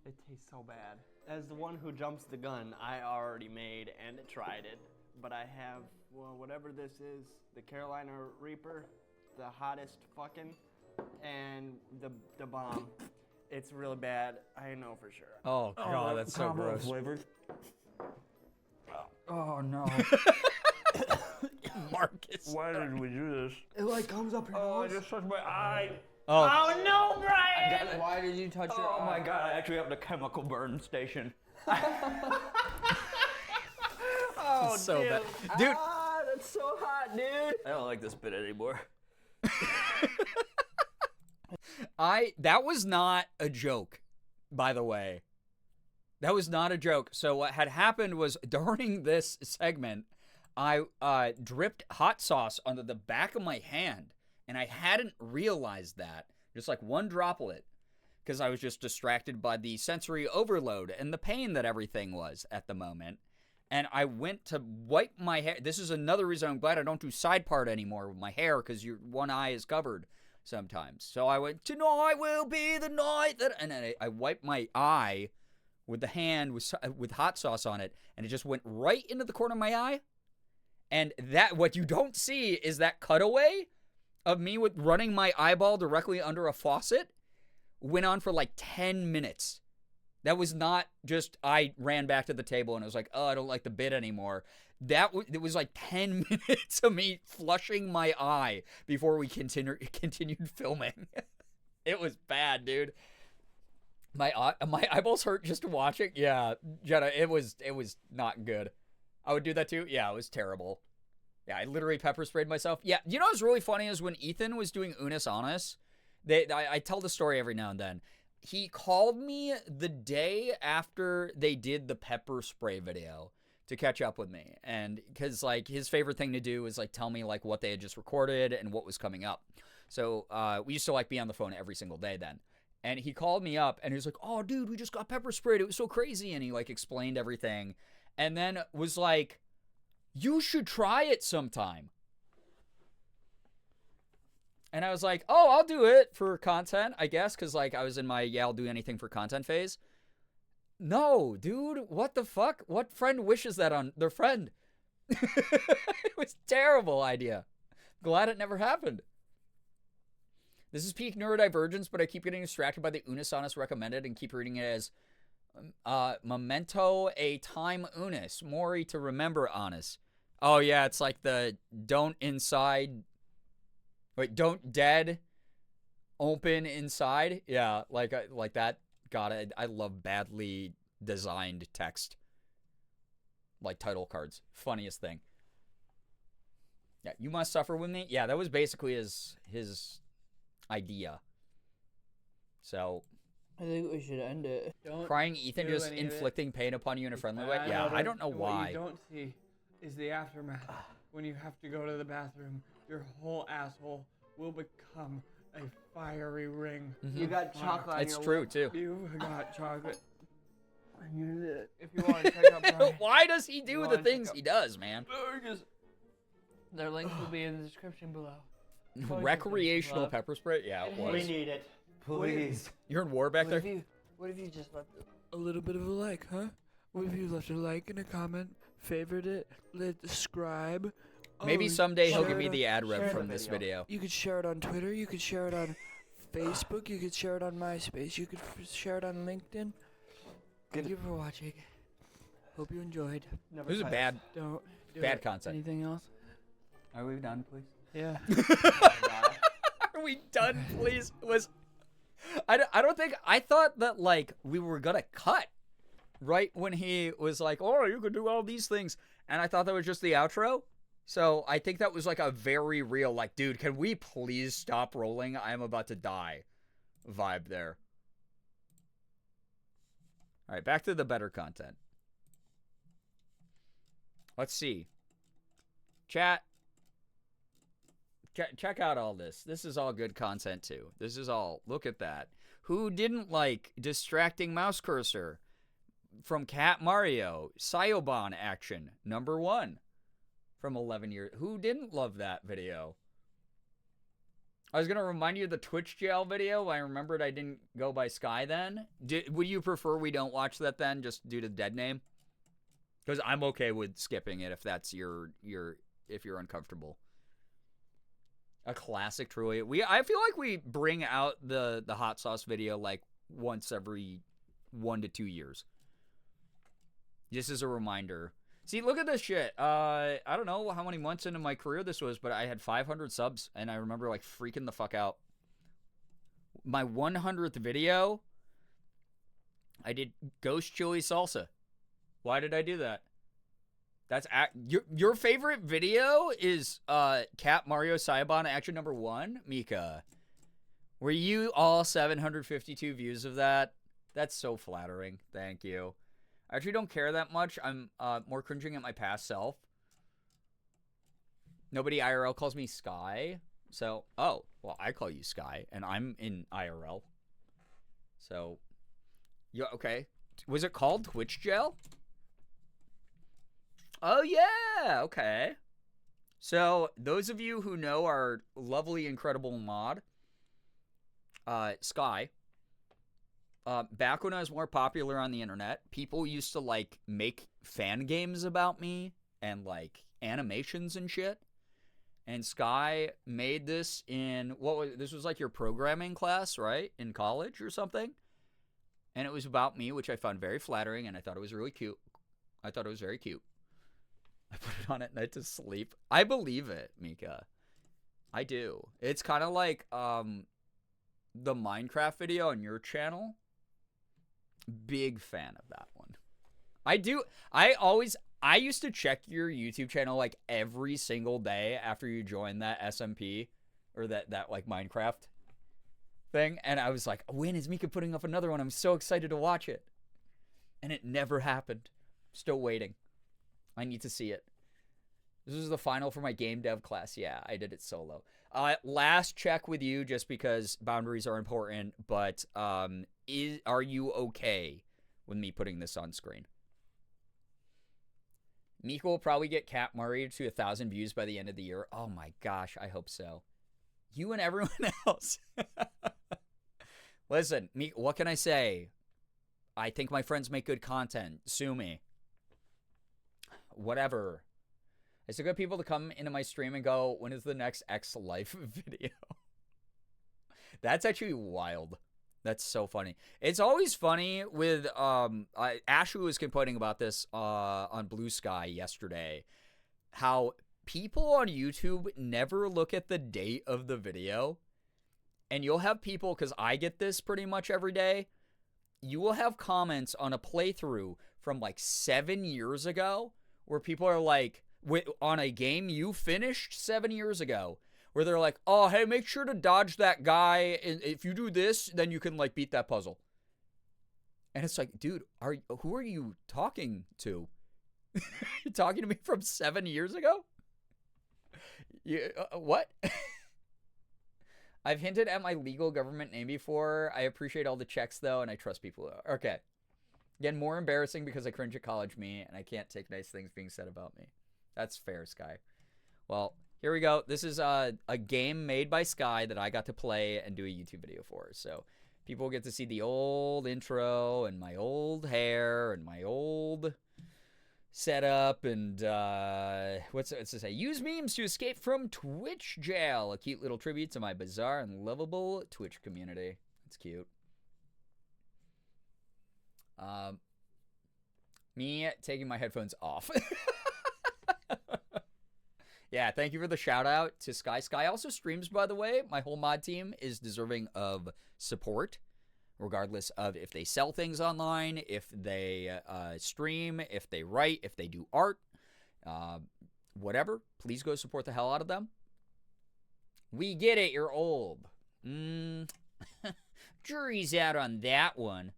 It tastes so bad. As the one who jumps the gun, I already made and tried it. But I have, well, whatever this is, the Carolina Reaper, the hottest fucking, and the bomb. It's really bad. I know for sure. Oh god, that's so Combo gross. flavored. Oh no. Marcus. Why did we do this? It like comes up your Oh, I nose. just touched my eye. Oh. no, Brian! Why did you touch your Oh eye? my god, I actually have the chemical burn station. Oh, so bad. Dude. Ah, that's so hot, dude. I don't like this bit anymore. That was not a joke, by the way. That was not a joke. So what had happened was during this segment, I dripped hot sauce onto the back of my hand, and I hadn't realized that. Just like one droplet, because I was just distracted by the sensory overload and the pain that everything was at the moment. And I went to wipe my hair. This is another reason I'm glad I don't do side part anymore with my hair, because your one eye is covered sometimes. So I went, tonight will be the night that, and I wiped my eye with the hand with hot sauce on it, and it just went right into the corner of my eye. And that, what you don't see is that cutaway of me with running my eyeball directly under a faucet went on for like 10 minutes. That was not just I ran back to the table and I was like, oh, I don't like the bit anymore. It was like 10 minutes of me flushing my eye before we continued filming. It was bad, dude. My eyeballs hurt just watching. Yeah, Jenna, it was not good. I would do that too. Yeah, it was terrible. Yeah, I literally pepper sprayed myself. Yeah, you know what's really funny is when Ethan was doing Unis Honest, I tell the story every now and then. He called me the day after they did the pepper spray video to catch up with me. And because like his favorite thing to do was like tell me like what they had just recorded and what was coming up. So we used to like be on the phone every single day then. And he called me up and he was like, oh dude, we just got pepper sprayed. It was so crazy. And he like explained everything. And then was like, you should try it sometime. And I was like, oh, I'll do it for content, I guess, because, like, I was in my, I'll do anything for content phase. No, dude, what the fuck? What friend wishes that on their friend? It was a terrible idea. Glad it never happened. This is peak neurodivergence, but I keep getting distracted by the Unis Honest recommended and keep reading it as Memento a Time Unis. Mori to remember Honest. Oh, yeah, it's like the don't dead open inside. Yeah, like that. Got it. I love badly designed text. Like title cards. Funniest thing. Yeah, you must suffer with me. Yeah, that was basically his idea. So I think we should end it. Don't crying Ethan do just any of it. inflicting pain upon you in a friendly way. Yeah, I don't know What why. you don't see is the aftermath. When you have to go to the bathroom, your whole asshole will become a fiery ring. You got chocolate on It's your true lip. too. You've got chocolate. If you want to check out Brian, Why does he do the things he does, man? Their links will be in the description below. Recreational pepper spray? Yeah, it was. We need it. Please. You're in war back there? What if you just left a little bit of a like, huh? What if you left a like and a comment, favored it, subscribe? Maybe someday he'll share give me it the ad on- rev share from the this video. You could share it on Twitter. You could share it on Facebook. You could share it on MySpace. You could share it on LinkedIn. Thank you for watching. Hope you enjoyed. This is bad, Don't do bad it. content. Anything else? Are we done, please? Yeah. Are we done, please? I don't think, I thought that, like, we were gonna cut right when he was like, oh, you could do all these things. And I thought that was just the outro. So I think that was like a very real, like, dude, can we please stop rolling? I am about to die vibe there. All right, back to the better content. Let's see. Chat. Check out all this. This is all good content, too. This is all, look at that. Who didn't like distracting mouse cursor from Cat Mario? Sayoban action, #1 from 11 years. Who didn't love that video? I was going to remind you of the Twitch jail video. I remembered I didn't go by Sky then. Would you prefer we don't watch that then, just due to the dead name? Because I'm okay with skipping it if that's if you're uncomfortable. A classic, truly. I feel like we bring out the hot sauce video like once every 1 to 2 years. Just as a reminder. See, look at this shit. I don't know how many months into my career this was, but I had 500 subs, and I remember like freaking the fuck out. my 100th video, I did ghost chili salsa. Why did I do that? That's your favorite video is Cat Mario Saibon action number 1, Mika. Were you all 752 views of that? That's so flattering. Thank you. I actually don't care that much. I'm more cringing at my past self. Nobody IRL calls me Sky. So, oh, well, I call you Sky, and I'm in IRL. So, yeah, okay. Was it called Twitch Jail? Oh, yeah, okay. So, those of you who know our lovely, incredible mod, Sky, back when I was more popular on the internet, people used to, like, make fan games about me and, like, animations and shit. And Sky made this in, this was like your programming class, right? In college or something. And it was about me, which I found very flattering, and I thought it was really cute. I thought it was very cute. I put it on at night to sleep. I believe it, Mika. I do. It's kind of like the Minecraft video on your channel. Big fan of that one. I used to check your YouTube channel like every single day after you joined that SMP or that like Minecraft thing. And I was like, when is Mika putting up another one? I'm so excited to watch it. And it never happened. Still waiting. I need to see it. This is the final for my game dev class. Yeah, I did it solo. Last check with you just because boundaries are important. But are you okay with me putting this on screen? Mika will probably get Cat Murray to 1,000 views by the end of the year. Oh my gosh, I hope so. You and everyone else. Listen, Mika, what can I say? I think my friends make good content. Sue me. Whatever. I still got people to come into my stream and go, when is the next X Life video? That's actually wild. That's so funny. It's always funny with Ashley was complaining about this on Blue Sky yesterday. How people on YouTube never look at the date of the video. And you'll have people, because I get this pretty much every day, you will have comments on a playthrough from like 7 years ago where people are like, on a game you finished 7 years ago, where they're like, oh, hey, make sure to dodge that guy. And if you do this, then you can, like, beat that puzzle. And it's like, dude, who are you talking to? You're talking to me from 7 years ago? What? I've hinted at my legal government name before. I appreciate all the checks, though, and I trust people. Okay. Again, more embarrassing because I cringe at college me, and I can't take nice things being said about me. That's fair, Sky. Well, here we go. This is a game made by Sky that I got to play and do a YouTube video for. So people get to see the old intro and my old hair and my old setup and what's it say? Use memes to escape from Twitch jail. A cute little tribute to my bizarre and lovable Twitch community. That's cute. Me taking my headphones off. Yeah, thank you for the shout out to Sky. Sky also streams, by the way. My whole mod team is deserving of support, regardless of if they sell things online, if they stream, if they write, if they do art, whatever. Please go support the hell out of them. We get it, you're old. Jury's out on that one.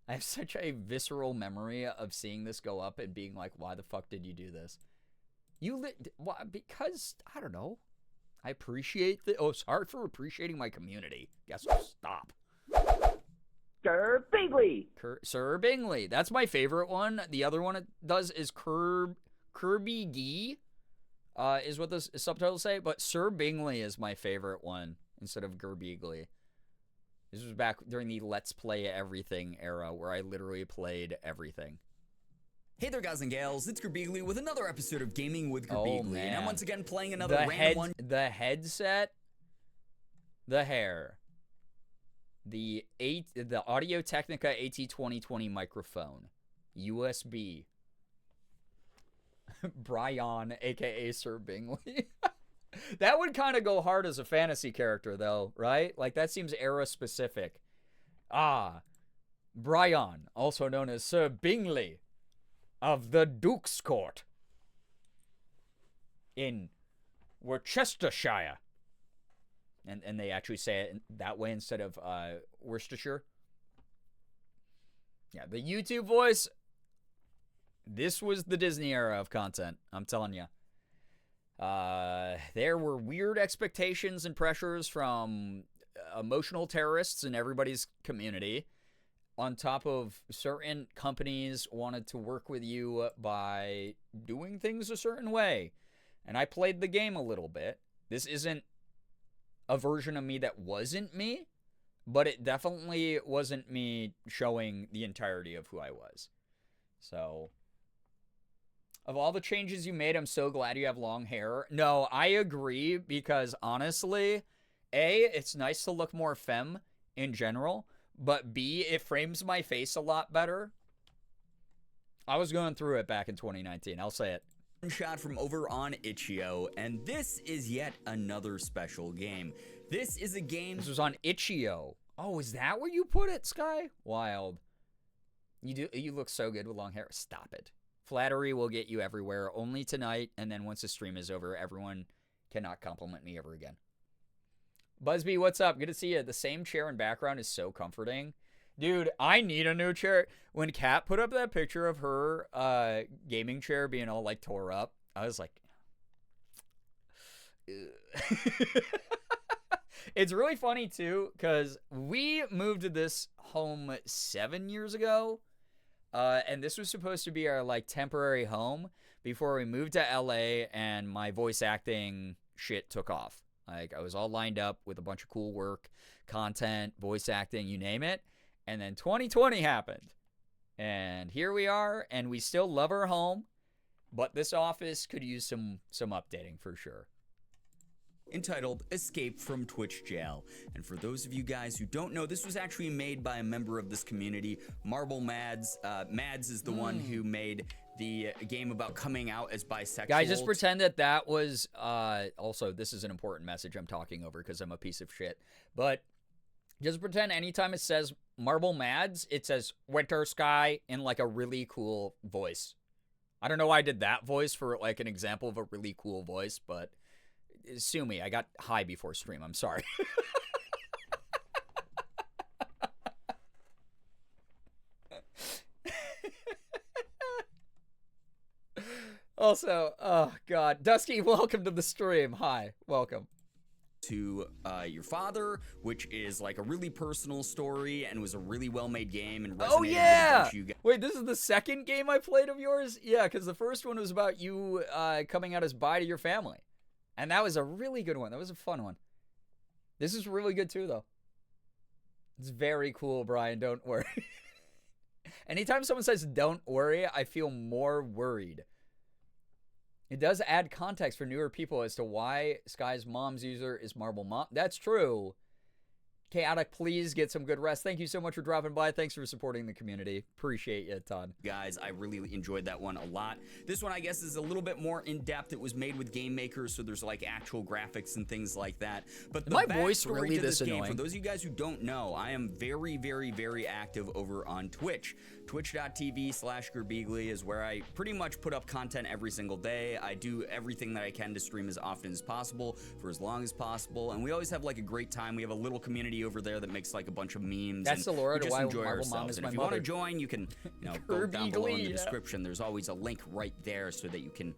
I have such a visceral memory of seeing this go up and being like, why the fuck did you do this? Because, I don't know. I appreciate sorry for appreciating my community. Guess I'll stop. Girbeagly. Sir Bingley. That's my favorite one. The other one it does is Girbeagly, is what the subtitles say. But Sir Bingley is my favorite one instead of Girbeagly. This was back during the Let's Play Everything era where I literally played everything. Hey there, guys and gals, it's Girbeagly with another episode of Gaming with Girbeagly, man. and I'm once again playing another random one. The headset, the hair, the Audio Technica AT2020 microphone, USB, Brian, aka Sir Bingley. That would kind of go hard as a fantasy character, though, right? Like, that seems era-specific. Ah, Brian, also known as Sir Bingley of the Duke's Court in Worcestershire. And they actually say it that way instead of Worcestershire. Yeah, the YouTube voice, this was the Disney era of content, I'm telling you. There were weird expectations and pressures from emotional terrorists in everybody's community. On top of certain companies wanted to work with you by doing things a certain way. And I played the game a little bit. This isn't a version of me that wasn't me, but it definitely wasn't me showing the entirety of who I was. So, of all the changes you made, I'm so glad you have long hair. No, I agree, because honestly, A, it's nice to look more femme in general, but B, it frames my face a lot better. I was going through it back in 2019, I'll say it. Shot from over on Itch.io, and this is yet another special game. This is a game. This was on Itch.io. Oh, is that where you put it, Sky? Wild. You look so good with long hair. Stop it. Flattery will get you everywhere. Only tonight, and then once the stream is over, everyone cannot compliment me ever again. Busby, what's up? Good to see you. The same chair and background is so comforting. Dude, I need a new chair. When Kat put up that picture of her gaming chair being all like tore up, I was like, it's really funny too, because we moved to this home 7 years ago, and this was supposed to be our like temporary home before we moved to LA and my voice acting shit took off. Like, I was all lined up with a bunch of cool work, content, voice acting, you name it. And then 2020 happened. And here we are, and we still love our home, but this office could use some updating for sure. Entitled Escape from Twitch Jail. And for those of you guys who don't know, this was actually made by a member of this community, Marble Mads. Mads is the one who made the game about coming out as bisexual. Guys, just pretend that was, also, this is an important message I'm talking over because I'm a piece of shit. But just pretend anytime it says Marble Mads, it says Winter Sky in like a really cool voice. I don't know why I did that voice for like an example of a really cool voice, but sue me. I got high before stream. I'm sorry. Also, oh God, Dusky, welcome to the stream. Hi, welcome. To your father, which is like a really personal story and was a really well-made game and resonated with a bunch of you guys. Wait, this is the second game I played of yours? Yeah, because the first one was about you coming out as bi to your family. And that was a really good one. That was a fun one. This is really good too, though. It's very cool, Brian. Don't worry. Anytime someone says don't worry, I feel more worried. It does add context for newer people as to why Sky's mom's user is Marble Mom. That's true. Chaotic, please get some good rest. Thank you so much for dropping by. Thanks for supporting the community. Appreciate you a ton. Guys, I really enjoyed that one a lot. This one, I guess, is a little bit more in-depth. It was made with Game Maker, so there's like actual graphics and things like that. But my voice really this game, annoying? for those of you guys who don't know, I am very, very, very active over on Twitch. Twitch.tv/Girbeagly is where I pretty much put up content every single day. I do everything that I can to stream as often as possible for as long as possible, and we always have like a great time. We have a little community over there that makes like a bunch of memes. That's the lore to why enjoy Marble ourselves. Mom is and my if you want mother. to join, you can go down below in the Girbeagly, description. There's always a link right there so that you can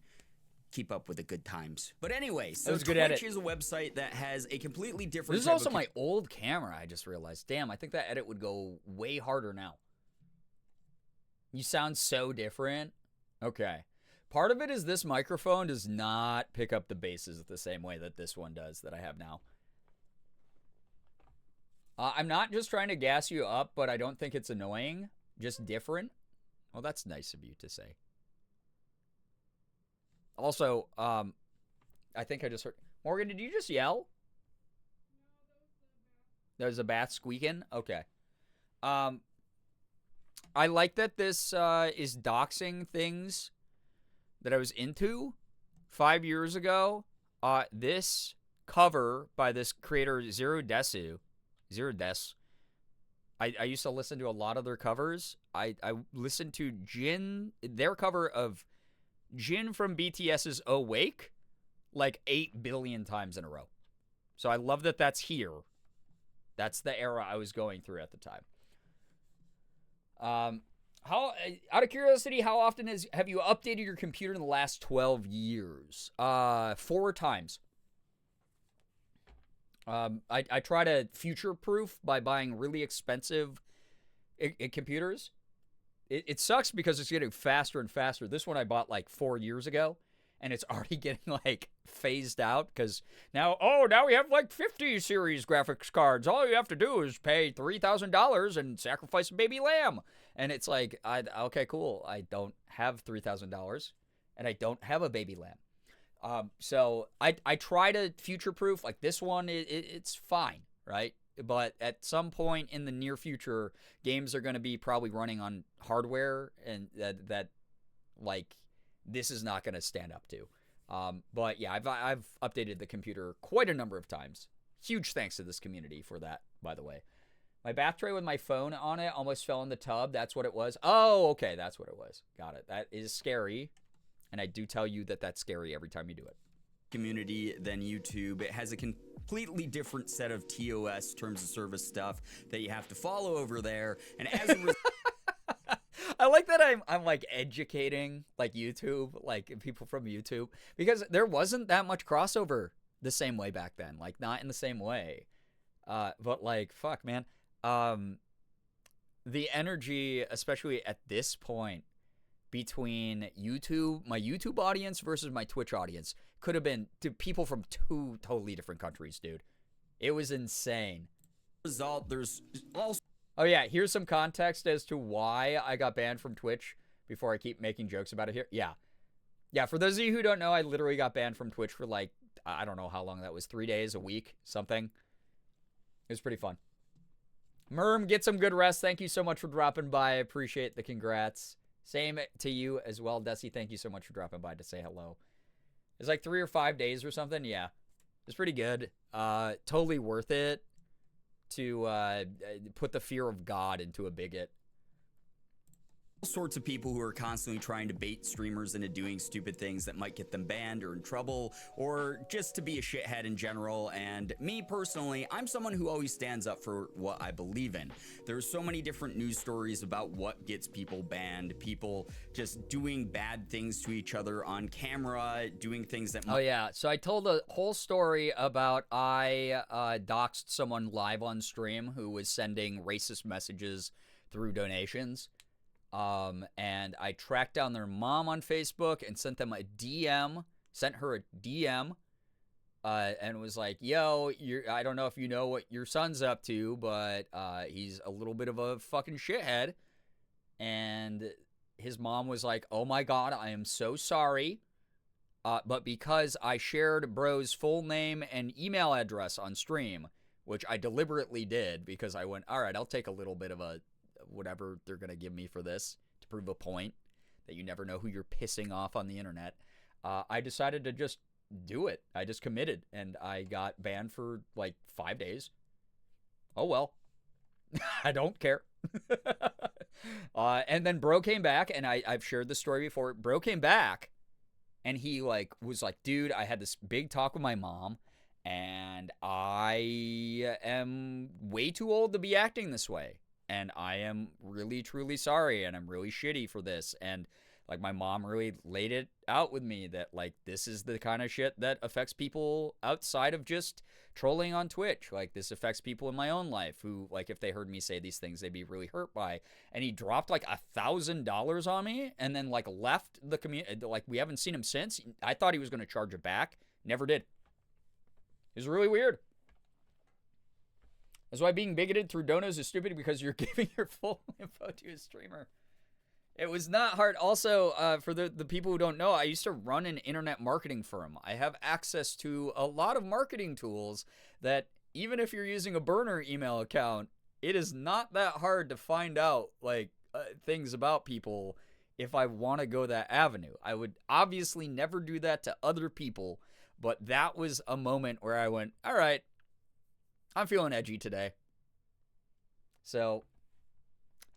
keep up with the good times. But anyway, so That was a good Twitch edit. is a website that has a completely different. This is type also of my old camera, I just realized. Damn, I think that edit would go way harder now. You sound so different. Okay. Part of it is this microphone does not pick up the basses the same way that this one does that I have now. I'm not just trying to gas you up, but I don't think it's annoying. Just different. Well, that's nice of you to say. Also, I think I just heard... Morgan, did you just yell? There's a bat squeaking? Okay. I like that this is doxing things that I was into 5 years ago. this cover by this creator Zero Desu, I used to listen to a lot of their covers. I listened to their cover of Jin from BTS's Awake like 8 billion times in a row. So I love that that's here. That's the era I was going through at the time. How, out of curiosity, how often have you updated your computer in the last 12 years? 4 times. I try to future-proof by buying really expensive computers. It sucks because it's getting faster and faster. This one I bought like 4 years ago, and it's already getting like phased out because now we have like 50 series graphics cards. All you have to do is pay $3,000 and sacrifice a baby lamb. And it's like, okay, cool. I don't have $3,000, and I don't have a baby lamb. So I try to future-proof. Like this one, it's fine, right? But at some point in the near future, games are going to be probably running on hardware, and that like this is not going to stand up to. But yeah, I've updated the computer quite a number of times. Huge thanks to this community for that, by the way. My bath tray with my phone on it almost fell in the tub. That's what it was. Oh, okay, that's what it was. Got it. That is scary, and I do tell you that that's scary every time you do it. Community than YouTube. It has a completely different set of TOS, terms of service stuff that you have to follow over there. And as a result, I like that I'm like educating like YouTube, like people from YouTube, because there wasn't that much crossover the same way back then. Like not in the same way. But like fuck, man. The energy, especially at this point, between YouTube, my YouTube audience versus my Twitch audience, could have been to people from 2 totally different countries, dude. It was insane. There's also... Oh yeah, here's some context as to why I got banned from Twitch before I keep making jokes about it here. Yeah, for those of you who don't know, I literally got banned from Twitch for like, I don't know how long that was, 3 days, a week, something. It was pretty fun. Merm, get some good rest. Thank you so much for dropping by. I appreciate the congrats. Same to you as well, Desi. Thank you so much for dropping by to say hello. It's like 3 or 5 days or something. Yeah, it's pretty good. Totally worth it to put the fear of God into a bigot. All sorts of people who are constantly trying to bait streamers into doing stupid things that might get them banned or in trouble, or just to be a shithead in general. And me personally, I'm someone who always stands up for what I believe in. There's so many different news stories about what gets people banned, people just doing bad things to each other on camera, doing things that... Oh yeah, so I told a whole story about I doxed someone live on stream who was sending racist messages through donations. And I tracked down their mom on Facebook and sent her a DM, and was like, yo, I don't know if you know what your son's up to, but, he's a little bit of a fucking shithead. And his mom was like, oh my God, I am so sorry. But because I shared bro's full name and email address on stream, which I deliberately did because I went, all right, I'll take a little bit of a whatever they're going to give me for this to prove a point that you never know who you're pissing off on the internet. I decided to just do it. I just committed, and I got banned for like 5 days. Oh well. I don't care. And then bro came back, and I've shared this story before. Bro came back, and he like was like, dude, I had this big talk with my mom, and I am way too old to be acting this way. And I am really, truly sorry, and I'm really shitty for this. And, like, my mom really laid it out with me that, like, this is the kind of shit that affects people outside of just trolling on Twitch. Like, this affects people in my own life who, like, if they heard me say these things, they'd be really hurt by. And he dropped, like, $1,000 on me and then, like, left the community. Like, we haven't seen him since. I thought he was going to charge it back. Never did. It was really weird. That's why being bigoted through donos is stupid, because you're giving your full info to a streamer. It was not hard. Also, for the people who don't know, I used to run an internet marketing firm. I have access to a lot of marketing tools that even if you're using a burner email account, it is not that hard to find out like things about people if I want to go that avenue. I would obviously never do that to other people, But that was a moment where I went, all right, I'm feeling edgy today. So,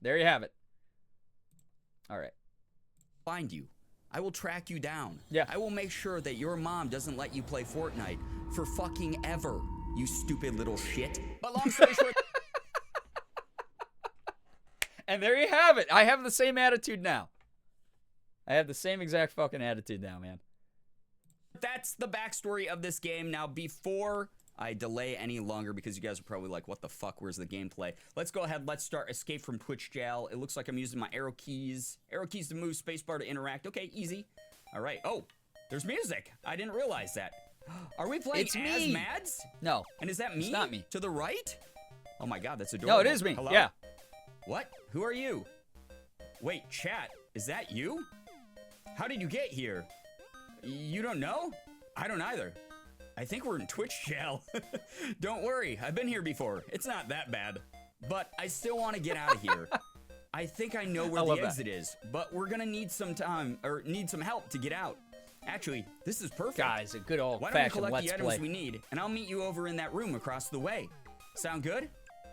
there you have it. All right. Find you. I will track you down. Yeah. I will make sure that your mom doesn't let you play Fortnite for fucking ever, you stupid little shit. But long story short. And there you have it. I have the same attitude now. I have the same exact fucking attitude now, man. That's the backstory of this game. Now, before I delay any longer, because you guys are probably like, what the fuck, where's the gameplay? Let's go ahead, let's start Escape from Twitch Jail. It looks like I'm using my arrow keys. Arrow keys to move, spacebar to interact. Okay, easy. All right. Oh, there's music. I didn't realize that. Are we playing It's as me. Mads? No. And is that me? It's not me. To the right? Oh my god, that's adorable. No, it is me. Hello? Yeah. What? Who are you? Wait, chat, is that you? How did you get here? You don't know? I don't either. I think we're in Twitch jail. Don't worry, I've been here before. It's not that bad. But I still want to get out of here. I think I know where the exit is, but we're gonna need some time, or need some help to get out. Actually, this is perfect. Guys, a good Why don't we old-fashioned collect let's the items play. we need, and I'll meet you over in that room across the way. Sound good?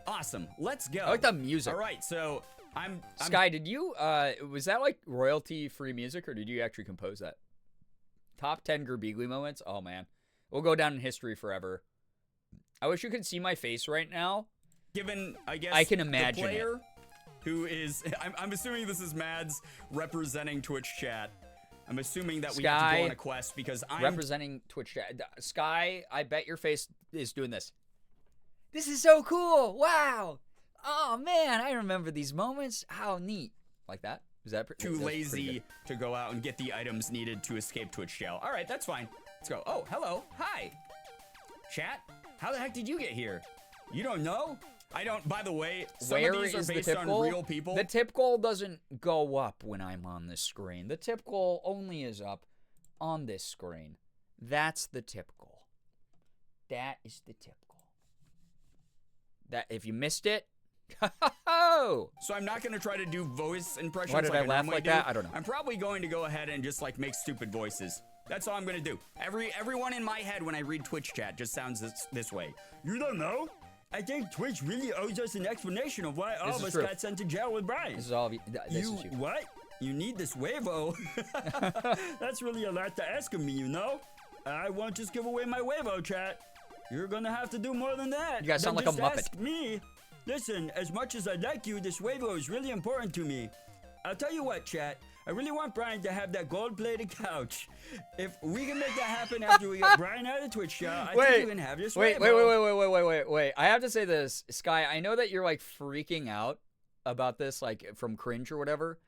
Awesome. Let's go. I like the music. All right, so I'm Sky, did you, was that like royalty-free music, or did you actually compose that? Top 10 Girbeagly moments? Oh, man. We'll go down in history forever. I wish you could see my face right now. given, I guess, I can imagine the player it. who is, I'm assuming this is Mads representing Twitch chat. I'm assuming that we have to Sky go on a quest because I'm representing Twitch chat. Sky, I bet your face is doing this. This is so cool. Wow. Oh, man, I remember these moments. How neat. Like that? Is that too lazy to go out and get the items needed to escape Twitch jail. All right, that's fine. Let's go. Oh, hello. Hi. Chat, how the heck did you get here? You don't know? I don't, by the way, some Where of these is are the based tip on goal? real people. The tip goal doesn't go up when I'm on this screen. The tip goal only is up on this screen. That's the tip goal. That is the tip goal. That if you missed it, so I'm not going to try to do voice impressions. Why did I laugh normally like do. that? I don't know. I'm probably going to go ahead and just like make stupid voices. That's all I'm going to do. Everyone in my head when I read Twitch chat just sounds this way. You don't know? I think Twitch really owes us an explanation of why all of us got sent to jail with Brian. This is all of you. This is you. What? You need this Wavo? That's really a lot to ask of me, you know? I won't just give away my Wavo, chat. You're gonna have to do more than that. You guys sound like a Just Muppet. ask me. Listen, as much as I like you, this Wavo is really important to me. I'll tell you what, chat. I really want Brian to have that gold-plated couch. If we can make that happen after we get Brian out of Twitch chat, I think you can have this wait, Wavo. wait. I have to say this, Sky. I know that you're like freaking out about this, like from cringe or whatever,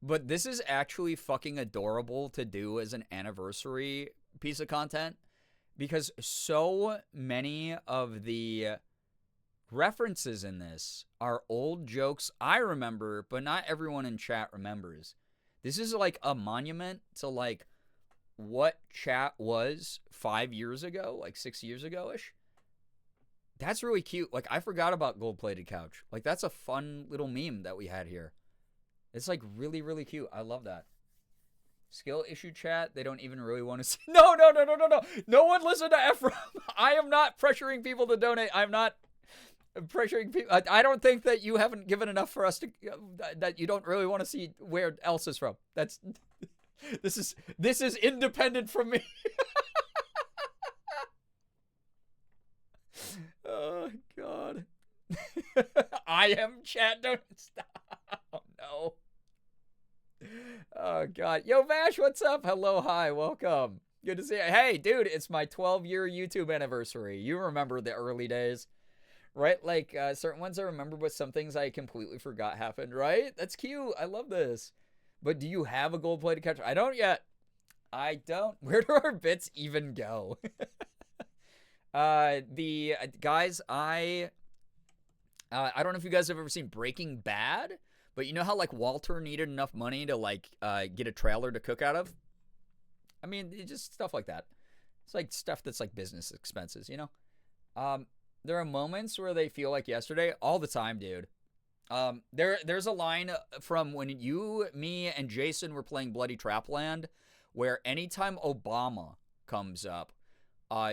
but this is actually fucking adorable to do as an anniversary piece of content because so many of the references in this are old jokes I remember, but not everyone in chat remembers. This is like a monument to like what chat was 5 years ago, like 6 years ago-ish. That's really cute. Like, I forgot about gold-plated couch. Like, that's a fun little meme that we had here. It's like really, really cute. I love that. Skill issue chat, they don't even really want to see. No. No one listen to Ephraim. I am not pressuring people to donate. I'm not pressuring people. I don't think that you haven't given enough for us to, that you don't really want to see where else is from. That's, this is independent from me. Oh, God. I am chat, don't stop. Oh, no. Oh, God. Yo, Vash, what's up? Hello, hi, welcome. Good to see you. Hey, dude, it's my 12-year YouTube anniversary. You remember the early days, right? Like, certain ones I remember, but some things I completely forgot happened, right? That's cute. I love this. But do you have a gold-plated couch? I don't yet. I don't. Where do our bits even go? Guys, I don't know if you guys have ever seen Breaking Bad, but you know how like Walter needed enough money to like get a trailer to cook out of? I mean, just stuff like that. It's like stuff that's like business expenses, you know? There are moments where they feel like yesterday all the time, dude. There's a line from when you, me, and Jason were playing Bloody Trapland where anytime Obama comes up,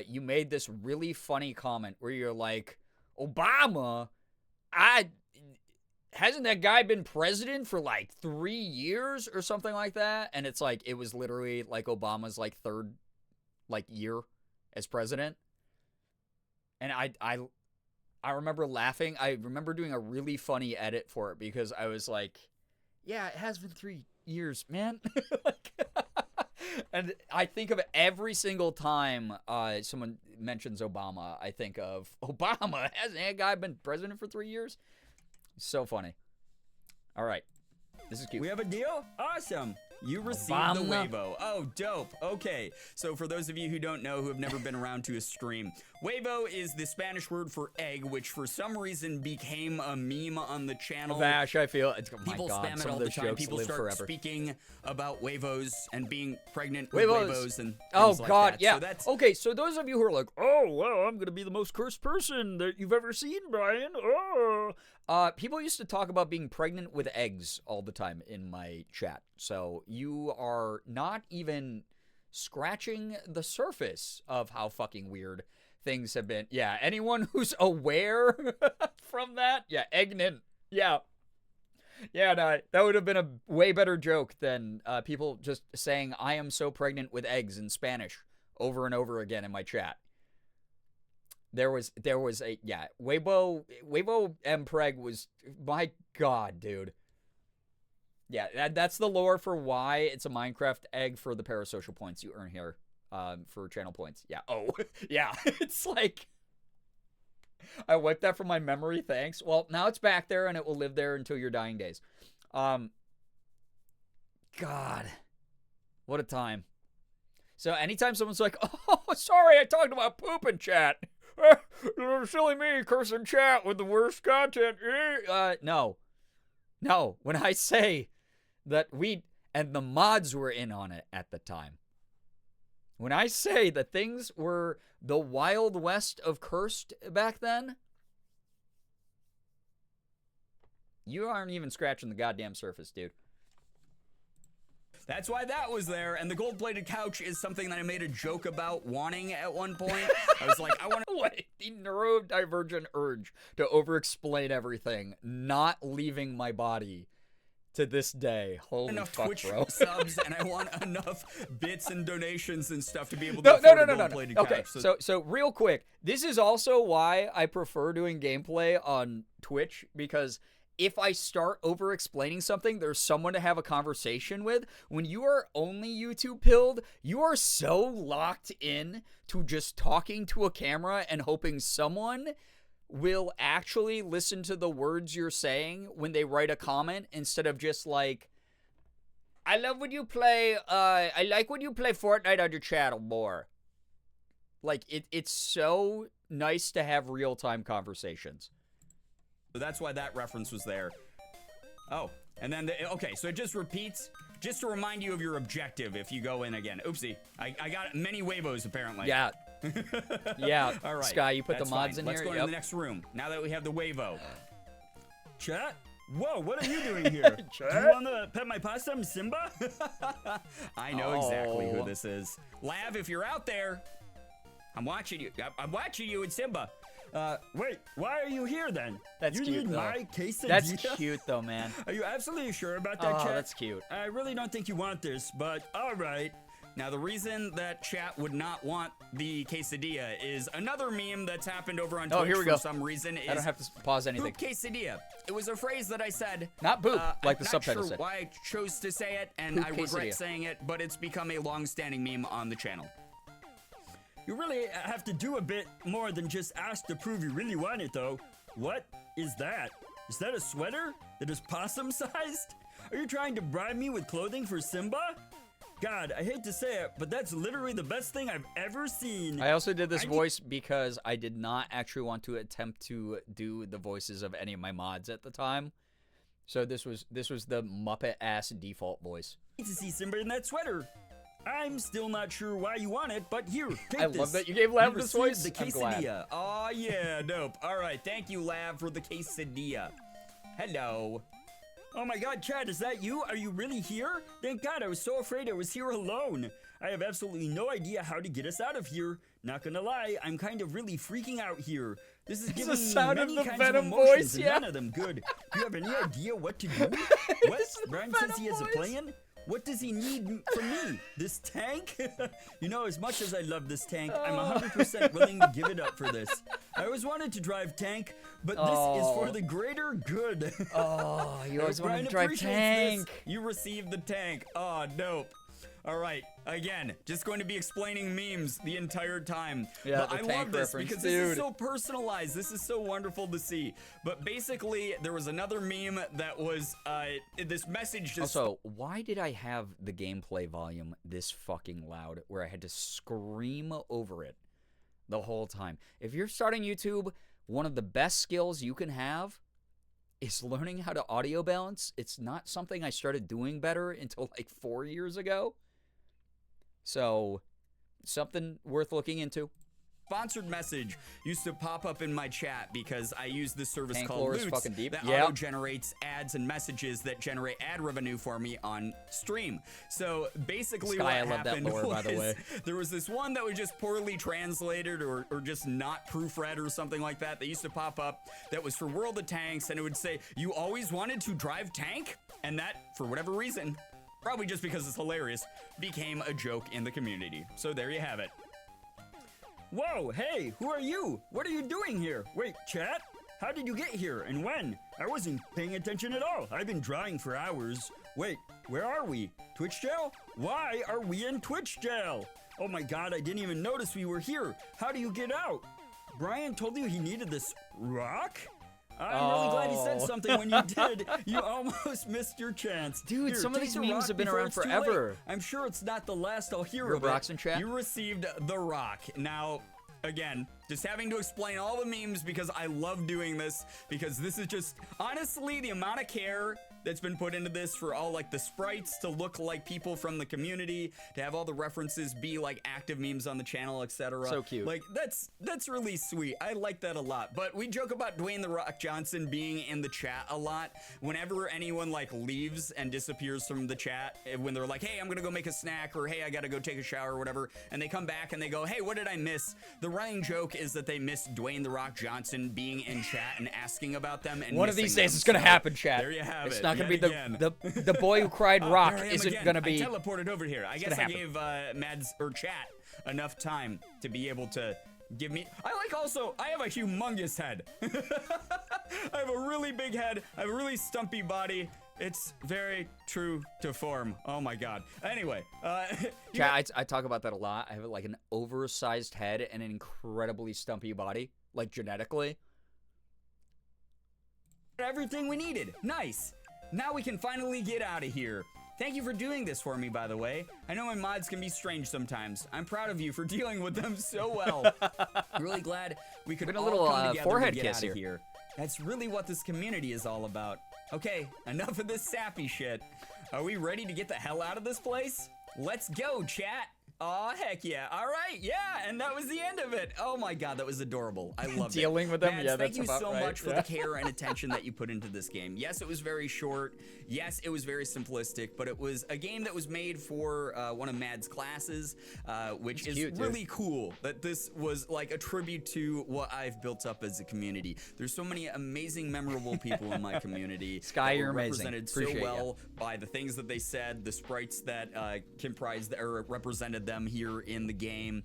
you made this really funny comment where you're like, Obama, hasn't that guy been president for like 3 years or something like that? And it's like, it was literally like Obama's like third like year as president. And I remember laughing. I remember doing a really funny edit for it because I was like, yeah, it has been 3 years, man. And I think of it every single time someone mentions Obama. I think of Obama. Hasn't that guy been president for 3 years? So funny. All right. This is cute. We have a deal? Awesome. You received the Obama. Wavo. Oh, dope. Okay. So for those of you who don't know, who have never been around to a stream, Wavo is the Spanish word for egg, which for some reason became a meme on the channel. Vash, I feel it's People my God, spam it some all of the those time. jokes People live start forever. speaking about Wavos and being pregnant with Wavos and oh things like God, that. yeah. So that's Okay, so those of you who are like, oh well, I'm gonna be the most cursed person that you've ever seen, Brian. Oh. People used to talk about being pregnant with eggs all the time in my chat. So you are not even scratching the surface of how fucking weird things have been. Yeah, anyone who's aware from that, yeah, eggnin. Yeah. Yeah, no, that would have been a way better joke than people just saying, I am so pregnant with eggs in Spanish over and over again in my chat. There was a, yeah, Weibo Mpreg was, my God, dude. Yeah, that's the lore for why it's a Minecraft egg for the parasocial points you earn here for channel points. Yeah, oh, yeah, it's like, I wiped that from my memory, thanks. Well, now it's back there and it will live there until your dying days. God, what a time. So anytime someone's like, oh, sorry, I talked about poop in chat. Silly me, cursing chat with the worst content. No. When I say that and the mods were in on it at the time. When I say that things were the Wild West of cursed back then, you aren't even scratching the goddamn surface, dude. That's why that was there, and the gold-plated couch is something that I made a joke about wanting at one point. I was like, I want to... Wait, the neurodivergent urge to over-explain everything, not leaving my body to this day. Holy enough fuck, Twitch bro. subs, and I want enough bits and donations and stuff to be able to afford a gold-plated couch. Okay, so real quick, this is also why I prefer doing gameplay on Twitch, because if I start over-explaining something, there's someone to have a conversation with. When you are only YouTube-pilled, you are so locked in to just talking to a camera and hoping someone will actually listen to the words you're saying when they write a comment, instead of just like, I love when you play, I like when you play Fortnite on your channel more. Like, it's so nice to have real-time conversations. So that's why that reference was there. Oh, and then, okay, so it just repeats, just to remind you of your objective if you go in again. Oopsie, I got many Wavos apparently. Yeah. Yeah, all right. Sky, you put That's the mods fine. in Let's here? go into the next room, now that we have the Wavo. Chat? Whoa, what are you doing here? Do you want to pet my possum, Simba? I know exactly who this is. Lav, if you're out there, I'm watching you. I'm watching you and Simba. Wait, why are you here then? That's you cute, need though. my quesadilla? That's cute, though, man. Are you absolutely sure about that, chat? That's cute. I really don't think you want this, but all right. Now, the reason that chat would not want the quesadilla is another meme that's happened over on Twitch here we for go. some reason. I don't have to pause anything. Poop quesadilla. It was a phrase that I said. Not boop, like the I'm subtitle not sure said. why I chose to say it, and Poop I regret quesadilla. saying it, but it's become a long-standing meme on the channel. You really have to do a bit more than just ask to prove you really want it, though. What is that? Is that a sweater that is possum-sized? Are you trying to bribe me with clothing for Simba? God, I hate to say it, but that's literally the best thing I've ever seen. I also did this voice because I did not actually want to attempt to do the voices of any of my mods at the time. So this was the Muppet-ass default voice. I need to see Simba in that sweater. I'm still not sure why you want it, but here, take I this. love that you gave Lav You this received voice. the I'm glad. Quesadilla. Oh, yeah, dope. All right, thank you, Lav, for the quesadilla. Hello. Oh my god, Chad, is that you? Are you really here? Thank God, I was so afraid I was here alone. I have absolutely no idea how to get us out of here. Not gonna lie, I'm kind of really freaking out here. This is giving me sound of many the kinds Venom of emotions, voice, and yeah. none of them good. Do you have any idea what to do? What? Brian says he has a plan? What does he need from me? This tank? You know, as much as I love this tank, I'm 100% willing to give it up for this. I always wanted to drive tank, but this is for the greater good. Oh, you always If Brian wanted to drive appreciates tank. this, you received the tank. Oh, dope. All right, again, just going to be explaining memes the entire time. Yeah, but the I tank love this reference, because dude. this is so personalized. This is so wonderful to see. But basically, there was another meme that was this message just. Also, why did I have the gameplay volume this fucking loud where I had to scream over it the whole time? If you're starting YouTube, one of the best skills you can have is learning how to audio balance. It's not something I started doing better until like 4 years ago. So, something worth looking into. Sponsored message used to pop up in my chat because I use this service Tank called lore is Loots fucking deep. that Yep. auto-generates ads and messages that generate ad revenue for me on stream. So basically Sky, I what love that happened lore, by the was way. there was this one that was just poorly translated or just not proofread or something like that. They used to pop up that was for World of Tanks, and it would say, "You always wanted to drive tank?" And that, for whatever reason, probably just because it's hilarious, became a joke in the community. So there you have it. Whoa, hey, who are you? What are you doing here? Wait, chat? How did you get here and when? I wasn't paying attention at all. I've been drawing for hours. Wait, where are we? Twitch jail? Why are we in Twitch jail? Oh my god, I didn't even notice we were here. How do you get out? Brian told you he needed this rock? I'm really glad he said something when you did. You almost missed your chance. Dude, Here, some of take these the memes rock have been before around it's too forever. late. I'm sure it's not the last I'll hear Real of it. rocks in chat? You received the rock. Now, again, just having to explain all the memes because I love doing this, because this is just, honestly, the amount of care that's been put into this for all like the sprites to look like people from the community, to have all the references be like active memes on the channel, etc. So cute. Like that's really sweet. I like that a lot. But we joke about Dwayne The Rock Johnson being in the chat a lot. Whenever anyone like leaves and disappears from the chat, when they're like, "Hey, I'm gonna go make a snack," or "Hey, I gotta go take a shower," or whatever, and they come back and they go, "Hey, what did I miss?" The running joke is that they missed Dwayne The Rock Johnson being in chat and asking about them. And One of these missing days them. it's gonna So, happen, chat. There you have It's it. not gonna be Yet again. the boy who cried rock there I am isn't again. gonna be. I teleported over here. I It's guess gonna I happen. gave Mads or chat enough time to be able to give me. I like also. I have a humongous head. I have a really big head. I have a really stumpy body. It's very true to form. Oh my god. Anyway, Chat, I talk about that a lot. I have like an oversized head and an incredibly stumpy body, like genetically. everything we needed. Nice. Now we can finally get out of here. Thank you for doing this for me, by the way. I know my mods can be strange sometimes. I'm proud of you for dealing with them so well. I'm really glad we could Been a all little, come together forehead to get kiss out of here. here. That's really what this community is all about. Okay, enough of this sappy shit. Are we ready to get the hell out of this place? Let's go, chat. Aw, heck yeah. All right, yeah, and that was the end of it. Oh my god, that was adorable. I loved it. Dealing with them? Mads, Yeah, thank that's you about so right. much for Yeah. the care and attention that you put into this game. Yes, it was very short. Yes, it was very simplistic, but it was a game that was made for one of Mad's classes, which is cute, dude. really cool. That this was like a tribute to what I've built up as a community. There's so many amazing, memorable people in my community. Sky, that you're were amazing. represented Appreciate so ya. well by the things that they said, the sprites that comprised or represented them here in the game,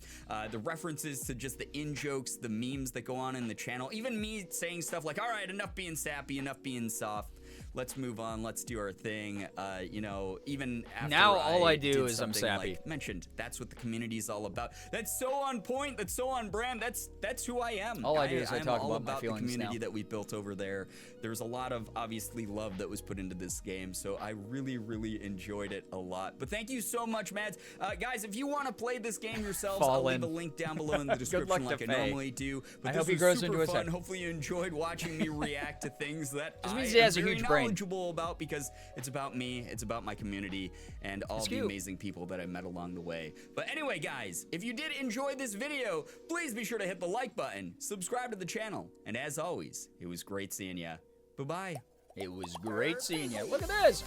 the references to just the in-jokes, the memes that go on in the channel, even me saying stuff like, all right, enough being sappy, enough being soft. Let's move on. Let's do our thing. You know, even after Now all I do did is I'm something sappy. like mentioned, that's what the community is all about. That's so on point. That's so on brand. That's who I am. All I do is I I'm talk all about my the feelings community now. that we built over there. There's a lot of obviously love that was put into this game, so I really, really enjoyed it a lot. But thank you so much, Mads. Guys, if you want to play this game yourselves, I'll leave a link down below in the Good luck description to like I Faye. normally do. But I this hope he was grows super into his fun. head. Hopefully you enjoyed watching me react to things that Just I means he has am a very huge brain. knowledgeable about, because it's about me, it's about my community, and all It's the cute. amazing people that I met along the way. But anyway, guys, if you did enjoy this video, please be sure to hit the like button, subscribe to the channel, and as always, it was great seeing ya. Bye-bye. It was great seeing you. Look at this.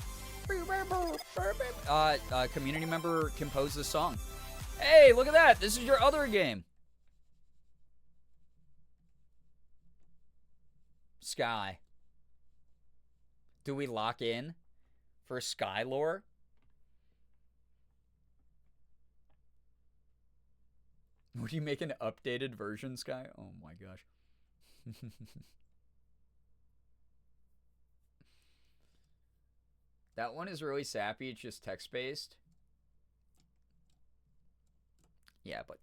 Community member composed this song. Hey, look at that. This is your other game. Sky. Do we lock in for Sky lore? Would you make an updated version, Sky? Oh my gosh. That one is really sappy. It's just text-based. Yeah, but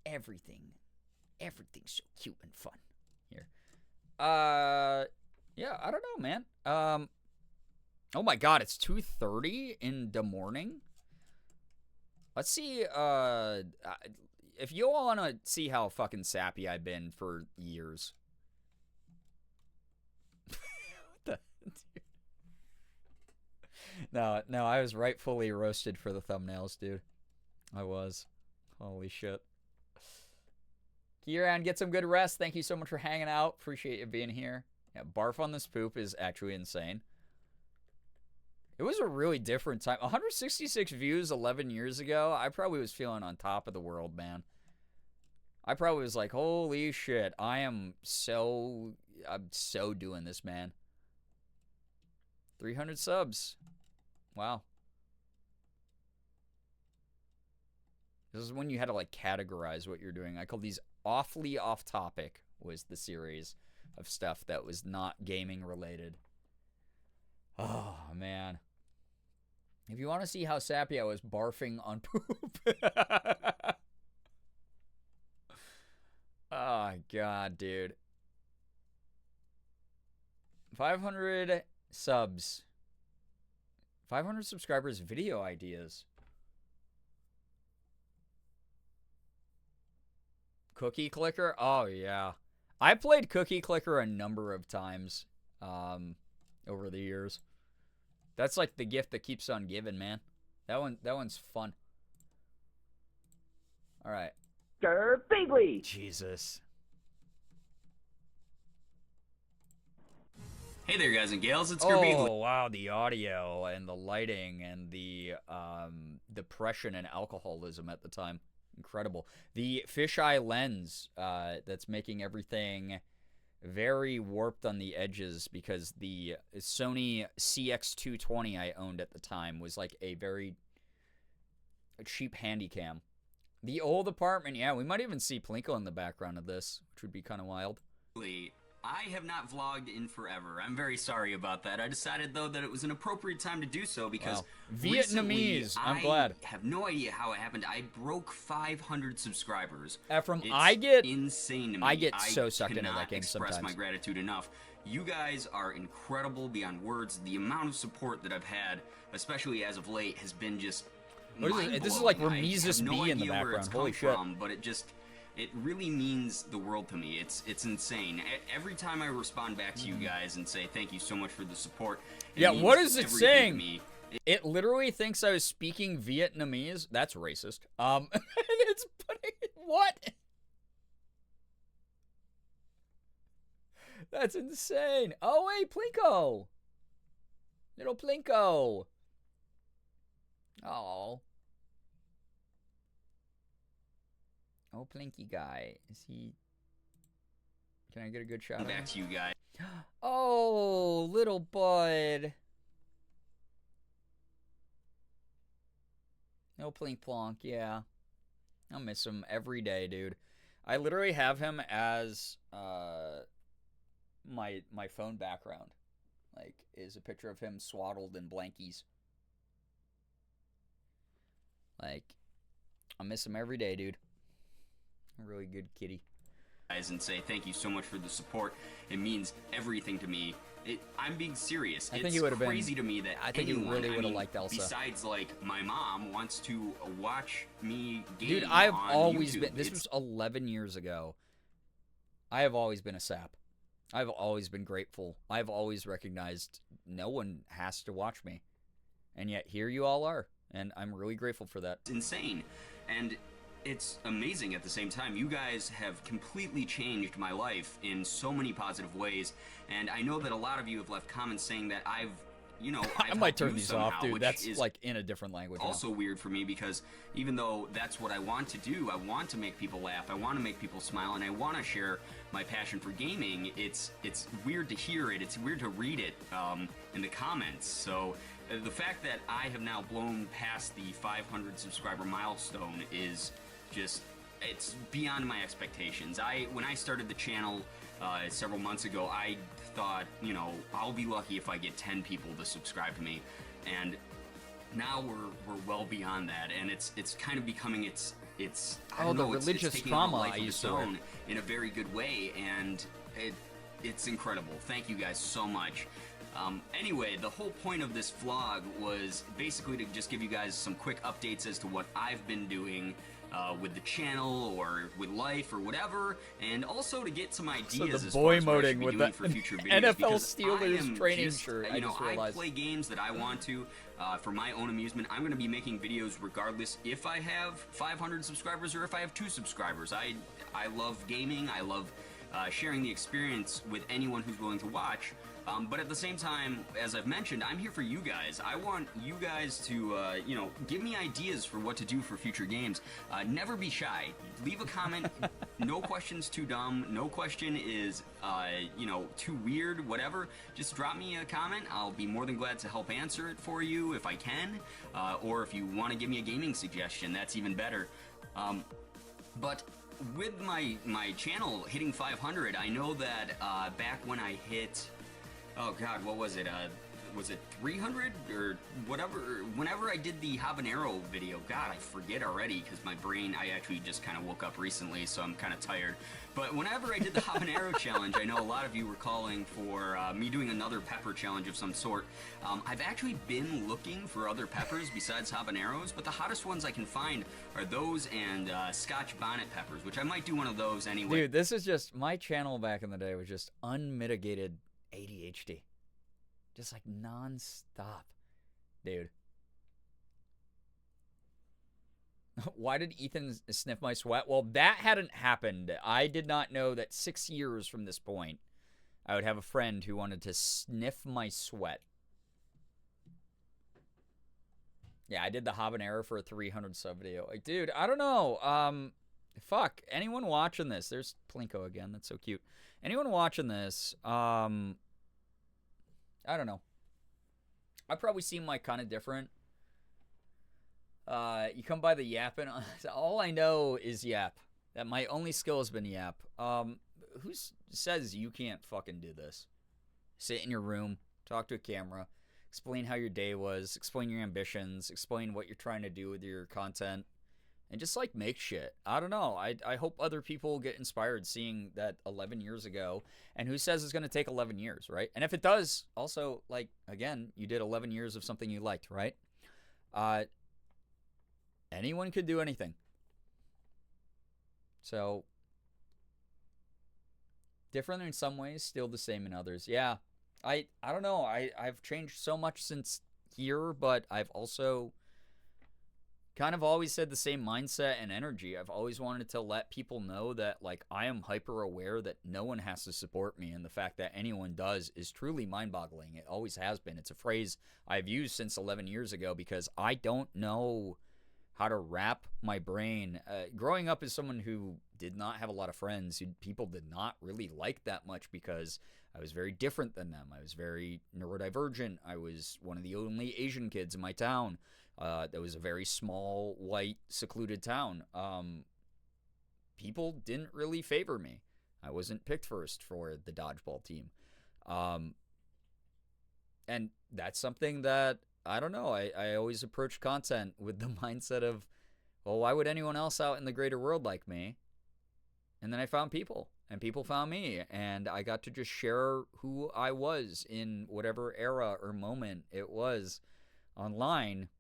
everything's so cute and fun here. Yeah, I don't know, man. Oh my god, it's 2:30 in the morning. Let's see, if you all want to see how fucking sappy I've been for years. What the? No, I was rightfully roasted for the thumbnails, dude. I was. Holy shit. Kieran, get some good rest. Thank you so much for hanging out. Appreciate you being here. Yeah, barf on this poop is actually insane. It was a really different time. 166 views 11 years ago. I probably was feeling on top of the world, man. I probably was like, holy shit. I'm so doing this, man. 300 subs. Wow. This is when you had to, like, categorize what you're doing. I called these Awfully Off Topic was the series of stuff that was not gaming related. Oh, man. If you want to see how sappy I was barfing on poop. Oh, God, dude. 500 subs. 500 subscribers, video ideas. Cookie Clicker? Oh, yeah. I played Cookie Clicker a number of times over the years. That's like the gift that keeps on giving, man. That one's fun. All right. Girbeagly. Jesus. Hey there, guys and gals. It's Girbeagly. Oh, wow. The audio and the lighting and the depression and alcoholism at the time. Incredible. The fisheye lens that's making everything very warped on the edges because the Sony CX220 I owned at the time was like a very cheap handycam. The old apartment, yeah, we might even see Plinko in the background of this, which would be kind of wild. I have not vlogged in forever. I'm very sorry about that. I decided, though, that it was an appropriate time to do so because Vietnamese, I'm glad. I have no idea how it happened. I broke 500 subscribers. Ephraim, it's insane to me. I get so sucked into that game sometimes. I sometimes. express my gratitude enough. You guys are incredible beyond words. The amount of support that I've had, especially as of late, has been just mind-blowing. This is like I Rameses have no B in the idea where it's background. come Holy shit. from, but it really means the world to me. It's insane. Every time I respond back to you guys and say thank you so much for the support. Yeah, means what is it everything to saying? me. It literally thinks I was speaking Vietnamese. That's racist. And it's putting what? That's insane. Oh wait, Plinko. Little Plinko. Oh. Oh, Plinky guy. Is he... Can I get a good shot? Back to you guys. Oh, little bud. No Plink Plonk, yeah. I'll miss him every day, dude. I literally have him as my phone background. Like, is a picture of him swaddled in blankies. Like, I miss him every day, dude. A really good kitty. Guys and say thank you so much for the support. It means everything to me. I'm being serious. I think it's he would have been crazy to me that I think anyone, he really would have liked Elsa. Besides, like, my mom wants to watch me game. Dude, I've on always YouTube. been. This was 11 years ago. I have always been a sap. I've always been grateful. I've always recognized no one has to watch me, and yet here you all are, and I'm really grateful for that. It's insane, and it's amazing at the same time. You guys have completely changed my life in so many positive ways, and I know that a lot of you have left comments saying that I've, you know, I I've might helped turn you these somehow, off, dude. which That's is like in a different language. now. also weird for me because even though that's what I want to do, I want to make people laugh, I want to make people smile, and I want to share my passion for gaming. It's weird to hear it. It's weird to read it in the comments. So the fact that I have now blown past the 500 subscriber milestone is just, it's beyond my expectations. When I started the channel several months ago, I thought, you know, I'll be lucky if I get 10 people to subscribe to me, and now we're well beyond that, and it's kind of becoming I don't know, the religious it's taking on a trauma life I of used its to wear. own in a very good way, and it's incredible. Thank you guys so much. Anyway, the whole point of this vlog was basically to just give you guys some quick updates as to what I've been doing with the channel or with life or whatever, and also to get some ideas the as boy far as what I moding should be with doing the for future videos. NFL because Steelers I am training just, shirt, I You know, just I realized. play games that I want to for my own amusement. I'm going to be making videos regardless if I have 500 subscribers or if I have 2 subscribers. I love gaming. I love sharing the experience with anyone who's willing to watch. But at the same time, as I've mentioned, I'm here for you guys. I want you guys to, you know, give me ideas for what to do for future games. Never be shy. Leave a comment. No question's too dumb. No question is, you know, too weird, whatever. Just drop me a comment. I'll be more than glad to help answer it for you if I can. Or if you want to give me a gaming suggestion, that's even better. But with my channel hitting 500, I know that back when I hit... Oh God, what was it? Was it 300 or whatever? Whenever I did the habanero video, God, I forget already because my brain, I actually just kind of woke up recently, so I'm kind of tired. But whenever I did the habanero challenge, I know a lot of you were calling for me doing another pepper challenge of some sort. I've actually been looking for other peppers besides habaneros, but the hottest ones I can find are those and Scotch bonnet peppers, which I might do one of those anyway. Dude, this is just, my channel back in the day was just unmitigated ADHD. Just like non-stop. Dude. Why did Ethan sniff my sweat? Well, that hadn't happened. I did not know that 6 years from this point, I would have a friend who wanted to sniff my sweat. Yeah, I did the habanero for a 300 sub video. Like, dude, I don't know. Fuck. Anyone watching this? There's Plinko again. That's so cute. Anyone watching this, I don't know. I probably seem like kind of different. You come by the yapping. All I know is yap. That my only skill has been yap. Who says you can't fucking do this? Sit in your room, talk to a camera, explain how your day was, explain your ambitions, explain what you're trying to do with your content, and just like make shit. I don't know. I hope other people get inspired seeing that 11 years ago. And who says it's going to take 11 years, right? And if it does, also, like, again, you did 11 years of something you liked, right? Anyone could do anything. So, different in some ways, still the same in others. Yeah, I don't know. I've changed so much since here, but I've also kind of always said the same mindset and energy. I've always wanted to let people know that, like, I am hyper aware that no one has to support me, and the fact that anyone does is truly mind-boggling. It always has been. It's a phrase I've used since 11 years ago because I don't know how to wrap my brain. Growing up as someone who did not have a lot of friends, who people did not really like that much because I was very different than them. I was very neurodivergent. I was one of the only Asian kids in my town. That was a very small, white, secluded town. People didn't really favor me. I wasn't picked first for the dodgeball team. And that's something that, I don't know, I always approach content with the mindset of, well, why would anyone else out in the greater world like me? And then I found people, and people found me, and I got to just share who I was in whatever era or moment it was online.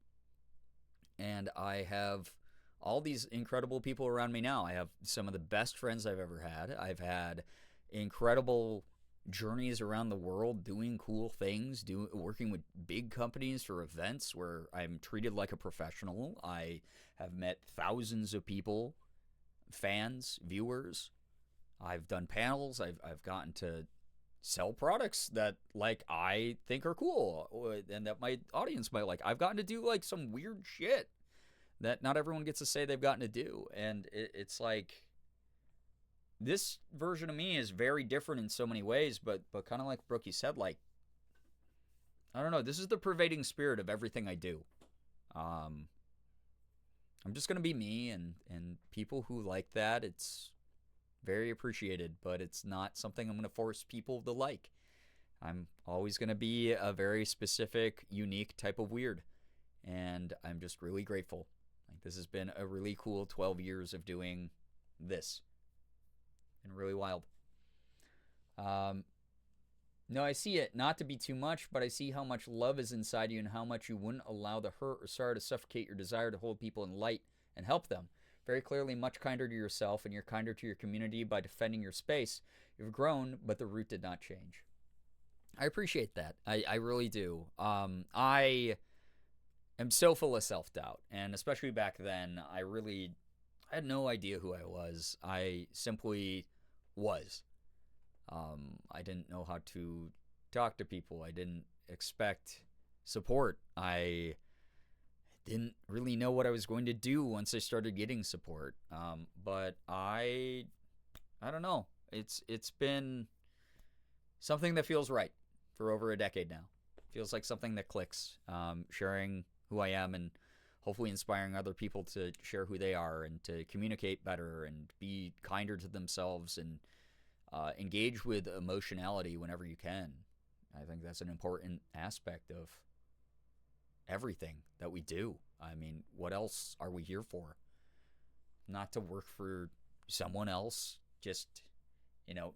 And I have all these incredible people around me now. I have some of the best friends I've ever had. I've had incredible journeys around the world doing cool things, working with big companies for events where I'm treated like a professional. I have met thousands of people, fans, viewers. I've done panels. I've gotten to sell products that like I think are cool and that my audience might like. I've gotten to do like some weird shit that not everyone gets to say they've gotten to do, and it's like this version of me is very different in so many ways, but kind of like Brookie said, like, I don't know, this is the pervading spirit of everything I do. I'm just gonna be me, and people who like that, it's very appreciated, but it's not something I'm gonna force people to like. I'm always gonna be a very specific, unique type of weird, and I'm just really grateful. Like, this has been a really cool 12 years of doing this, and really wild. No, I see it, not to be too much, but I see how much love is inside you and how much you wouldn't allow the hurt or sorrow to suffocate your desire to hold people in light and help them. Very clearly much kinder to yourself, and you're kinder to your community by defending your space. You've grown, but the root did not change. I appreciate that. I really do. I am so full of self-doubt, and especially back then, I had no idea who I was. I simply was. I didn't know how to talk to people. I didn't expect support. I didn't really know what I was going to do once I started getting support. But I don't know. It's been something that feels right for over a decade now. Feels like something that clicks. Sharing who I am and hopefully inspiring other people to share who they are and to communicate better and be kinder to themselves and engage with emotionality whenever you can. I think that's an important aspect of everything that we do. I mean, what else are we here for? Not to work for someone else, just,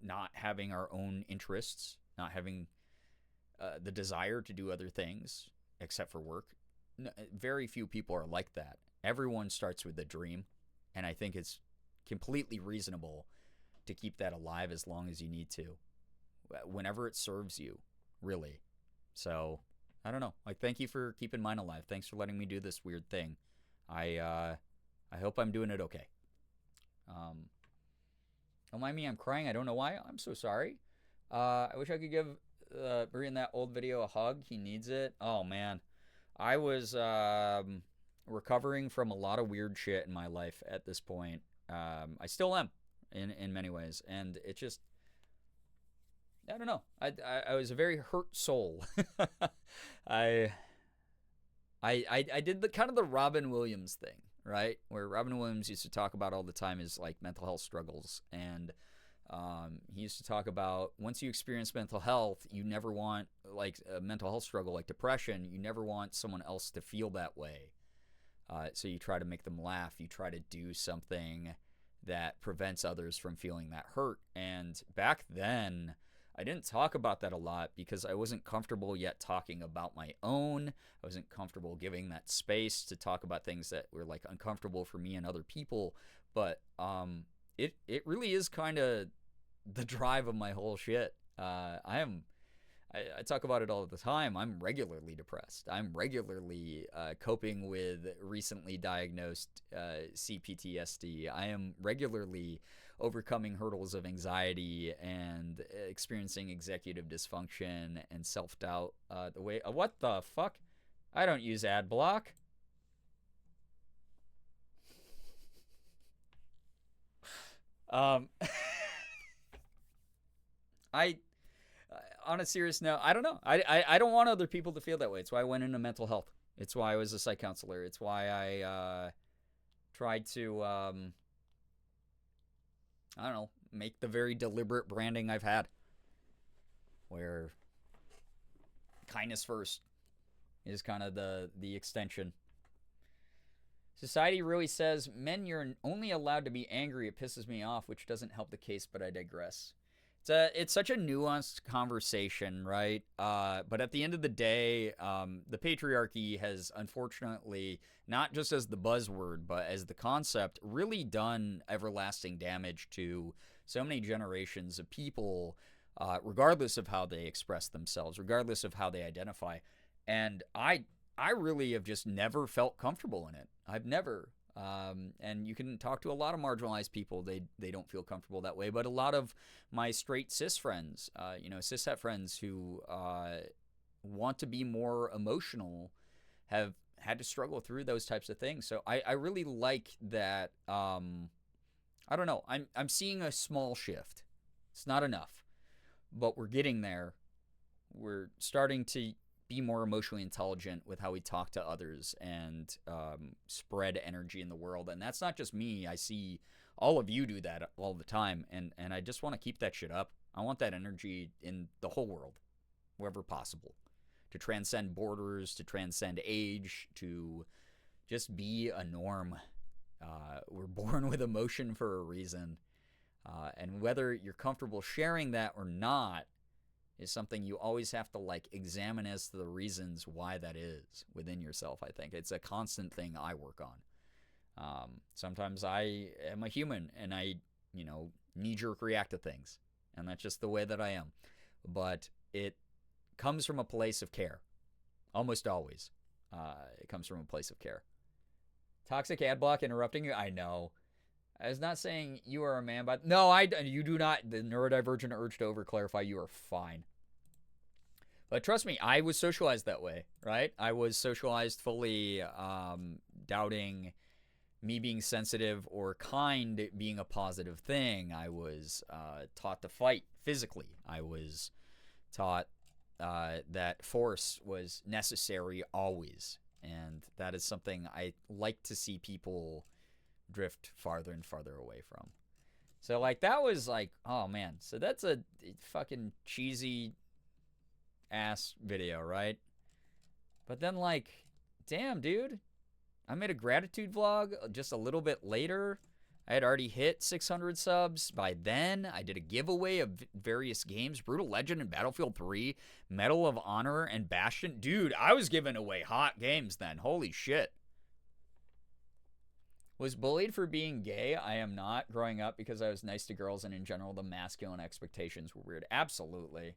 not having our own interests, not having the desire to do other things except for work. No, very few people are like that. Everyone starts with a dream, and I think it's completely reasonable to keep that alive as long as you need to, whenever it serves you, really. So, I don't know. Like, thank you for keeping mine alive. Thanks for letting me do this weird thing. I hope I'm doing it okay. Don't mind me, I'm crying. I don't know why. I'm so sorry. I wish I could give Bree in that old video a hug. He needs it. Oh, man. I was recovering from a lot of weird shit in my life at this point. I still am. In many ways, and it just, I don't know. I was a very hurt soul. I did the kind of the Robin Williams thing, right? Where Robin Williams used to talk about all the time is like mental health struggles, and he used to talk about once you experience mental health, you never want like a mental health struggle like depression. You never want someone else to feel that way. So you try to make them laugh. You try to do something that prevents others from feeling that hurt. And back then, I didn't talk about that a lot because I wasn't comfortable yet talking about my own. I wasn't comfortable giving that space to talk about things that were like uncomfortable for me and other people. But it really is kind of the drive of my whole shit. I talk about it all the time. I'm regularly depressed. I'm regularly coping with recently diagnosed CPTSD. I am regularly overcoming hurdles of anxiety and experiencing executive dysfunction and self-doubt. What the fuck? I don't use ad block. On a serious note, I don't know. I don't want other people to feel that way. It's why I went into mental health. It's why I was a psych counselor. It's why I tried to, I don't know, make the very deliberate branding I've had. Where kindness first is kind of the extension. Society really says, men, you're only allowed to be angry. It pisses me off, which doesn't help the case, but I digress. It's such a nuanced conversation, right? But at the end of the day, the patriarchy has unfortunately, not just as the buzzword, but as the concept, really done everlasting damage to so many generations of people, regardless of how they express themselves, regardless of how they identify. And I really have just never felt comfortable in it. I've never. And you can talk to a lot of marginalized people. They don't feel comfortable that way. But a lot of my straight cis friends, cishet friends who want to be more emotional have had to struggle through those types of things. So I really like that. I don't know. I'm seeing a small shift. It's not enough, but we're getting there. We're starting to be more emotionally intelligent with how we talk to others and spread energy in the world. And that's not just me. I see all of you do that all the time. And I just want to keep that shit up. I want that energy in the whole world, wherever possible, to transcend borders, to transcend age, to just be a norm. We're born with emotion for a reason. And whether you're comfortable sharing that or not is something you always have to examine as to the reasons why that is within yourself. I think it's a constant thing I work on. Sometimes I am a human and I, knee-jerk react to things, and that's just the way that I am. But it comes from a place of care. Almost always. It comes from a place of care. Toxic ad block interrupting you? I know. I was not saying you are a man, but no, you do not. The neurodivergent urge to over-clarify, you are fine. But trust me, I was socialized that way, right? I was socialized fully doubting me being sensitive or kind being a positive thing. I was taught to fight physically. I was taught that force was necessary always. And that is something I like to see people drift farther and farther away from. So that was oh man, so that's a fucking cheesy ass video, right? But then damn dude, I made a gratitude vlog just a little bit later. I had already hit 600 subs by then. I did a giveaway of various games, Brutal Legend and Battlefield 3, Medal of Honor and Bastion. Dude, I was giving away hot games then. Holy shit. Was bullied for being gay? I am not. Growing up because I was nice to girls and in general the masculine expectations were weird. Absolutely.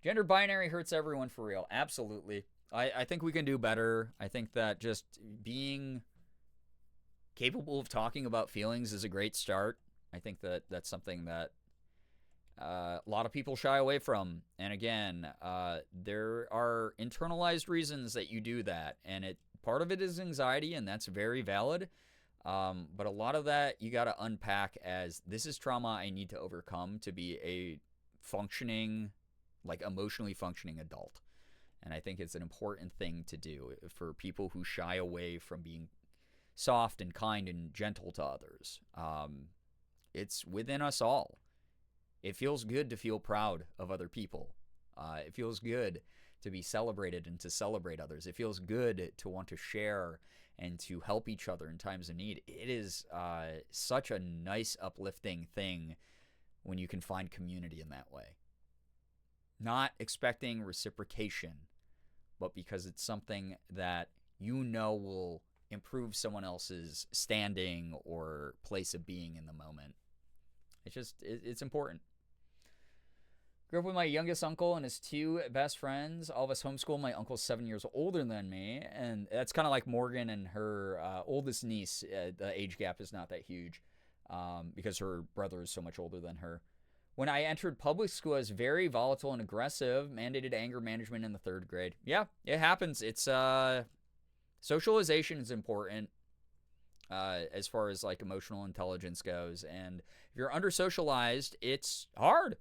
Gender binary hurts everyone for real. Absolutely. I think we can do better. I think that just being capable of talking about feelings is a great start. I think that that's something that a lot of people shy away from. And again, there are internalized reasons that you do that. And part of it is anxiety, and that's very valid. But a lot of that you got to unpack as this is trauma I need to overcome to be a functioning, emotionally functioning adult. And I think it's an important thing to do for people who shy away from being soft and kind and gentle to others. It's within us all. It feels good to feel proud of other people. It feels good to be celebrated and to celebrate others. It feels good to want to share and to help each other in times of need. It is such a nice, uplifting thing when you can find community in that way. Not expecting reciprocation, but because it's something that will improve someone else's standing or place of being in the moment. It's important. Grew up with my youngest uncle and his two best friends. All of us homeschool. My uncle's 7 years older than me, and that's kind of like Morgan and her oldest niece. The age gap is not that huge because her brother is so much older than her. When I entered public school, I was very volatile and aggressive, mandated anger management in the 3rd grade. Yeah, it happens. It's socialization is important as far as emotional intelligence goes. And if you're under-socialized, it's hard.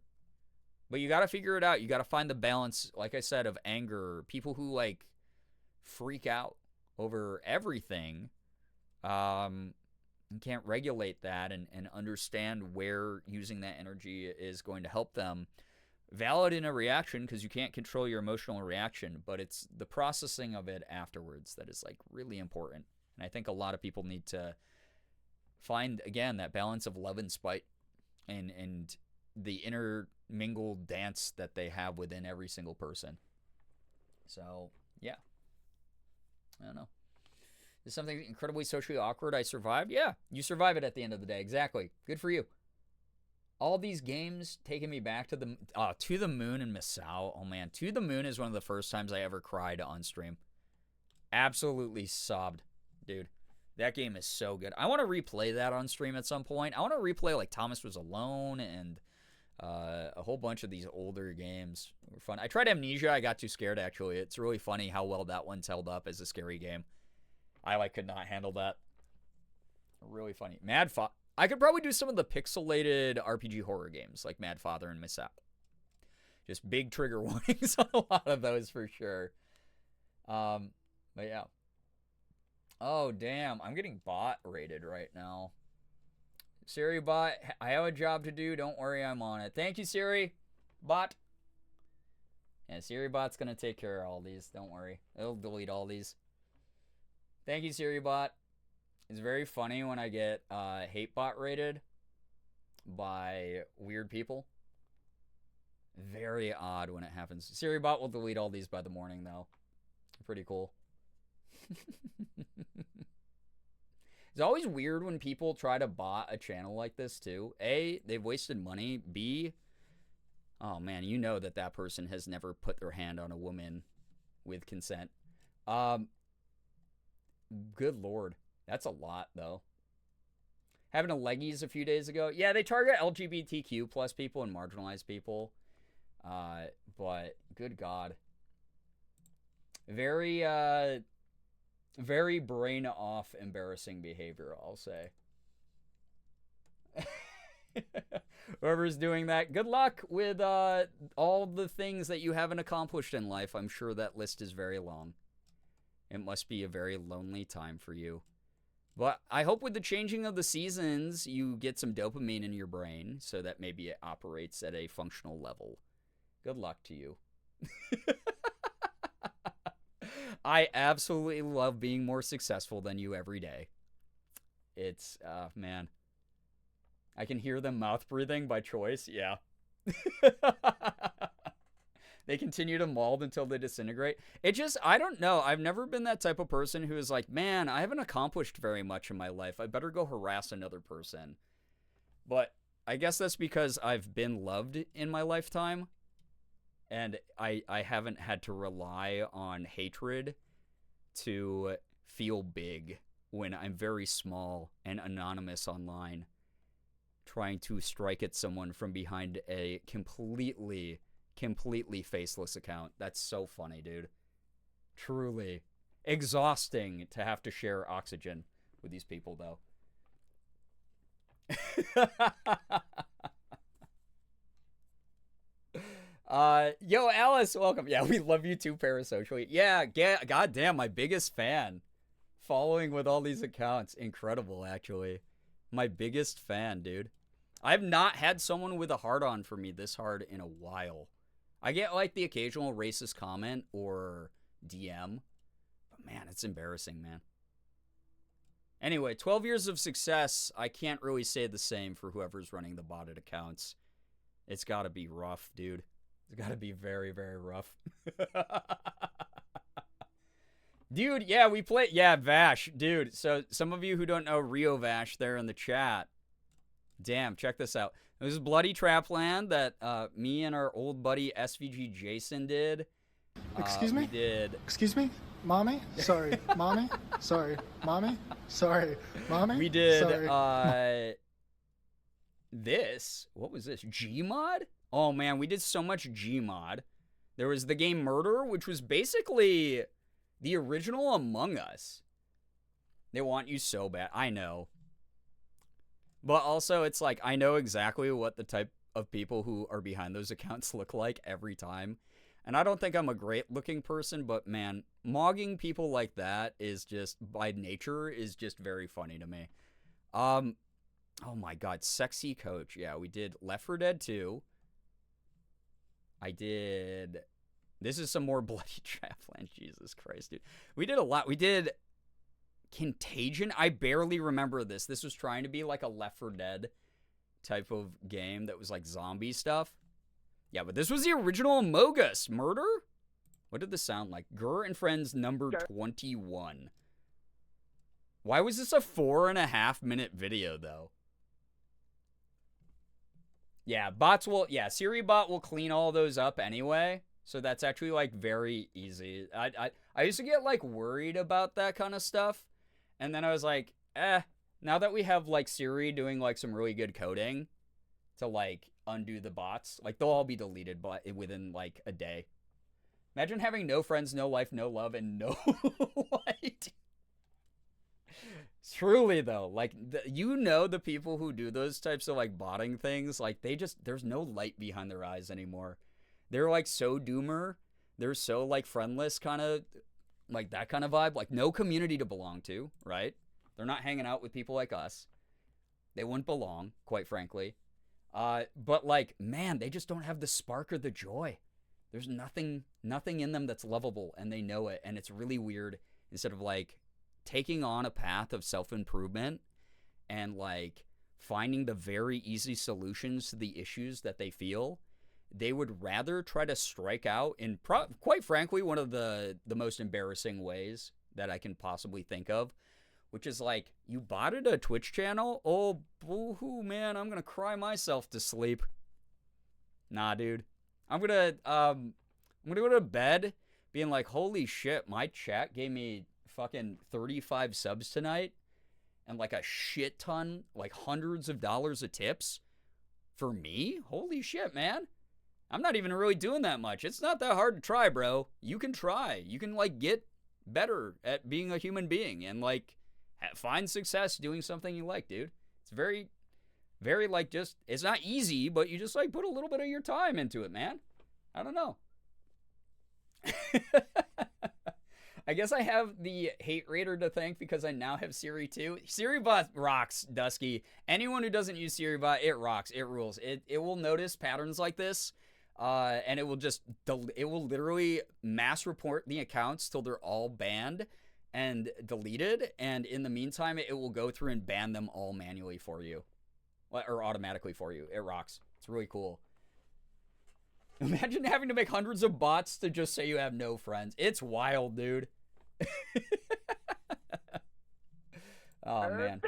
But you got to figure it out. You got to find the balance, like I said, of anger. People who freak out over everything and can't regulate that and understand where using that energy is going to help them. Valid in a reaction because you can't control your emotional reaction, but it's the processing of it afterwards that is really important. And I think a lot of people need to find, again, that balance of love and spite and the intermingled dance that they have within every single person. So, yeah. I don't know. Is something incredibly socially awkward I survived? Yeah, you survive it at the end of the day. Exactly. Good for you. All these games taking me back to the moon and Misao. Oh man, To the Moon is one of the first times I ever cried on stream. Absolutely sobbed, dude. That game is so good. I want to replay that on stream at some point. I want to replay like Thomas Was Alone and a whole bunch of these older games. Were fun. I tried Amnesia. I got too scared, actually. It's really funny how well that one's held up as a scary game. I like could not handle that. Really funny. I could probably do some of the pixelated RPG horror games like Mad Father and Miss Out. Just big trigger warnings on a lot of those for sure. But yeah. Oh, damn. I'm getting bot rated right now. Siri bot, I have a job to do. Don't worry, I'm on it. Thank you, Siri bot. Yeah, Siri bot's going to take care of all these. Don't worry. It'll delete all these. Thank you, Siri bot. It's very funny when I get hate bot rated by weird people. Very odd when it happens. Siri bot will delete all these by the morning, though. Pretty cool. It's always weird when people try to bot a channel like this, too. A, they've wasted money. B, oh, man, you know that that person has never put their hand on a woman with consent. Good Lord. That's a lot, though. Having a leggies a few days ago. Yeah, they target LGBTQ plus people and marginalized people. But good God. Very brain off embarrassing behavior, I'll say. Whoever's doing that, good luck with all the things that you haven't accomplished in life. I'm sure that list is very long. It must be a very lonely time for you. But I hope with the changing of the seasons, you get some dopamine in your brain so that maybe it operates at a functional level. Good luck to you. I absolutely love being more successful than you every day. It's, man. I can hear them mouth breathing by choice. Yeah. They continue to mold until they disintegrate. It just, I don't know. I've never been that type of person who is like, man, I haven't accomplished very much in my life. I better go harass another person. But I guess that's because I've been loved in my lifetime. And I haven't had to rely on hatred to feel big when I'm very small and anonymous online, trying to strike at someone from behind a completely faceless account. That's so funny, dude. Truly exhausting to have to share oxygen with these people, though. Yo, Alice, welcome. Yeah, we love you too, parasocially. Yeah, goddamn, my biggest fan. Following with all these accounts. Incredible, actually. My biggest fan, dude. I've not had someone with a hard-on for me this hard in a while. I get, like, the occasional racist comment or DM. But, man, it's embarrassing, man. Anyway, 12 years of success. I can't really say the same for whoever's running the botted accounts. It's gotta be rough, dude. It's gotta be very, very rough. Dude, yeah, we play... Yeah, Vash, dude. So, some of you who don't know Rio Vash there in the chat. Damn, check this out. This is Bloody Trapland that me and our old buddy SVG Jason did. Excuse me? We did... Excuse me? Mommy? Sorry. Mommy? Sorry. Mommy? Sorry. Mommy? We did, Sorry. This. What was this? Gmod? Oh, man, we did so much Gmod. There was the game Murder, which was basically the original Among Us. They want you so bad. I know. But also, it's like, I know exactly what the type of people who are behind those accounts look like every time. And I don't think I'm a great-looking person, but, man, mogging people like that is just, by nature, is just very funny to me. Oh, my God. Sexy Coach. Yeah, we did Left 4 Dead 2. I did... This is some more Bloody Trapland. Jesus Christ, dude. We did a lot. We did... Contagion? I barely remember this. This was trying to be like a Left 4 Dead type of game that was like zombie stuff. Yeah, but this was the original Among Us. Murder? What did this sound like? Gur and Friends number 21. Why was this a 4.5-minute video, though? Yeah, bots will... Yeah, Siri bot will clean all those up anyway. So that's actually, like, very easy. I used to get, like, worried about that kind of stuff. And then I was like, now that we have like Siri doing like some really good coding to like undo the bots, like they'll all be deleted within like a day. Imagine having no friends, no life, no love, and no light. Truly though, like the people who do those types of like botting things, like there's no light behind their eyes anymore. They're like so doomer. They're so like friendless, kind of like that kind of vibe. Like no community to belong to, right? They're not hanging out with people like us. They wouldn't belong, quite frankly. But like, man, they just don't have the spark or the joy. There's nothing in them that's lovable, and they know it, and it's really weird. Instead of like taking on a path of self-improvement and like finding the very easy solutions to the issues that they feel, they would rather try to strike out in quite frankly one of the most embarrassing ways that I can possibly think of, which is like, you botted a Twitch channel? Oh, boo-hoo, man, I'm gonna cry myself to sleep. Nah, dude. I'm gonna go to bed being like, holy shit, my chat gave me fucking 35 subs tonight and like a shit ton, like hundreds of dollars of tips for me? Holy shit, man. I'm not even really doing that much. It's not that hard to try, bro. You can try. You can like get better at being a human being and like find success doing something you like, dude. It's very, very like just, it's not easy, but you just like put a little bit of your time into it, man. I don't know. I guess I have the hate raider to thank because I now have Siri too. SiriBot rocks, Dusky. Anyone who doesn't use SiriBot, it rocks. It rules. It will notice patterns like this, and it will literally mass report the accounts till they're all banned and deleted. And in the meantime, it will go through and ban them all manually for you, or automatically for you. It rocks. It's really cool. Imagine having to make hundreds of bots to just say you have no friends. It's wild, dude. Oh, man.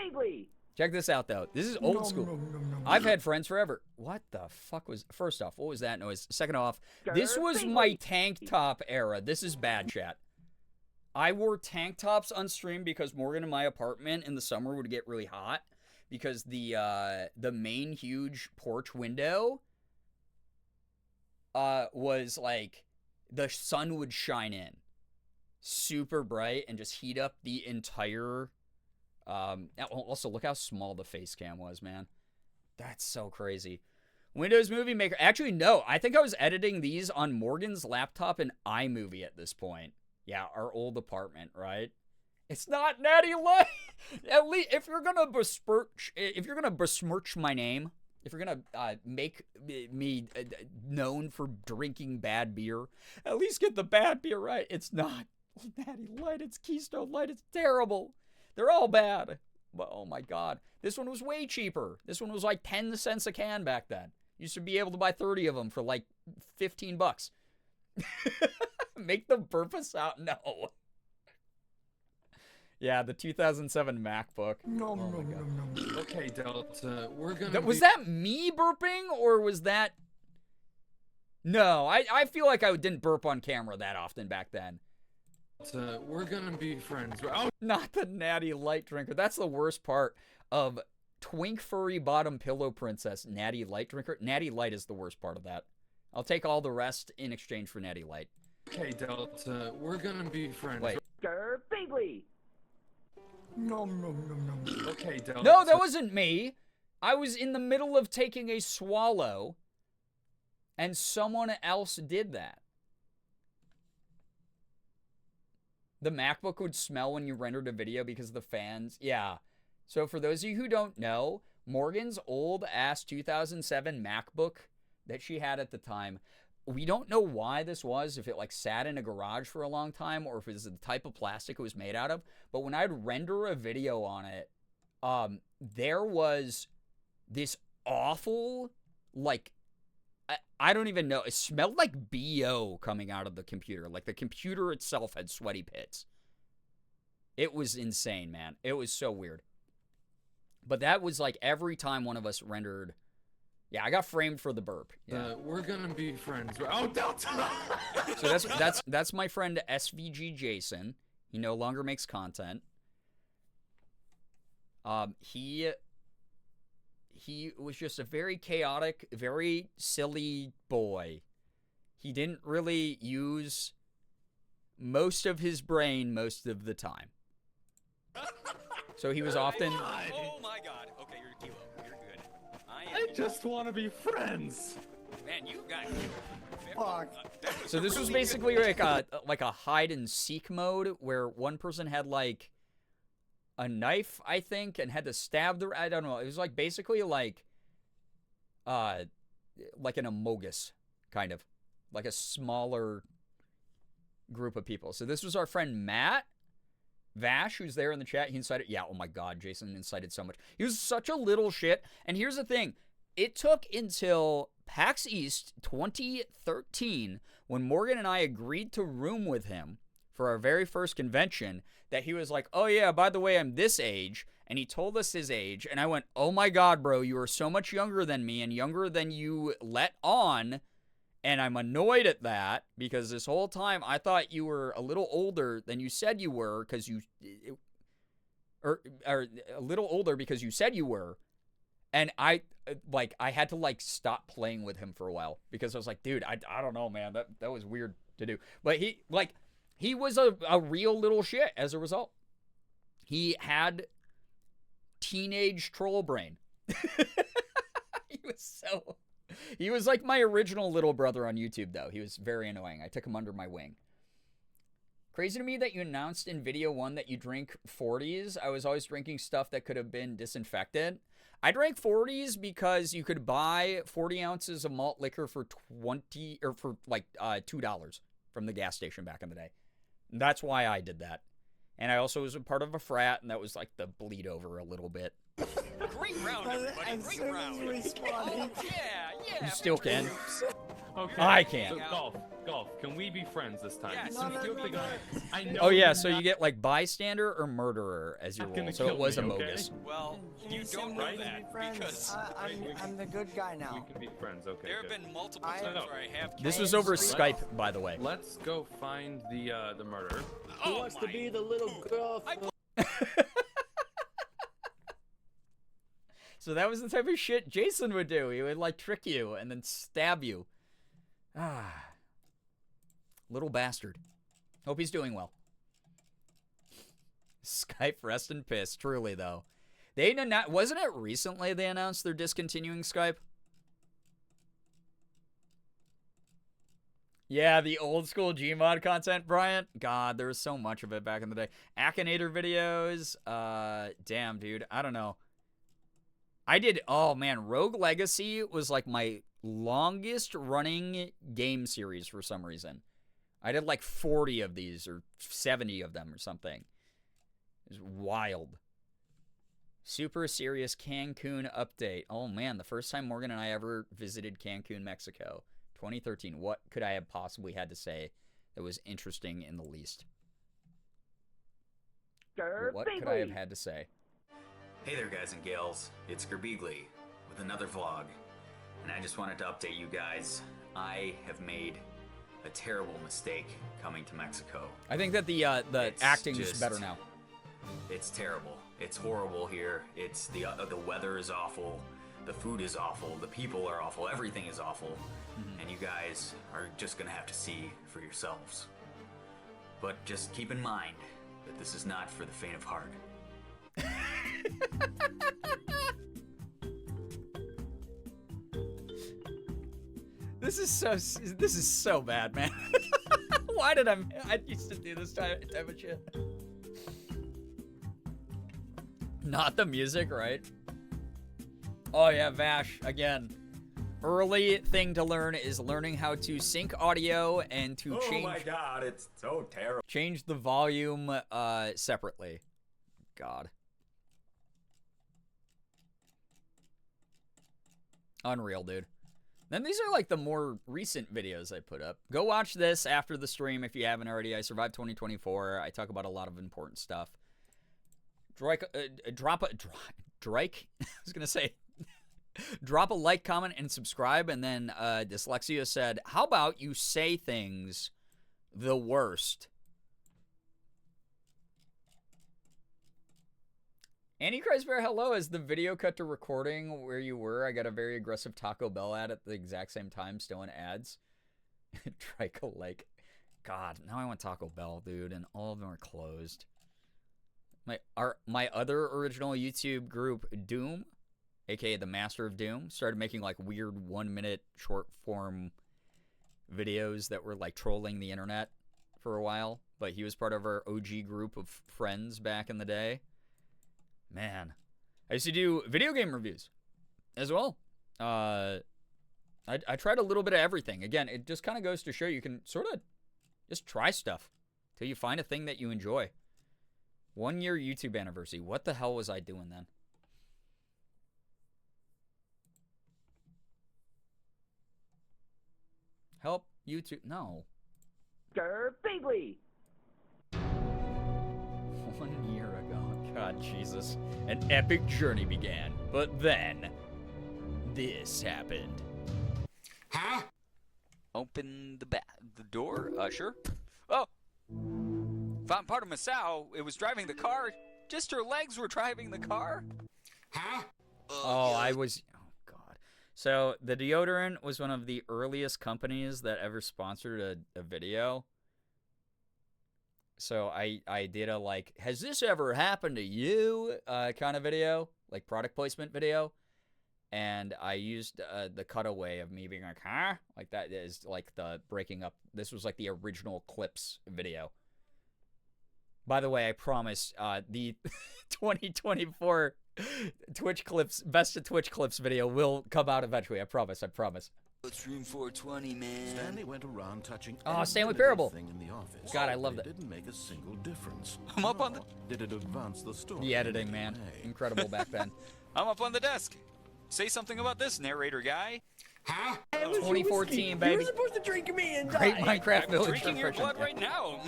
Check this out, though. This is old school. I've had friends forever. What the fuck was... First off, what was that noise? Second off, this was my tank top era. This is bad, chat. I wore tank tops on stream because Morgan in my apartment in the summer would get really hot because the main huge porch window... was like the sun would shine in super bright and just heat up the entire also look how small the face cam was, man. That's so crazy. Windows Movie Maker. Actually, no, I think I was editing these on Morgan's laptop in iMovie at this point. Yeah, our old apartment, right? It's not Natty Light. At least if you're gonna besmirch my name, if you're going to make me known for drinking bad beer, at least get the bad beer right. It's not Natty Light. It's Keystone Light. It's terrible. They're all bad. But, oh, my God. This one was way cheaper. This one was like 10 cents a can back then. Used to be able to buy 30 of them for like 15 bucks. Make the purpose out? No. Yeah, the 2007 MacBook. No. Okay, Delta, we're gonna. Was that me burping, or was that? No, I feel like I didn't burp on camera that often back then. We're gonna be friends. Oh. Not the Natty Light drinker. That's the worst part of Twink Furry Bottom Pillow Princess. Natty Light drinker. Natty Light is the worst part of that. I'll take all the rest in exchange for Natty Light. Okay, Delta, we're gonna be friends. Wait. Girbeagly. No. Okay, Delta. No, that wasn't me. I was in the middle of taking a swallow, and someone else did that. The MacBook would smell when you rendered a video because the fans... Yeah. So for those of you who don't know, Morgan's old-ass 2007 MacBook that she had at the time, we don't know why this was, if it like sat in a garage for a long time or if it was the type of plastic it was made out of. But when I'd render a video on it, there was this awful, like, I don't even know. It smelled like BO coming out of the computer. Like the computer itself had sweaty pits. It was insane, man. It was so weird. But that was like every time one of us rendered... Yeah, I got framed for the burp. Yeah. We're gonna be friends. Oh, Delta! So that's my friend SVG Jason. He no longer makes content. He was just a very chaotic, very silly boy. He didn't really use most of his brain most of the time. So he was often... Oh my god. Okay, you're Kilo. You're good. I just want to be friends. Man, you got Fuck. So this was basically like a hide and seek mode where one person had like a knife, I think, and had to stab the... I don't know. It was like basically like an Amogus, kind of. Like a smaller group of people. So this was our friend Matt Vash, who's there in the chat. He incited... Yeah, oh my god, Jason incited so much. He was such a little shit. And here's the thing. It took until PAX East 2013 when Morgan and I agreed to room with him for our very first convention that he was like, oh yeah, by the way, I'm this age. And he told us his age. And I went, oh my god, bro, you are so much younger than me and younger than you let on. And I'm annoyed at that because this whole time I thought you were a little older than you said you were because you... Or a little older because you said you were. And I had to, like, stop playing with him for a while because I was like, dude, I don't know, man. That was weird to do. But he was a real little shit as a result. He had teenage troll brain. He was like my original little brother on YouTube, though. He was very annoying. I took him under my wing. Crazy to me that you announced in video 1 that you drink 40s. I was always drinking stuff that could have been disinfected. I drank 40s because you could buy 40 ounces of malt liquor for $2 from the gas station back in the day. That's why I did that. And I also was a part of a frat, and that was like the bleed over a little bit. Great round, everybody. Great round. Oh, yeah. You still can. Okay. I can. So, golf. Can we be friends this time? Yes, I know. Oh yeah, so you get like bystander or murderer as your role. So it was Amogus. Well, you don't know that because I'm the good guy now. We can be friends. Okay. there have been multiple times where I have. This was over Skype, by the way. Let's go find the murderer. Who wants to be the little girl? So that was the type of shit Jason would do. He would like trick you and then stab you. Ah. Little bastard. Hope he's doing well. Skype rest in piss. Truly, though. Wasn't it recently they announced they're discontinuing Skype? Yeah, the old school Gmod content, Bryant. God, there was so much of it back in the day. Akinator videos. Damn, dude. I don't know. Oh man, Rogue Legacy was like my longest running game series for some reason. I did like 40 of these or 70 of them or something. It was wild. Super serious Cancun update. Oh man, the first time Morgan and I ever visited Cancun, Mexico. 2013. What could I have possibly had to say that was interesting in the least? What could I have had to say? Hey there guys and gals, it's Girbeagly with another vlog, and I just wanted to update you guys. I have made a terrible mistake coming to Mexico. I think that the acting is better now. It's terrible. It's horrible here. It's the weather is awful, the food is awful, the people are awful, everything is awful, and you guys are just gonna have to see for yourselves. But just keep in mind that this is not for the faint of heart. This is so bad, man. Why did I used to do this type of shit. Not the music, right? Oh yeah, Vash, again. Early thing to learn is learning how to sync audio and to change... Oh my god, it's so terrible. Change the volume separately. God. Unreal, dude. Then these are like the more recent videos I put up. Go watch this after the stream if you haven't already. I survived 2024. I talk about a lot of important stuff. Drake, Drake, I was gonna say, drop a like, comment, and subscribe. And then Dyslexia said, "How about you say things the worst?" Antichrist Bear, hello. As the video cut to recording where you were, I got a very aggressive Taco Bell ad at the exact same time, still in ads. Trico, like, God, now I want Taco Bell, dude, and all of them are closed. My other original YouTube group, Doom, aka the Master of Doom, started making like weird 1-minute short form videos that were like trolling the internet for a while. But he was part of our OG group of friends back in the day. Man, I used to do video game reviews as well. I tried a little bit of everything. Again, it just kind of goes to show you can sort of just try stuff till you find a thing that you enjoy. 1 year YouTube anniversary. What the hell was I doing then? Help YouTube. No. Girbeagly. 1 year ago. God, Jesus. An epic journey began. But then, this happened. Huh? Open the door, usher. Oh! Found part of Masao. It was driving the car. Just her legs were driving the car. Huh? Oh, I was... Oh, God. So, the deodorant was one of the earliest companies that ever sponsored a video. So, I did a, like, has this ever happened to you kind of video. Like, product placement video. And I used the cutaway of me being like, huh? Like, that is, like, the breaking up. This was, like, the original Clips video. By the way, I promise the 2024 Twitch Clips, Best of Twitch Clips video will come out eventually. I promise. It's room 420, man. Stanley went around touching Stanley Parable. everything in the office. God, I love that. It didn't make a single difference. I'm up on the... Did it advance the story? The editing, man. Incredible back then. I'm up on the desk. Say something about this, narrator guy. Huh? 2014, baby. You were supposed to drink me and Great die. Minecraft I'm Village drinking your impression. blood right now.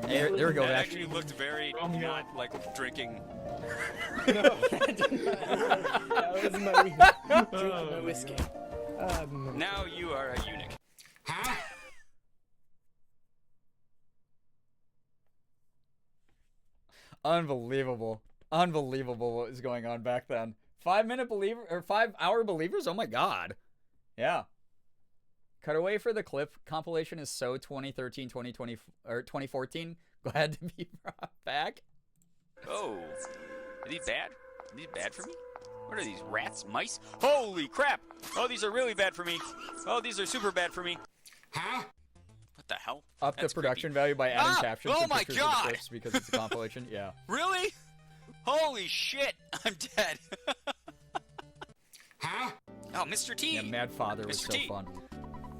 There we go, That back. actually looked very not like drinking. That was my drinking my whiskey. Now you are a eunuch. Huh? Unbelievable what was going on back then. 5-minute believer or 5-hour believers. Oh my God. Yeah. Cutaway for the clip compilation is so 2013, 2020 or 2014. Glad to be brought back. Oh, are these bad? Are these bad for me? What are these, rats, mice? Holy crap! Oh, these are really bad for me. Oh, these are super bad for me. Huh? What the hell? Up That's the production creepy. value by adding Ah! captions Oh and my pictures of the God! clips because it's a compilation. Yeah. Really? Holy shit! I'm dead. Huh? Oh, Mr. T. Yeah, Mad Father was Mr. so T. fun.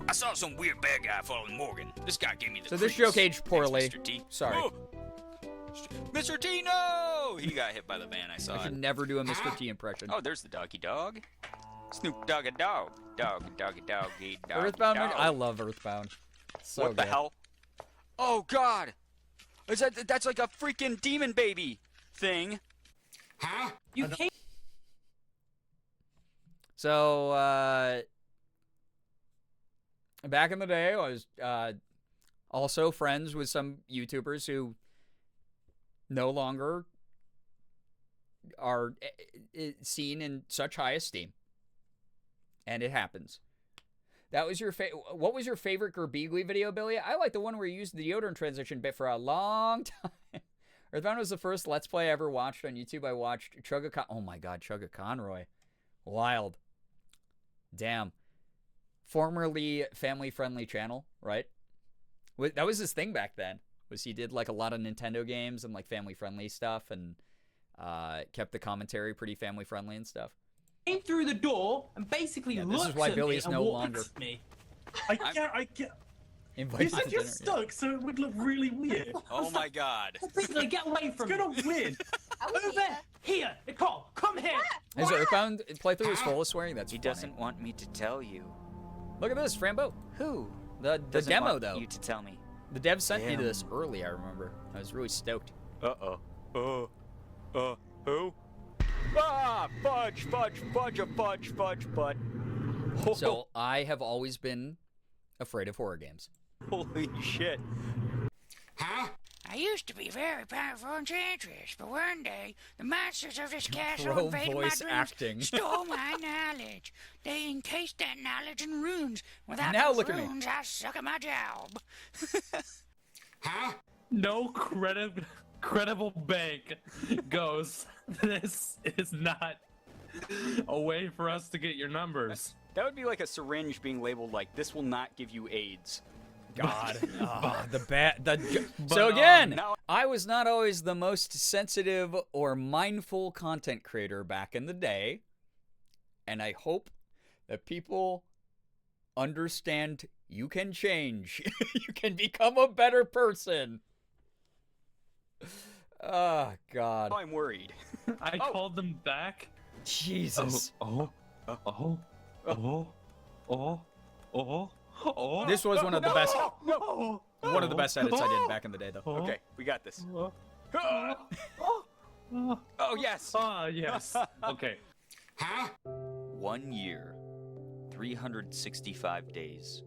I saw some weird bad guy following Morgan. This guy gave me the So this creeps. joke aged poorly. Thanks, Mr. T. Sorry. Oh. Mr. T, no! He got hit by the van. I saw I should it. never do a Mr. T impression. Oh, there's the doggy dog. Snoop doggy dog. Doggy doggy doggy dog. Earthbound. dog. I love Earthbound. So What the good. hell? Oh God! Is that's like a freaking demon baby thing? Huh? You can't. So, back in the day, I was also friends with some YouTubers who no longer are seen in such high esteem. And it happens. That was your what was your favorite Girbeagly video, Billy? I like the one where you used the deodorant transition bit for a long time. Earthbound was the first Let's Play I ever watched on YouTube. I watched oh my God, Chugga Conroy. Wild. Damn. Formerly family-friendly channel, right? That was his thing back then. Was he did like a lot of Nintendo games and like family-friendly stuff and kept the commentary pretty family-friendly and stuff. Came through the door and basically This looked is why at Billy's me no and longer walked at me. I can't. invited This to is dinner. just stuck, so it would look really weird. Oh my God! Basically, get away from me. It's gonna win. Over here, Nicole, come here. His Earthbound playthrough is full of swearing. That's He funny. doesn't want me to tell you. Look at this, Frambo. Who? The Doesn't demo want though. you to tell me. The dev sent me Damn. to this early. I remember. I was really stoked. Who? Ah! Fudge! So I have always been afraid of horror games. Holy shit! Huh? I used to be very powerful and enchantress, but one day the monsters of this castle Pro invaded my voice dreams, acting. stole my knowledge. They encased that knowledge in runes. Without Now those look at me. runes, I suck at my job. Huh? No credible bank goes, this is not a way for us to get your numbers. That would be like a syringe being labeled like, this will not give you AIDS. God. So But, again, now- I was not always the most sensitive or mindful content creator back in the day. And I hope that people understand you can change. You can become a better person. Oh, God. I'm worried. I called them back. Jesus. This was one of the best. One of the best edits I did back in the day, though. Okay, we got this. Oh, yes. Yes. Okay. Huh? 1 year, 365 days.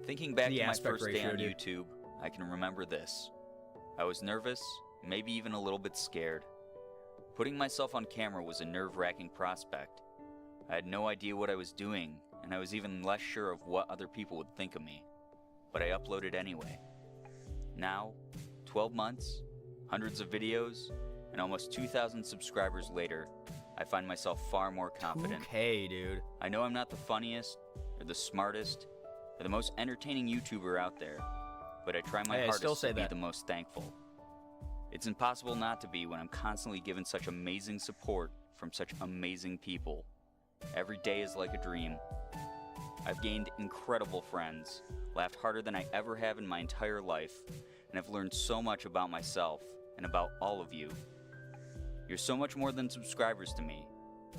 Thinking back The to my aspect first day ratio, on dude. YouTube, I can remember this. I was nervous, maybe even a little bit scared. Putting myself on camera was a nerve-wracking prospect. I had no idea what I was doing, and I was even less sure of what other people would think of me. But I uploaded anyway. Now, 12 months, hundreds of videos, and almost 2,000 subscribers later, I find myself far more confident. Okay, dude. I know I'm not the funniest, or the smartest, or the most entertaining YouTuber out there, but I try my Hey, I hardest still say to be that. the most thankful. It's impossible not to be when I'm constantly given such amazing support from such amazing people. Every day is like a dream. I've gained incredible friends, laughed harder than I ever have in my entire life, and I've learned so much about myself and about all of you. You're so much more than subscribers to me.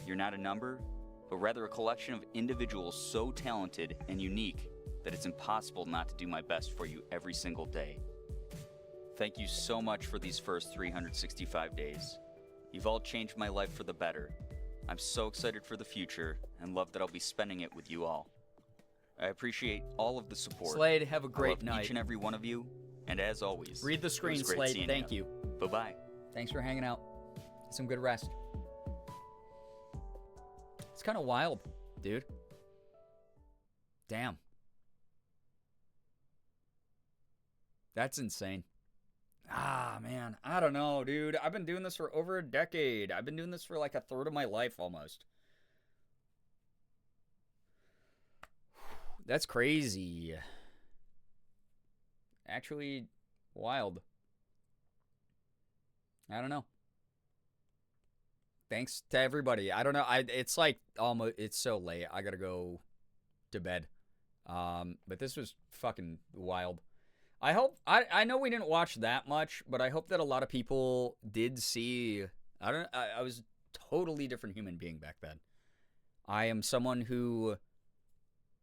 You're not a number, but rather a collection of individuals so talented and unique that it's impossible not to do my best for you every single day. Thank you so much for these first 365 days. You've all changed my life for the better. I'm so excited for the future and love that I'll be spending it with you all. I appreciate all of the support. Slade, have a I great love night. each and every one of you, and as always, Read the it screen, was great Slade. seeing Thank you. Bye-bye. Thanks for hanging out. Get some good rest. It's kind of wild, dude. Damn. That's insane. Ah, man. I don't know, dude. I've been doing this for over a decade. I've been doing this for like a third of my life almost. That's crazy. Actually, wild. I don't know. Thanks to everybody. I don't know. It's like almost. It's so late. I gotta go to bed. But this was fucking wild. I hope. I know we didn't watch that much, but I hope that a lot of people did see. I was a totally different human being back then. I am someone who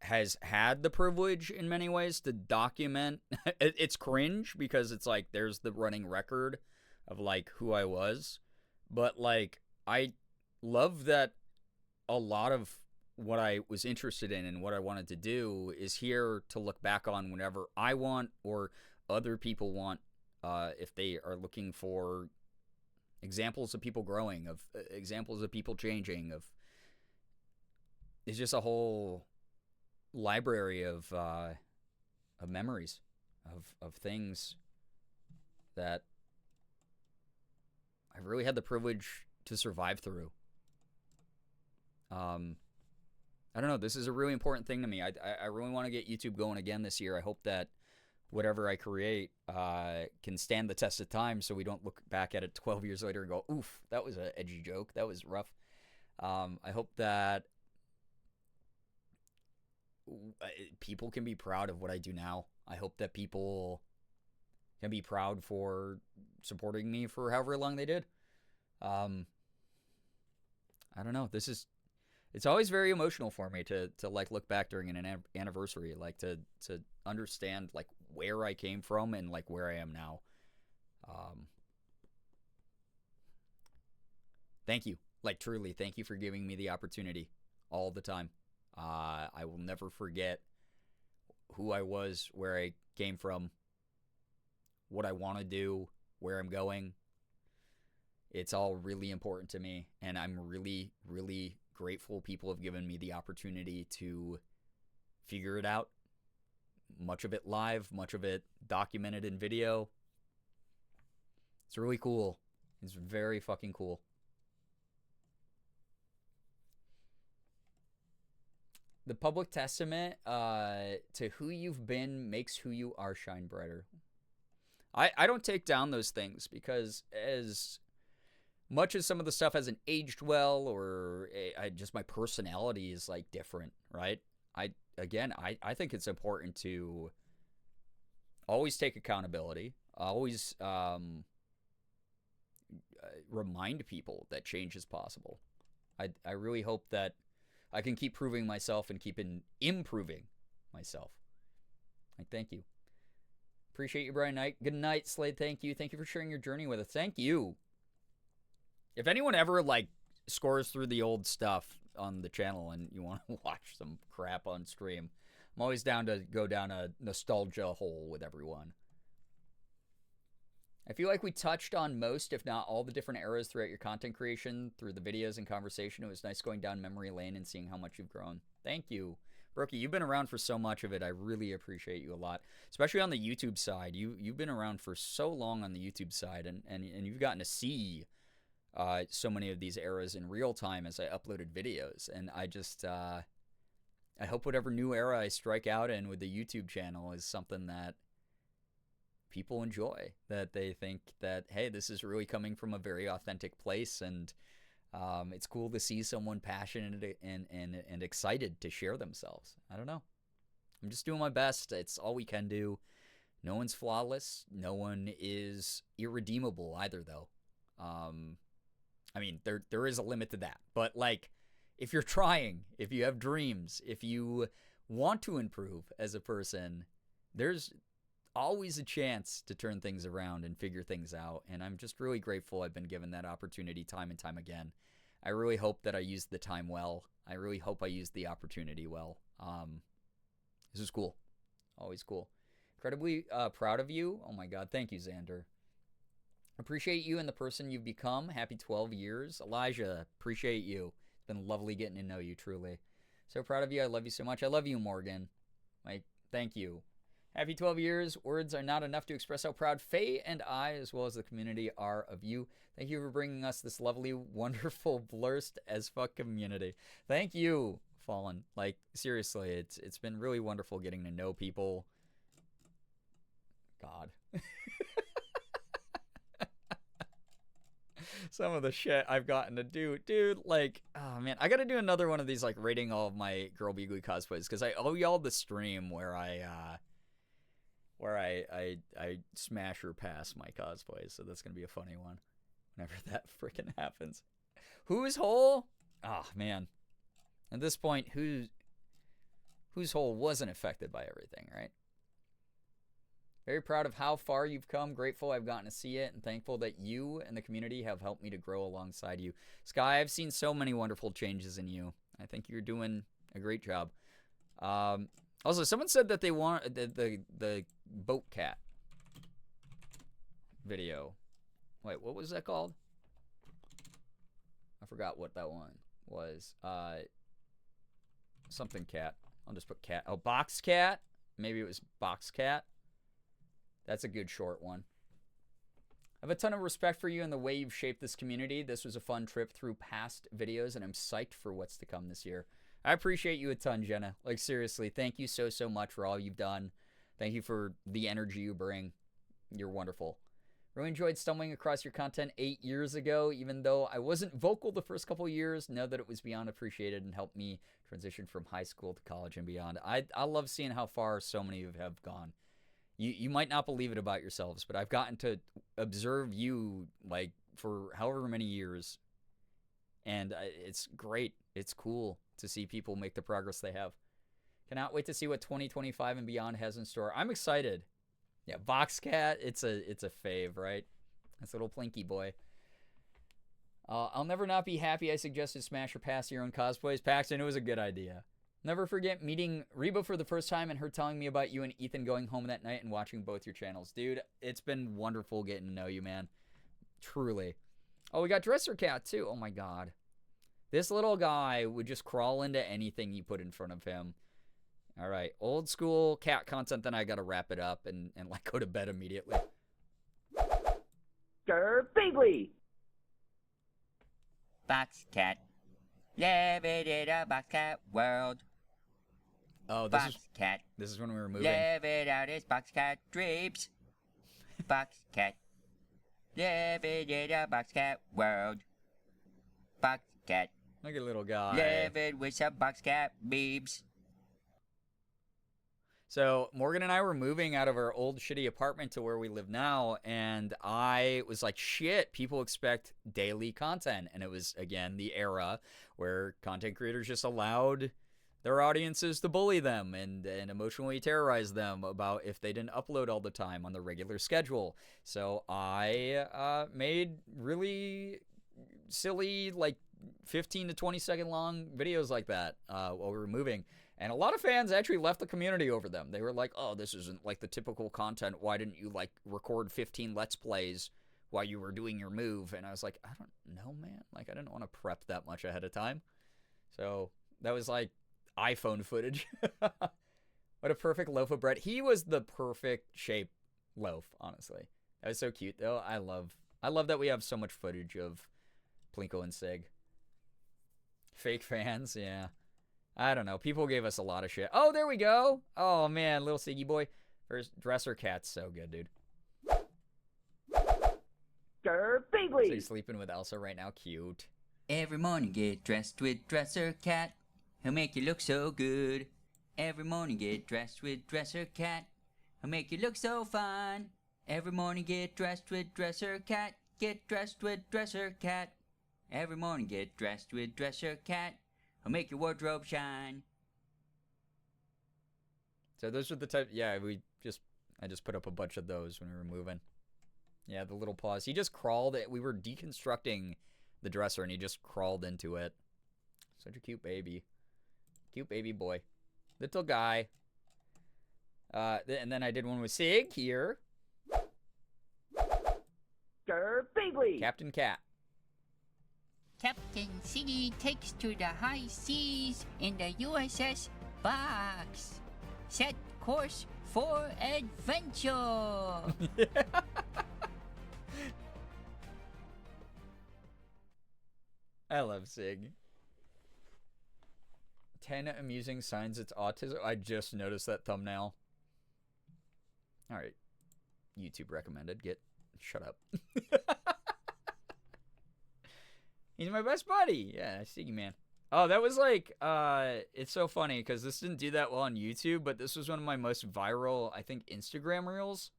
has had the privilege in many ways to document. It's cringe because it's like there's the running record of like who I was, but like I love that a lot of what I was interested in and what I wanted to do is here to look back on whenever I want or other people want, if they are looking for examples of people growing, of examples of people changing, of it's just a whole library of memories of things that I really had the privilege to survive through. I don't know. This is a really important thing to me. I really want to get YouTube going again this year. I hope that whatever I create can stand the test of time so we don't look back at it 12 years later and go, oof, that was an edgy joke. That was rough. I hope that people can be proud of what I do now. I hope that people can be proud for supporting me for however long they did. I don't know. It's always very emotional for me to like look back during an anniversary, like to understand like where I came from and like where I am now. Thank you. Like truly, thank you for giving me the opportunity all the time. I will never forget who I was, where I came from, what I want to do, where I'm going. It's all really important to me, and I'm really, really grateful people have given me the opportunity to figure it out. Much of it live, much of it documented in video. It's really cool. It's very fucking cool. The public testament to who you've been makes who you are shine brighter. I don't take down those things because as much as some of the stuff hasn't aged well, or just my personality is like different, right? I think it's important to always take accountability, always remind people that change is possible. I really hope that I can keep proving myself and keep improving myself. Thank you. Appreciate you, Brian Knight. Good night, Slade. Thank you. Thank you for sharing your journey with us. Thank you. If anyone ever scores through the old stuff on the channel and you want to watch some crap on stream, I'm always down to go down a nostalgia hole with everyone. I feel like we touched on most, if not all, the different eras throughout your content creation, through the videos and conversation. It was nice going down memory lane and seeing how much you've grown. Thank you. Brookie, you've been around for so much of it. I really appreciate you a lot, especially on the YouTube side. You've been around for so long on the YouTube side, and you've gotten to see so many of these eras in real time as I uploaded videos. And I just, I hope whatever new era I strike out in with the YouTube channel is something that people enjoy, that they think that, hey, this is really coming from a very authentic place, and it's cool to see someone passionate and excited to share themselves. I don't know. I'm just doing my best. It's all we can do. No one's flawless. No one is irredeemable either, though. I mean, there is a limit to that. But, if you're trying, if you have dreams, if you want to improve as a person, there's always a chance to turn things around and figure things out. And I'm just really grateful I've been given that opportunity time and time again. I really hope that I used the time well. I really hope I used the opportunity well. This is cool. Always cool. Incredibly proud of you. Oh my God. Thank you, Xander. Appreciate you and the person you've become. Happy 12 years. Elijah, appreciate you. It's been lovely getting to know you, truly. So proud of you. I love you so much. I love you, Morgan. Thank you. Happy 12 years. Words are not enough to express how proud Faye and I, as well as the community, are of you. Thank you for bringing us this lovely, wonderful, blurst as fuck community. Thank you, Fallen. Seriously, it's been really wonderful getting to know people. God. Some of the shit I've gotten to do, dude, oh man, I gotta do another one of these, rating all of my Girbeagly cosplays, because I owe y'all the stream where I smash or pass my cosplays, so that's gonna be a funny one whenever that freaking happens. Whose hole? Oh man, at this point, whose hole wasn't affected by everything, right? Very proud of how far you've come. Grateful I've gotten to see it, and thankful that you and the community have helped me to grow alongside you. Sky, I've seen so many wonderful changes in you. I think you're doing a great job. Also, someone said that they want the boat cat video. Wait, what was that called? I forgot what that one was. Something cat. I'll just put cat. Oh, box cat? Maybe it was box cat. That's a good short one. I have a ton of respect for you and the way you've shaped this community. This was a fun trip through past videos, and I'm psyched for what's to come this year. I appreciate you a ton, Jenna. Seriously, thank you so much for all you've done. Thank you for the energy you bring. You're wonderful. Really enjoyed stumbling across your content 8 years ago. Even though I wasn't vocal the first couple years, know that it was beyond appreciated and helped me transition from high school to college and beyond. I love seeing how far so many of you have gone. You might not believe it about yourselves, but I've gotten to observe you for however many years, and it's great. It's cool to see people make the progress they have. Cannot wait to see what 2025 and beyond has in store. I'm excited. Yeah, Box Cat, it's a fave, right? That's a little plinky boy. I'll never not be happy I suggested smash or pass your own cosplays. Paxton, it was a good idea. Never forget meeting Reba for the first time and her telling me about you and Ethan going home that night and watching both your channels. Dude, it's been wonderful getting to know you, man. Truly. Oh, we got Dresser Cat, too. Oh, my God. This little guy would just crawl into anything you put in front of him. All right. Old school cat content, then I got to wrap it up and like go to bed immediately. Girbeagly. Box cat. Living in a box cat world. Oh, box cat. This is when we were moving. Living out his box cat dreams. Box cat. Living in a box cat world. Box cat. Look at little guy. Living with some box cat memes. So Morgan and I were moving out of our old shitty apartment to where we live now, and I was like, shit, people expect daily content. And it was, again, the era where content creators just allowed their audiences to bully them and emotionally terrorize them about if they didn't upload all the time on the regular schedule. So I made really silly, like 15 to 20 second long videos like that while we were moving. And a lot of fans actually left the community over them. They were like, oh, this isn't like the typical content. Why didn't you like record 15 Let's Plays while you were doing your move? And I was like, I don't know, man. Like, I didn't want to prep that much ahead of time. So that was like iPhone footage. What a perfect loaf of bread. He was the perfect shape loaf, honestly. That was so cute, though. I love that we have so much footage of Plinko and Sig. Fake fans, yeah. I don't know. People gave us a lot of shit. Oh, there we go. Oh, man. Little Siggy boy. First, Dresser Cat's so good, dude. Girbeagly. So you're sleeping with Elsa right now. Cute. Every morning get dressed with Dresser Cat. He'll make you look so good. Every morning get dressed with Dresser Cat. He'll make you look so fine. Every morning get dressed with Dresser Cat. Get dressed with Dresser Cat. Every morning get dressed with Dresser Cat. He'll make your wardrobe shine. So those are the type. Yeah, I just put up a bunch of those when we were moving. Yeah, the little paws. He just crawled. We were deconstructing the dresser, and he just crawled into it. Such a cute baby. Cute baby boy. Little guy. And then I did one with Sig here. Girbeagly. Captain Cat. Captain Siggy takes to the high seas in the USS Box. Set course for adventure. I love Sig. 10 amusing signs it's autism. I just noticed that thumbnail. All right. YouTube recommended. Shut up. He's my best buddy. Yeah, Siggy man. Oh, that was like, it's so funny because this didn't do that well on YouTube, but this was one of my most viral, I think, Instagram reels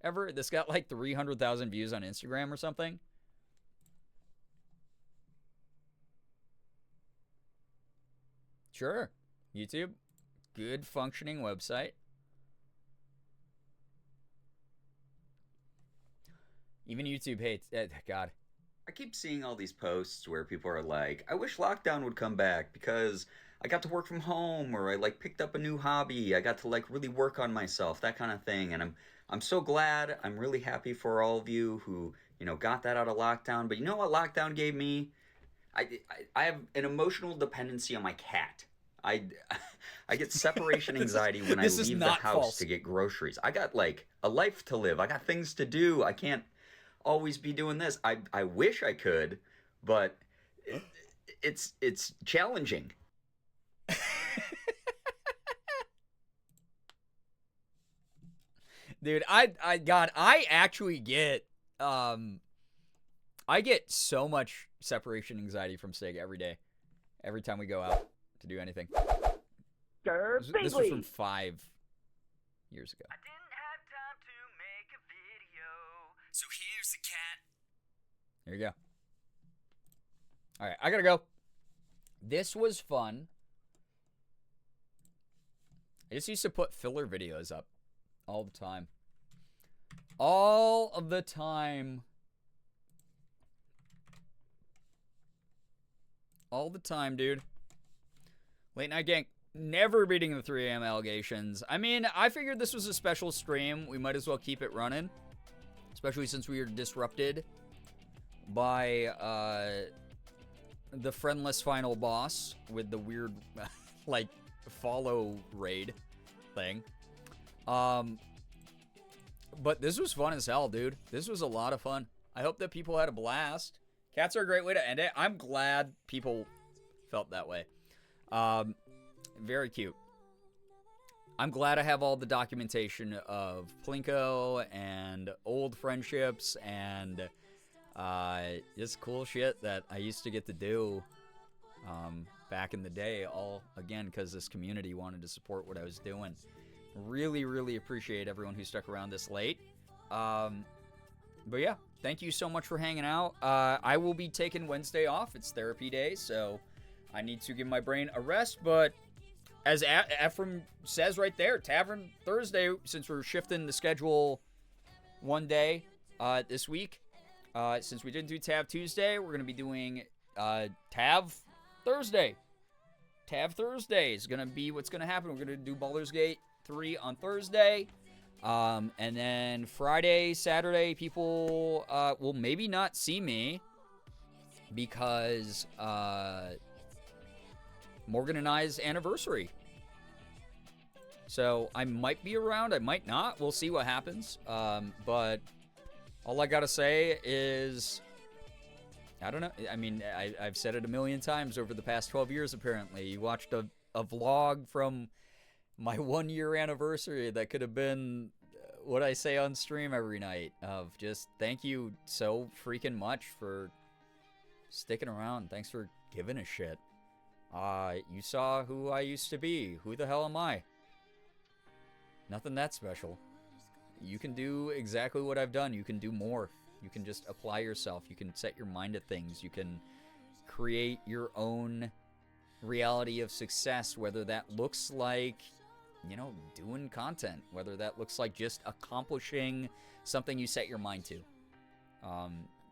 ever. This got like 300,000 views on Instagram or something. Sure. YouTube. Good functioning website. Even YouTube hates it. God. I keep seeing all these posts where people are like, I wish lockdown would come back because I got to work from home, or I like picked up a new hobby. I got to like really work on myself, that kind of thing. And I'm so glad. I'm really happy for all of you who, got that out of lockdown. But you know what lockdown gave me? I have an emotional dependency on my cat. I get separation anxiety when I leave the house to get groceries. I got like a life to live. I got things to do. I can't always be doing this. I wish I could, but it's challenging. Dude, I actually get I get so much separation anxiety from Sig every day. Every time we go out to do anything. This was from 5 years ago. So here's the cat. There you go. All right, I gotta go. This was fun. I just used to put filler videos up all the time. All of the time. All the time, dude. Late Night Gang. never beating the 3 a.m. allegations. I mean, I figured this was a special stream. We might as well keep it running. Especially since we were disrupted by the friendless final boss with the weird, like, follow raid thing. But this was fun as hell, dude. This was a lot of fun. I hope that people had a blast. Cats are a great way to end it. I'm glad people felt that way. Very cute. I'm glad I have all the documentation of Plinko and old friendships and just cool shit that I used to get to do back in the day, all again because this community wanted to support what I was doing. Really, really appreciate everyone who stuck around this late. But yeah, thank you so much for hanging out. I will be taking Wednesday off. It's therapy day, so I need to give my brain a rest, but as Ephraim says right there, Tavern Thursday, since we're shifting the schedule one day this week, since we didn't do Tav Tuesday, we're going to be doing Tav Thursday. Tav Thursday is going to be what's going to happen. We're going to do Baldur's Gate 3 on Thursday. And then Friday, Saturday, people will maybe not see me because Morgan and I's anniversary. So I might be around, I might not. We'll see what happens. But all I gotta say is, I don't know. I mean, I've said it a million times over the past 12 years, apparently. You watched a vlog from my 1-year anniversary that could have been what I say on stream every night of just thank you so freaking much for sticking around. Thanks for giving a shit. You saw who I used to be. Who the hell am I? Nothing that special. You can do exactly what I've done. You can do more. You can just apply yourself. You can set your mind to things. You can create your own reality of success, whether that looks like, you know, doing content, whether that looks like just accomplishing something you set your mind to.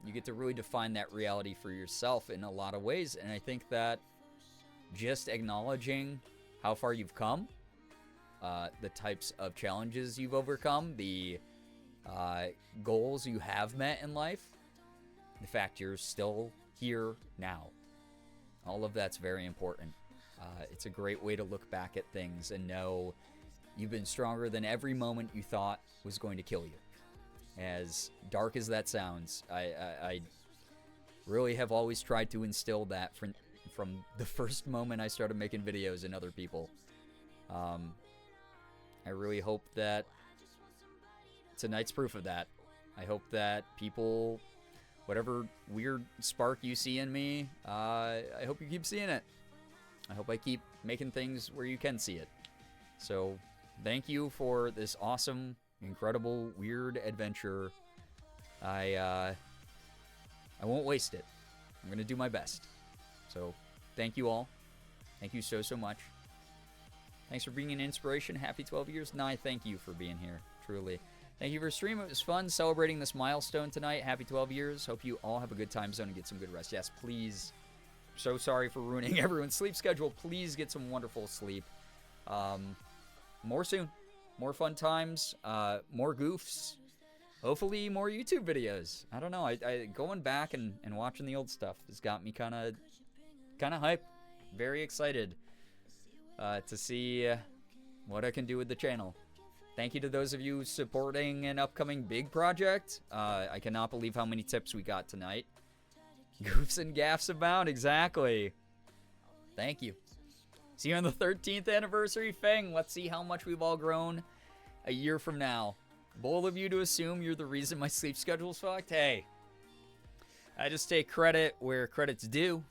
You get to really define that reality for yourself in a lot of ways, and I think that just acknowledging how far you've come, the types of challenges you've overcome, the goals you have met in life, the fact you're still here now, all of that's very important. It's a great way to look back at things and know you've been stronger than every moment you thought was going to kill you. As dark as that sounds, I really have always tried to instill that from the first moment I started making videos in other people. I really hope that tonight's proof of that. I hope that people, whatever weird spark you see in me, I hope you keep seeing it. I hope I keep making things where you can see it. So, thank you for this awesome, incredible, weird adventure. I won't waste it. I'm going to do my best. So, thank you all. Thank you so, so much. Thanks for being an inspiration. Happy 12 years. Nye, thank you for being here. Truly. Thank you for stream. It was fun celebrating this milestone tonight. Happy 12 years. Hope you all have a good time zone and get some good rest. Yes, please. So sorry for ruining everyone's sleep schedule. Please get some wonderful sleep. More soon. More fun times. More goofs. Hopefully more YouTube videos. I don't know. I going back and watching the old stuff has got me kind of hyped. Very excited to see what I can do with the channel. Thank you to those of you supporting an upcoming big project. I cannot believe how many tips we got tonight. Goofs and gaffs abound, exactly. Thank you. See you on the 13th anniversary, Feng. Let's see how much we've all grown a year from now. Bold of you to assume you're the reason my sleep schedule's fucked. Hey, I just take credit where credit's due.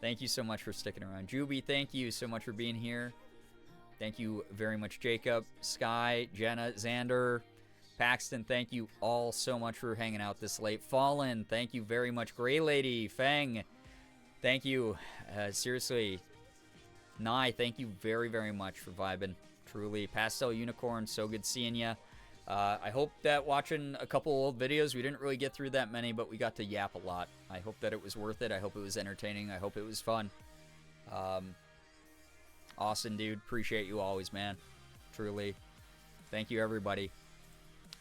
Thank you so much for sticking around. Juby, thank you so much for being here. Thank you very much, Jacob, Sky, Jenna, Xander, Paxton, thank you all so much for hanging out this late. Fallen, thank you very much. Gray Lady, Feng, thank you. Seriously. Nye, thank you very, very much for vibing. Truly. Pastel Unicorn, so good seeing ya. I hope that watching a couple old videos, we didn't really get through that many, but we got to yap a lot. I hope that it was worth it. I hope it was entertaining. I hope it was fun. Austin, dude, appreciate you always, man. Truly. Thank you, everybody.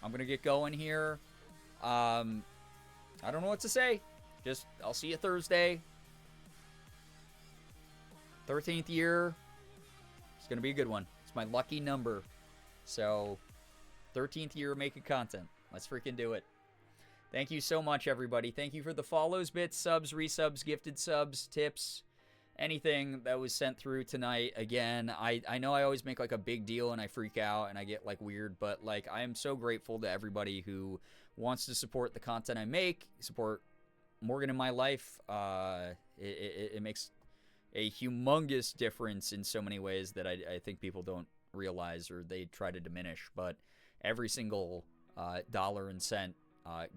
I'm going to get going here. I don't know what to say. Just, I'll see you Thursday. 13th year. It's going to be a good one. It's my lucky number. So, 13th year of making content. Let's freaking do it. Thank you so much, everybody. Thank you for the follows, bits, subs, resubs, gifted subs, tips, anything that was sent through tonight. Again, I know I always make like a big deal and I freak out and I get like weird, but like I am so grateful to everybody who wants to support the content I make, support Morgan in my life. It makes a humongous difference in so many ways that I think people don't realize or they try to diminish, but every single dollar and cent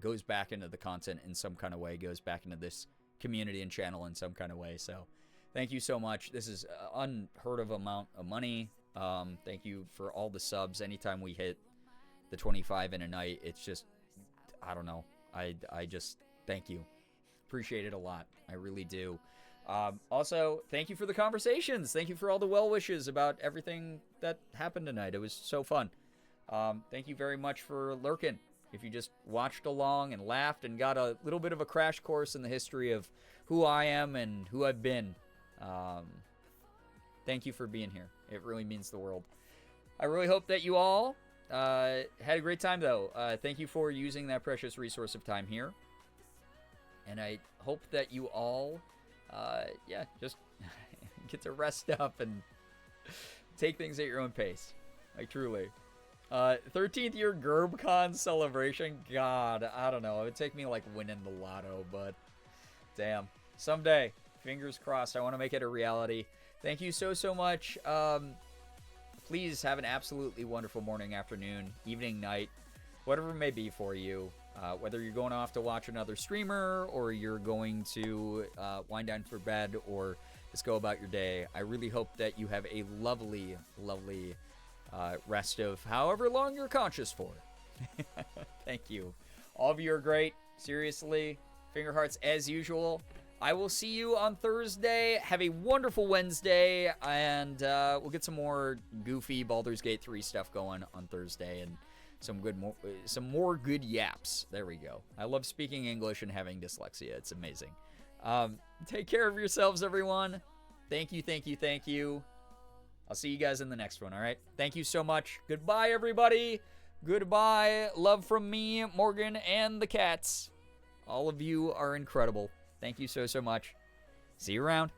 goes back into the content in some kind of way, goes back into this community and channel in some kind of way. So thank you so much. This is an unheard of amount of money. Thank you for all the subs. Anytime we hit the 25 in a night, it's just, I don't know. I just thank you. Appreciate it a lot. I really do. Also, thank you for the conversations. Thank you for all the well wishes about everything that happened tonight. It was so fun. Thank you very much for lurking. If you just watched along and laughed and got a little bit of a crash course in the history of who I am and who I've been, thank you for being here. It really means the world. I really hope that you all had a great time, though. Thank you for using that precious resource of time here. And I hope that you all, just get to rest up and take things at your own pace. Like, truly. 13th year GerbCon celebration. God, I don't know. It would take me like winning the lotto, but damn. Someday, fingers crossed, I want to make it a reality. Thank you so much. Please have an absolutely wonderful morning, afternoon, evening, night, whatever it may be for you. Whether you're going off to watch another streamer or you're going to wind down for bed or just go about your day, I really hope that you have a lovely, lovely rest of however long you're conscious for. Thank you. All of you are great. Seriously. Finger hearts as usual. I will see you on Thursday. Have a wonderful Wednesday. And we'll get some more goofy Baldur's Gate 3 stuff going on Thursday. And some more good yaps. There we go. I love speaking English and having dyslexia. It's amazing. Take care of yourselves, everyone. Thank you, thank you, thank you. I'll see you guys in the next one, all right? Thank you so much. Goodbye, everybody. Goodbye. Love from me, Morgan, and the cats. All of you are incredible. Thank you so much. See you around.